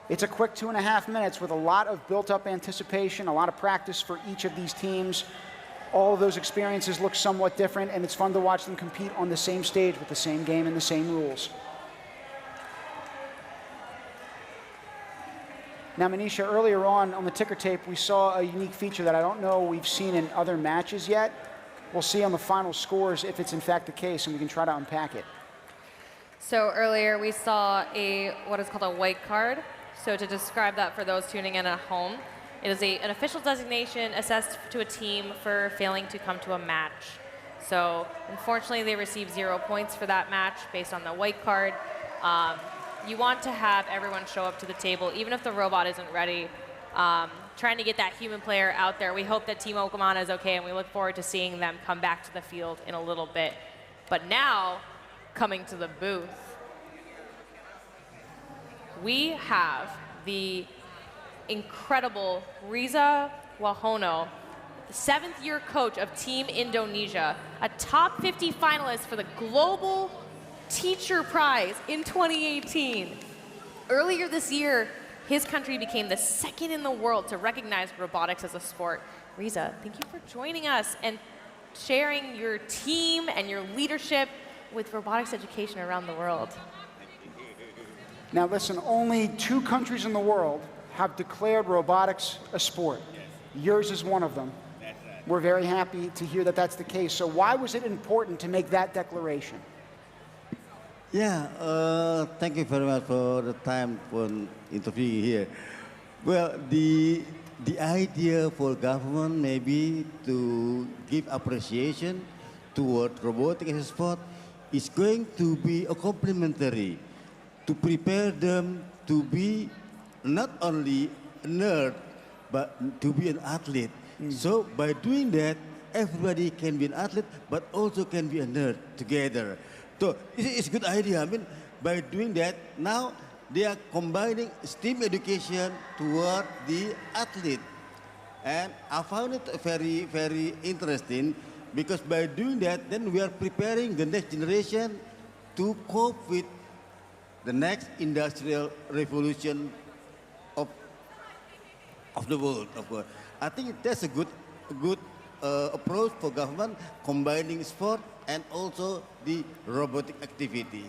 It's a quick 2.5 minutes with a lot of built-up anticipation, a lot of practice for each of these teams. All of those experiences look somewhat different, and it's fun to watch them compete on the same stage with the same game and the same rules. Now, Manisha, earlier on the ticker tape, we saw a unique feature that I don't know we've seen in other matches yet. We'll see on the final scores if it's in fact the case, and we can try to unpack it. So earlier we saw what is called a white card. So to describe that for those tuning in at home, it is an official designation assessed to a team for failing to come to a match. So unfortunately, they received 0 points for that match based on the white card. You want to have everyone show up to the table, even if the robot isn't ready, trying to get that human player out there. We hope that Team Okamana is okay, and we look forward to seeing them come back to the field in a little bit. But now, coming to the booth, we have the incredible Riza Wahono, the 7th-year coach of Team Indonesia, a top 50 finalist for the Global Teacher Prize in 2018. Earlier this year, his country became the 2nd in the world to recognize robotics as a sport. Riza, thank you for joining us and sharing your team and your leadership with robotics education around the world. Now listen, only 2 countries in the world have declared robotics a sport. Yours is one of them. We're very happy to hear that that's the case. So why was it important to make that declaration? Yeah, thank you very much for the time for interviewing here. Well, the idea for government maybe to give appreciation toward robotics as a sport is going to be a complementary to prepare them to be not only a nerd, but to be an athlete. So by doing that, everybody can be an athlete, but also can be a nerd together. So it's a good idea. I mean, by doing that, now they are combining STEAM education toward the athlete. And I found it very, very interesting because by doing that, then we are preparing the next generation to cope with the next industrial revolution of the world. I think that's a good approach for government, combining sport and also the robotic activity.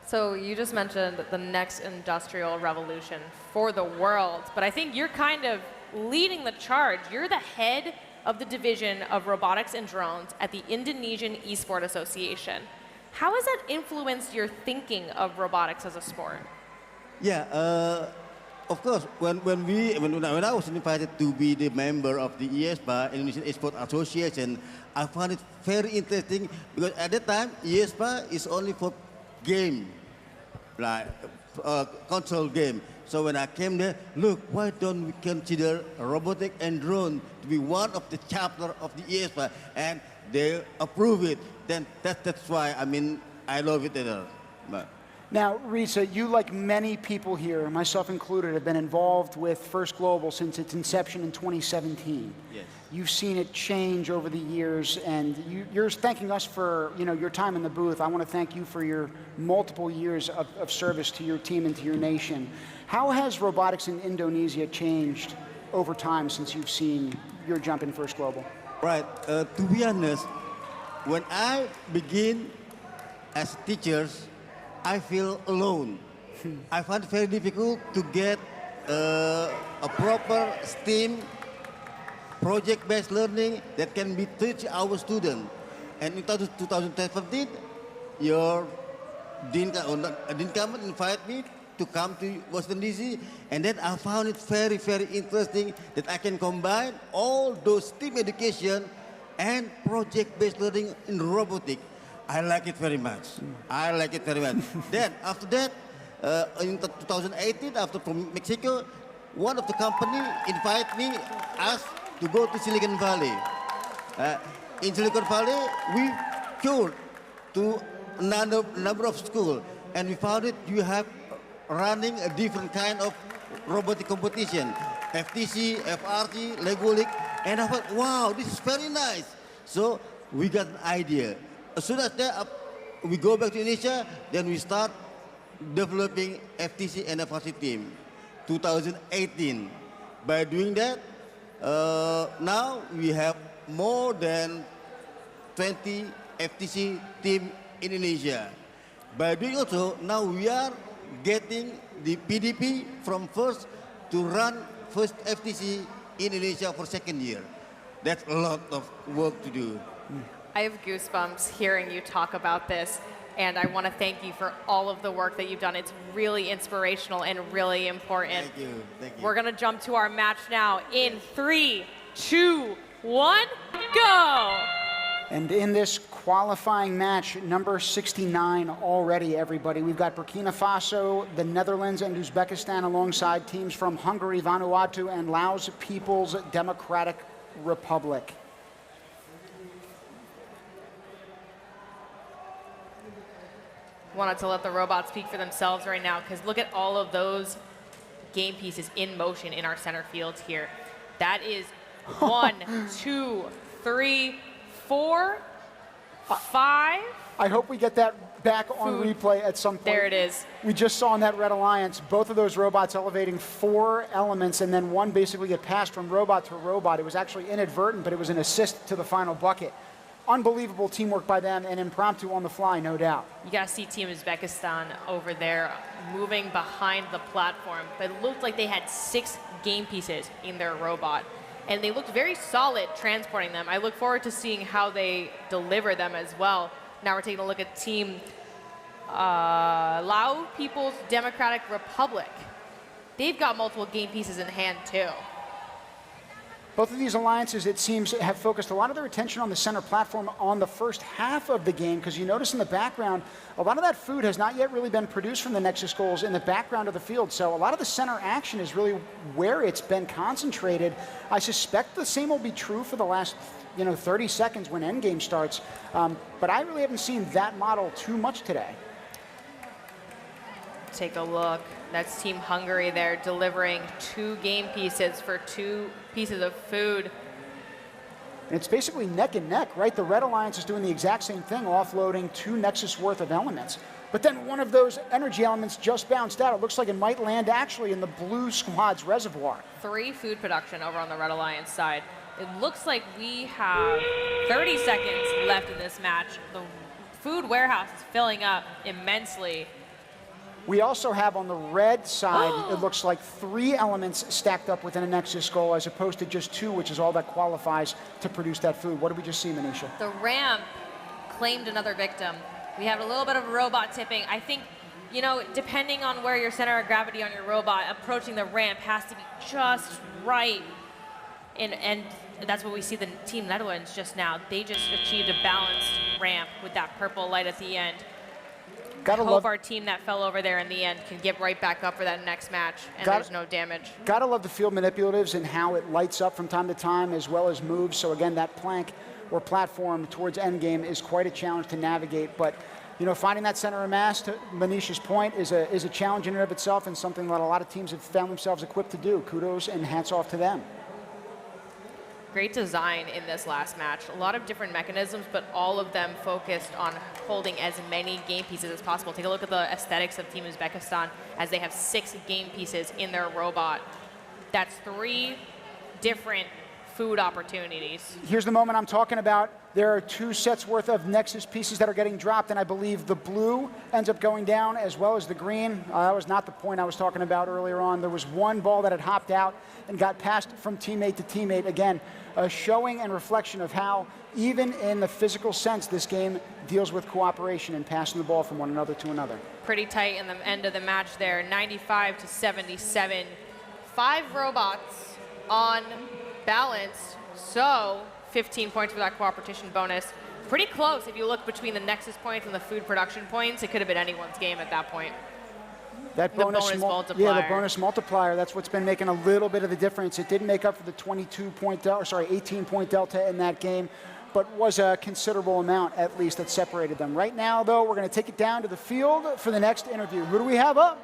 So you just mentioned the next industrial revolution for the world, but I think you're kind of leading the charge. You're the head of the division of robotics and drones at the Indonesian Esport Association. How has that influenced your thinking of robotics as a sport? Yeah, of course, when I was invited to be the member of the IESPA, Indonesian Esport Association, I found it very interesting because at that time, IESPA is only for game, like console game. So when I came there, look, why don't we consider robotic and drone to be one of the chapter of the IESPA, and they approve it. Then that's why, I mean, I love it. Now, Risa, you, like many people here, myself included, have been involved with First Global since its inception in 2017. Yes. You've seen it change over the years, and you're thanking us for your time in the booth. I want to thank you for your multiple years of service to your team and to your nation. How has robotics in Indonesia changed over time since you've seen your jump in First Global? Right. To be honest, when I begin as teachers, I feel alone. I find it very difficult to get a proper STEAM project-based learning that can be teach our students. And in 2017, your Dean Kamen invited me to come to Washington DC, and then I found it very, very interesting that I can combine all those STEAM education and project-based learning in robotics. I like it very much. I like it very much. Then after that, in 2018, after from Mexico, one of the company invited me, asked to go to Silicon Valley. In Silicon Valley, we toured to another number of schools, and we found it you have running a different kind of robotic competition, FTC, FRT, Lego League, and I thought, wow, this is very nice. So we got an idea. As soon as that, we go back to Indonesia, then we start developing FTC and FRC team, 2018. By doing that, now we have more than 20 FTC team in Indonesia. By doing also, now we are getting the PDP from first to run first FTC in Indonesia for second year. That's a lot of work to do. I have goosebumps hearing you talk about this, and I want to thank you for all of the work that you've done. It's really inspirational and really important. Thank you. Thank you. We're going to jump to our match now in 3, 2, 1, go! And in this qualifying match, number 69 already, everybody. We've got Burkina Faso, the Netherlands, and Uzbekistan alongside teams from Hungary, Vanuatu, and Laos People's Democratic Republic. Wanted to let the robots speak for themselves right now, because look at all of those game pieces in motion in our center fields here. That is 1, 2, 3, 4, 5. I hope we get that back on replay at some point. There it is. We just saw in that Red Alliance, both of those robots elevating 4 elements, and then one basically get passed from robot to robot. It was actually inadvertent, but it was an assist to the final bucket. Unbelievable teamwork by them, and impromptu on the fly, no doubt. You got to see Team Uzbekistan over there moving behind the platform. But it looked like they had 6 game pieces in their robot, and they looked very solid transporting them. I look forward to seeing how they deliver them as well. Now we're taking a look at Team Lao People's Democratic Republic. They've got multiple game pieces in hand too. Both of these alliances, it seems, have focused a lot of their attention on the center platform on the first half of the game, because you notice in the background, a lot of that food has not yet really been produced from the Nexus goals in the background of the field. So a lot of the center action is really where it's been concentrated. I suspect the same will be true for the last 30 seconds when endgame starts. But I really haven't seen that model too much today. Take a look. That's Team Hungary there, delivering 2 game pieces for 2 pieces of food. And it's basically neck and neck, right? The Red Alliance is doing the exact same thing, offloading 2 Nexus worth of elements. But then one of those energy elements just bounced out. It looks like it might land actually in the blue squad's reservoir. 3 food production over on the Red Alliance side. It looks like we have 30 seconds left in this match. The food warehouse is filling up immensely. We also have on the red side, it looks like 3 elements stacked up within a Nexus goal as opposed to just 2, which is all that qualifies to produce that food. What did we just see, Manisha? The ramp claimed another victim. We have a little bit of robot tipping. I think, you know, depending on where your center of gravity on your robot, approaching the ramp has to be just right. And that's what we see the Team Netherlands just now. They just achieved a balanced ramp with that purple light at the end. Gotta hope love our team that fell over there in the end can get right back up for that next match, and there's no damage. Gotta love the field manipulatives and how it lights up from time to time as well as moves. So again, that plank or platform towards endgame is quite a challenge to navigate. But you know, finding that center of mass, to Manisha's point, is a challenge in and of itself and something that a lot of teams have found themselves equipped to do. Kudos and hats off to them. Great design in this last match. A lot of different mechanisms, but all of them focused on holding as many game pieces as possible. Take a look at the aesthetics of Team Uzbekistan as they have 6 game pieces in their robot. That's 3 different food opportunities. Here's the moment I'm talking about. There are 2 sets worth of Nexus pieces that are getting dropped, and I believe the blue ends up going down as well as the green. That was not the point I was talking about earlier on. There was 1 ball that had hopped out and got passed from teammate to teammate. Again, a showing and reflection of how, even in the physical sense, this game deals with cooperation and passing the ball from one another to another. Pretty tight in the end of the match there, 95 to 77. 5 robots on balance, so 15 points for that cooperation bonus. Pretty close if you look between the Nexus points and the food production points. It could have been anyone's game at that point. That bonus multiplier. Yeah, the bonus multiplier. That's what's been making a little bit of the difference. It didn't make up for the 18-point delta in that game, but was a considerable amount, at least, that separated them. Right now, though, we're going to take it down to the field for the next interview. Who do we have up?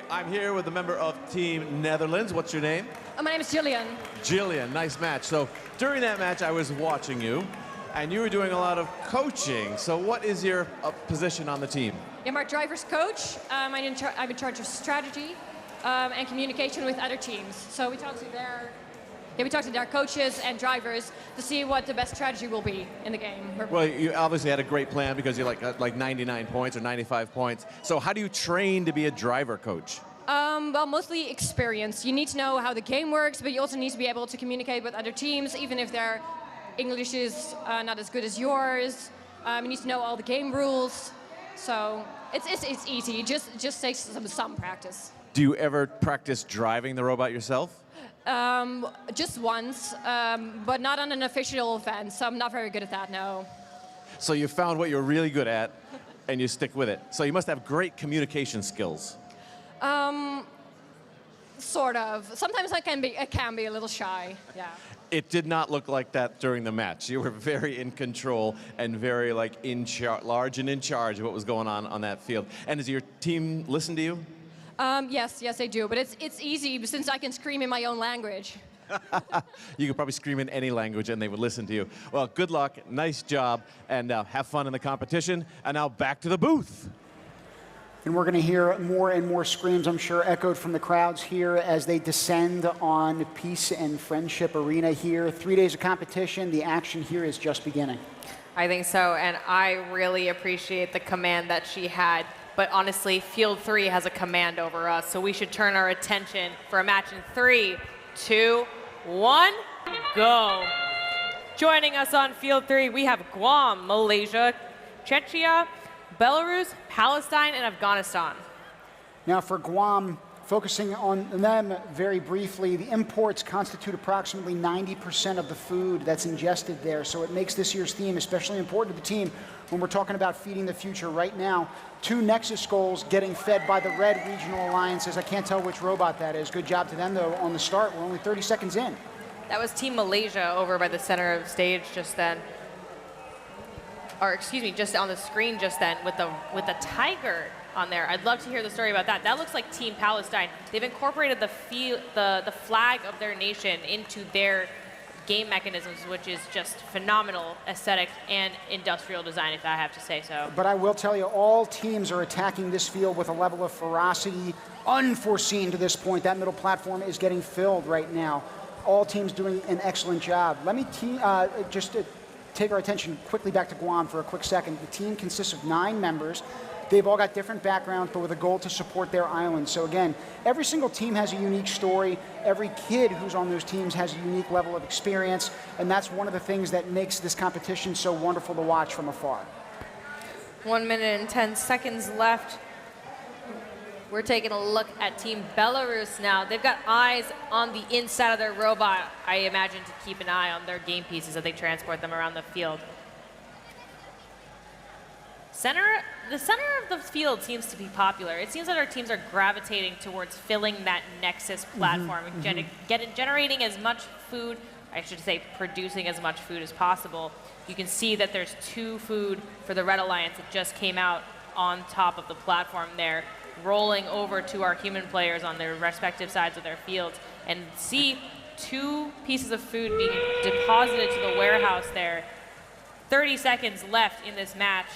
I'm here with a member of Team Netherlands. What's your name? My name is Jillian. Jillian, nice match. So during that match, I was watching you, and you were doing a lot of coaching. So what is your position on the team? I'm our driver's coach. I'm in charge of strategy and communication with other teams. So we talk to their coaches and drivers to see what the best strategy will be in the game. Well, you obviously had a great plan because you're like 99 points or 95 points. So how do you train to be a driver coach? Well, mostly experience. You need to know how the game works, but you also need to be able to communicate with other teams, even if their English is not as good as yours. You need to know all the game rules. So it's easy. Just takes some practice. Do you ever practice driving the robot yourself? Just once, but not on an official event, so I'm not very good at that, no. So you found what you're really good at, and you stick with it. So you must have great communication skills. Sort of. Sometimes I can be a little shy, yeah. It did not look like that during the match. You were very in control and very large and in charge of what was going on that field. And does your team listen to you? Yes, they do. But it's easy since I can scream in my own language. You could probably scream in any language and they would listen to you. Well, good luck, nice job, and have fun in the competition. And now back to the booth. And we're going to hear more and more screams, I'm sure, echoed from the crowds here as they descend on Peace and Friendship Arena here. 3 days of competition. The action here is just beginning. I think so, and I really appreciate the command that she had. But honestly, Field 3 has a command over us, so we should turn our attention for a match in 3, 2, 1, go. Joining us on Field 3, we have Guam, Malaysia, Czechia, Belarus, Palestine, and Afghanistan. Now for Guam, focusing on them very briefly, the imports constitute approximately 90% of the food that's ingested there, so it makes this year's theme especially important to the team when we're talking about feeding the future. Right now, 2 Nexus goals getting fed by the Red Regional Alliances. I can't tell which robot that is. Good job to them, though, on the start. We're only 30 seconds in. That was Team Malaysia over by the center of stage just then. Or excuse me, just on the screen just then with the tiger on there. I'd love to hear the story about that. That looks like Team Palestine. They've incorporated the flag of their nation into their game mechanisms, which is just phenomenal aesthetic and industrial design, if I have to say so. But I will tell you, all teams are attacking this field with a level of ferocity unforeseen to this point. That middle platform is getting filled right now. all teams doing an excellent job. Let me take our attention quickly back to Guam for a quick second. The team consists of 9 members. They've all got different backgrounds, but with a goal to support their island. So again, every single team has a unique story. Every kid who's on those teams has a unique level of experience, and that's one of the things that makes this competition so wonderful to watch from afar. 1 minute and 10 seconds left. We're taking a look at Team Belarus now. They've got eyes on the inside of their robot, I imagine, to keep an eye on their game pieces as they transport them around the field. The center of the field seems to be popular. It seems that our teams are gravitating towards filling that Nexus platform, generating as much food, I should say producing as much food as possible. You can see that there's 2 food for the Red Alliance that just came out on top of the platform there, rolling over to our human players on their respective sides of their fields, and see 2 pieces of food being deposited to the warehouse there. 30 seconds left in this match.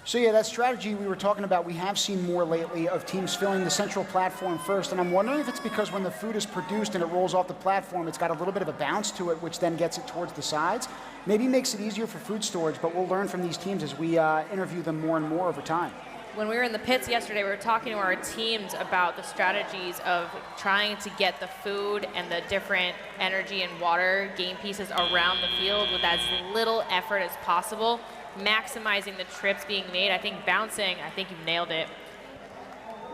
So yeah, that strategy we were talking about, we have seen more lately of teams filling the central platform first, and I'm wondering if it's because when the food is produced and it rolls off the platform, it's got a little bit of a bounce to it, which then gets it towards the sides. Maybe makes it easier for food storage, but we'll learn from these teams as we interview them more and more over time. When we were in the pits yesterday, we were talking to our teams about the strategies of trying to get the food and the different energy and water game pieces around the field with as little effort as possible, maximizing the trips being made. I think bouncing, I think you've nailed it.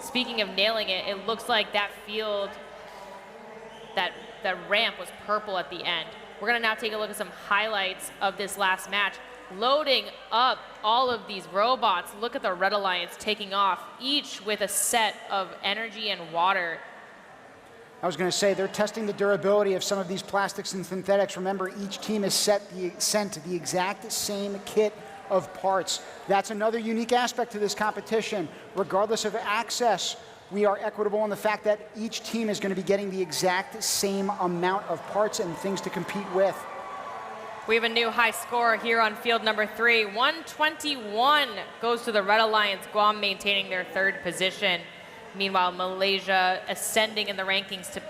Speaking of nailing it, it looks like that field, that ramp was purple at the end. We're gonna now take a look at some highlights of this last match. Loading up all of these robots. Look at the Red Alliance taking off, each with a set of energy and water. I was going to say, they're testing the durability of some of these plastics and synthetics. Remember, each team is sent the exact same kit of parts. That's another unique aspect to this competition. Regardless of access, we are equitable in the fact that each team is going to be getting the exact same amount of parts and things to compete with. We have a new high score here on field number 3. 121 goes to the Red Alliance, Guam maintaining their 3rd position. Meanwhile, Malaysia ascending in the rankings to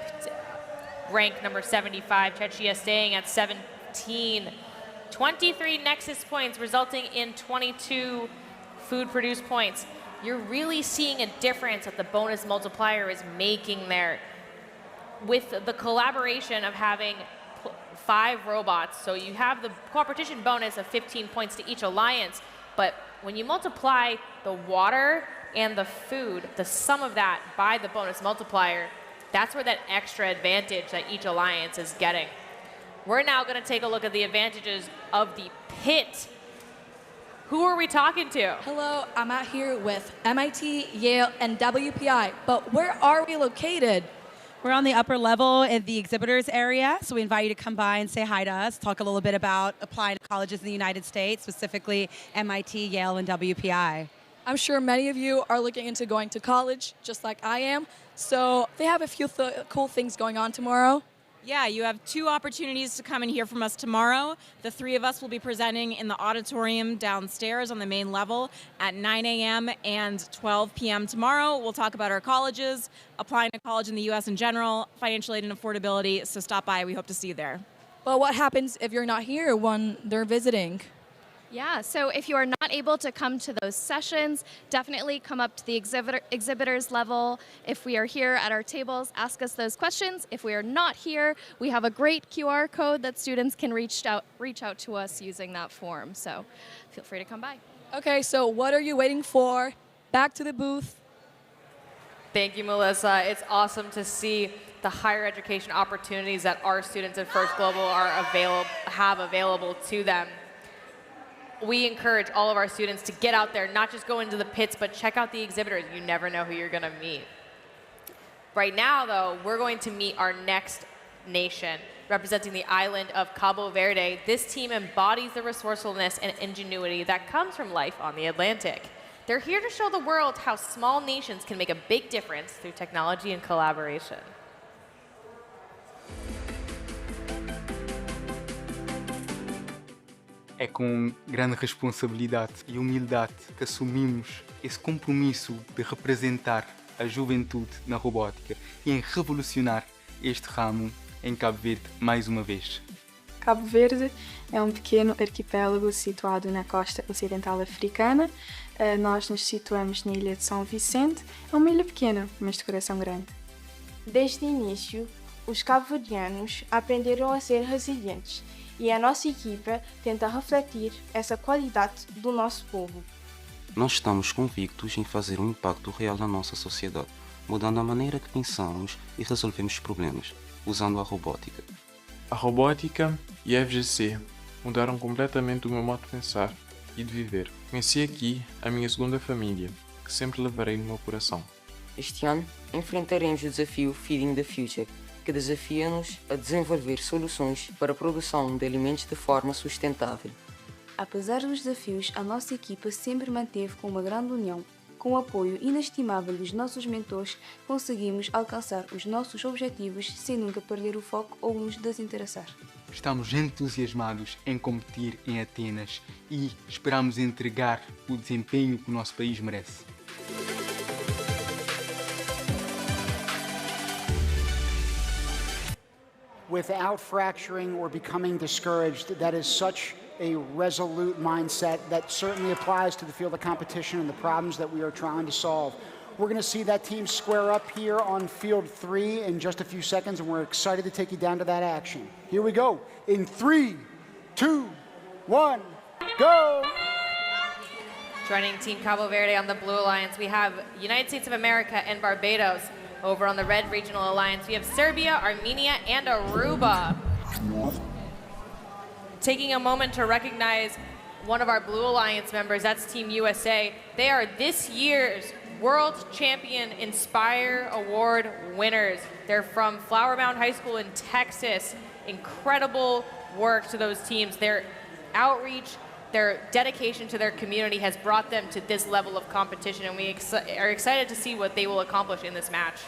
rank number 75. Czechia staying at 17. 23 Nexus points resulting in 22 food produced points. You're really seeing a difference that the bonus multiplier is making there. With the collaboration of having 5 robots, so you have the competition bonus of 15 points to each alliance, but when you multiply the water and the food, the sum of that by the bonus multiplier, that's where that extra advantage that each alliance is getting. We're now going to take a look at the advantages of the pit. Who are we talking to? Hello, I'm out here with MIT, Yale, and WPI, but where are we located? We're on the upper level in the exhibitors area, so we invite you to come by and say hi to us, talk a little bit about applying to colleges in the United States, specifically MIT, Yale, and WPI. I'm sure many of you are looking into going to college, just like I am, so they have a few cool things going on tomorrow. Yeah, you have 2 opportunities to come and hear from us tomorrow. The 3 of us will be presenting in the auditorium downstairs on the main level at 9 a.m. and 12 p.m. tomorrow. We'll talk about our colleges, applying to college in the U.S. in general, financial aid and affordability, so stop by. We hope to see you there. But what happens if you're not here when they're visiting? Yeah, so if you are not able to come to those sessions, definitely come up to the exhibitors level. If we are here at our tables, ask us those questions. If we are not here, we have a great QR code that students can reach out to us using that form. So feel free to come by. Okay, so what are you waiting for? Back to the booth. Thank you, Melissa. It's awesome to see the higher education opportunities that our students at First Global have available to them. We encourage all of our students to get out there, not just go into the pits, but check out the exhibitors. You never know who you're going to meet. Right now, though, we're going to meet our next nation, representing the island of Cabo Verde. This team embodies the resourcefulness and ingenuity that comes from life on the Atlantic. They're here to show the world how small nations can make a big difference through technology and collaboration. É com grande responsabilidade e humildade que assumimos esse compromisso de representar a juventude na robótica e em revolucionar este ramo em Cabo Verde mais uma vez. Cabo Verde é pequeno arquipélago situado na costa ocidental africana. Nós nos situamos na ilha de São Vicente. É uma ilha pequena, mas de coração grande. Desde o início, os cabo-verdianos aprenderam a ser resilientes e a nossa equipa tenta refletir essa qualidade do nosso povo. Nós estamos convictos em fazer um impacto real na nossa sociedade, mudando a maneira que pensamos e resolvemos problemas, usando a robótica. A robótica e a FGC mudaram completamente o meu modo de pensar e de viver. Conheci aqui a minha segunda família, que sempre levarei no meu coração. Este ano, enfrentaremos o desafio Feeding the Future, que desafia-nos a desenvolver soluções para a produção de alimentos de forma sustentável. Apesar dos desafios, a nossa equipa sempre manteve com uma grande união. Com o apoio inestimável dos nossos mentores, conseguimos alcançar os nossos objetivos sem nunca perder o foco ou nos desinteressar. Estamos entusiasmados em competir em Atenas e esperamos entregar o desempenho que o nosso país merece. Without fracturing or becoming discouraged, that is such a resolute mindset that certainly applies to the field of competition and the problems that we are trying to solve. We're going to see that team square up here on field 3 in just a few seconds, and we're excited to take you down to that action. Here we go. In 3, 2, 1, go! Joining Team Cabo Verde on the Blue Alliance, we have United States of America and Barbados. Over on the Red Regional Alliance, we have Serbia, Armenia, and Aruba. Taking a moment to recognize one of our Blue Alliance members, that's Team USA. They are this year's World Champion Inspire Award winners. They're from Flower Mound High School in Texas. Incredible work to those teams. Their outreach, their dedication to their community has brought them to this level of competition, and we are excited to see what they will accomplish in this match.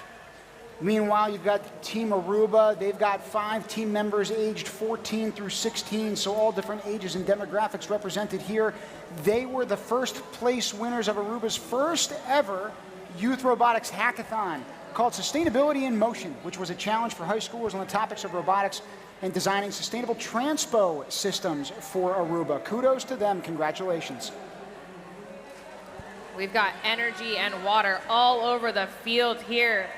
Meanwhile, you've got Team Aruba. They've got 5 team members aged 14 through 16, so all different ages and demographics represented here. They were the first place winners of Aruba's first ever Youth Robotics Hackathon called Sustainability in Motion, which was a challenge for high schoolers on the topics of robotics and designing sustainable transpo systems for Aruba. Kudos to them. Congratulations. We've got energy and water all over the field here.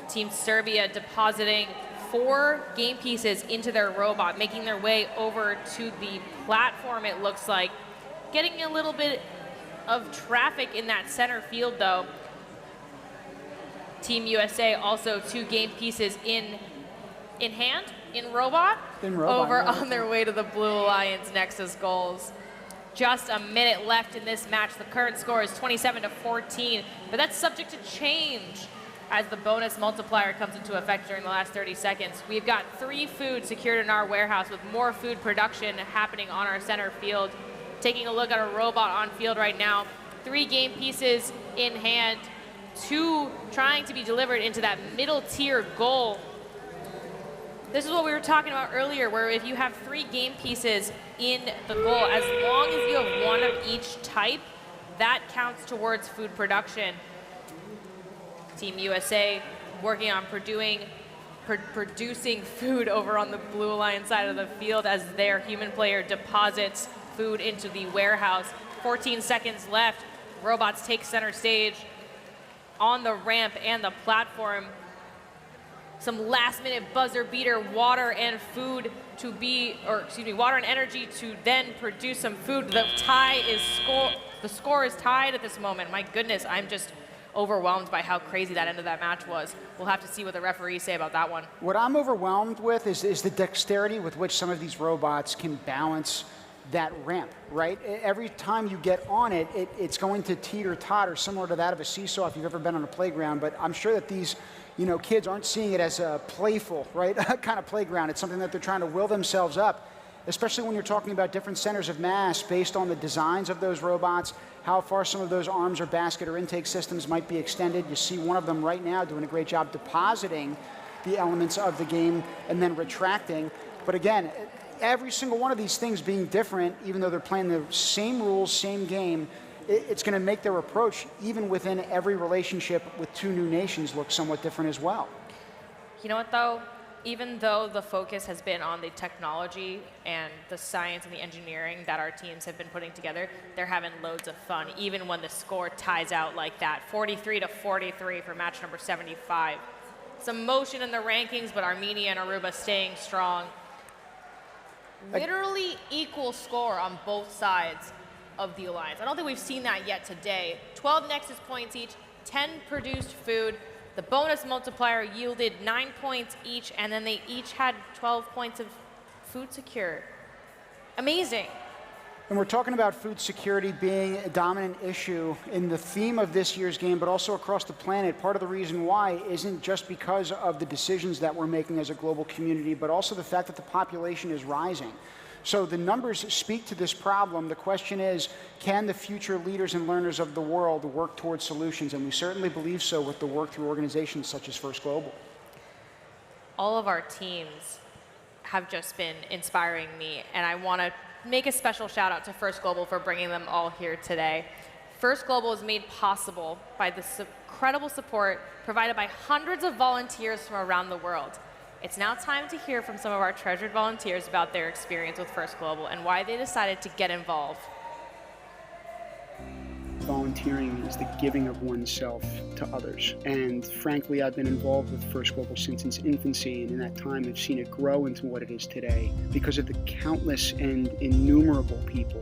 Team Serbia depositing 4 game pieces into their robot, making their way over to the platform, it looks like. Getting a little bit of traffic in that center field, though. Team USA also 2 game pieces in robot, over on their way to the Blue Alliance Nexus goals. Just a minute left in this match. The current score is 27-14, but that's subject to change as the bonus multiplier comes into effect during the last 30 seconds. We've got 3 food secured in our warehouse with more food production happening on our center field. Taking a look at a robot on field right now. 3 game pieces in hand, 2 trying to be delivered into that middle tier goal. This is what we were talking about earlier, where if you have 3 game pieces in the goal, as long as you have 1 of each type, that counts towards food production. Team USA working on producing food over on the Blue Alliance side of the field as their human player deposits food into the warehouse. 14 seconds left. Robots take center stage on the ramp and the platform. Some last-minute buzzer beater water and food to be, or excuse me, water and energy to then produce some food. The score is tied at this moment. My goodness, I'm just overwhelmed by how crazy that end of that match was. We'll have to see what the referees say about that one. What I'm overwhelmed with is the dexterity with which some of these robots can balance that ramp, right? Every time you get on it, it's going to teeter-totter, similar to that of a seesaw if you've ever been on a playground. But I'm sure that these kids aren't seeing it as a playful, right, kind of playground. It's something that they're trying to will themselves up, especially when you're talking about different centers of mass based on the designs of those robots, how far some of those arms or basket or intake systems might be extended. You see one of them right now doing a great job depositing the elements of the game and then retracting. But again, every single one of these things being different, even though they're playing the same rules, same game, it's going to make their approach, even within every relationship with 2 new nations, look somewhat different as well. You know what, though? even though the focus has been on the technology and the science and the engineering that our teams have been putting together, they're having loads of fun, even when the score ties out like that. 43-43 for match number 75. Some motion in the rankings, but Armenia and Aruba staying strong. Literally equal score on both sides of the alliance. I don't think we've seen that yet today. 12 Nexus points each, 10 produced food. The bonus multiplier yielded 9 points each, and then they each had 12 points of food secure. Amazing. And we're talking about food security being a dominant issue in the theme of this year's game, but also across the planet. Part of the reason why isn't just because of the decisions that we're making as a global community, but also the fact that the population is rising. So the numbers speak to this problem. The question is, can the future leaders and learners of the world work towards solutions? And we certainly believe so with the work through organizations such as First Global. All of our teams have just been inspiring me, and I want to make a special shout out to First Global for bringing them all here today. First Global is made possible by the incredible support provided by hundreds of volunteers from around the world. It's now time to hear from some of our treasured volunteers about their experience with First Global and why they decided to get involved. Volunteering is the giving of oneself to others. And frankly, I've been involved with First Global since its infancy, and in that time I've seen it grow into what it is today because of the countless and innumerable people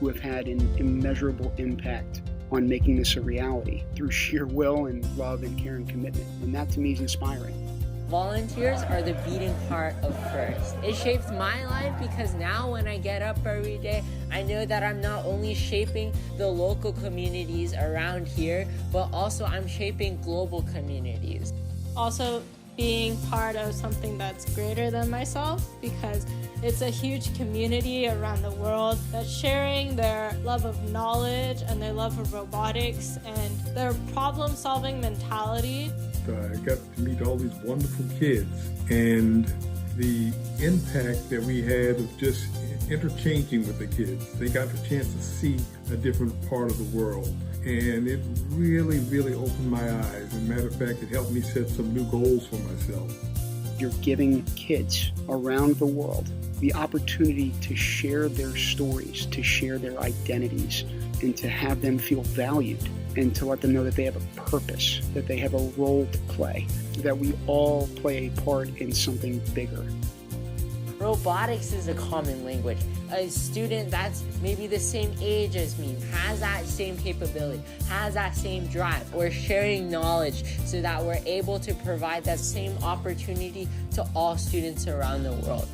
who have had an immeasurable impact on making this a reality through sheer will and love and care and commitment. And that to me is inspiring. Volunteers are the beating heart of First. It shapes my life because now when I get up every day, I know that I'm not only shaping the local communities around here, but also I'm shaping global communities. Also, being part of something that's greater than myself, because it's a huge community around the world that's sharing their love of knowledge and their love of robotics and their problem-solving mentality. I got to meet all these wonderful kids, and the impact that we had of just interchanging with the kids. They got the chance to see a different part of the world, and it really, really opened my eyes. As a matter of fact, it helped me set some new goals for myself. You're giving kids around the world the opportunity to share their stories, to share their identities, and to have them feel valued, and to let them know that they have a purpose, that they have a role to play, that we all play a part in something bigger. Robotics is a common language. A student that's maybe the same age as me has that same capability, has that same drive. We're sharing knowledge so that we're able to provide that same opportunity to all students around the world.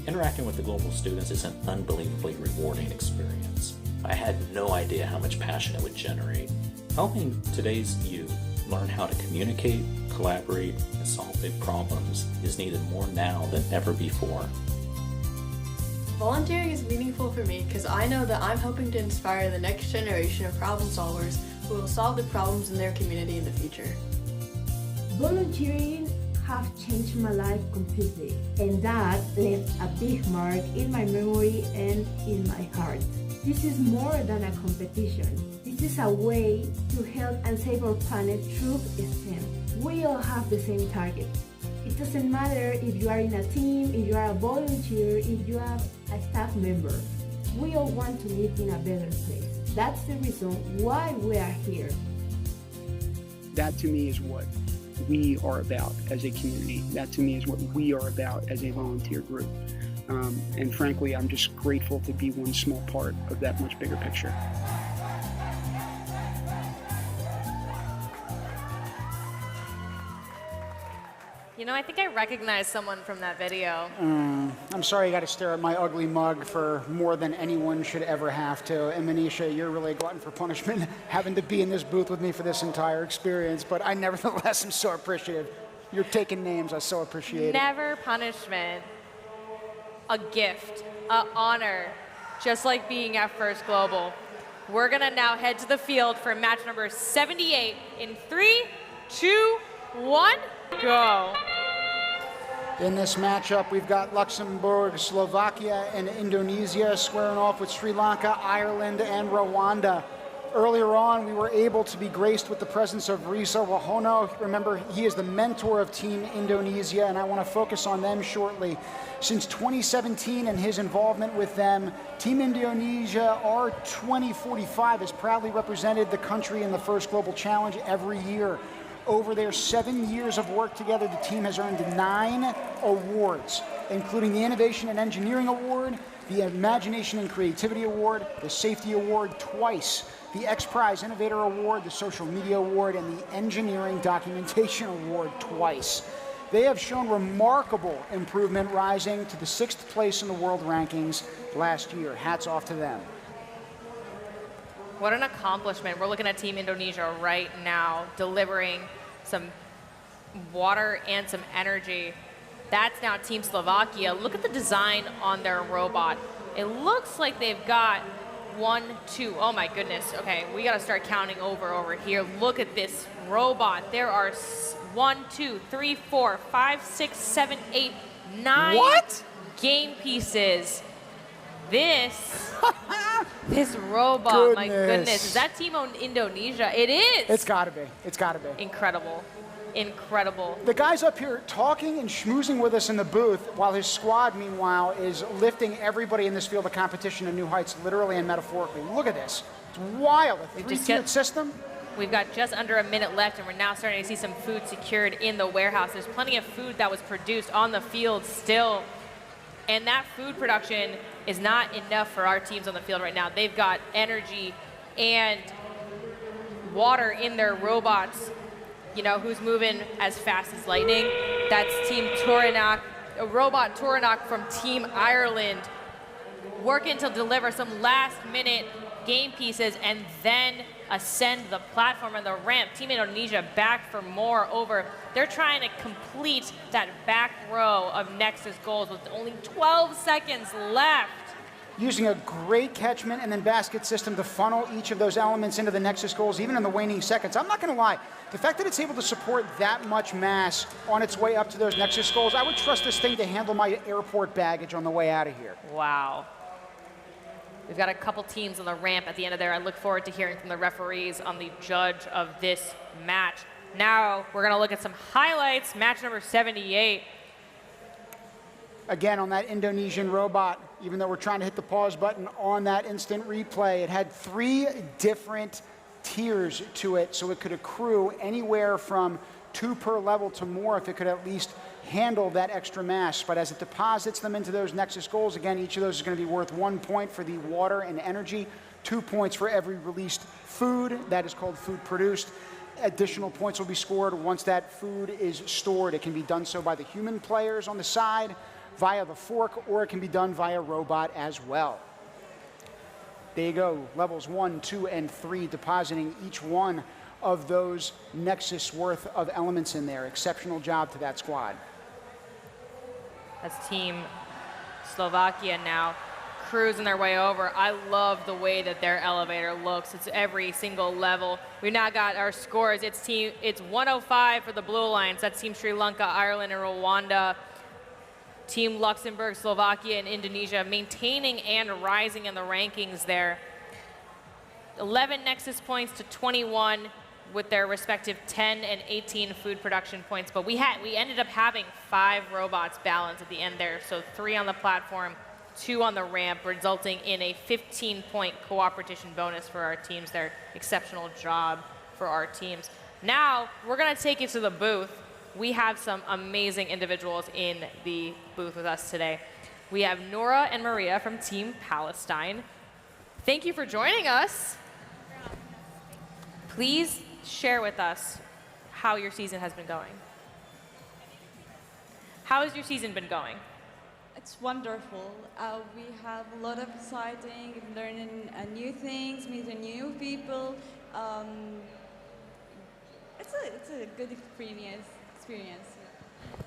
Interacting with the global students is an unbelievably rewarding experience. I had no idea how much passion it would generate. Helping today's youth learn how to communicate, collaborate, and solve big problems is needed more now than ever before. Volunteering is meaningful for me because I know that I'm helping to inspire the next generation of problem solvers who will solve the problems in their community in the future. Volunteering have changed my life completely, and that left a big mark in my memory and in my heart. This is more than a competition. This is a way to help and save our planet through STEM. We all have the same target. It doesn't matter if you are in a team, if you are a volunteer, if you are a staff member. We all want to live in a better place. That's the reason why we are here. That to me is what we are about as a community. That to me is what we are about as a volunteer group. And frankly, I'm just grateful to be one small part of that much bigger picture. You know, I think I recognize someone from that video. I'm sorry you got to stare at my ugly mug for more than anyone should ever have to. And Manisha, you're really a glutton for punishment, having to be in this booth with me for this entire experience. But I nevertheless am so appreciative. You're taking names. I so appreciate it. Never punishment. A gift, an honor, just like being at First Global. We're gonna now head to the field for match number 78 in 3, 2, 1, go. In this matchup, we've got Luxembourg, Slovakia, and Indonesia squaring off with Sri Lanka, Ireland, and Rwanda. Earlier on, we were able to be graced with the presence of Risa Wahono. Remember, he is the mentor of Team Indonesia, and I want to focus on them shortly. Since 2017 and his involvement with them, Team Indonesia R2045 has proudly represented the country in the first Global Challenge every year. Over their 7 years of work together, the team has earned 9 awards, including the Innovation and Engineering Award, the Imagination and Creativity Award, the Safety Award twice, the X Prize Innovator Award, the Social Media Award, and the Engineering Documentation Award twice. They have shown remarkable improvement, rising to the 6th place in the world rankings last year. Hats off to them. What an accomplishment. We're looking at Team Indonesia right now, delivering some water and some energy. That's now Team Slovakia. Look at the design on their robot. It looks like they've got 1, 2, oh my goodness. Okay, we gotta start counting over here. Look at this robot. There are 1, 2, 3, 4, 5, 6, 7, 8, 9 What? game pieces. This robot, my goodness. Is that Team Indonesia? It is. It's gotta be. It's gotta be. Incredible. Incredible. The guy's up here talking and schmoozing with us in the booth, while his squad, meanwhile, is lifting everybody in this field of competition to new heights, literally and metaphorically. Look at this. It's wild. A three-tiered system. We've got just under a minute left, and we're now starting to see some food secured in the warehouse. There's plenty of food that was produced on the field still, and that food production is not enough for our teams on the field right now. They've got energy and water in their robots. You know, who's moving as fast as lightning? That's Team Toranac, a robot Toranac from Team Ireland, working to deliver some last-minute game pieces and then ascend the platform and the ramp. Team Indonesia back for more over. They're trying to complete that back row of Nexus goals with only 12 seconds left. Using a great catchment and then basket system to funnel each of those elements into the Nexus goals, even in the waning seconds. I'm not going to lie. The fact that it's able to support that much mass on its way up to those Nexus goals, I would trust this thing to handle my airport baggage on the way out of here. Wow. We've got a couple teams on the ramp at the end of there. I look forward to hearing from the referees on the judge of this match. Now we're going to look at some highlights. Match number 78. Again, on that Indonesian robot, even though we're trying to hit the pause button on that instant replay, it had 3 different tiers to it, so it could accrue anywhere from 2 per level to more if it could at least handle that extra mass. But as it deposits them into those Nexus goals, again, each of those is going to be worth 1 point for the water and energy, 2 points for every released food. That is called food produced. Additional points will be scored once that food is stored. It can be done so by the human players on the side, via the fork, or it can be done via robot as well. There you go, levels 1, 2, and 3, depositing each one of those Nexus worth of elements in there. Exceptional job to that squad. That's Team Slovakia now cruising their way over. I love the way that their elevator looks. It's every single level. We've now got our scores. It's 105 for the Blue Alliance. That's Team Sri Lanka, Ireland, and Rwanda. Team Luxembourg, Slovakia, and Indonesia maintaining and rising in the rankings there. 11 Nexus points to 21 with their respective 10 and 18 food production points. But we ended up having 5 robots balanced at the end there. So 3 on the platform, 2 on the ramp, resulting in a 15-point cooperation bonus for our teams there. Exceptional job for our teams. Now, we're going to take you to the booth. We have some amazing individuals in the booth with us today. We have Nora and Maria from Team Palestine. Thank you for joining us. Please share with us how your season has been going. How has your season been going? It's wonderful. We have a lot of exciting, learning new things, meeting new people. It's a good experience.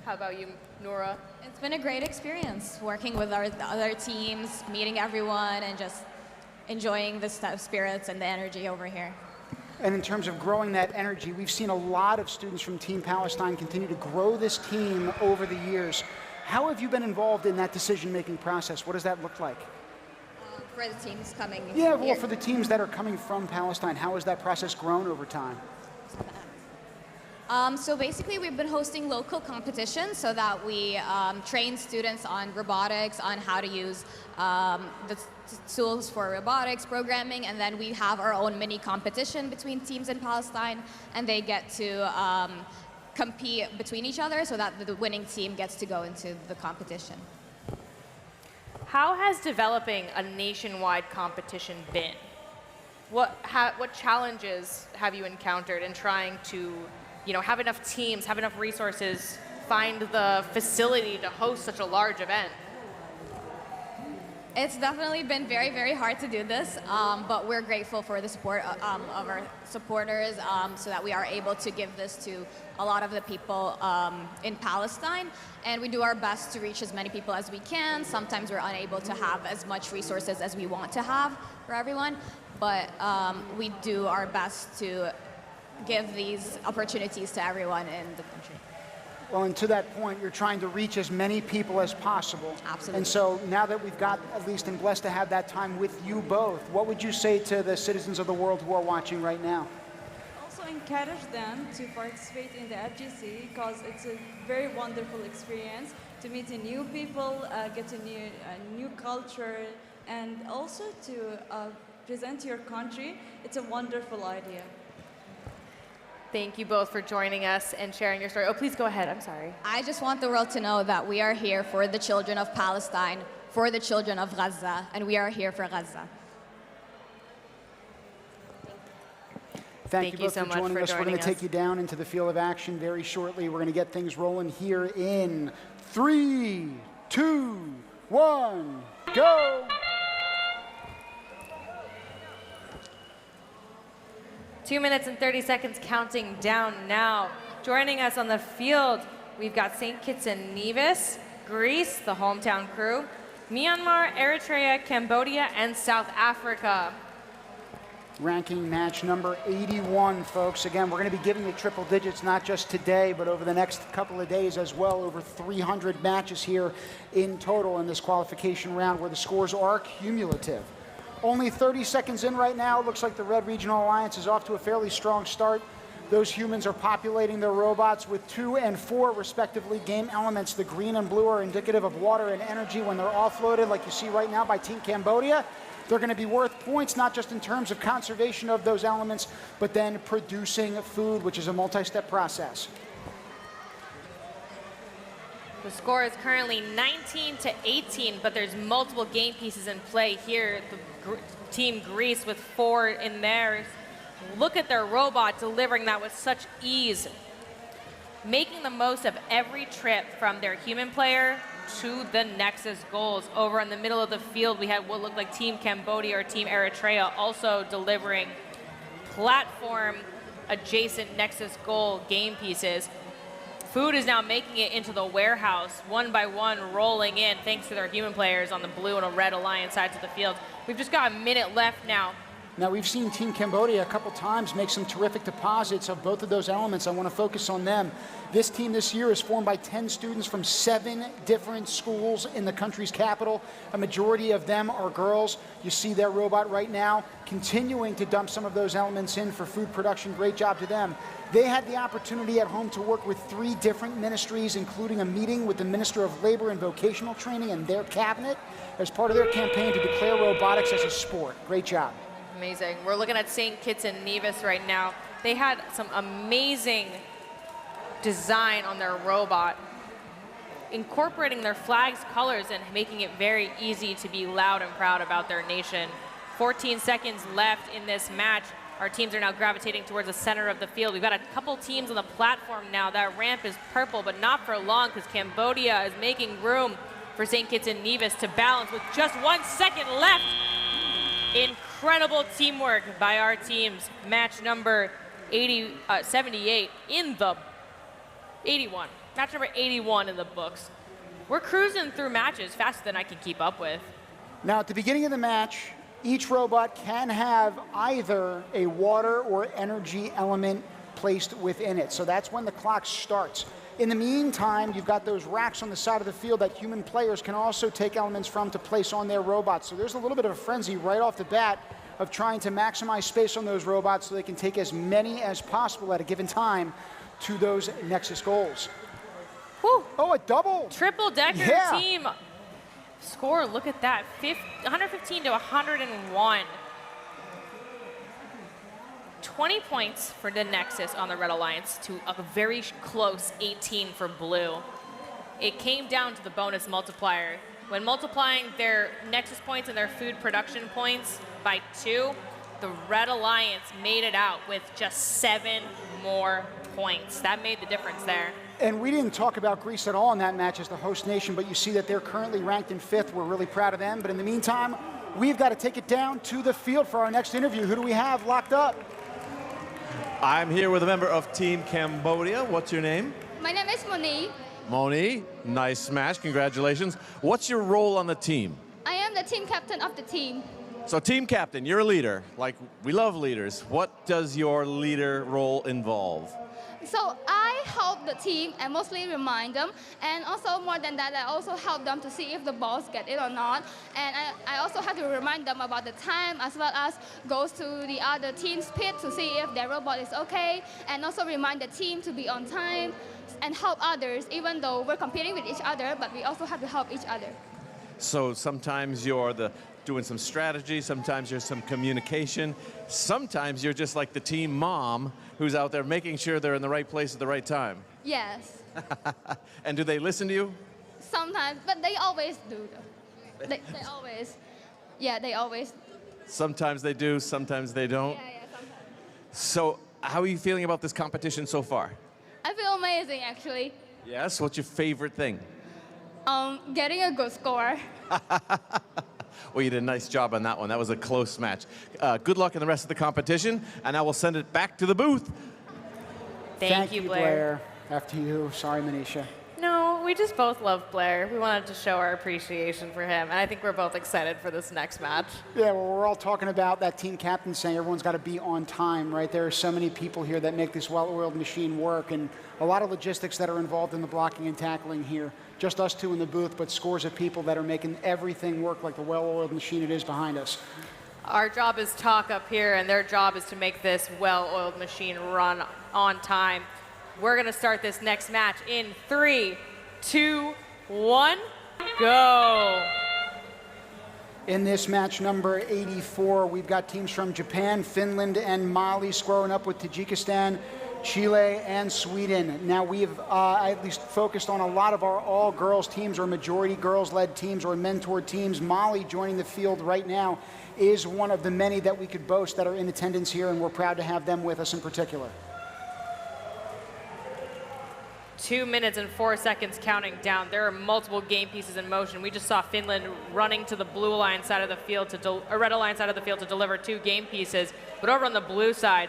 How about you, Nora? It's been a great experience working with our other teams, meeting everyone, and just enjoying the spirits and the energy over here. And in terms of growing that energy, we've seen a lot of students from Team Palestine continue to grow this team over the years. How have you been involved in that decision-making process? What does that look like? For the teams coming Yeah, well, here. for the teams that are coming from Palestine, how has that process grown over time? So basically, we've been hosting local competitions so that we train students on robotics, on how to use the tools for robotics, programming, and then we have our own mini competition between teams in Palestine, and they get to compete between each other so that the winning team gets to go into the competition. How has developing a nationwide competition been? What challenges have you encountered in trying to, have enough teams, have enough resources, find the facility to host such a large event? It's definitely been very, very hard to do this, but we're grateful for the support of our supporters so that we are able to give this to a lot of the people in Palestine. And we do our best to reach as many people as we can. Sometimes we're unable to have as much resources as we want to have for everyone, but we do our best to give these opportunities to everyone in the country. Well, and to that point, you're trying to reach as many people as possible. Absolutely. And so now that we've got, at least, and blessed to have that time with you both, what would you say to the citizens of the world who are watching right now? Also encourage them to participate in the FGC because it's a very wonderful experience to meet new people, get a new culture, and also to present your country. It's a wonderful idea. Thank you both for joining us and sharing your story. Oh, please go ahead. I'm sorry. I just want the world to know that we are here for the children of Palestine, for the children of Gaza, and we are here for Gaza. Thank you both so for much joining for us. We're going joining to take you down into the field of action very shortly. We're going to get things rolling here in 3, 2, 1, go! 2 minutes and 30 seconds counting down now. Joining us on the field, we've got St. Kitts and Nevis, Greece, the hometown crew, Myanmar, Eritrea, Cambodia, and South Africa. Ranking match number 81, folks. Again, we're going to be giving you triple digits, not just today, but over the next couple of days as well. Over 300 matches here in total in this qualification round where the scores are cumulative. Only 30 seconds in right now. It looks like the Red Regional Alliance is off to a fairly strong start. Those humans are populating their robots with 2 and 4, respectively, game elements. The green and blue are indicative of water and energy when they're offloaded, like you see right now by Team Cambodia. They're going to be worth points, not just in terms of conservation of those elements, but then producing food, which is a multi-step process. The score is currently 19-18, but there's multiple game pieces in play here. The Team Greece with 4 in theirs. Look at their robot delivering that with such ease, making the most of every trip from their human player to the Nexus goals. Over in the middle of the field, we had what looked like Team Cambodia or Team Eritrea also delivering platform adjacent Nexus goal game pieces. Food is now making it into the warehouse, one by one, rolling in, thanks to their human players on the blue and a red Alliance sides of the field. We've just got a minute left now. Now, we've seen Team Cambodia a couple times make some terrific deposits of both of those elements. I want to focus on them. This team this year is formed by 10 students from 7 different schools in the country's capital. A majority of them are girls. You see their robot right now continuing to dump some of those elements in for food production. Great job to them. They had the opportunity at home to work with 3 different ministries, including a meeting with the Minister of Labor and Vocational Training and their cabinet as part of their campaign to declare robotics as a sport. Great job. Amazing. We're looking at St. Kitts and Nevis right now. They had some amazing design on their robot, incorporating their flag's colors and making it very easy to be loud and proud about their nation. 14 seconds left in this match. Our teams are now gravitating towards the center of the field. We've got a couple teams on the platform now. That ramp is purple, but not for long because Cambodia is making room for St. Kitts and Nevis to balance with just 1 second left. Incredible teamwork by our teams. Match number 78 in the 81. Match number 81 in the books. We're cruising through matches faster than I can keep up with. Now, at the beginning of the match, each robot can have either a water or energy element placed within it. So that's when the clock starts. In the meantime, you've got those racks on the side of the field that human players can also take elements from to place on their robots. So there's a little bit of a frenzy right off the bat of trying to maximize space on those robots so they can take as many as possible at a given time to those Nexus goals. Whew. Oh, a double. Triple-decker team score, look at that, 115 to 101. 20 points for the Nexus on the Red Alliance to a very close 18 for Blue. It came down to the bonus multiplier. When multiplying their Nexus points and their food production points by 2, the Red Alliance made it out with just 7 more points. That made the difference there. And we didn't talk about Greece at all in that match as the host nation, but you see that they're currently ranked in 5th. We're really proud of them. But in the meantime, we've got to take it down to the field for our next interview. Who do we have locked up? I'm here with a member of Team Cambodia. What's your name? My name is Moni. Moni, nice smash, congratulations. What's your role on the team? I am the team captain of the team. So team captain, you're a leader. Like, we love leaders. What does your leader role involve? So I help the team and mostly remind them, and also more than that, I also help them to see if the balls get it or not. And I also have to remind them about the time, as well as goes to the other team's pit to see if their robot is okay, and also remind the team to be on time and help others, even though we're competing with each other, but we also have to help each other. So sometimes you're doing some strategy, sometimes you're some communication, sometimes you're just like the team mom who's out there making sure they're in the right place at the right time. Yes. And do they listen to you? Sometimes, but they always do. They always, they always. Sometimes they do, sometimes they don't. Yeah, sometimes. So how are you feeling about this competition so far? I feel amazing, actually. Yes, what's your favorite thing? Getting a good score. Well, you did a nice job on that one. That was a close match. Good luck in the rest of the competition, and I will send it back to the booth. Thank you, Blair. After you. Sorry, Manisha. No, we just both love Blair. We wanted to show our appreciation for him, and I think we're both excited for this next match. Yeah, well, we're all talking about that team captain saying everyone's got to be on time, right? There are so many people here that make this well-oiled machine work, and a lot of logistics that are involved in the blocking and tackling here. Just us two in the booth, but scores of people that are making everything work like the well-oiled machine it is behind us. Our job is talk up here, and their job is to make this well-oiled machine run on time. We're going to start this next match in 3, 2, 1, go. In this match number 84, we've got teams from Japan, Finland, and Mali squaring up with Tajikistan, Chile, and Sweden. Now, we've at least focused on a lot of our all-girls teams or majority girls-led teams or mentored teams. Mali joining the field right now is one of the many that we could boast that are in attendance here, and we're proud to have them with us in particular. 2 minutes and 4 seconds counting down. There are multiple game pieces in motion. We just saw Finland running to the blue Alliance side of the field Red Alliance side of the field to deliver 2 game pieces. But over on the blue side,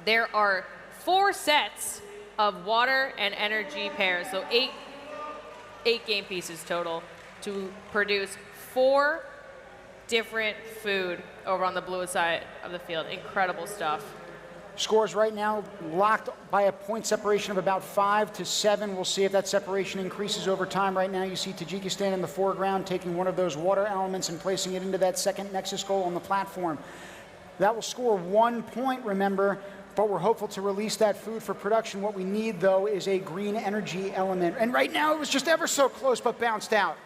there are 4 sets of water and energy pairs. So 8 game pieces total to produce 4 different food over on the blue side of the field. Incredible stuff. Scores right now locked by a point separation of about 5 to 7. We'll see if that separation increases over time. Right now you see Tajikistan in the foreground taking one of those water elements and placing it into that second Nexus goal on the platform. That will score 1 point, remember, but we're hopeful to release that food for production. What we need, though, is a green energy element. And right now it was just ever so close but bounced out.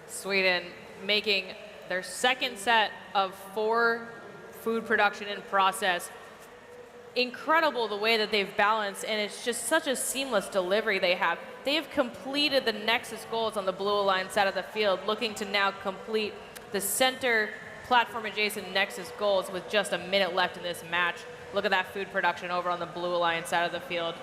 Sweden making their second set of 4 food production in process. Incredible the way that they've balanced, and it's just such a seamless delivery they have. They have completed the Nexus goals on the blue Alliance side of the field, looking to now complete the center platform adjacent Nexus goals with just a minute left in this match. Look at that food production over on the blue Alliance side of the field.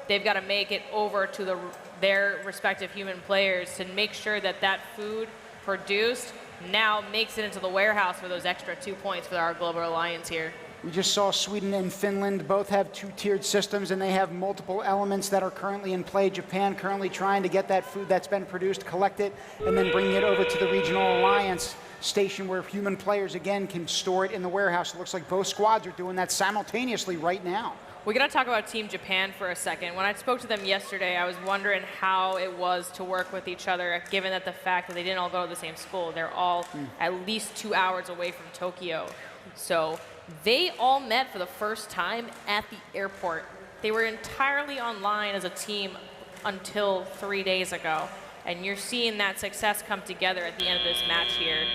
They've got to make it over to their respective human players to make sure that that food produced now makes it into the warehouse for those extra 2 points for our Global Alliance here. We just saw Sweden and Finland both have 2-tiered systems, and they have multiple elements that are currently in play. Japan currently trying to get that food that's been produced, collect it, and then bring it over to the Regional Alliance station where human players, again, can store it in the warehouse. It looks like both squads are doing that simultaneously right now. We got to talk about Team Japan for a second. When I spoke to them yesterday, I was wondering how it was to work with each other, given that the fact that they didn't all go to the same school. They're all at least 2 hours away from Tokyo. So they all met for the first time at the airport. They were entirely online as a team until 3 days ago. And you're seeing that success come together at the end of this match here.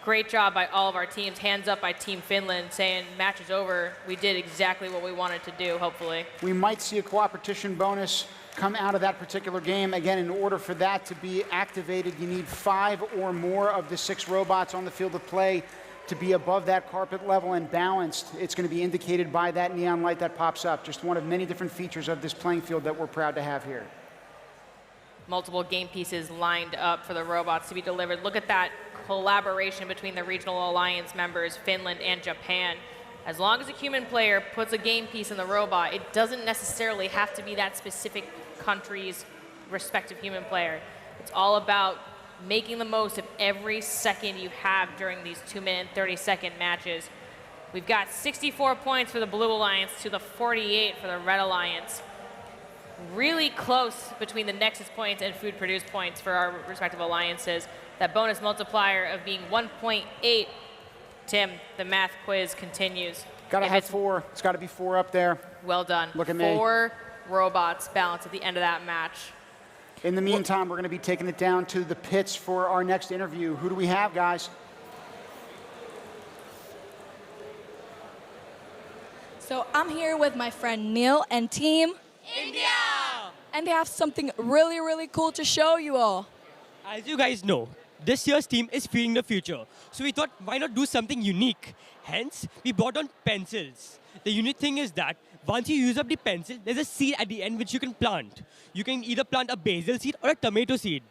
Great job by all of our teams. Hands up by Team Finland saying, match is over. We did exactly what we wanted to do, hopefully. We might see a cooperation bonus come out of that particular game. Again, in order for that to be activated, you need 5 or more of the 6 robots on the field of play to be above that carpet level and balanced. It's going to be indicated by that neon light that pops up. Just one of many different features of this playing field that we're proud to have here. Multiple game pieces lined up for the robots to be delivered. Look at that collaboration between the regional alliance members, Finland and Japan. As long as a human player puts a game piece in the robot, it doesn't necessarily have to be that specific country's respective human player. It's all about making the most of every second you have during these 2-minute and 30-second matches. We've got 64 points for the Blue Alliance to the 48 for the Red Alliance. Really close between the Nexus points and Food Produced points for our respective alliances. That bonus multiplier of being 1.8. Tim, the math quiz continues. Gotta have 4. It's got to be 4 up there. Well done. Look at me. 4 robots balanced at the end of that match. In the meantime, we're going to be taking it down to the pits for our next interview. Who do we have, guys? So I'm here with my friend Neil and Team India! And they have something really, really cool to show you all. As you guys know, this year's team is Feeding the Future. So we thought, why not do something unique? Hence, we brought on pencils. The unique thing is that once you use up the pencil, there's a seed at the end which you can plant. You can either plant a basil seed or a tomato seed.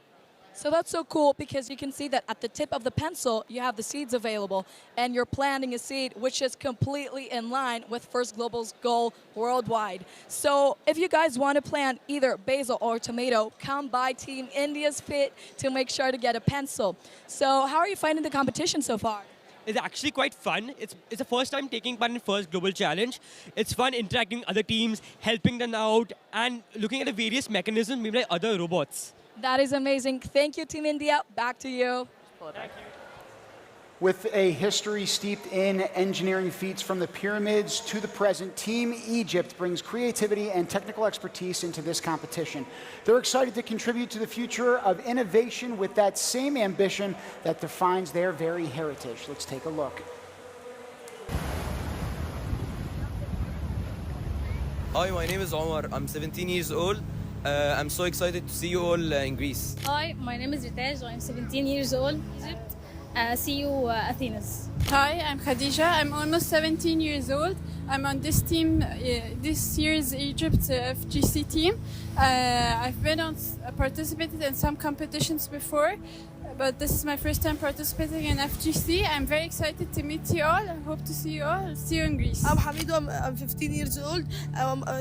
So that's so cool because you can see that at the tip of the pencil, you have the seeds available, and you're planting a seed which is completely in line with First Global's goal worldwide. So if you guys want to plant either basil or tomato, come by Team India's pit to make sure to get a pencil. So how are you finding the competition so far? It's actually quite fun. It's the first time taking part in First Global Challenge. It's fun interacting with other teams, helping them out, and looking at the various mechanisms made by other robots. That is amazing. Thank you, Team India. Back to you. Thank you. With a history steeped in engineering feats from the pyramids to the present, Team Egypt brings creativity and technical expertise into this competition. They're excited to contribute to the future of innovation with that same ambition that defines their very heritage. Let's take a look. Hi, my name is Omar. I'm 17 years old. I'm so excited to see you all in Greece. Hi, my name is Ritaj. I'm 17 years old, Egypt. See you Athens. Hi, I'm Khadija. I'm almost 17 years old. I'm on this team, this year's Egypt FGC team. I've been participated in some competitions before, but this is my first time participating in FGC. I'm very excited to meet you all. I hope to see you all. See you in Greece. I'm Hamido. I'm 15 years old.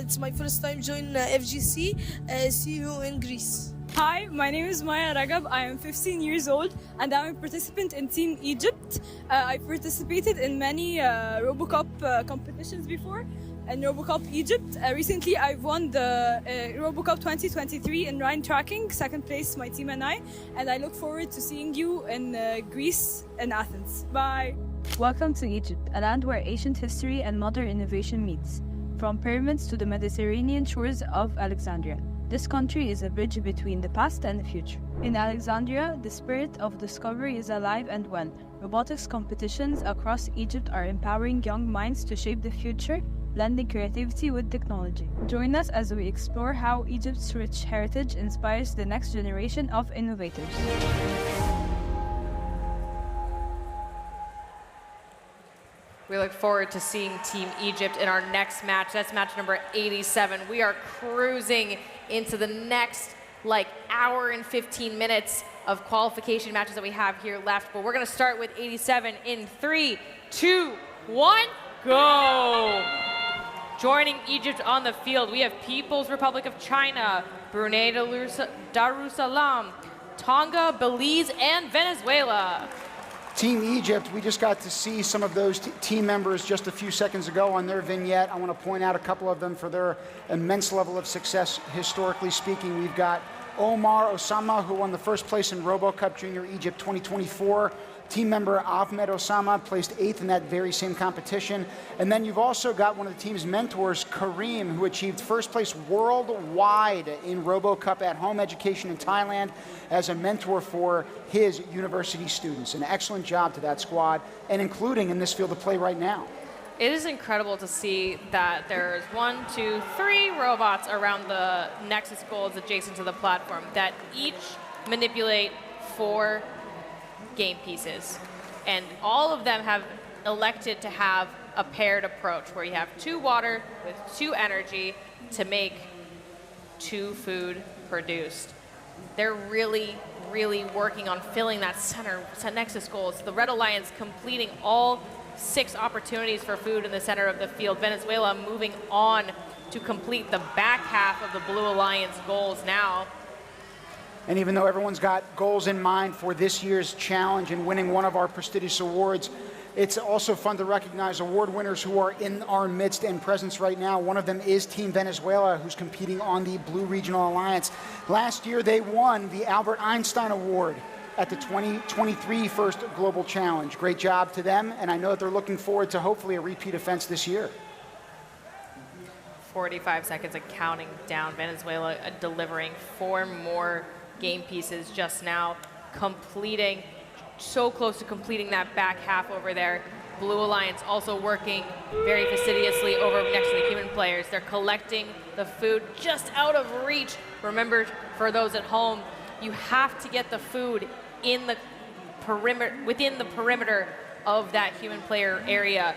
It's my first time joining FGC. See you in Greece. Hi, my name is Maya Ragab. I am 15 years old and I'm a participant in Team Egypt. I participated in many RoboCup competitions before in RoboCup Egypt. Recently, I won the RoboCup 2023 in Rhine Tracking, second place, my team and I look forward to seeing you in Greece and Athens. Bye. Welcome to Egypt, a land where ancient history and modern innovation meets, from pyramids to the Mediterranean shores of Alexandria. This country is a bridge between the past and the future. In Alexandria, the spirit of discovery is alive and well. Robotics competitions across Egypt are empowering young minds to shape the future, blending creativity with technology. Join us as we explore how Egypt's rich heritage inspires the next generation of innovators. We look forward to seeing Team Egypt in our next match. That's match number 87. We are cruising into the next hour and 15 minutes of qualification matches that we have here left. But we're going to start with 87 in 3, 2, 1, go! Joining Egypt on the field, we have People's Republic of China, Brunei Darussalam, Tonga, Belize, and Venezuela. Team Egypt, we just got to see some of those team members just a few seconds ago on their vignette. I want to point out a couple of them for their immense level of success, historically speaking. We've got Omar Osama, who won the first place in RoboCup Junior Egypt 2024. Team member Ahmed Osama placed 8th in that very same competition. And then you've also got one of the team's mentors, Kareem, who achieved first place worldwide in RoboCup at home education in Thailand as a mentor for his university students. An excellent job to that squad, and including in this field of play right now. It is incredible to see that there's 1, 2, 3 robots around the Nexus goals adjacent to the platform that each manipulate 4 game pieces. And all of them have elected to have a paired approach where you have 2 water with 2 energy to make 2 food produced. They're really, really working on filling that center Nexus goals. The Red Alliance completing all 6 opportunities for food in the center of the field. Venezuela moving on to complete the back half of the Blue Alliance goals now. And even though everyone's got goals in mind for this year's challenge and winning one of our prestigious awards, it's also fun to recognize award winners who are in our midst and presence right now. One of them is Team Venezuela, who's competing on the Blue Regional Alliance. Last year, they won the Albert Einstein Award at the 2023 First Global Challenge. Great job to them, and I know that they're looking forward to hopefully a repeat offense this year. 45 seconds and counting down. Venezuela delivering 4 more game pieces just now, completing, so close to completing that back half over there. Blue Alliance also working very fastidiously over next to the human players. They're collecting the food just out of reach. Remember, for those at home, you have to get the food in the perimeter, within the perimeter of that human player area.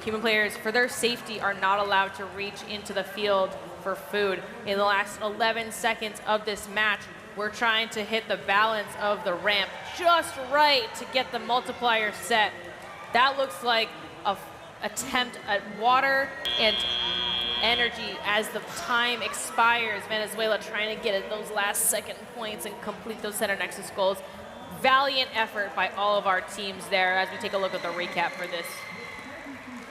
Human players, for their safety, are not allowed to reach into the field for food. In the last 11 seconds of this match, we're trying to hit the balance of the ramp just right to get the multiplier set. That looks like an attempt at water and energy as the time expires. Venezuela trying to get at those last second points and complete those center Nexus goals. Valiant effort by all of our teams there as we take a look at the recap for this.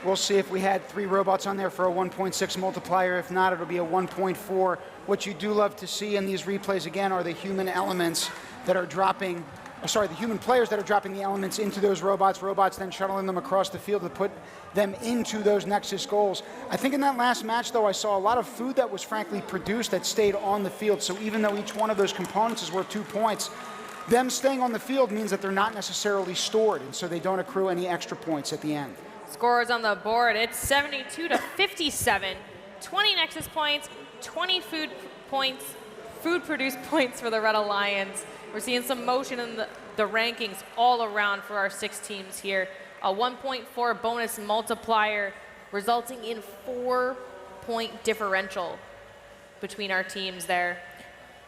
We'll see if we had 3 robots on there for a 1.6 multiplier. If not, it'll be a 1.4. What you do love to see in these replays, again, are the human elements that are dropping, the human players that are dropping the elements into those robots, then shuttling them across the field to put them into those Nexus goals. I think in that last match, though, I saw a lot of food that was frankly produced that stayed on the field. So even though each one of those components is worth 2 points, them staying on the field means that they're not necessarily stored, and so they don't accrue any extra points at the end. Scores on the board, it's 72 to 57. 20 Nexus points, 20 food produced points for the Red Alliance. We're seeing some motion in the rankings all around for our 6 teams here. A 1.4 bonus multiplier resulting in 4-point differential between our teams there.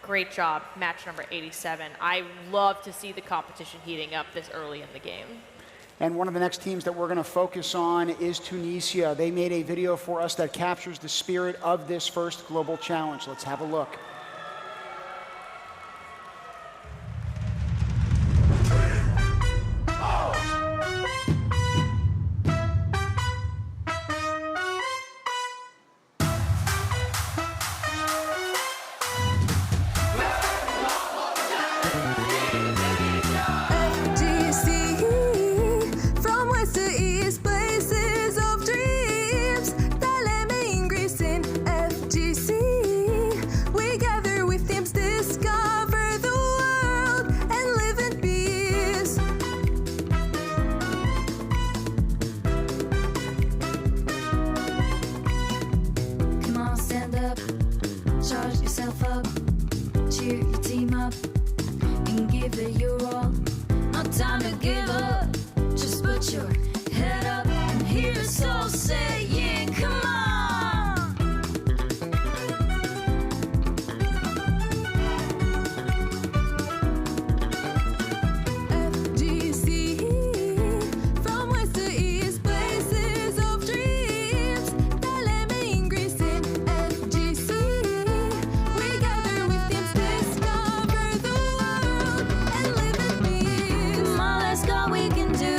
Great job, match number 87. I love to see the competition heating up this early in the game. And one of the next teams that we're going to focus on is Tunisia. They made a video for us that captures the spirit of this first global challenge. Let's have a look. We can do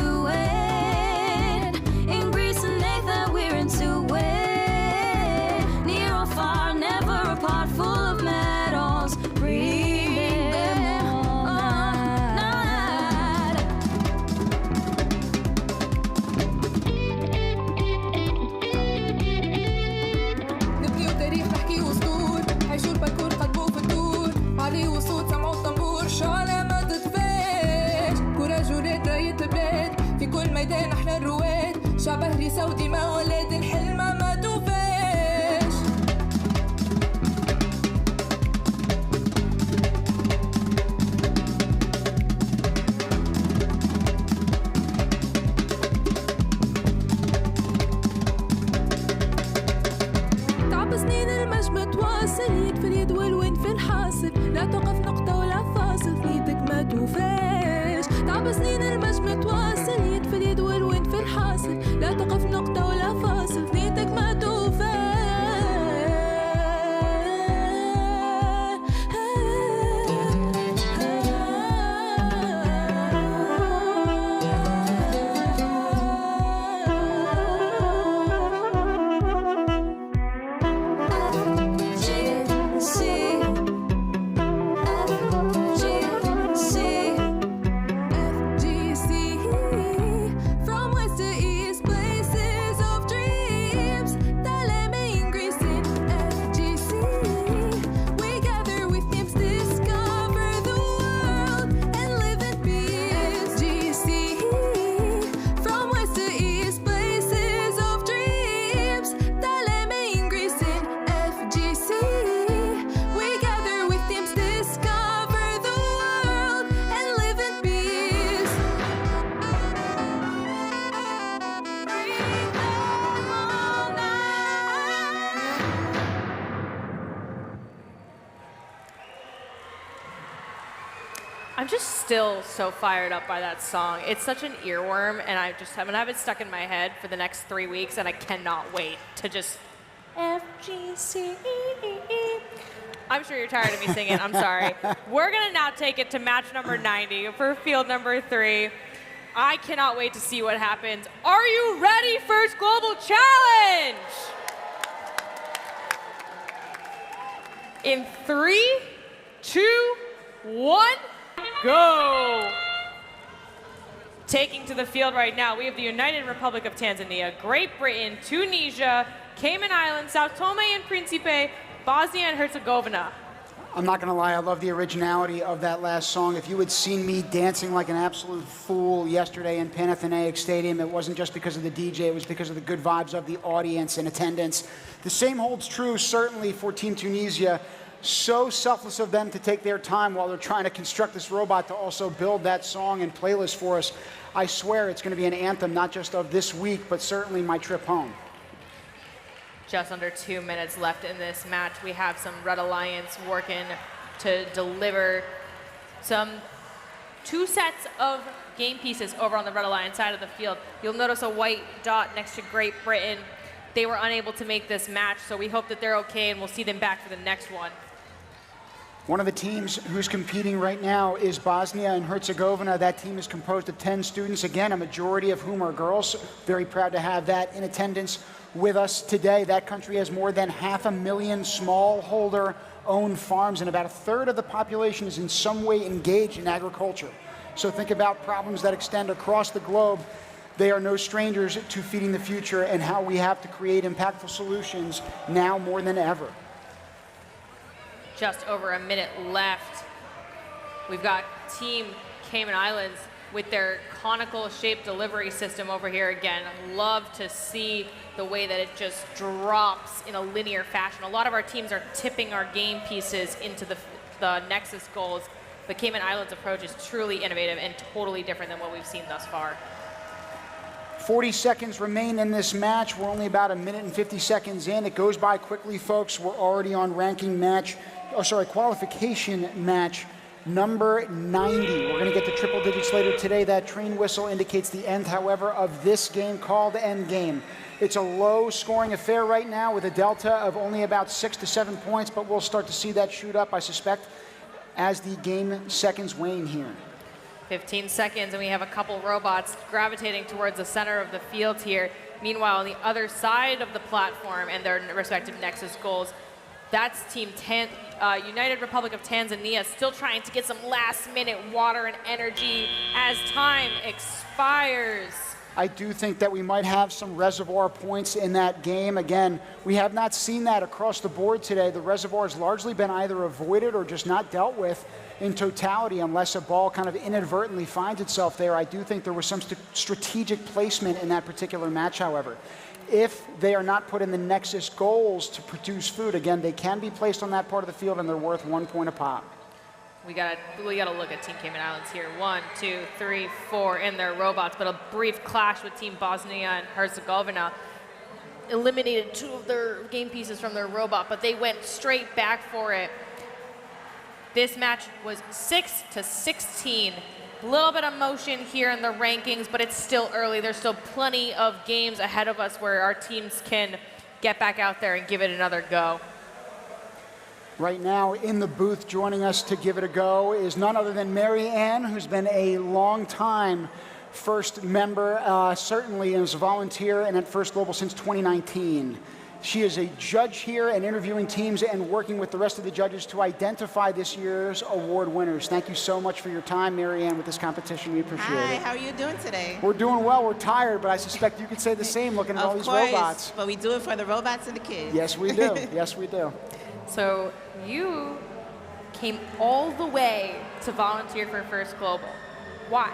لا توقف نقطة ولا فاصل في ايدك ما توفاش تعب سنين المجد متواصل يد في اليد والوين في الحاصل لا توقف نقطة ولا فاصل في ايدك ما توفاش I'm just still so fired up by that song. It's such an earworm, and I'm gonna have it stuck in my head for the next 3 weeks, and I cannot wait to just FGC. I'm sure you're tired of me singing. I'm sorry. We're gonna now take it to match number 90 for field number 3. I cannot wait to see what happens. Are you ready? First Global Challenge! In 3, 2, 1. Go! Taking to the field right now, we have the United Republic of Tanzania, Great Britain, Tunisia, Cayman Islands, Sao Tome and Principe, Bosnia and Herzegovina. I'm not going to lie, I love the originality of that last song. If you had seen me dancing like an absolute fool yesterday in Panathenaic Stadium, it wasn't just because of the DJ, it was because of the good vibes of the audience and attendance. The same holds true, certainly, for Team Tunisia. So selfless of them to take their time while they're trying to construct this robot to also build that song and playlist for us. I swear it's going to be an anthem, not just of this week, but certainly my trip home. Just under 2 minutes left in this match. We have some Red Alliance working to deliver some 2 sets of game pieces over on the Red Alliance side of the field. You'll notice a white dot next to Great Britain. They were unable to make this match, so we hope that they're okay, and we'll see them back for the next one. One of the teams who's competing right now is Bosnia and Herzegovina. That team is composed of 10 students, again, a majority of whom are girls. Very proud to have that in attendance with us today. That country has more than 500,000 smallholder-owned farms, and about a third of the population is in some way engaged in agriculture. So think about problems that extend across the globe. They are no strangers to feeding the future and how we have to create impactful solutions now more than ever. Just over a minute left. We've got Team Cayman Islands with their conical shaped delivery system over here again. Love to see the way that it just drops in a linear fashion. A lot of our teams are tipping our game pieces into the Nexus goals. The Cayman Islands approach is truly innovative and totally different than what we've seen thus far. 40 seconds remain in this match. We're only about 1 minute and 50 seconds in. It goes by quickly, folks. We're already on qualification match number 90. We're going to get to triple digits later today. That train whistle indicates the end, however, of this game called End Game. It's a low-scoring affair right now with a delta of only about 6 to 7 points, but we'll start to see that shoot up, I suspect, as the game seconds wane here. 15 seconds, and we have a couple robots gravitating towards the center of the field here. Meanwhile, on the other side of the platform and their respective Nexus goals, that's Team United Republic of Tanzania still trying to get some last-minute water and energy as time expires. I do think that we might have some reservoir points in that game. Again, we have not seen that across the board today. The reservoir has largely been either avoided or just not dealt with in totality unless a ball kind of inadvertently finds itself there. I do think there was some strategic placement in that particular match, however. If they are not put in the Nexus goals to produce food, again, they can be placed on that part of the field and they're worth 1 point a pop. We gotta look at Team Cayman Islands here. 1, 2, 3, 4 in their robots, but a brief clash with Team Bosnia and Herzegovina eliminated 2 of their game pieces from their robot, but they went straight back for it. This match was 6-16. A little bit of motion here in the rankings, but it's still early. There's still plenty of games ahead of us where our teams can get back out there and give it another go. Right now in the booth joining us to give it a go is none other than Mary Ann, who's been a long time First member, certainly as a volunteer and at First Global since 2019. She is a judge here and interviewing teams and working with the rest of the judges to identify this year's award winners. Thank you so much for your time, Mary Ann, with this competition. We appreciate it. Hi, how are you doing today? We're doing well. We're tired, but I suspect you could say the same looking at all these robots. But we do it for the robots and the kids. Yes, we do. Yes, we do. So you came all the way to volunteer for First Global. Why?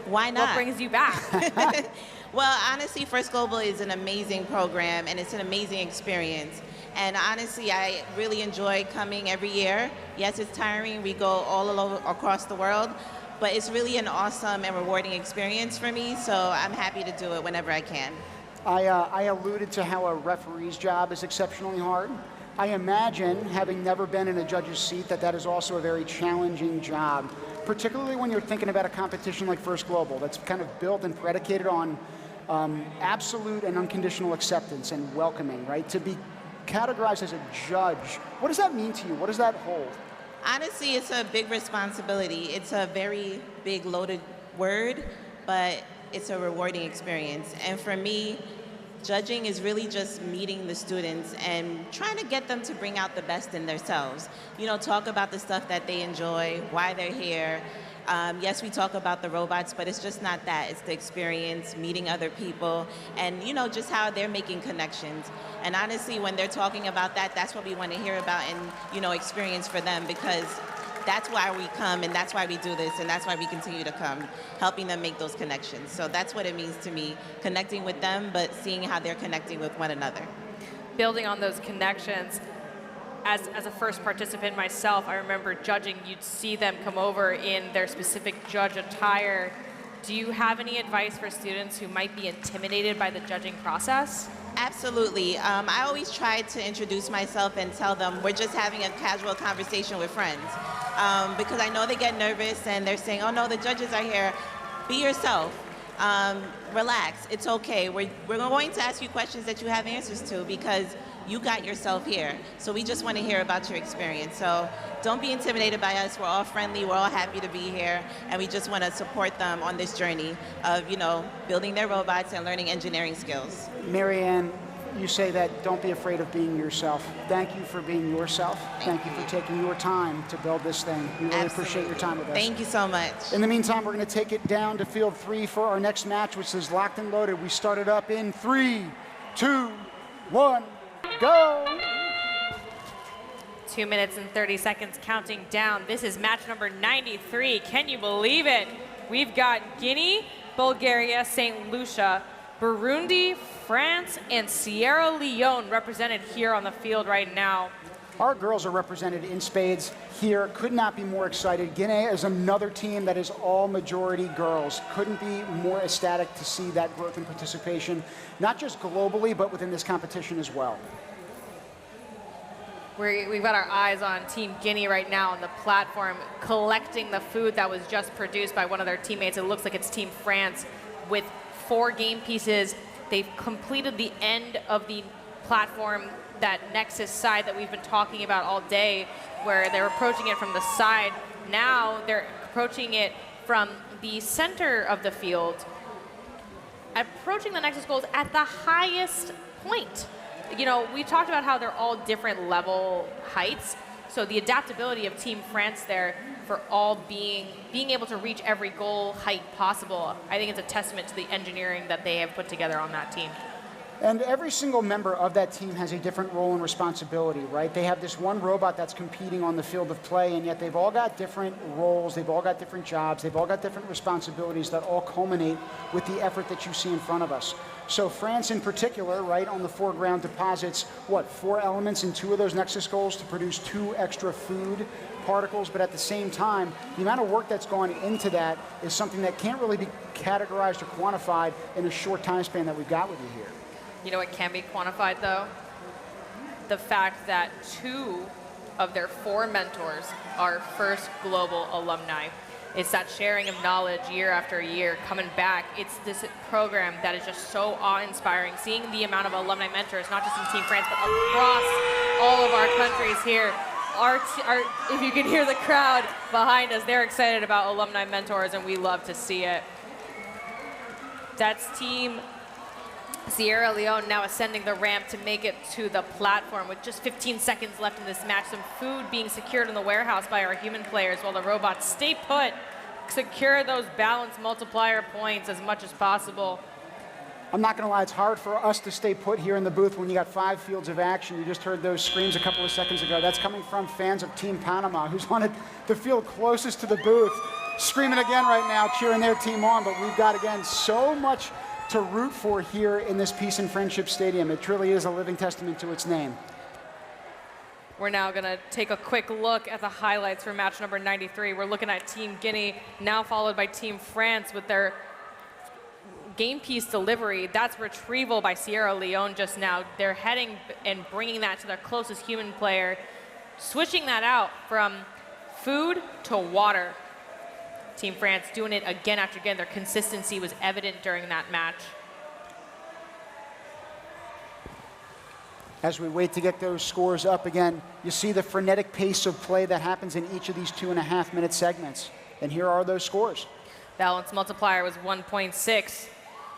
Why not? What brings you back? Well, honestly, First Global is an amazing program, and it's an amazing experience. And honestly, I really enjoy coming every year. Yes, it's tiring. We go all over across the world, but it's really an awesome and rewarding experience for me, so I'm happy to do it whenever I can. I alluded to how a referee's job is exceptionally hard. I imagine, having never been in a judge's seat, that that is also a very challenging job, particularly when you're thinking about a competition like First Global that's kind of built and predicated on absolute and unconditional acceptance and welcoming, right? To be categorized as a judge, what does that mean to you? What does that hold? Honestly, it's a big responsibility. It's a very big loaded word, but it's a rewarding experience. And for me, judging is really just meeting the students and trying to get them to bring out the best in themselves. You know, talk about the stuff that they enjoy, why they're here. Yes, we talk about the robots, but it's just not that. It's the experience, meeting other people, and, you know, just how they're making connections. And honestly, when they're talking about that, that's what we want to hear about and, you know, experience for them, because that's why we come and that's why we do this and that's why we continue to come, helping them make those connections. So that's what it means to me, connecting with them, but seeing how they're connecting with one another. Building on those connections, as a first participant myself, I remember judging, you'd see them come over in their specific judge attire. Do you have any advice for students who might be intimidated by the judging process? Absolutely. I always try to introduce myself and tell them we're just having a casual conversation with friends. Because I know they get nervous and they're saying, oh no, the judges are here. Be yourself. Relax. It's okay. We're going to ask you questions that you have answers to because you got yourself here. So we just want to hear about your experience. So don't be intimidated by us. We're all friendly. We're all happy to be here. And we just want to support them on this journey of, you know, building their robots and learning engineering skills. Mary Ann, you say that don't be afraid of being yourself. Thank you for being yourself. Thank you for taking your time to build this thing. We really appreciate your time with us. Thank you so much. In the meantime, we're going to take it down to field 3 for our next match, which is locked and loaded. We started up in 3, 2, 1, go! 2 minutes and 30 seconds counting down. This is match number 93. Can you believe it? We've got Guinea, Bulgaria, St. Lucia, Burundi, France, and Sierra Leone represented here on the field right now. Our girls are represented in spades here. Could not be more excited. Guinea is another team that is all majority girls. Couldn't be more ecstatic to see that growth and participation, not just globally, but within this competition as well. We've got our eyes on Team Guinea right now on the platform, collecting the food that was just produced by one of their teammates. It looks like it's Team France with 4 game pieces. They've completed the end of the platform, that Nexus side that we've been talking about all day, where they're approaching it from the side. Now they're approaching it from the center of the field, approaching the Nexus goals at the highest point. You know, we talked about how they're all different level heights, so the adaptability of Team France there for all being able to reach every goal height possible, I think it's a testament to the engineering that they have put together on that team. And every single member of that team has a different role and responsibility, right? They have this one robot that's competing on the field of play, and yet they've all got different roles, they've all got different jobs, they've all got different responsibilities that all culminate with the effort that you see in front of us. So France in particular, right, on the foreground deposits, 4 elements in 2 of those Nexus goals to produce 2 extra food particles, but at the same time, the amount of work that's gone into that is something that can't really be categorized or quantified in a short time span that we've got with you here. You know what can be quantified, though? The fact that 2 of their 4 mentors are first global alumni. It's that sharing of knowledge year after year coming back. It's this program that is just so awe-inspiring. Seeing the amount of alumni mentors, not just in Team France, but across all of our countries here. If you can hear the crowd behind us, they're excited about alumni mentors, and we love to see it. That's Team Sierra Leone now ascending the ramp to make it to the platform with just 15 seconds left in this match. Some food being secured in the warehouse by our human players while the robots stay put, secure those balance multiplier points as much as possible. I'm not going to lie, it's hard for us to stay put here in the booth when you got 5 fields of action. You just heard those screams a couple of seconds ago. That's coming from fans of Team Panama, who's wanted the field closest to the booth, screaming again right now, cheering their team on. But we've got, again, so much to root for here in this Peace and Friendship Stadium. It truly is a living testament to its name. We're now going to take a quick look at the highlights for match number 93. We're looking at Team Guinea, now followed by Team France with their game piece delivery. That's retrieval by Sierra Leone just now. They're heading and bringing that to their closest human player, switching that out from food to water. Team France doing it again after again. Their consistency was evident during that match. As we wait to get those scores up again, you see the frenetic pace of play that happens in each of these 2.5-minute segments. And here are those scores. Balance multiplier was 1.6.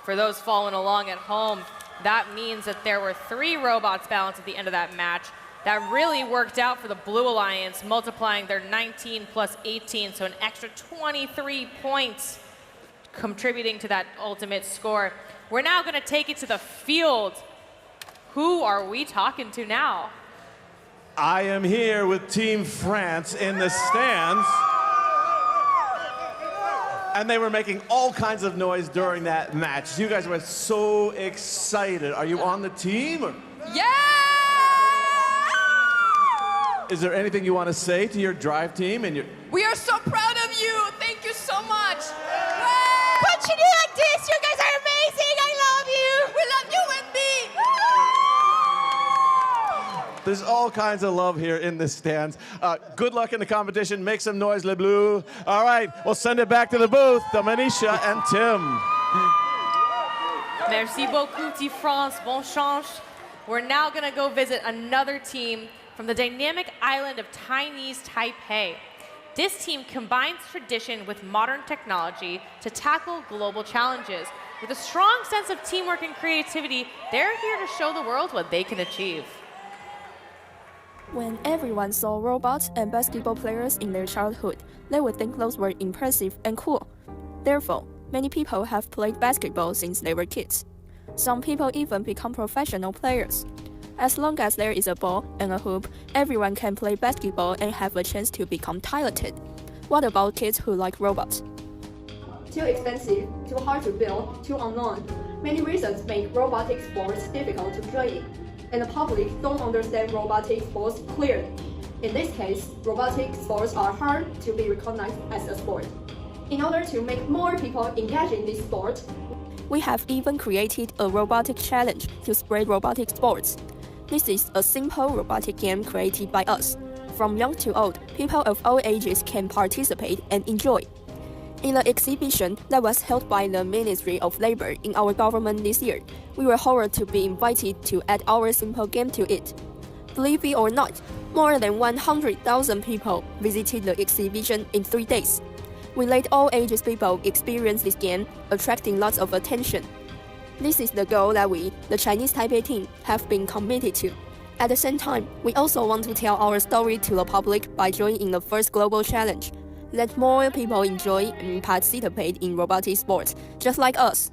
For those following along at home, that means that there were 3 robots balanced at the end of that match. That really worked out for the Blue Alliance, multiplying their 19 plus 18, so an extra 23 points contributing to that ultimate score. We're now going to take it to the field. Who are we talking to now? I am here with Team France in the stands. And they were making all kinds of noise during that match. You guys were so excited. Are you on the team? Or? Yeah! Is there anything you want to say to your drive team? And your We are so proud of you. Thank you so much. Continue like this. You guys are amazing. I love you. We love you, Wendy. There's all kinds of love here in the stands. Good luck in the competition. Make some noise, Les Bleus. All right, we'll send it back to the booth to Manisha and Tim. Merci beaucoup, Team France. Bon change. We're now going to go visit another team from the dynamic island of Chinese Taipei. This team combines tradition with modern technology to tackle global challenges. With a strong sense of teamwork and creativity, they're here to show the world what they can achieve. When everyone saw robots and basketball players in their childhood, they would think those were impressive and cool. Therefore, many people have played basketball since they were kids. Some people even become professional players. As long as there is a ball and a hoop, everyone can play basketball and have a chance to become talented. What about kids who like robots? Too expensive, too hard to build, too unknown. Many reasons make robotic sports difficult to play, and the public don't understand robotic sports clearly. In this case, robotic sports are hard to be recognized as a sport. In order to make more people engage in this sport, we have even created a robotic challenge to spread robotic sports. This is a simple robotic game created by us. From young to old, people of all ages can participate and enjoy. In the exhibition that was held by the Ministry of Labor in our government this year, we were honored to be invited to add our simple game to it. Believe it or not, more than 100,000 people visited the exhibition in 3 days. We let all ages people experience this game, attracting lots of attention. This is the goal that we, the Chinese Taipei team, have been committed to. At the same time, we also want to tell our story to the public by joining the first global challenge. Let more people enjoy and participate in robotic sports, just like us.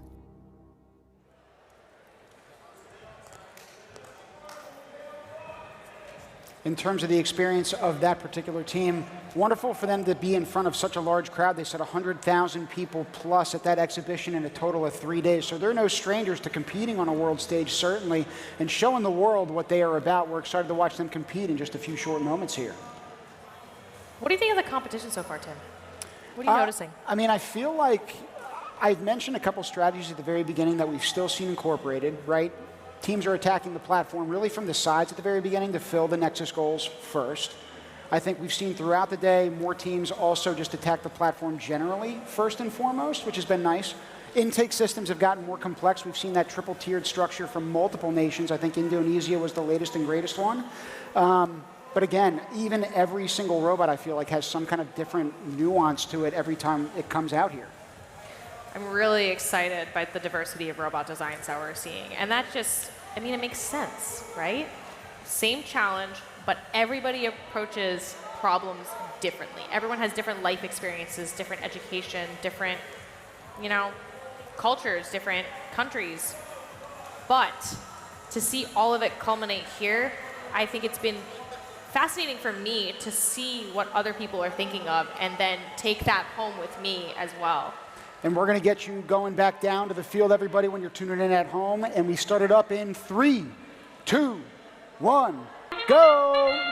In terms of the experience of that particular team, wonderful for them to be in front of such a large crowd. They said 100,000 people plus at that exhibition in a total of 3 days. So they're no strangers to competing on a world stage, certainly, and showing the world what they are about. We're excited to watch them compete in just a few short moments here. What do you think of the competition so far, Tim? What are you noticing? I mean, I feel like I've mentioned a couple strategies at the very beginning that we've still seen incorporated, right? Teams are attacking the platform really from the sides at the very beginning to fill the Nexus goals first. I think we've seen throughout the day more teams also just attack the platform generally, first and foremost, which has been nice. Intake systems have gotten more complex. We've seen that triple-tiered structure from multiple nations. I think Indonesia was the latest and greatest one. But again, even every single robot, I feel like, has some kind of different nuance to it every time it comes out here. I'm really excited by the diversity of robot designs that we're seeing. And that just, I mean, it makes sense, right? Same challenge, but everybody approaches problems differently. Everyone has different life experiences, different education, different, you know, cultures, different countries. But to see all of it culminate here, I think it's been fascinating for me to see what other people are thinking of and then take that home with me as well. And we're going to get you going back down to the field, everybody, when you're tuning in at home. And we start it up in 3, 2, 1, go!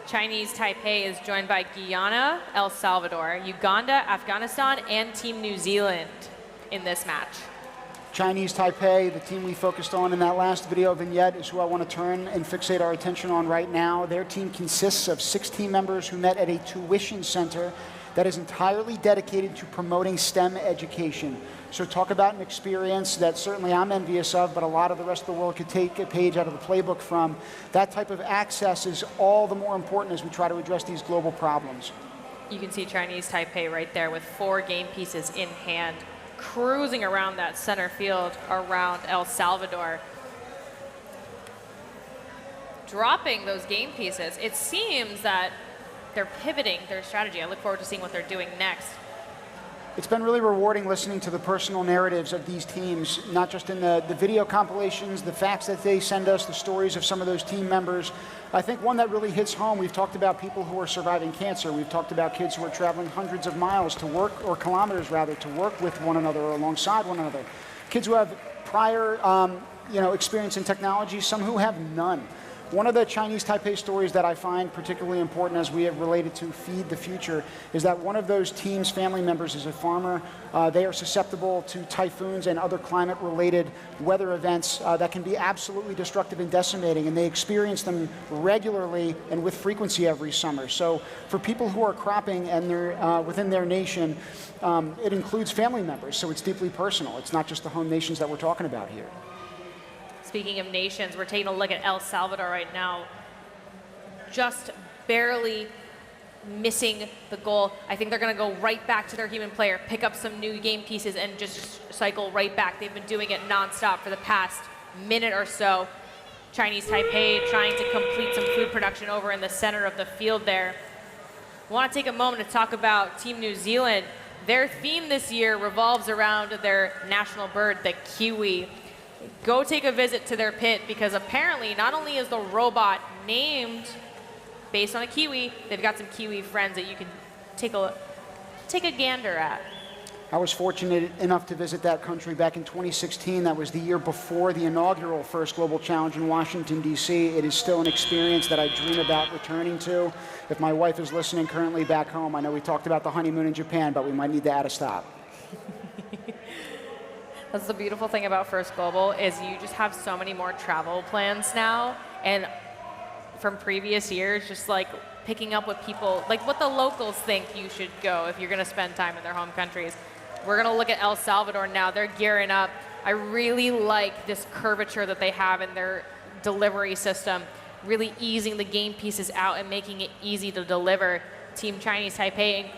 Chinese Taipei is joined by Guyana, El Salvador, Uganda, Afghanistan, and Team New Zealand in this match. Chinese Taipei, the team we focused on in that last video vignette, is who I want to turn and fixate our attention on right now. Their team consists of 6 team members who met at a tuition center that is entirely dedicated to promoting STEM education. So talk about an experience that certainly I'm envious of, but a lot of the rest of the world could take a page out of the playbook from. That type of access is all the more important as we try to address these global problems. You can see Chinese Taipei right there with 4 game pieces in hand, cruising around that center field around El Salvador. Dropping those game pieces, it seems that they're pivoting their strategy. I look forward to seeing what they're doing next. It's been really rewarding listening to the personal narratives of these teams, not just in the video compilations, the facts that they send us, the stories of some of those team members. I think one that really hits home, we've talked about people who are surviving cancer. We've talked about kids who are traveling hundreds of miles to work, or kilometers rather, to work with one another or alongside one another. Kids who have prior experience in technology, some who have none. One of the Chinese Taipei stories that I find particularly important as we have related to Feed the Future is that one of those team's family members is a farmer. They are susceptible to typhoons and other climate-related weather events that can be absolutely destructive and decimating, and they experience them regularly and with frequency every summer. So for people who are cropping and they're within their nation, it includes family members, so it's deeply personal. It's not just the home nations that we're talking about here. Speaking of nations, we're taking a look at El Salvador right now. Just barely missing the goal. I think they're going to go right back to their human player, pick up some new game pieces, and just cycle right back. They've been doing it nonstop for the past minute or so. Chinese Taipei trying to complete some food production over in the center of the field there. I want to take a moment to talk about Team New Zealand. Their theme this year revolves around their national bird, the kiwi. Go take a visit to their pit, because apparently not only is the robot named based on a kiwi, they've got some kiwi friends that you can take a gander at. I was fortunate enough to visit that country back in 2016. That was the year before the inaugural first Global Challenge in Washington, D.C. It is still an experience that I dream about returning to. If my wife is listening currently back home, I know we talked about the honeymoon in Japan, but we might need to add a stop. That's the beautiful thing about First Global, is you just have so many more travel plans now, and from previous years, just like picking up what people, like what the locals think you should go if you're going to spend time in their home countries. We're going to look at El Salvador now. They're gearing up. I really like this curvature that they have in their delivery system, really easing the game pieces out and making it easy to deliver. Team Chinese Taipei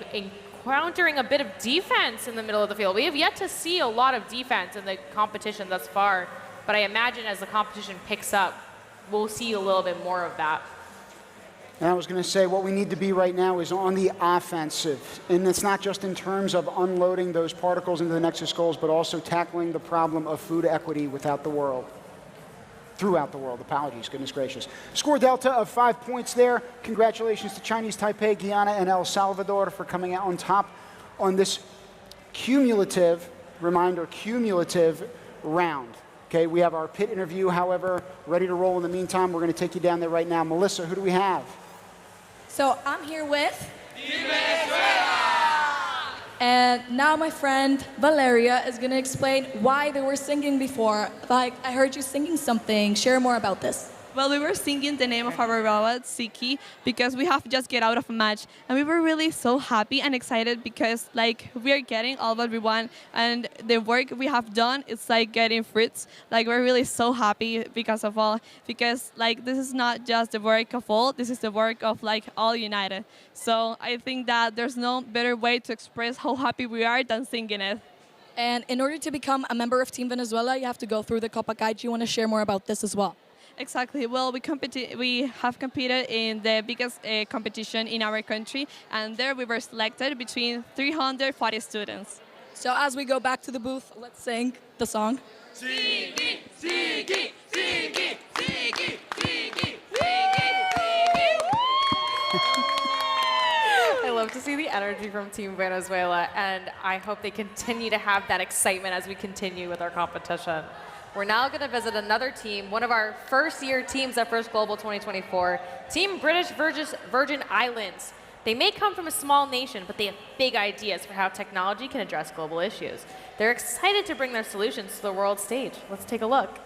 encountering a bit of defense in the middle of the field. We have yet to see a lot of defense in the competition thus far, but I imagine as the competition picks up, we'll see a little bit more of that. And I was going to say, what we need to be right now is on the offensive. And it's not just in terms of unloading those particles into the Nexus goals, but also tackling the problem of food equity throughout the world. Apologies, goodness gracious. Score delta of 5 points there. Congratulations to Chinese Taipei, Guyana, and El Salvador for coming out on top on this cumulative round. Okay, we have our pit interview, however, ready to roll in the meantime. We're going to take you down there right now. Melissa, who do we have? So I'm here with and now my friend Valeria is going to explain why they were singing before. Like, I heard you singing something. Share more about this. Well, we were singing the name of our robot, Siki, because we have just get out of a match. And we were really so happy and excited because, like, we are getting all what we want. And the work we have done, it's like getting fruits. Like, we're really so happy because of all. Because, like, this is not just the work of all. This is the work of, like, all united. So I think that there's no better way to express how happy we are than singing it. And in order to become a member of Team Venezuela, you have to go through the Copa Guide. Do you want to share more about this as well? Exactly. Well, we have competed in the biggest competition in our country, and there we were selected between 340 students. So as we go back to the booth, let's sing the song. Siki, Siki, Siki, Siki, Siki, I love to see the energy from Team Venezuela, and I hope they continue to have that excitement as we continue with our competition. We're now going to visit another team, one of our first-year teams at First Global 2024, Team British Virgin Islands. They may come from a small nation, but they have big ideas for how technology can address global issues. They're excited to bring their solutions to the world stage. Let's take a look.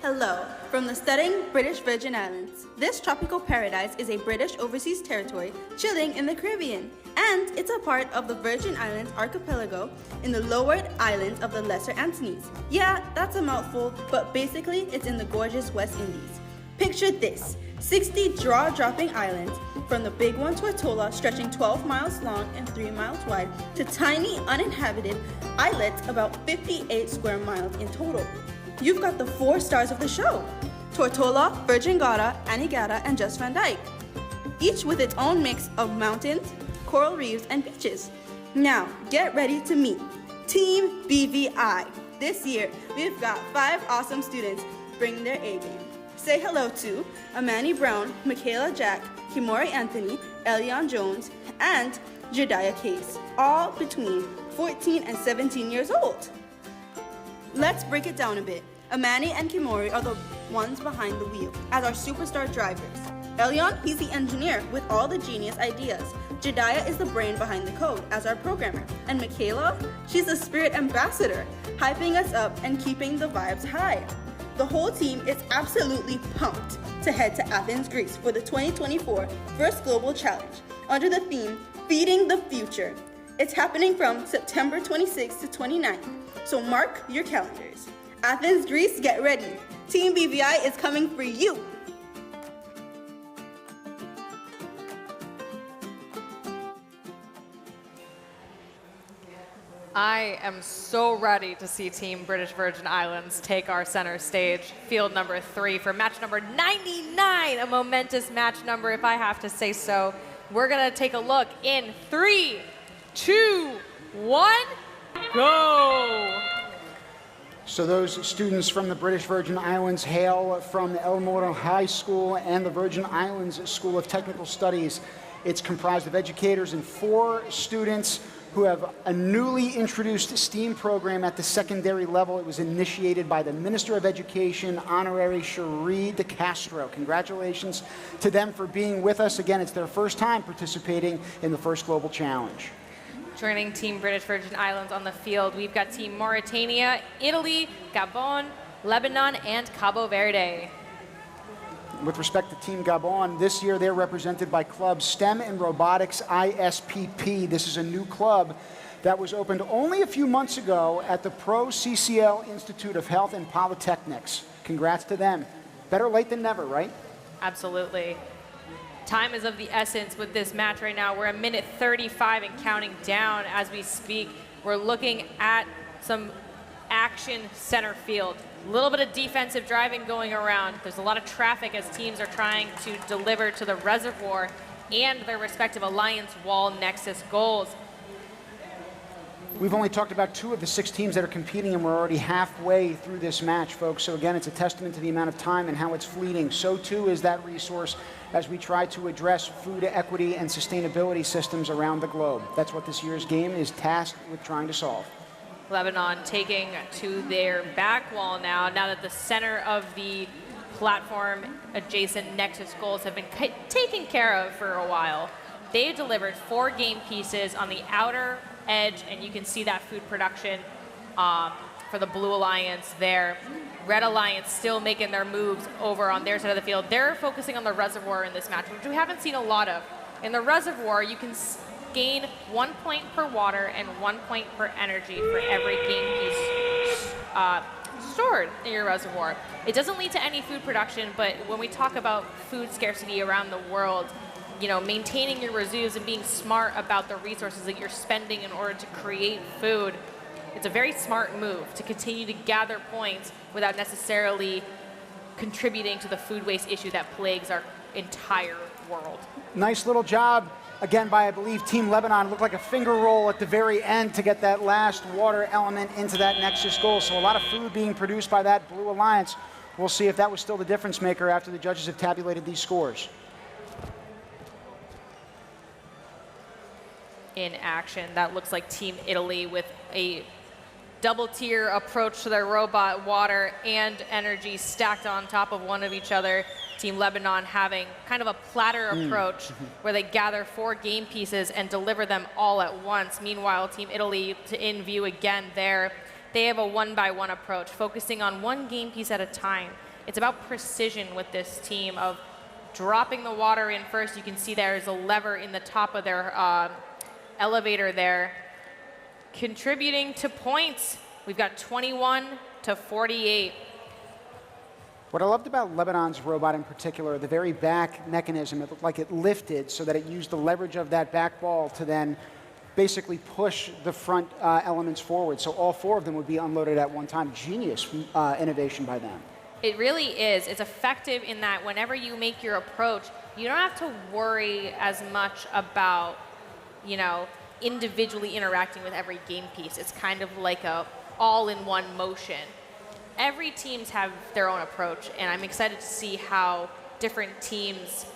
Hello, from the stunning British Virgin Islands. This tropical paradise is a British overseas territory chilling in the Caribbean, and it's a part of the Virgin Islands archipelago in the Leeward Islands of the Lesser Antilles. Yeah, that's a mouthful, but basically it's in the gorgeous West Indies. Picture this, 60 jaw-dropping islands, from the big one Tortola stretching 12 miles long and 3 miles wide, to tiny uninhabited islets about 58 square miles in total. You've got the 4 stars of the show: Tortola, Virgin Gorda, Anegada, and Just Van Dyke, each with its own mix of mountains, coral reefs, and beaches. Now, get ready to meet Team BVI. This year, we've got 5 awesome students bringing their A game. Say hello to Amani Brown, Michaela Jack, Kimori Anthony, Elion Jones, and Jediah Case, all between 14 and 17 years old. Let's break it down a bit. Amani and Kimori are the ones behind the wheel as our superstar drivers. Elion, he's the engineer with all the genius ideas. Jediah is the brain behind the code as our programmer. And Michaela, she's the spirit ambassador, hyping us up and keeping the vibes high. The whole team is absolutely pumped to head to Athens, Greece for the 2024 First Global Challenge under the theme, Feeding the Future. It's happening from September 26th to 29th, so mark your calendars. Athens, Greece, get ready. Team BVI is coming for you. I am so ready to see Team British Virgin Islands take our center stage, field number 3 for match number 99, a momentous match number if I have to say so. We're gonna take a look in 3, 2, 1, go! So those students from the British Virgin Islands hail from El Moro High School and the Virgin Islands School of Technical Studies. It's comprised of educators and 4 students who have a newly introduced STEAM program at the secondary level. It was initiated by the Minister of Education, Honorary Cherie de Castro. Congratulations to them for being with us. Again, it's their first time participating in the First Global Challenge. Joining Team British Virgin Islands on the field, we've got Team Mauritania, Italy, Gabon, Lebanon, and Cabo Verde. With respect to Team Gabon, this year they're represented by Club STEM and Robotics ISPP. This is a new club that was opened only a few months ago at the Pro CCL Institute of Health and Polytechnics. Congrats to them. Better late than never, right? Absolutely. Time is of the essence with this match right now. We're at minute 35 and counting down as we speak. We're looking at some action center field. A little bit of defensive driving going around. There's a lot of traffic as teams are trying to deliver to the reservoir and their respective Alliance Wall Nexus goals. We've only talked about 2 of the 6 teams that are competing, and we're already halfway through this match, folks. So again, it's a testament to the amount of time and how it's fleeting. So too is that resource as we try to address food equity and sustainability systems around the globe. That's what this year's game is tasked with trying to solve. Lebanon taking to their back wall now that the center of the platform adjacent Nexus goals have been taken care of for a while. They delivered 4 game pieces on the outer edge, and you can see that food production for the Blue Alliance there. Red Alliance still making their moves over on their side of the field. They're focusing on the reservoir in this match, which we haven't seen a lot of. In the reservoir, you can gain 1 point per water and 1 point per energy for every game piece stored in your reservoir. It doesn't lead to any food production, but when we talk about food scarcity around the world, you know, maintaining your reserves and being smart about the resources that you're spending in order to create food, it's a very smart move to continue to gather points without necessarily contributing to the food waste issue that plagues our entire world. Nice little job, again, by, I believe, Team Lebanon. Looked like a finger roll at the very end to get that last water element into that Nexus goal. So a lot of food being produced by that Blue Alliance. We'll see if that was still the difference maker after the judges have tabulated these scores. In action, that looks like Team Italy with a double-tier approach to their robot, water and energy stacked on top of one of each other. Team Lebanon having kind of a platter approach where they gather 4 game pieces and deliver them all at once. Meanwhile, Team Italy in view again there. They have a one-by-one approach, focusing on 1 game piece at a time. It's about precision with this team of dropping the water in first. You can see there's a lever in the top of their elevator there, contributing to points. We've got 21 to 48. What I loved about Lebanon's robot in particular, the very back mechanism, it looked like it lifted so that it used the leverage of that back ball to then basically push the front elements forward. So all 4 of them would be unloaded at one time. Genius innovation by them. It really is. It's effective in that whenever you make your approach, you don't have to worry as much about, you know, individually interacting with every game piece. It's kind of like a all-in-one motion. Every teams have their own approach, and I'm excited to see how different teams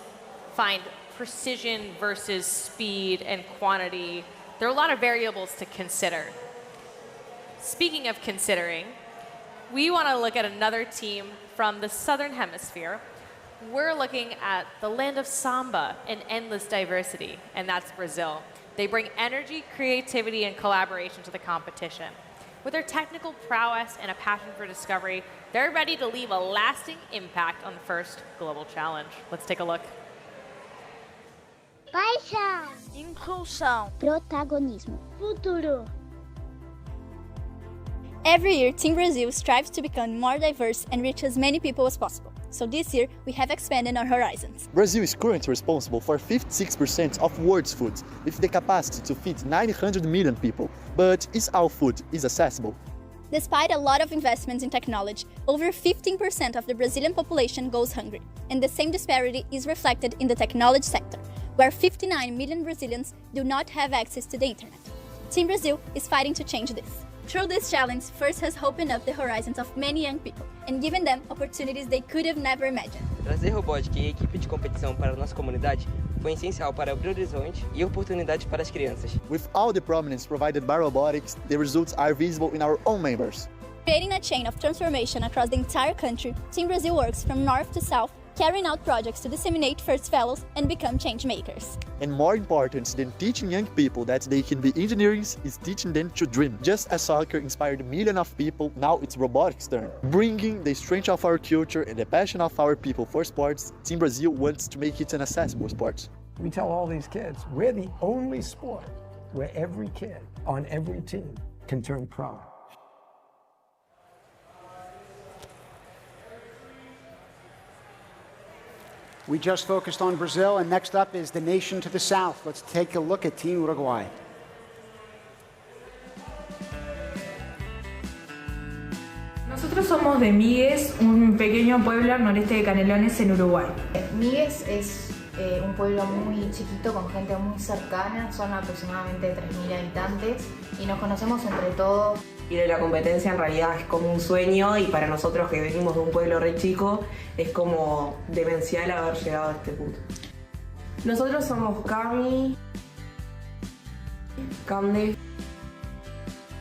find precision versus speed and quantity. There are a lot of variables to consider. Speaking of considering, we want to look at another team from the Southern Hemisphere. We're looking at the land of samba and endless diversity, and that's Brazil. They bring energy, creativity, and collaboration to the competition. With their technical prowess and a passion for discovery, they're ready to leave a lasting impact on the first global challenge. Let's take a look. Paixão, inclusão, protagonismo, futuro. Every year, Team Brazil strives to become more diverse and reach as many people as possible. So this year, we have expanded our horizons. Brazil is currently responsible for 56% of world's food, with the capacity to feed 900 million people. But is our food accessible? Despite a lot of investments in technology, over 15% of the Brazilian population goes hungry. And the same disparity is reflected in the technology sector, where 59 million Brazilians do not have access to the internet. Team Brazil is fighting to change this. Through this challenge, FIRST has opened up the horizons of many young people and given them opportunities they could have never imagined. Trazer robótica e equipe de competição para a nossa comunidade foi essencial para abrir horizontes e oportunidades para as crianças. With all the prominence provided by robotics, the results are visible in our own members. Creating a chain of transformation across the entire country, Team Brazil works from north to south, carrying out projects to disseminate FIRST fellows and become change makers. And more important than teaching young people that they can be engineers is teaching them to dream. Just as soccer inspired millions of people, now it's robotics' turn. Bringing the strength of our culture and the passion of our people for sports, Team Brazil wants to make it an accessible sport. We tell all these kids, we're the only sport where every kid on every team can turn pro. We just focused on Brazil, and next up is the nation to the south. Let's take a look at Team Uruguay. Nosotros somos de Migues, un pequeño pueblo al noreste de Canelones en Uruguay. Migues es un pueblo muy chiquito con gente muy cercana, son aproximadamente 3.000 habitantes y nos conocemos entre todos. Y de la competencia en realidad es como un sueño y para nosotros que venimos de un pueblo re chico es como demencial haber llegado a este punto. Nosotros somos Cami, Cande,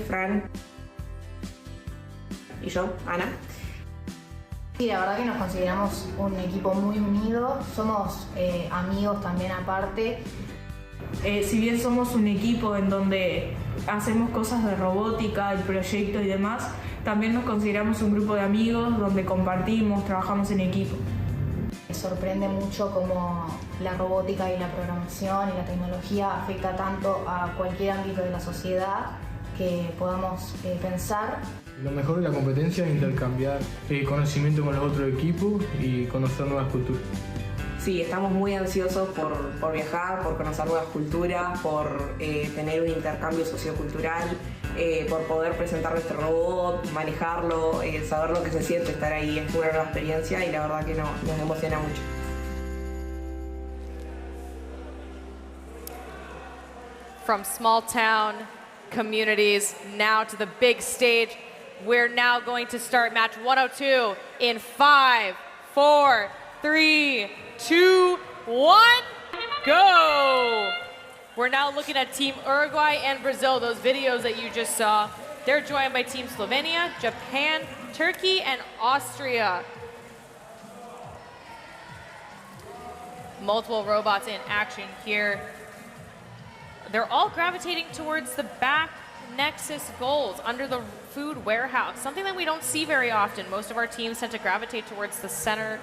Fran y yo, Ana. Sí, la verdad que nos consideramos un equipo muy unido, somos amigos también aparte. Si bien somos un equipo en donde hacemos cosas de robótica, el proyecto y demás, También nos consideramos un grupo de amigos donde compartimos, trabajamos en equipo. Me sorprende mucho cómo la robótica y la programación y la tecnología afecta tanto a cualquier ámbito de la sociedad que podamos pensar. Lo mejor de la competencia es intercambiar conocimiento con los otros equipos y conocer nuevas culturas. Sí, estamos muy ansiosos por viajar, por conocer nuevas culturas, por tener un intercambio sociocultural, por poder presentar nuestro robot, manejarlo, saber lo que se siente estar ahí. Es una nueva experiencia y la verdad que nos emociona mucho. From small town communities now to the big stage, we're now going to start match 102 in 5, 4, 3, 2, 1, go! We're now looking at Team Uruguay and Brazil, those videos that you just saw. They're joined by Team Slovenia, Japan, Turkey, and Austria. Multiple robots in action here. They're all gravitating towards the back Nexus goals under the food warehouse, something that we don't see very often. Most of our teams tend to gravitate towards the center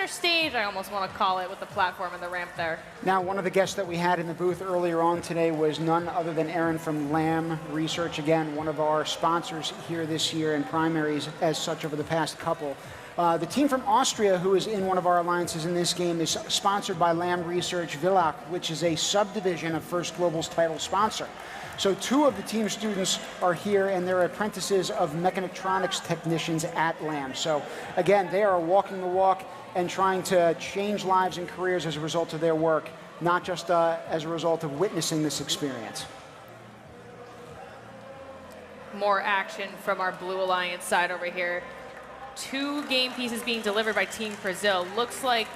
stage, I almost want to call it, with the platform and the ramp there. Now, one of the guests that we had in the booth earlier on today was none other than Aaron from Lamb Research, again, one of our sponsors here this year and primaries as such over the past couple. The team from Austria, who is in one of our alliances in this game, is sponsored by Lamb Research Villach, which is a subdivision of First Global's title sponsor. So 2 of the team students are here, and they're apprentices of mechatronics technicians at Lamb. So again, they are walking the walk and trying to change lives and careers as a result of their work, not just as a result of witnessing this experience. More action from our Blue Alliance side over here. 2 game pieces being delivered by Team Brazil. Looks like,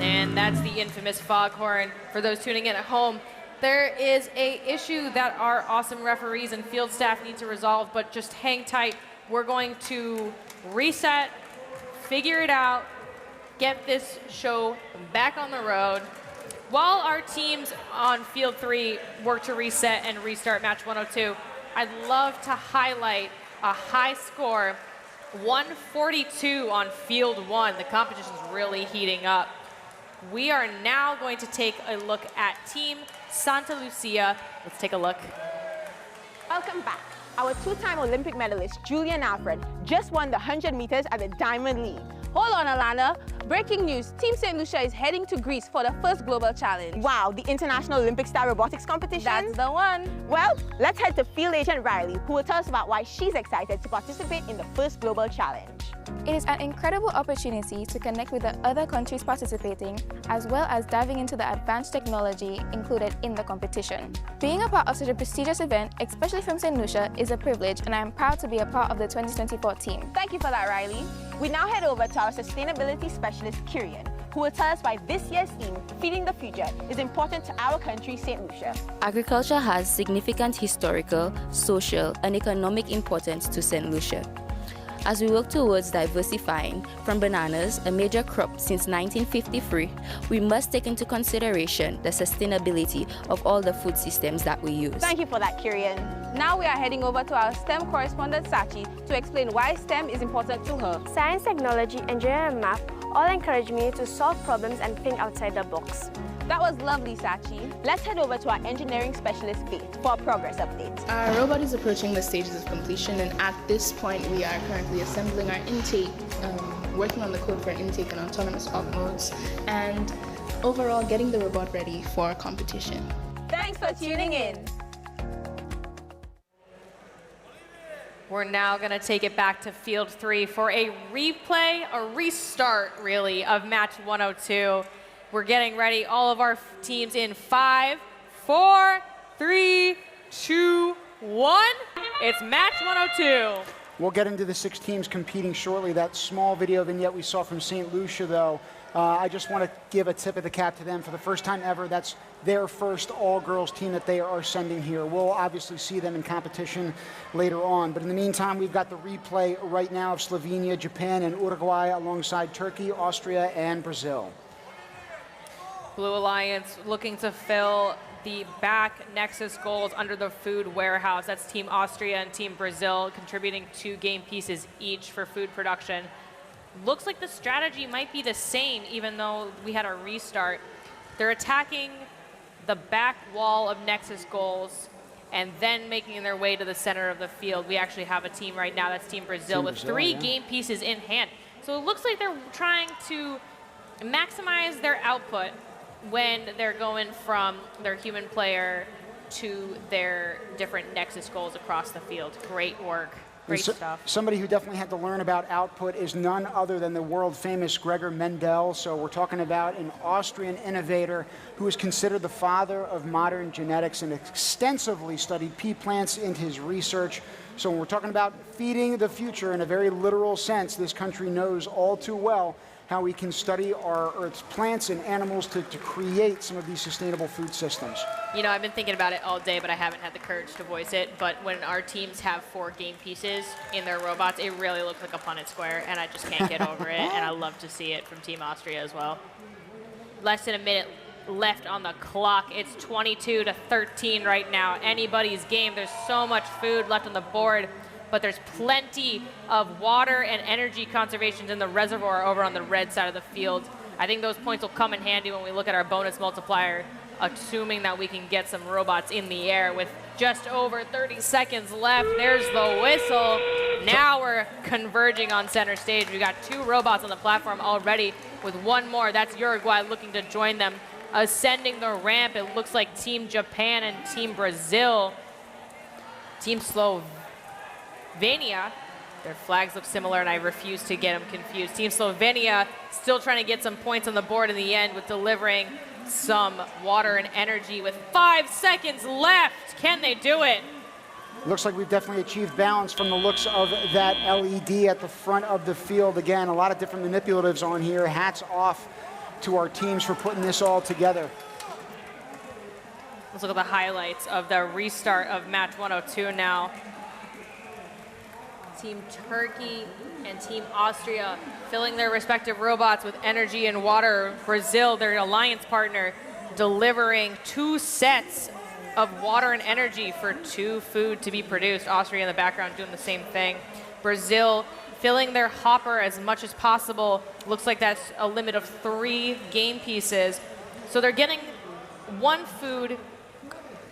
and that's the infamous foghorn. For those tuning in at home, there is a issue that our awesome referees and field staff need to resolve, but just hang tight. We're going to reset, figure it out, get this show back on the road. While our teams on Field 3 work to reset and restart match 102, I'd love to highlight a high score, 142 on Field 1. The competition's really heating up. We are now going to take a look at Team Santa Lucia. Let's take a look. Welcome back. Our 2-time Olympic medalist, Julian Alfred, just won the 100 meters at the Diamond League. Hold on, Alana. Breaking news, Team St. Lucia is heading to Greece for the first global challenge. Wow, the International Olympic Style Robotics Competition? That's the one. Well, let's head to field agent Riley, who will tell us about why she's excited to participate in the first global challenge. It is an incredible opportunity to connect with the other countries participating, as well as diving into the advanced technology included in the competition. Being a part of such a prestigious event, especially from St. Lucia, is a privilege, and I am proud to be a part of the 2024 team. Thank you for that, Riley. We now head over to our sustainability specialist, Kirian, who will tell us why this year's theme, Feeding the Future, is important to our country, St. Lucia. Agriculture has significant historical, social, and economic importance to St. Lucia. As we work towards diversifying from bananas, a major crop since 1953, we must take into consideration the sustainability of all the food systems that we use. Thank you for that, Kirian. Now we are heading over to our STEM correspondent, Sachi, to explain why STEM is important to her. Science, technology, engineering, and math all encourage me to solve problems and think outside the box. That was lovely, Sachi. Let's head over to our engineering specialist, Faith, for a progress update. Our robot is approaching the stages of completion, and at this point, we are currently assembling our intake, working on the code for intake and autonomous op modes, and overall getting the robot ready for competition. Thanks for tuning in. We're now going to take it back to Field 3 for a replay, a restart, really, of match 102. We're getting ready, all of our teams in 5, 4, 3, 2, 1. It's match 102. We'll get into the 6 teams competing shortly. That small video vignette we saw from St. Lucia, though, I just want to give a tip of the cap to them. For the first time ever, that's their first all-girls team that they are sending here. We'll obviously see them in competition later on. But in the meantime, we've got the replay right now of Slovenia, Japan, and Uruguay alongside Turkey, Austria, and Brazil. Blue Alliance looking to fill the back Nexus goals under the food warehouse. That's Team Austria and Team Brazil contributing 2 game pieces each for food production. Looks like the strategy might be the same even though we had a restart. They're attacking the back wall of Nexus goals and then making their way to the center of the field. We actually have a team right now, that's Team Brazil, with 3 game pieces in hand. So it looks like they're trying to maximize their output when they're going from their human player to their different Nexus goals across the field. Great work. Great stuff. Somebody who definitely had to learn about output is none other than the world-famous Gregor Mendel. So we're talking about an Austrian innovator who is considered the father of modern genetics and extensively studied pea plants in his research. So when we're talking about feeding the future in a very literal sense, this country knows all too well how we can study our Earth's plants and animals to create some of these sustainable food systems. You know, I've been thinking about it all day, but I haven't had the courage to voice it. But when our teams have 4 game pieces in their robots, it really looks like a Punnett square, and I just can't get over it, and I love to see it from Team Austria as well. Less than a minute left on the clock. It's 22-13 right now. Anybody's game. There's so much food left on the board, but there's plenty of water and energy conservations in the reservoir over on the red side of the field. I think those points will come in handy when we look at our bonus multiplier, assuming that we can get some robots in the air with just over 30 seconds left. There's the whistle. Now we're converging on center stage. We got 2 robots on the platform already with 1 more. That's Uruguay looking to join them. Ascending the ramp, it looks like Team Japan and Team Brazil. Team Slovenia, their flags look similar and I refuse to get them confused. Team Slovenia still trying to get some points on the board in the end with delivering some water and energy with 5 seconds left. Can they do it? Looks like we've definitely achieved balance from the looks of that LED at the front of the field. Again, a lot of different manipulatives on here. Hats off to our teams for putting this all together. Let's look at the highlights of the restart of match 102 now. Team Turkey and Team Austria filling their respective robots with energy and water. Brazil, their alliance partner, delivering 2 sets of water and energy for 2 food to be produced. Austria in the background doing the same thing. Brazil filling their hopper as much as possible. Looks like that's a limit of 3 game pieces. So they're getting 1 food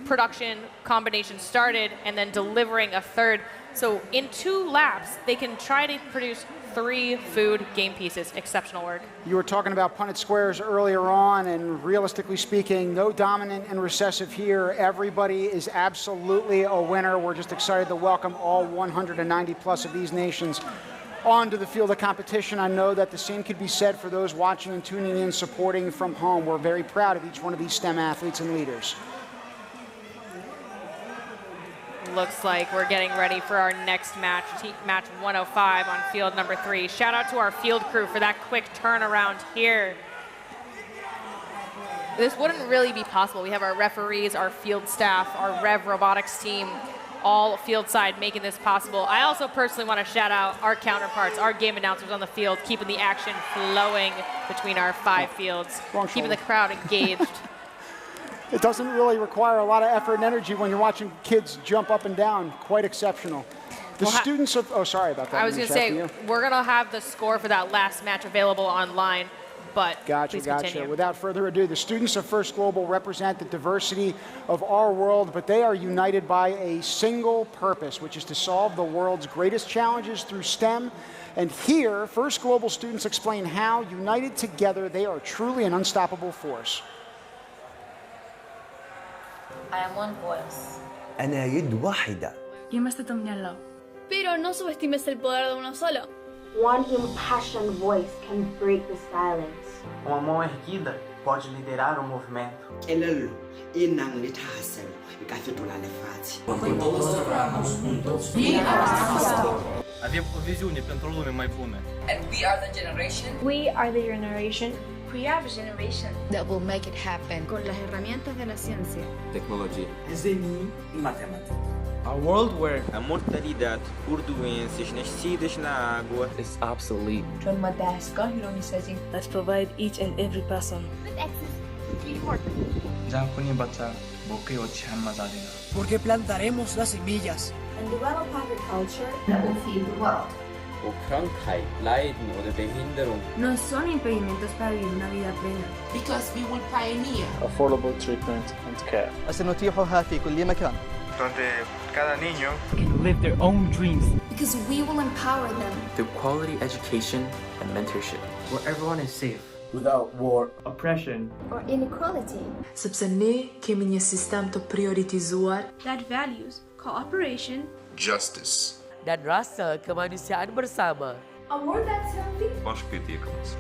production combination started and then delivering a 3rd. So in 2 laps, they can try to produce 3 food game pieces. Exceptional work. You were talking about Punnett squares earlier on, and realistically speaking, no dominant and recessive here. Everybody is absolutely a winner. We're just excited to welcome all 190 plus of these nations onto the field of competition. I know that the same could be said for those watching and tuning in, supporting from home. We're very proud of each one of these STEM athletes and leaders. Looks like we're getting ready for our next match, match 105 on field number 3. Shout out to our field crew for that quick turnaround here. This wouldn't really be possible. We have our referees, our field staff, our Rev Robotics team, all field side making this possible. I also personally want to shout out our counterparts, our game announcers on the field, keeping the action flowing between our 5 fields, keeping the crowd engaged. It doesn't really require a lot of effort and energy when you're watching kids jump up and down. Quite exceptional. The students of, oh, sorry about that. I was going to say, we're going to have the score for that last match available online, but Gotcha. Continue. Without further ado, the students of First Global represent the diversity of our world, but they are united by a single purpose, which is to solve the world's greatest challenges through STEM. And here, First Global students explain how, united together, they are truly an unstoppable force. I am one voice. أنا يد واحدة. You must have me alone. Pero no subestimes el poder de uno solo. One impassioned voice can break the silence. Uma mão erguida pode liderar um movimento. Elelo inang lithasel ikafetola lefatshe. Quando todos trabalhamos juntos, we are unstoppable. Avem o viziune pentru lume mai bună. And we are the generation. We are the generation. We are the generation that will make it happen. Con las herramientas de la ciencia. Tecnologia. Desenho e matemática. A world where a mortalidade por doenças nascidas na água is obsolete. Let's provide each and every person with access Porque plantaremos las semillas. And develop agriculture that will feed the world. Wo Krankheit, Leiden oder Behinderung No son impedimentos para vivir una vida plena. Because we will pioneer. affordable treatment and care. سنتيحها في كل مكان. Donde cada niño Can live their own dreams. Because we will empower them. Through quality education and mentorship. Where everyone is safe. without war, oppression, or inequality. Sepse ne kemi një sistem të prioritizuar that values cooperation, justice, dan rasa kemanusiaan bersama. A world that's healthy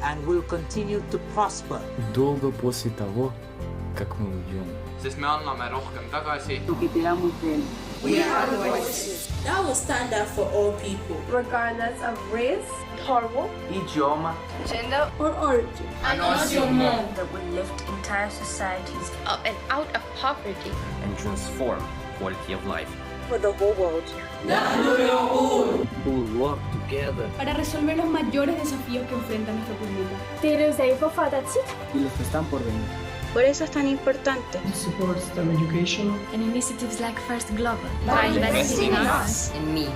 and will continue to prosper. Долго после того, как мы уйдем. Sest me anname rohkem tagasi. We are the voices that will stand up for all people, regardless of race, color, idioma, gender, or origin. And also men that will lift entire societies up and out of poverty and transform quality of life for the whole world. Who will work together Para resolver los mayores desafíos que enfrenta nuestro planeta. Y los que están por venir. Por eso es tan importante. To support STEM education and initiatives like First Global. By investing in us. in me.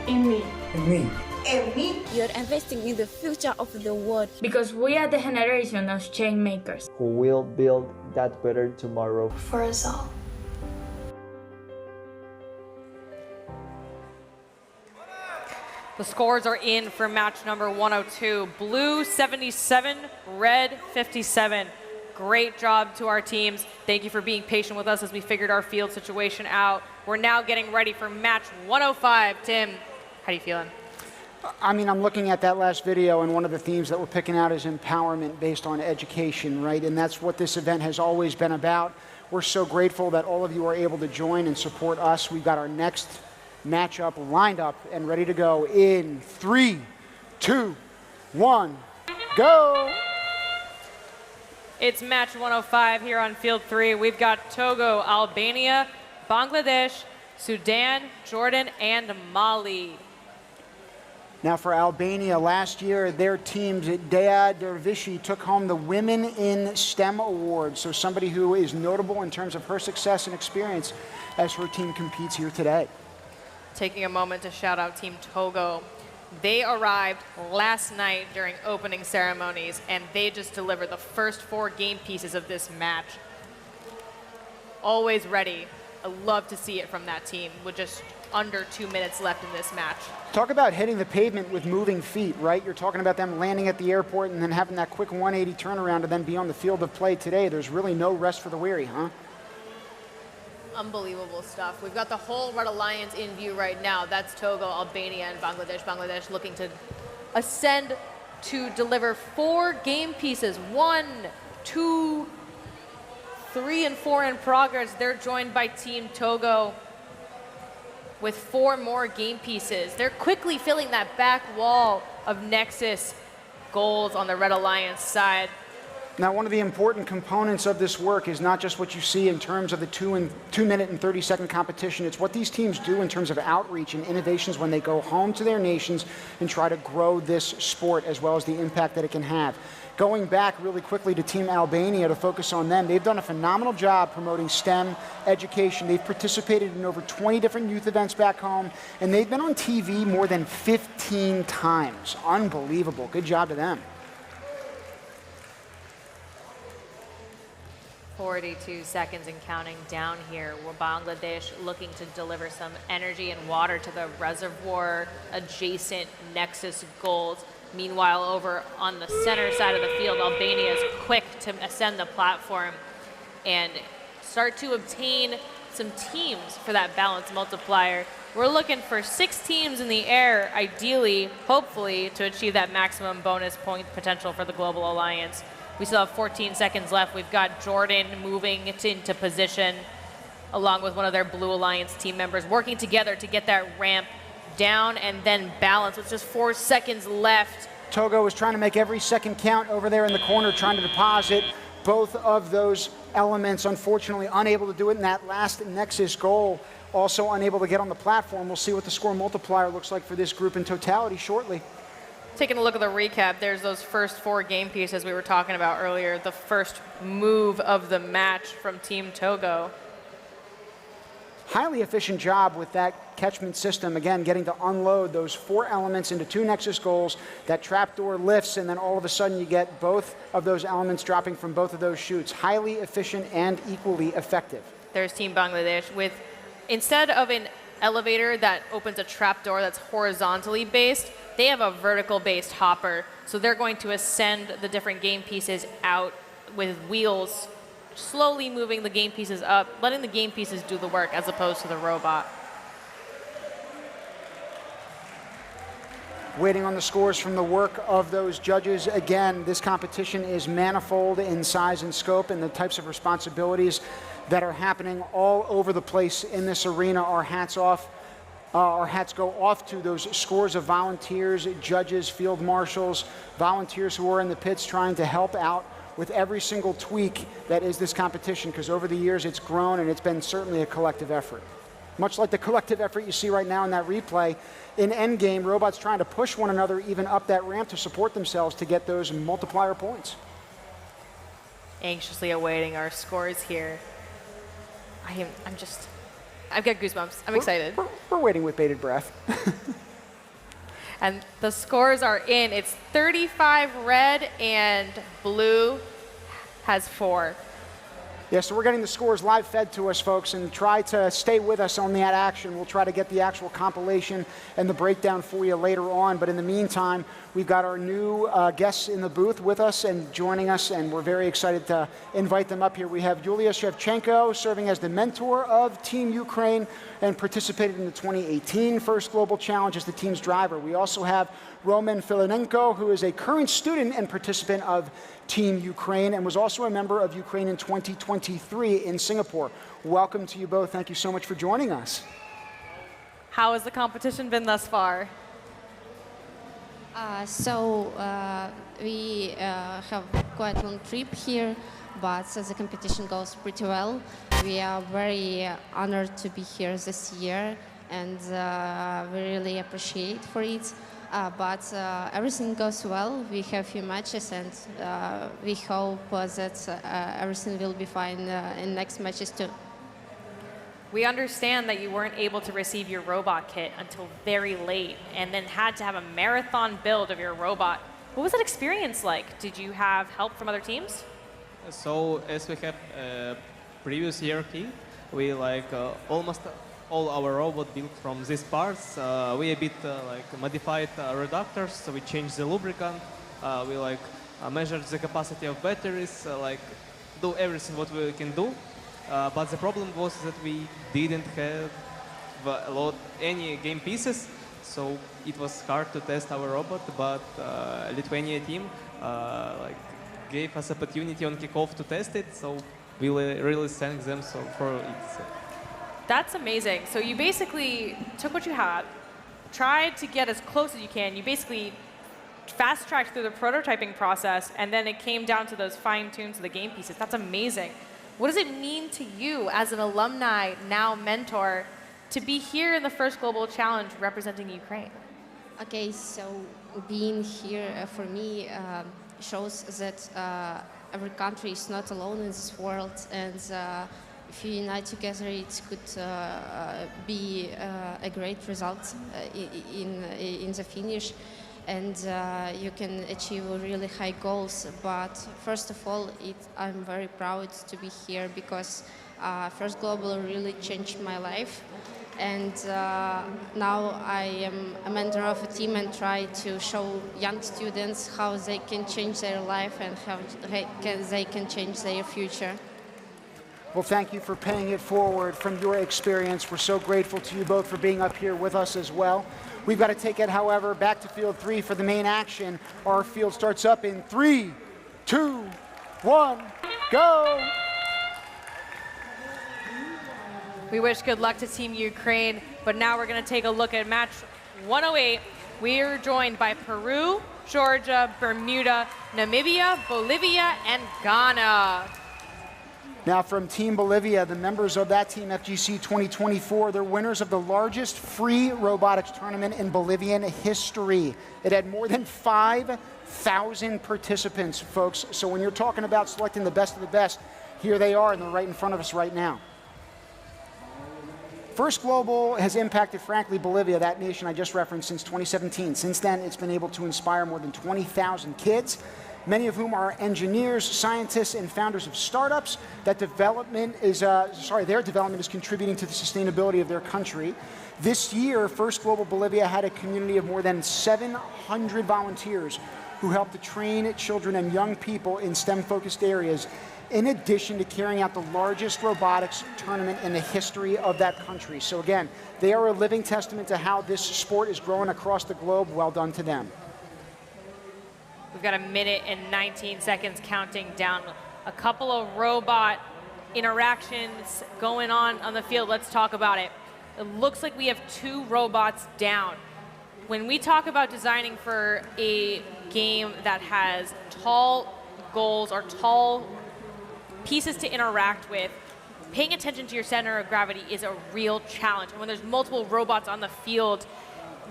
In me. In me. In me. You're investing in the future of the world. Because we are the generation of change makers who will build that better tomorrow For us all. The scores are in for match number 102. Blue 77, red 57. Great job to our teams. Thank you for being patient with us as we figured our field situation out. We're now getting ready for match 105. Tim, how are you feeling? I mean, I'm looking at that last video, and one of the themes that we're picking out is empowerment based on education, right? And that's what this event has always been about. We're so grateful that all of you are able to join and support us. We've got our next matchup lined up and ready to go in 3, 2, 1, go! It's match 105 here on field 3. We've got Togo, Albania, Bangladesh, Sudan, Jordan, and Mali. Now for Albania, last year their teams at Dea Dervishi took home the Women in STEM Award. So somebody who is notable in terms of her success and experience as her team competes here today. Taking a moment to shout out Team Togo. They arrived last night during opening ceremonies, and they just delivered the first 4 game pieces of this match. Always ready. I love to see it from that team with just under 2 minutes left in this match. Talk about hitting the pavement with moving feet, right? You're talking about them landing at the airport and then having that quick 180 turnaround and then be on the field of play today. There's really no rest for the weary, huh? Unbelievable stuff. We've got the whole Red Alliance in view right now. That's Togo, Albania, and Bangladesh. Bangladesh looking to ascend to deliver 4 game pieces. 1, 2, 3, and 4 in progress. They're joined by Team Togo with 4 more game pieces. They're quickly filling that back wall of Nexus goals on the Red Alliance side. Now, one of the important components of this work is not just what you see in terms of the 2 minute and 30-second competition. It's what these teams do in terms of outreach and innovations when they go home to their nations and try to grow this sport, as well as the impact that it can have. Going back really quickly to Team Albania to focus on them, they've done a phenomenal job promoting STEM education. They've participated in over 20 different youth events back home, and they've been on TV more than 15 times. Unbelievable. Good job to them. 42 seconds and counting down here. We're Bangladesh looking to deliver some energy and water to the reservoir adjacent Nexus goals. Meanwhile, over on the center side of the field, Albania is quick to ascend the platform and start to obtain some teams for that balance multiplier. We're looking for 6 teams in the air, ideally, hopefully, to achieve that maximum bonus point potential for the Global Alliance. We still have 14 seconds left. We've got Jordan moving into position along with one of their Blue Alliance team members, working together to get that ramp down and then balance with just 4 seconds left. Togo is trying to make every second count over there in the corner, trying to deposit both of those elements. Unfortunately, unable to do it in that last Nexus goal. Also unable to get on the platform. We'll see what the score multiplier looks like for this group in totality shortly. Taking a look at the recap, there's those first 4 game pieces we were talking about earlier, the first move of the match from Team Togo. Highly efficient job with that catchment system. Again, getting to unload those 4 elements into 2 Nexus goals. That trapdoor lifts, and then all of a sudden you get both of those elements dropping from both of those shoots. Highly efficient and equally effective. There's Team Bangladesh with, instead of an elevator that opens a trapdoor that's horizontally based, they have a vertical based hopper. So they're going to ascend the different game pieces out with wheels, slowly moving the game pieces up, letting the game pieces do the work as opposed to the robot. Waiting on the scores from the work of those judges. Again, this competition is manifold in size and scope, and the types of responsibilities that are happening all over the place in this arena. Our hats go off to those scores of volunteers, judges, field marshals, volunteers who are in the pits trying to help out with every single tweak that is this competition, because over the years it's grown and it's been certainly a collective effort. Much like the collective effort you see right now in that replay, in Endgame, robots trying to push one another even up that ramp to support themselves to get those multiplier points. Anxiously awaiting our scores here. I've got goosebumps. I'm excited. We're waiting with bated breath. And the scores are in. It's 35 red and blue has 4. Yeah, so we're getting the scores live fed to us, folks, and try to stay with us on that action. We'll try to get the actual compilation and the breakdown for you later on. But in the meantime, we've got our new guests in the booth with us and joining us, and we're very excited to invite them up here. We have Yulia Shevchenko serving as the mentor of Team Ukraine and participated in the 2018 First Global Challenge as the team's driver. We also have Roman Filinenko, who is a current student and participant of Team Ukraine and was also a member of Ukraine in 2023 in Singapore. Welcome to you both. Thank you so much for joining us. How has the competition been thus far? We have quite a long trip here, but the competition goes pretty well. We are very honored to be here this year, and we really appreciate for it. But everything goes well. We have few matches, and we hope that everything will be fine in next matches too. We understand that you weren't able to receive your robot kit until very late and then had to have a marathon build of your robot. What was that experience like? Did you have help from other teams? So as we have previous hierarchy, we almost all our robot built from these parts. We a bit modified reductors, so we changed the lubricant. We measured the capacity of batteries, do everything what we can do. But the problem was that we didn't have any game pieces, so it was hard to test our robot. But Lithuania team gave us opportunity on kickoff to test it, so we really thank them for it. That's amazing. So you basically took what you had, tried to get as close as you can. You basically fast-tracked through the prototyping process, and then it came down to those fine-tunes of the game pieces. That's amazing. What does it mean to you as an alumni, now mentor, to be here in the First Global Challenge representing Ukraine? Okay, so being here for me shows that every country is not alone in this world, and if you unite together, it could be a great result in the finish, and you can achieve really high goals. But first of all, I'm very proud to be here because First Global really changed my life, and now I am a mentor of a team and try to show young students how they can change their life and how they can change their future. Well, thank you for paying it forward from your experience. We're so grateful to you both for being up here with us as well. We've got to take it, however, back to field 3 for the main action. Our field starts up in 3, 2, 1, go! We wish good luck to Team Ukraine, but now we're going to take a look at match 108. We are joined by Peru, Georgia, Bermuda, Namibia, Bolivia, and Ghana. Now from Team Bolivia, the members of that team, FGC 2024, they're winners of the largest free robotics tournament in Bolivian history. It had more than 5,000 participants, folks. So when you're talking about selecting the best of the best, here they are, and they're right in front of us right now. First Global has impacted, frankly, Bolivia, that nation I just referenced, since 2017. Since then, it's been able to inspire more than 20,000 kids, many of whom are engineers, scientists, and founders of startups. That development is, their development is contributing to the sustainability of their country. This year, First Global Bolivia had a community of more than 700 volunteers who helped to train children and young people in STEM-focused areas, in addition to carrying out the largest robotics tournament in the history of that country. So again, they are a living testament to how this sport is growing across the globe. Well done to them. We've got 1 minute and 19 seconds counting down. A couple of robot interactions going on the field. Let's talk about it. It looks like we have 2 robots down. When we talk about designing for a game that has tall goals or tall pieces to interact with, paying attention to your center of gravity is a real challenge. And when there's multiple robots on the field,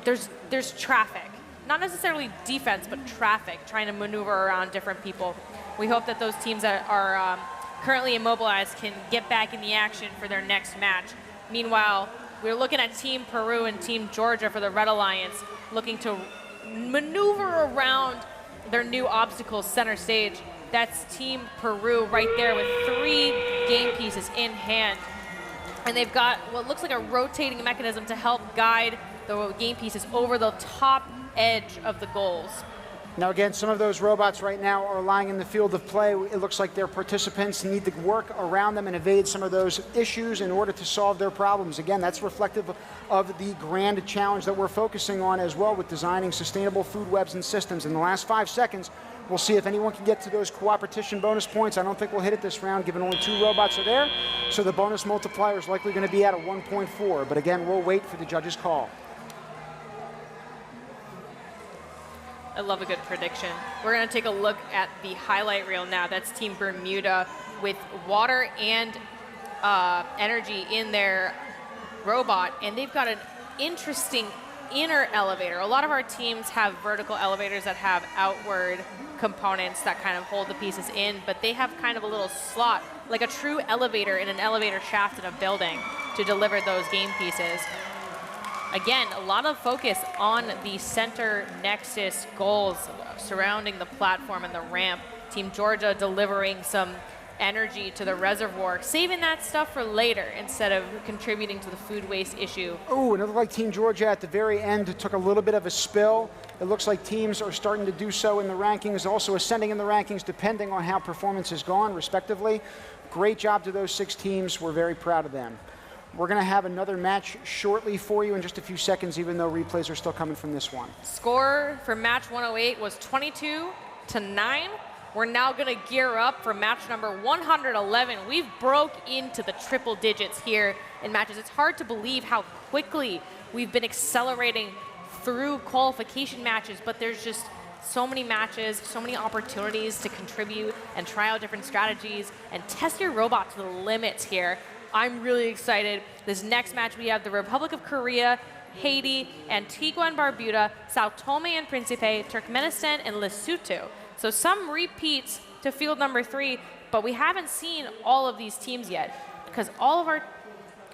there's traffic. Not necessarily defense, but traffic, trying to maneuver around different people. We hope that those teams that are currently immobilized can get back in the action for their next match. Meanwhile, we're looking at Team Peru and Team Georgia for the Red Alliance, looking to maneuver around their new obstacles center stage. That's Team Peru right there with 3 game pieces in hand. And they've got what looks like a rotating mechanism to help guide the game pieces over the top edge of the goals. Now again, some of those robots right now are lying in the field of play. It looks like their participants need to work around them and evade some of those issues in order to solve their problems. Again, that's reflective of the grand challenge that we're focusing on as well with designing sustainable food webs and systems. In the last 5 seconds, we'll see if anyone can get to those cooperation bonus points. I don't think we'll hit it this round, given only 2 robots are there. So the bonus multiplier is likely going to be at a 1.4. But again, we'll wait for the judges' call. I love a good prediction. We're going to take a look at the highlight reel now. That's Team Bermuda with water and energy in their robot, and they've got an interesting inner elevator. A lot of our teams have vertical elevators that have outward components that kind of hold the pieces in, but they have kind of a little slot, like a true elevator in an elevator shaft in a building to deliver those game pieces. Again, a lot of focus on the center nexus goals surrounding the platform and the ramp. Team Georgia delivering some energy to the reservoir, saving that stuff for later instead of contributing to the food waste issue. Oh, and it looked like Team Georgia at the very end took a little bit of a spill. It looks like teams are starting to do so in the rankings, also ascending in the rankings depending on how performance has gone, respectively. Great job to those 6 teams. We're very proud of them. We're going to have another match shortly for you in just a few seconds, even though replays are still coming from this one. Score for match 108 was 22-9. We're now going to gear up for match number 111. We've broke into the triple digits here in matches. It's hard to believe how quickly we've been accelerating through qualification matches, but there's just so many matches, so many opportunities to contribute and try out different strategies and test your robot to the limits here. I'm really excited. This next match, we have the Republic of Korea, Haiti, Antigua and Barbuda, Sao Tome and Principe, Turkmenistan, and Lesotho. So some repeats to field number 3, but we haven't seen all of these teams yet because all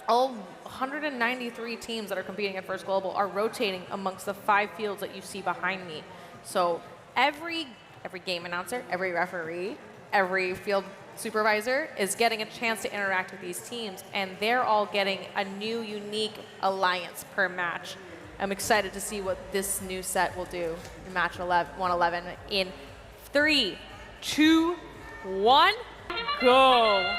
193 teams that are competing at First Global are rotating amongst the 5 fields that you see behind me. So every game announcer, every referee, every field supervisor is getting a chance to interact with these teams, and they're all getting a new, unique alliance per match. I'm excited to see what this new set will do in match 111 in 3, 2, 1, go.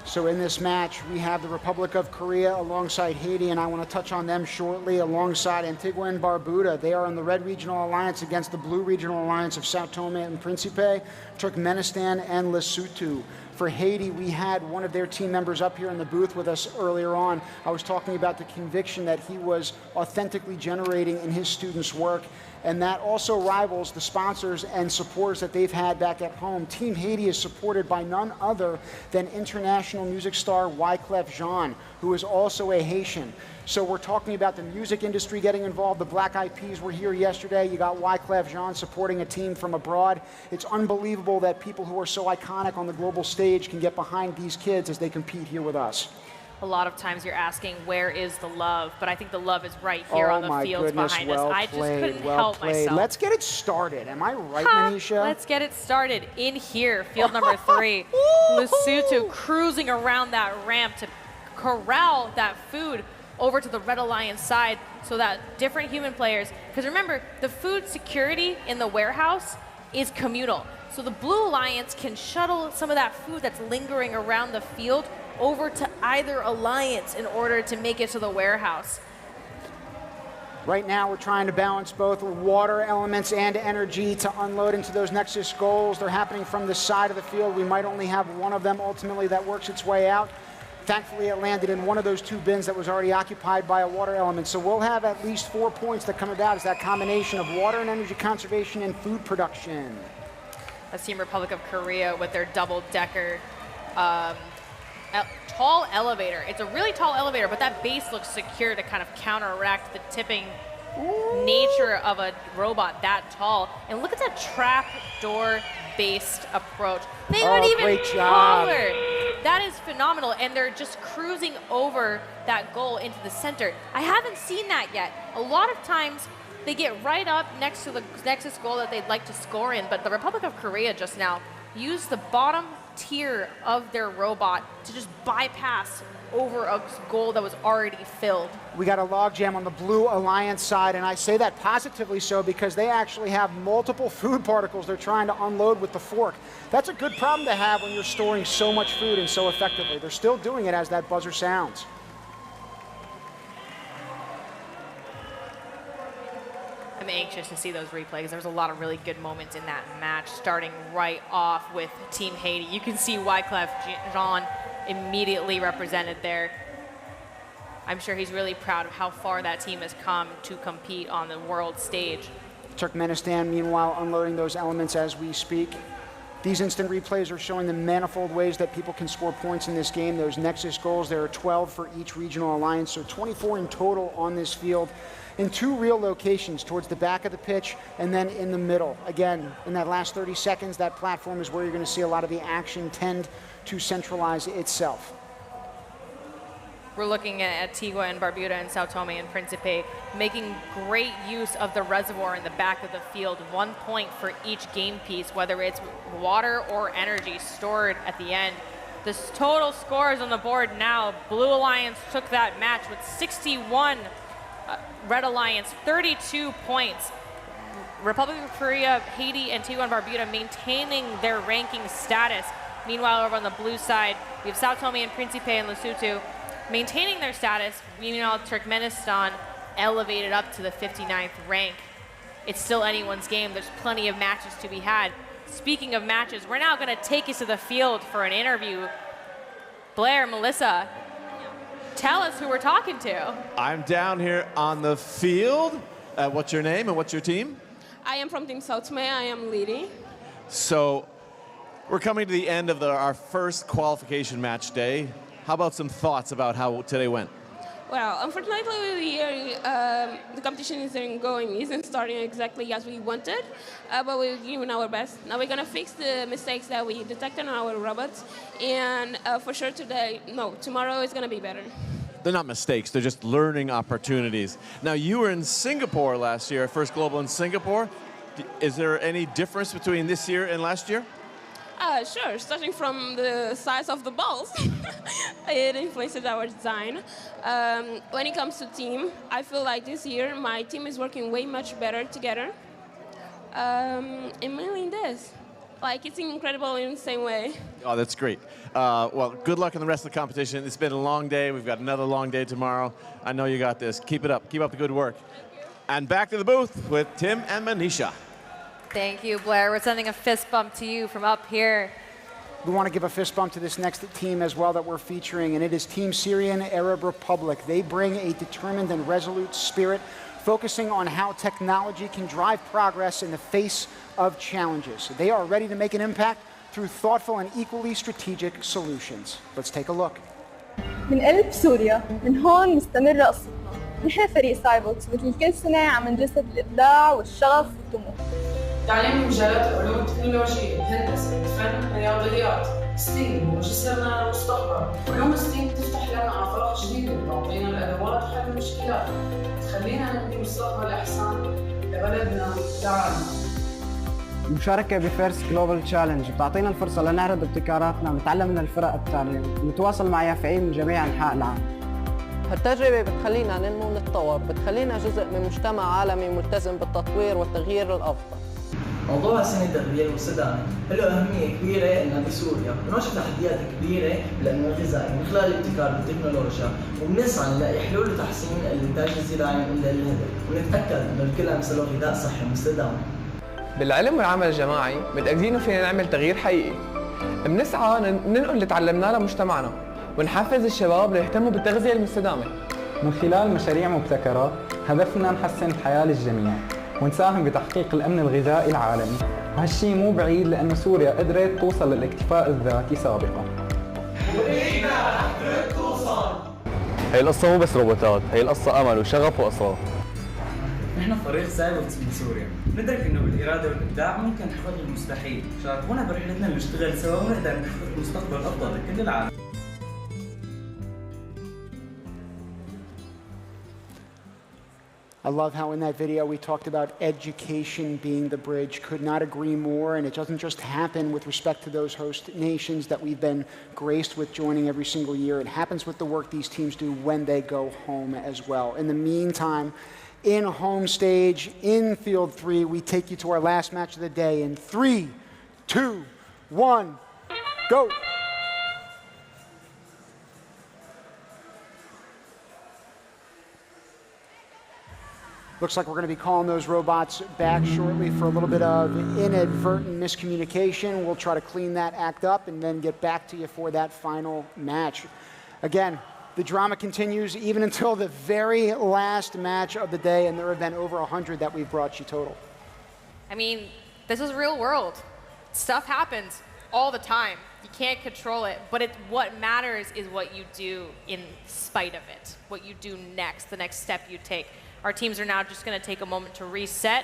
So in this match, we have the Republic of Korea alongside Haiti, and I want to touch on them shortly, alongside Antigua and Barbuda. They are in the Red Regional Alliance against the Blue Regional Alliance of Sao Tome and Principe, Turkmenistan, and Lesotho. For Haiti, we had one of their team members up here in the booth with us earlier on. I was talking about the conviction that he was authentically generating in his students' work, and that also rivals the sponsors and supporters that they've had back at home. Team Haiti is supported by none other than international music star Wyclef Jean, who is also a Haitian. So we're talking about the music industry getting involved. The Black Eyed Peas were here yesterday. You got Wyclef Jean supporting a team from abroad. It's unbelievable that people who are so iconic on the global stage can get behind these kids as they compete here with us. A lot of times you're asking, where is the love? But I think the love is right here on the fields behind us. I just couldn't help myself. Let's get it started. Am I right, Manisha? Let's get it started. In here, field number 3. Lesotho cruising around that ramp to corral that food over to the Red Alliance side so that different human players, because remember, the food security in the warehouse is communal. So the Blue Alliance can shuttle some of that food that's lingering around the field over to either alliance in order to make it to the warehouse. Right now, we're trying to balance both water elements and energy to unload into those Nexus goals. They're happening from the side of the field. We might only have one of them ultimately that works its way out. Thankfully, it landed in one of those 2 bins that was already occupied by a water element. So we'll have at least 4 points that come about as that combination of water and energy conservation and food production. That's Team Republic of Korea with their double-decker tall elevator. It's a really tall elevator, but that base looks secure to kind of counteract the tipping nature of a robot that tall. And look at that trapdoor-based approach. They got even taller. That is phenomenal, and they're just cruising over that goal into the center. I haven't seen that yet. A lot of times, they get right up next to the Nexus goal that they'd like to score in, but the Republic of Korea just now used the bottom tier of their robot to just bypass over a goal that was already filled. We got a logjam on the Blue Alliance side, and I say that positively so because they actually have multiple food particles they're trying to unload with the fork. That's a good problem to have when you're storing so much food and so effectively. They're still doing it as that buzzer sounds. I'm anxious to see those replays. There was a lot of really good moments in that match, starting right off with Team Haiti. You can see Wyclef Jean immediately represented there. I'm sure he's really proud of how far that team has come to compete on the world stage. Turkmenistan, meanwhile, unloading those elements as we speak. These instant replays are showing the manifold ways that people can score points in this game. Those Nexus goals, there are 12 for each regional alliance, so 24 in total on this field in 2 real locations, towards the back of the pitch and then in the middle. Again, in that last 30 seconds, that platform is where you're going to see a lot of the action tend to centralize itself. We're looking at Antigua and Barbuda and Sao Tome and Principe making great use of the reservoir in the back of the field. 1 point for each game piece, whether it's water or energy stored at the end. The total scores on the board now. Blue Alliance took that match with 61. Red Alliance, 32 points. Republic of Korea, Haiti, Antigua, and Barbuda maintaining their ranking status. Meanwhile, over on the blue side, we have Sao Tome and Principe and Lesotho maintaining their status. Meanwhile, Turkmenistan elevated up to the 59th rank. It's still anyone's game. There's plenty of matches to be had. Speaking of matches, we're now going to take you to the field for an interview. Blair, Melissa, tell us who we're talking to. I'm down here on the field. What's your name and what's your team? I am from Team Sao Tome. I am Lily. So we're coming to the end of our first qualification match day. How about some thoughts about how today went? Well, unfortunately, the competition isn't starting exactly as we wanted, but we're giving our best. Now we're going to fix the mistakes that we detected on our robots, and for sure tomorrow is going to be better. They're not mistakes, they're just learning opportunities. Now, you were in Singapore last year, First Global in Singapore. Is there any difference between this year and last year? Sure, starting from the size of the balls, it influences our design. When it comes to team, I feel like this year my team is working way much better together. And mainly in this. Like, it's incredible in the same way. Oh, that's great. Well, good luck in the rest of the competition. It's been a long day. We've got another long day tomorrow. I know you got this. Keep it up. Keep up the good work. And back to the booth with Tim and Manisha. Thank you, Blair. We're sending a fist bump to you from up here. We want to give a fist bump to this next team as well that we're featuring, and it is Team Syrian Arab Republic. They bring a determined and resolute spirit, focusing on how technology can drive progress in the face of challenges. They are ready to make an impact through thoughtful and equally strategic solutions. Let's take a look. من قلب سوريا، من هون مستمرة قصتنا. نحن فريق سايبوكس مثل كل سنة عم نجسد الإبداع والشغف والطموح. تعليم مجالات العلوم التكنولوجية، الهندسة، الفن، الرياضيات، ستيم وجسرنا المستقبل. علوم ستيم تفتح لنا آفاق جديدة وتعطينا الأدوات لحل المشكلات، تخلينا نبني مستقبل أحسن لبلدنا ولعالمنا. المشاركة بفيرست جلوبال تشالنج بتعطينا الفرصة لنعرض ابتكاراتنا ونتعلم من الفرق الثانية ونتواصل مع يافعين من جميع أنحاء العالم. هالتجربة بتخلينا ننمو ونتطور، بتخلينا جزء من مجتمع عالمي ملتزم بالتطوير والتغيير للأفضل. موضوع سنة التغيير والسدانة له أهمية كبيرة إنها بسوريا، بنواجه تحديات كبيرة بالأمن الغذائي من خلال الابتكار بالتكنولوجيا، وبنسعى نلاقي حلول لتحسين الإنتاج الزراعي من الهدف، ونتأكد إنه الكل عم يصل غذاء صحي مستدام. بالعلم والعمل الجماعي متأكدين فينا نعمل تغيير حقيقي. بنسعى ننقل اللي تعلمناه لمجتمعنا ونحفز الشباب ليهتموا بالتغذية المستدامة. من خلال مشاريع مبتكرة هدفنا نحسن الحياة للجميع ونساهم بتحقيق الأمن الغذائي العالمي، وهالشيء مو بعيد لأن سوريا قدرت توصل للاكتفاء الذاتي سابقا. هي القصة مو بس روبوتات، هي القصة أمل وشغف وإصرار. نحن فريق سايبوكس من سوريا، ندرك انه بالإرادة والإبداع ممكن نحقق المستحيل، شاركونا برحلتنا نشتغل سوا ونقدر نحقق مستقبل أفضل لكل العالم. I love how in that video we talked about education being the bridge. Could not agree more. And it doesn't just happen with respect to those host nations that we've been graced with joining every single year. It happens with the work these teams do when they go home as well. In the meantime, in home stage, in Field 3, we take you to our last match of the day in 3, 2, 1, go. Looks like we're going to be calling those robots back shortly for a little bit of inadvertent miscommunication. We'll try to clean that act up and then get back to you for that final match. Again, the drama continues even until the very last match of the day, and there have been over 100 that we've brought you total. I mean, this is real world. Stuff happens all the time. You can't control it, but what matters is what you do in spite of it, what you do next, the next step you take. Our teams are now just going to take a moment to reset.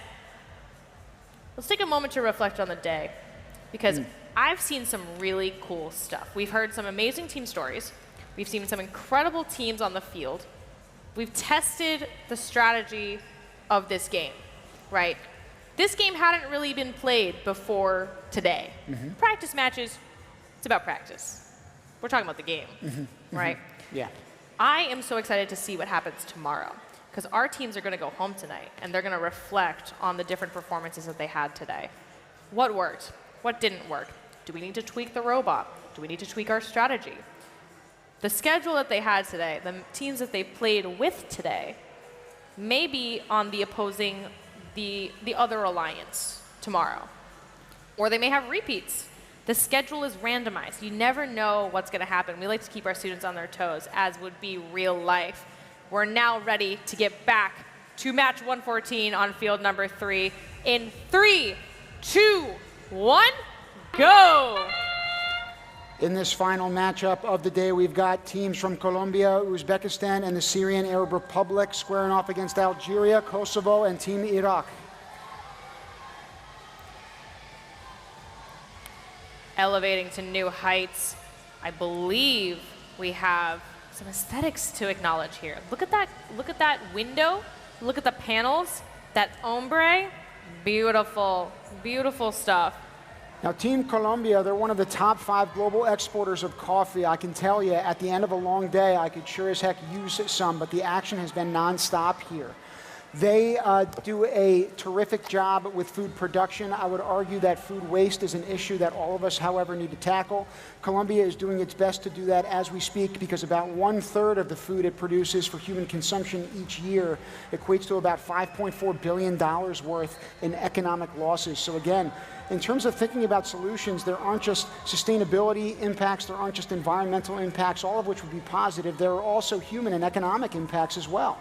Let's take a moment to reflect on the day, because I've seen some really cool stuff. We've heard some amazing team stories. We've seen some incredible teams on the field. We've tested the strategy of this game, right? This game hadn't really been played before today. Practice matches, it's about practice. We're talking about the game, right? Yeah. I am so excited to see what happens tomorrow, because our teams are going to go home tonight, and they're going to reflect on the different performances that they had today. What worked? What didn't work? Do we need to tweak the robot? Do we need to tweak our strategy? The schedule that they had today, the teams that they played with today, may be on the opposing, the other alliance tomorrow. Or they may have repeats. The schedule is randomized. You never know what's going to happen. We like to keep our students on their toes, as would be real life. We're now ready to get back to match 114 on field number 3 in 3, 2, 1, go! In this final matchup of the day, we've got teams from Colombia, Uzbekistan, and the Syrian Arab Republic squaring off against Algeria, Kosovo, and Team Iraq. Elevating to new heights. I believe we have some aesthetics to acknowledge here. Look at that window. Look at the panels, that ombre. Beautiful, beautiful stuff. Now, Team Colombia, they're one of the top 5 global exporters of coffee. I can tell you, at the end of a long day, I could sure as heck use some, but the action has been nonstop here. They do a terrific job with food production. I would argue that food waste is an issue that all of us, however, need to tackle. Colombia is doing its best to do that as we speak, because about 1/3 of the food it produces for human consumption each year equates to about $5.4 billion worth in economic losses. So again, in terms of thinking about solutions, there aren't just sustainability impacts, there aren't just environmental impacts, all of which would be positive. There are also human and economic impacts as well.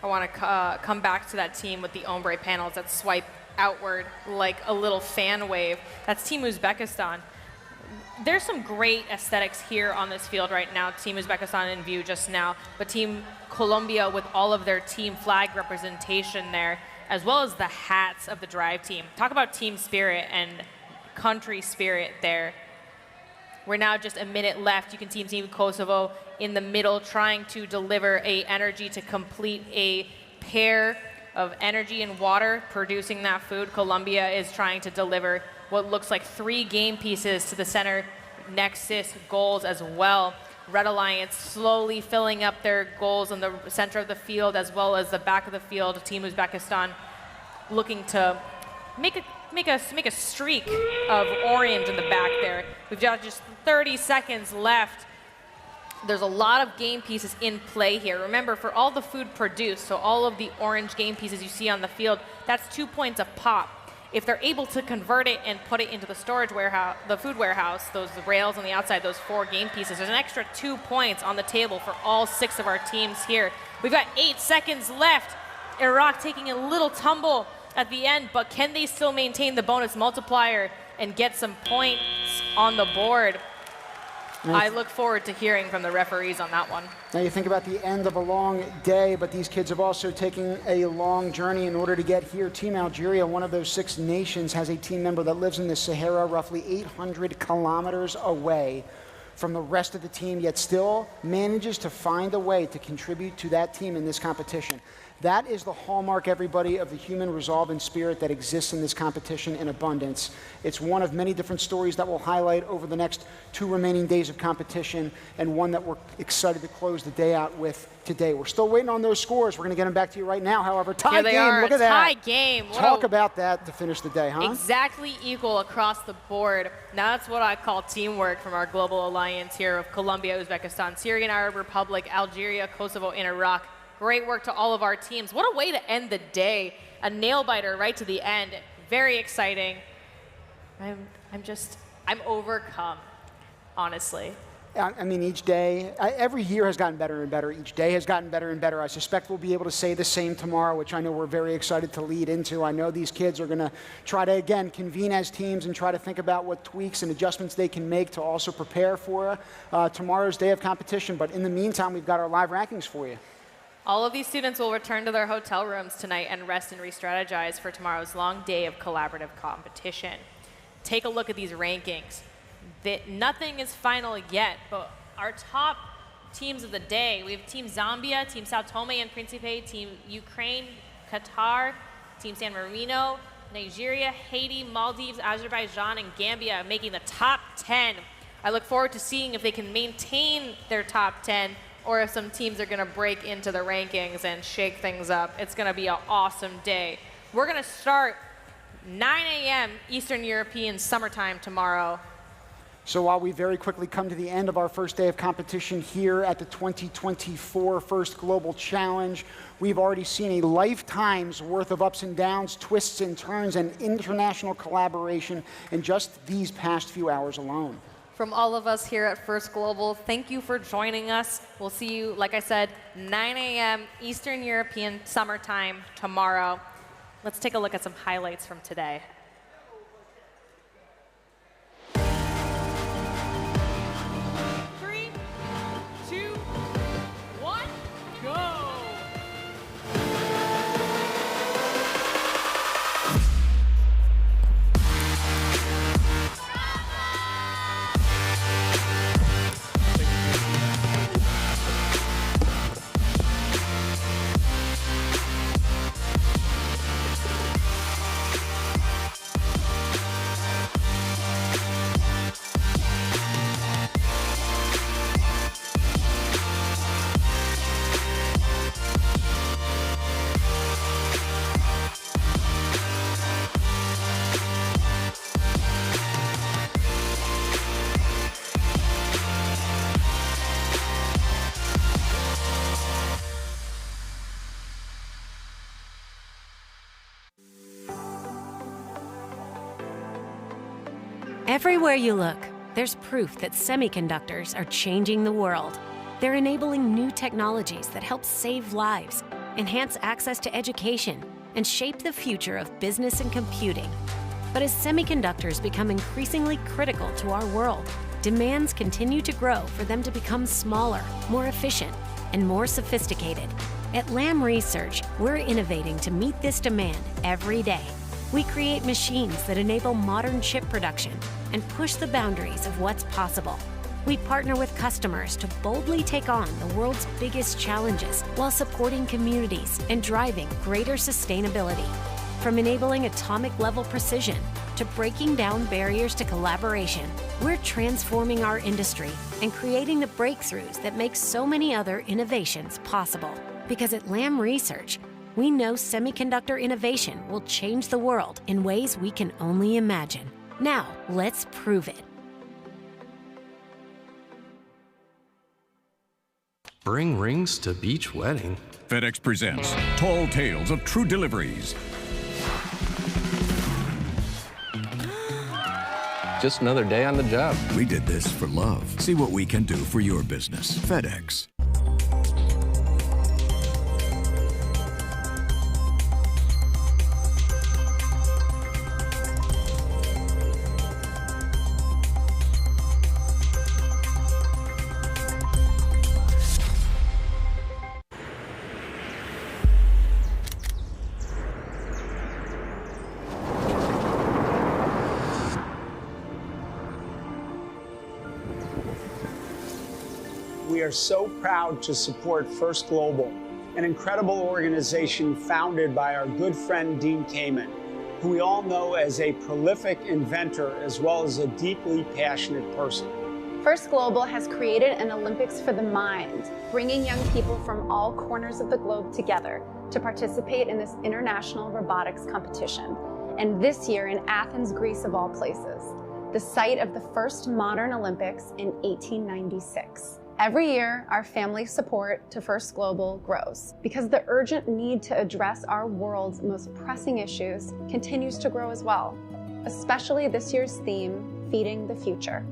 I want to come back to that team with the ombre panels that swipe outward like a little fan wave. That's Team Uzbekistan. There's some great aesthetics here on this field right now. Team Uzbekistan in view just now, but Team Colombia with all of their team flag representation there, as well as the hats of the drive team. Talk about team spirit and country spirit there. We're now just a minute left. You can see Team Kosovo in the middle trying to deliver a energy to complete a pair of energy and water, producing that food. Colombia is trying to deliver what looks like 3 game pieces to the center Nexus goals as well. Red Alliance slowly filling up their goals in the center of the field as well as the back of the field. Team Uzbekistan looking to make a streak of orange in the back there. We've got just 30 seconds left. There's a lot of game pieces in play here. Remember, for all the food produced, so all of the orange game pieces you see on the field, that's 2 points a pop. If they're able to convert it and put it into the storage warehouse, the food warehouse, those rails on the outside, those 4 game pieces, there's an extra 2 points on the table for all 6 of our teams here. We've got 8 seconds left. Iraq taking a little tumble at the end, but can they still maintain the bonus multiplier and get some points on the board? I look forward to hearing from the referees on that one. Now you think about the end of a long day, but these kids have also taken a long journey in order to get here. Team Algeria, one of those 6 nations, has a team member that lives in the Sahara, roughly 800 kilometers away from the rest of the team, yet still manages to find a way to contribute to that team in this competition. That is the hallmark, everybody, of the human resolve and spirit that exists in this competition in abundance. It's one of many different stories that we'll highlight over the next 2 remaining days of competition, and one that we're excited to close the day out with today. We're still waiting on those scores. We're going to get them back to you right now. However, tie Here they game. are. Look at that. Tie game. Talk about that to finish the day, huh? Exactly equal across the board. Now that's what I call teamwork from our global alliance here of Colombia, Uzbekistan, Syrian Arab Republic, Algeria, Kosovo, and Iraq. Great work to all of our teams. What a way to end the day. A nail-biter right to the end. Very exciting. I'm overcome, honestly. I mean, each day, every year has gotten better and better. Each day has gotten better and better. I suspect we'll be able to say the same tomorrow, which I know we're very excited to lead into. I know these kids are going to try to, again, convene as teams and try to think about what tweaks and adjustments they can make to also prepare for tomorrow's day of competition. But in the meantime, we've got our live rankings for you. All of these students will return to their hotel rooms tonight and rest and re-strategize for tomorrow's long day of collaborative competition. Take a look at these rankings. Nothing is final yet, but our top teams of the day, we have Team Zambia, Team Sao Tome and Principe, Team Ukraine, Qatar, Team San Marino, Nigeria, Haiti, Maldives, Azerbaijan, and Gambia making the top 10. I look forward to seeing if they can maintain their top 10 or if some teams are going to break into the rankings and shake things up. It's going to be an awesome day. We're going to start 9 a.m. Eastern European summertime tomorrow. So while we very quickly come to the end of our first day of competition here at the 2024 First Global Challenge, we've already seen a lifetime's worth of ups and downs, twists and turns, and international collaboration in just these past few hours alone. From all of us here at First Global, thank you for joining us. We'll see you, like I said, 9 a.m. Eastern European summertime tomorrow. Let's take a look at some highlights from today. Everywhere you look, there's proof that semiconductors are changing the world. They're enabling new technologies that help save lives, enhance access to education, and shape the future of business and computing. But as semiconductors become increasingly critical to our world, demands continue to grow for them to become smaller, more efficient, and more sophisticated. At Lam Research, we're innovating to meet this demand every day. We create machines that enable modern chip production and push the boundaries of what's possible. We partner with customers to boldly take on the world's biggest challenges while supporting communities and driving greater sustainability. From enabling atomic-level precision to breaking down barriers to collaboration, we're transforming our industry and creating the breakthroughs that make so many other innovations possible. Because at Lam Research, we know semiconductor innovation will change the world in ways we can only imagine. Now, let's prove it. Bring rings to beach wedding. FedEx presents Tall Tales of True Deliveries. Just another day on the job. We did this for love. See what we can do for your business. FedEx. We are so proud to support First Global, an incredible organization founded by our good friend Dean Kamen, who we all know as a prolific inventor as well as a deeply passionate person. First Global has created an Olympics for the mind, bringing young people from all corners of the globe together to participate in this international robotics competition. And this year in Athens, Greece of all places, the site of the first modern Olympics in 1896. Every year, our family support to First Global grows because the urgent need to address our world's most pressing issues continues to grow as well, especially this year's theme, Feeding the Future.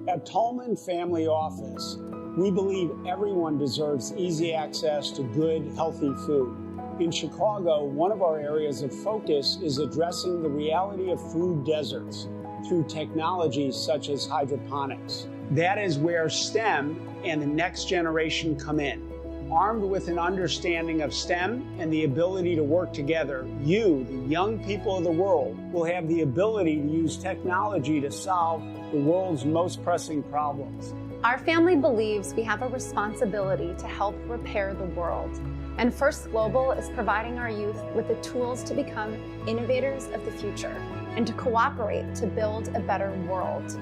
At Tolman Family Office, we believe everyone deserves easy access to good, healthy food. In Chicago, one of our areas of focus is addressing the reality of food deserts through technologies such as hydroponics. That is where STEM and the next generation come in. Armed with an understanding of STEM and the ability to work together, you, the young people of the world, will have the ability to use technology to solve the world's most pressing problems. Our family believes we have a responsibility to help repair the world. And First Global is providing our youth with the tools to become innovators of the future and to cooperate to build a better world.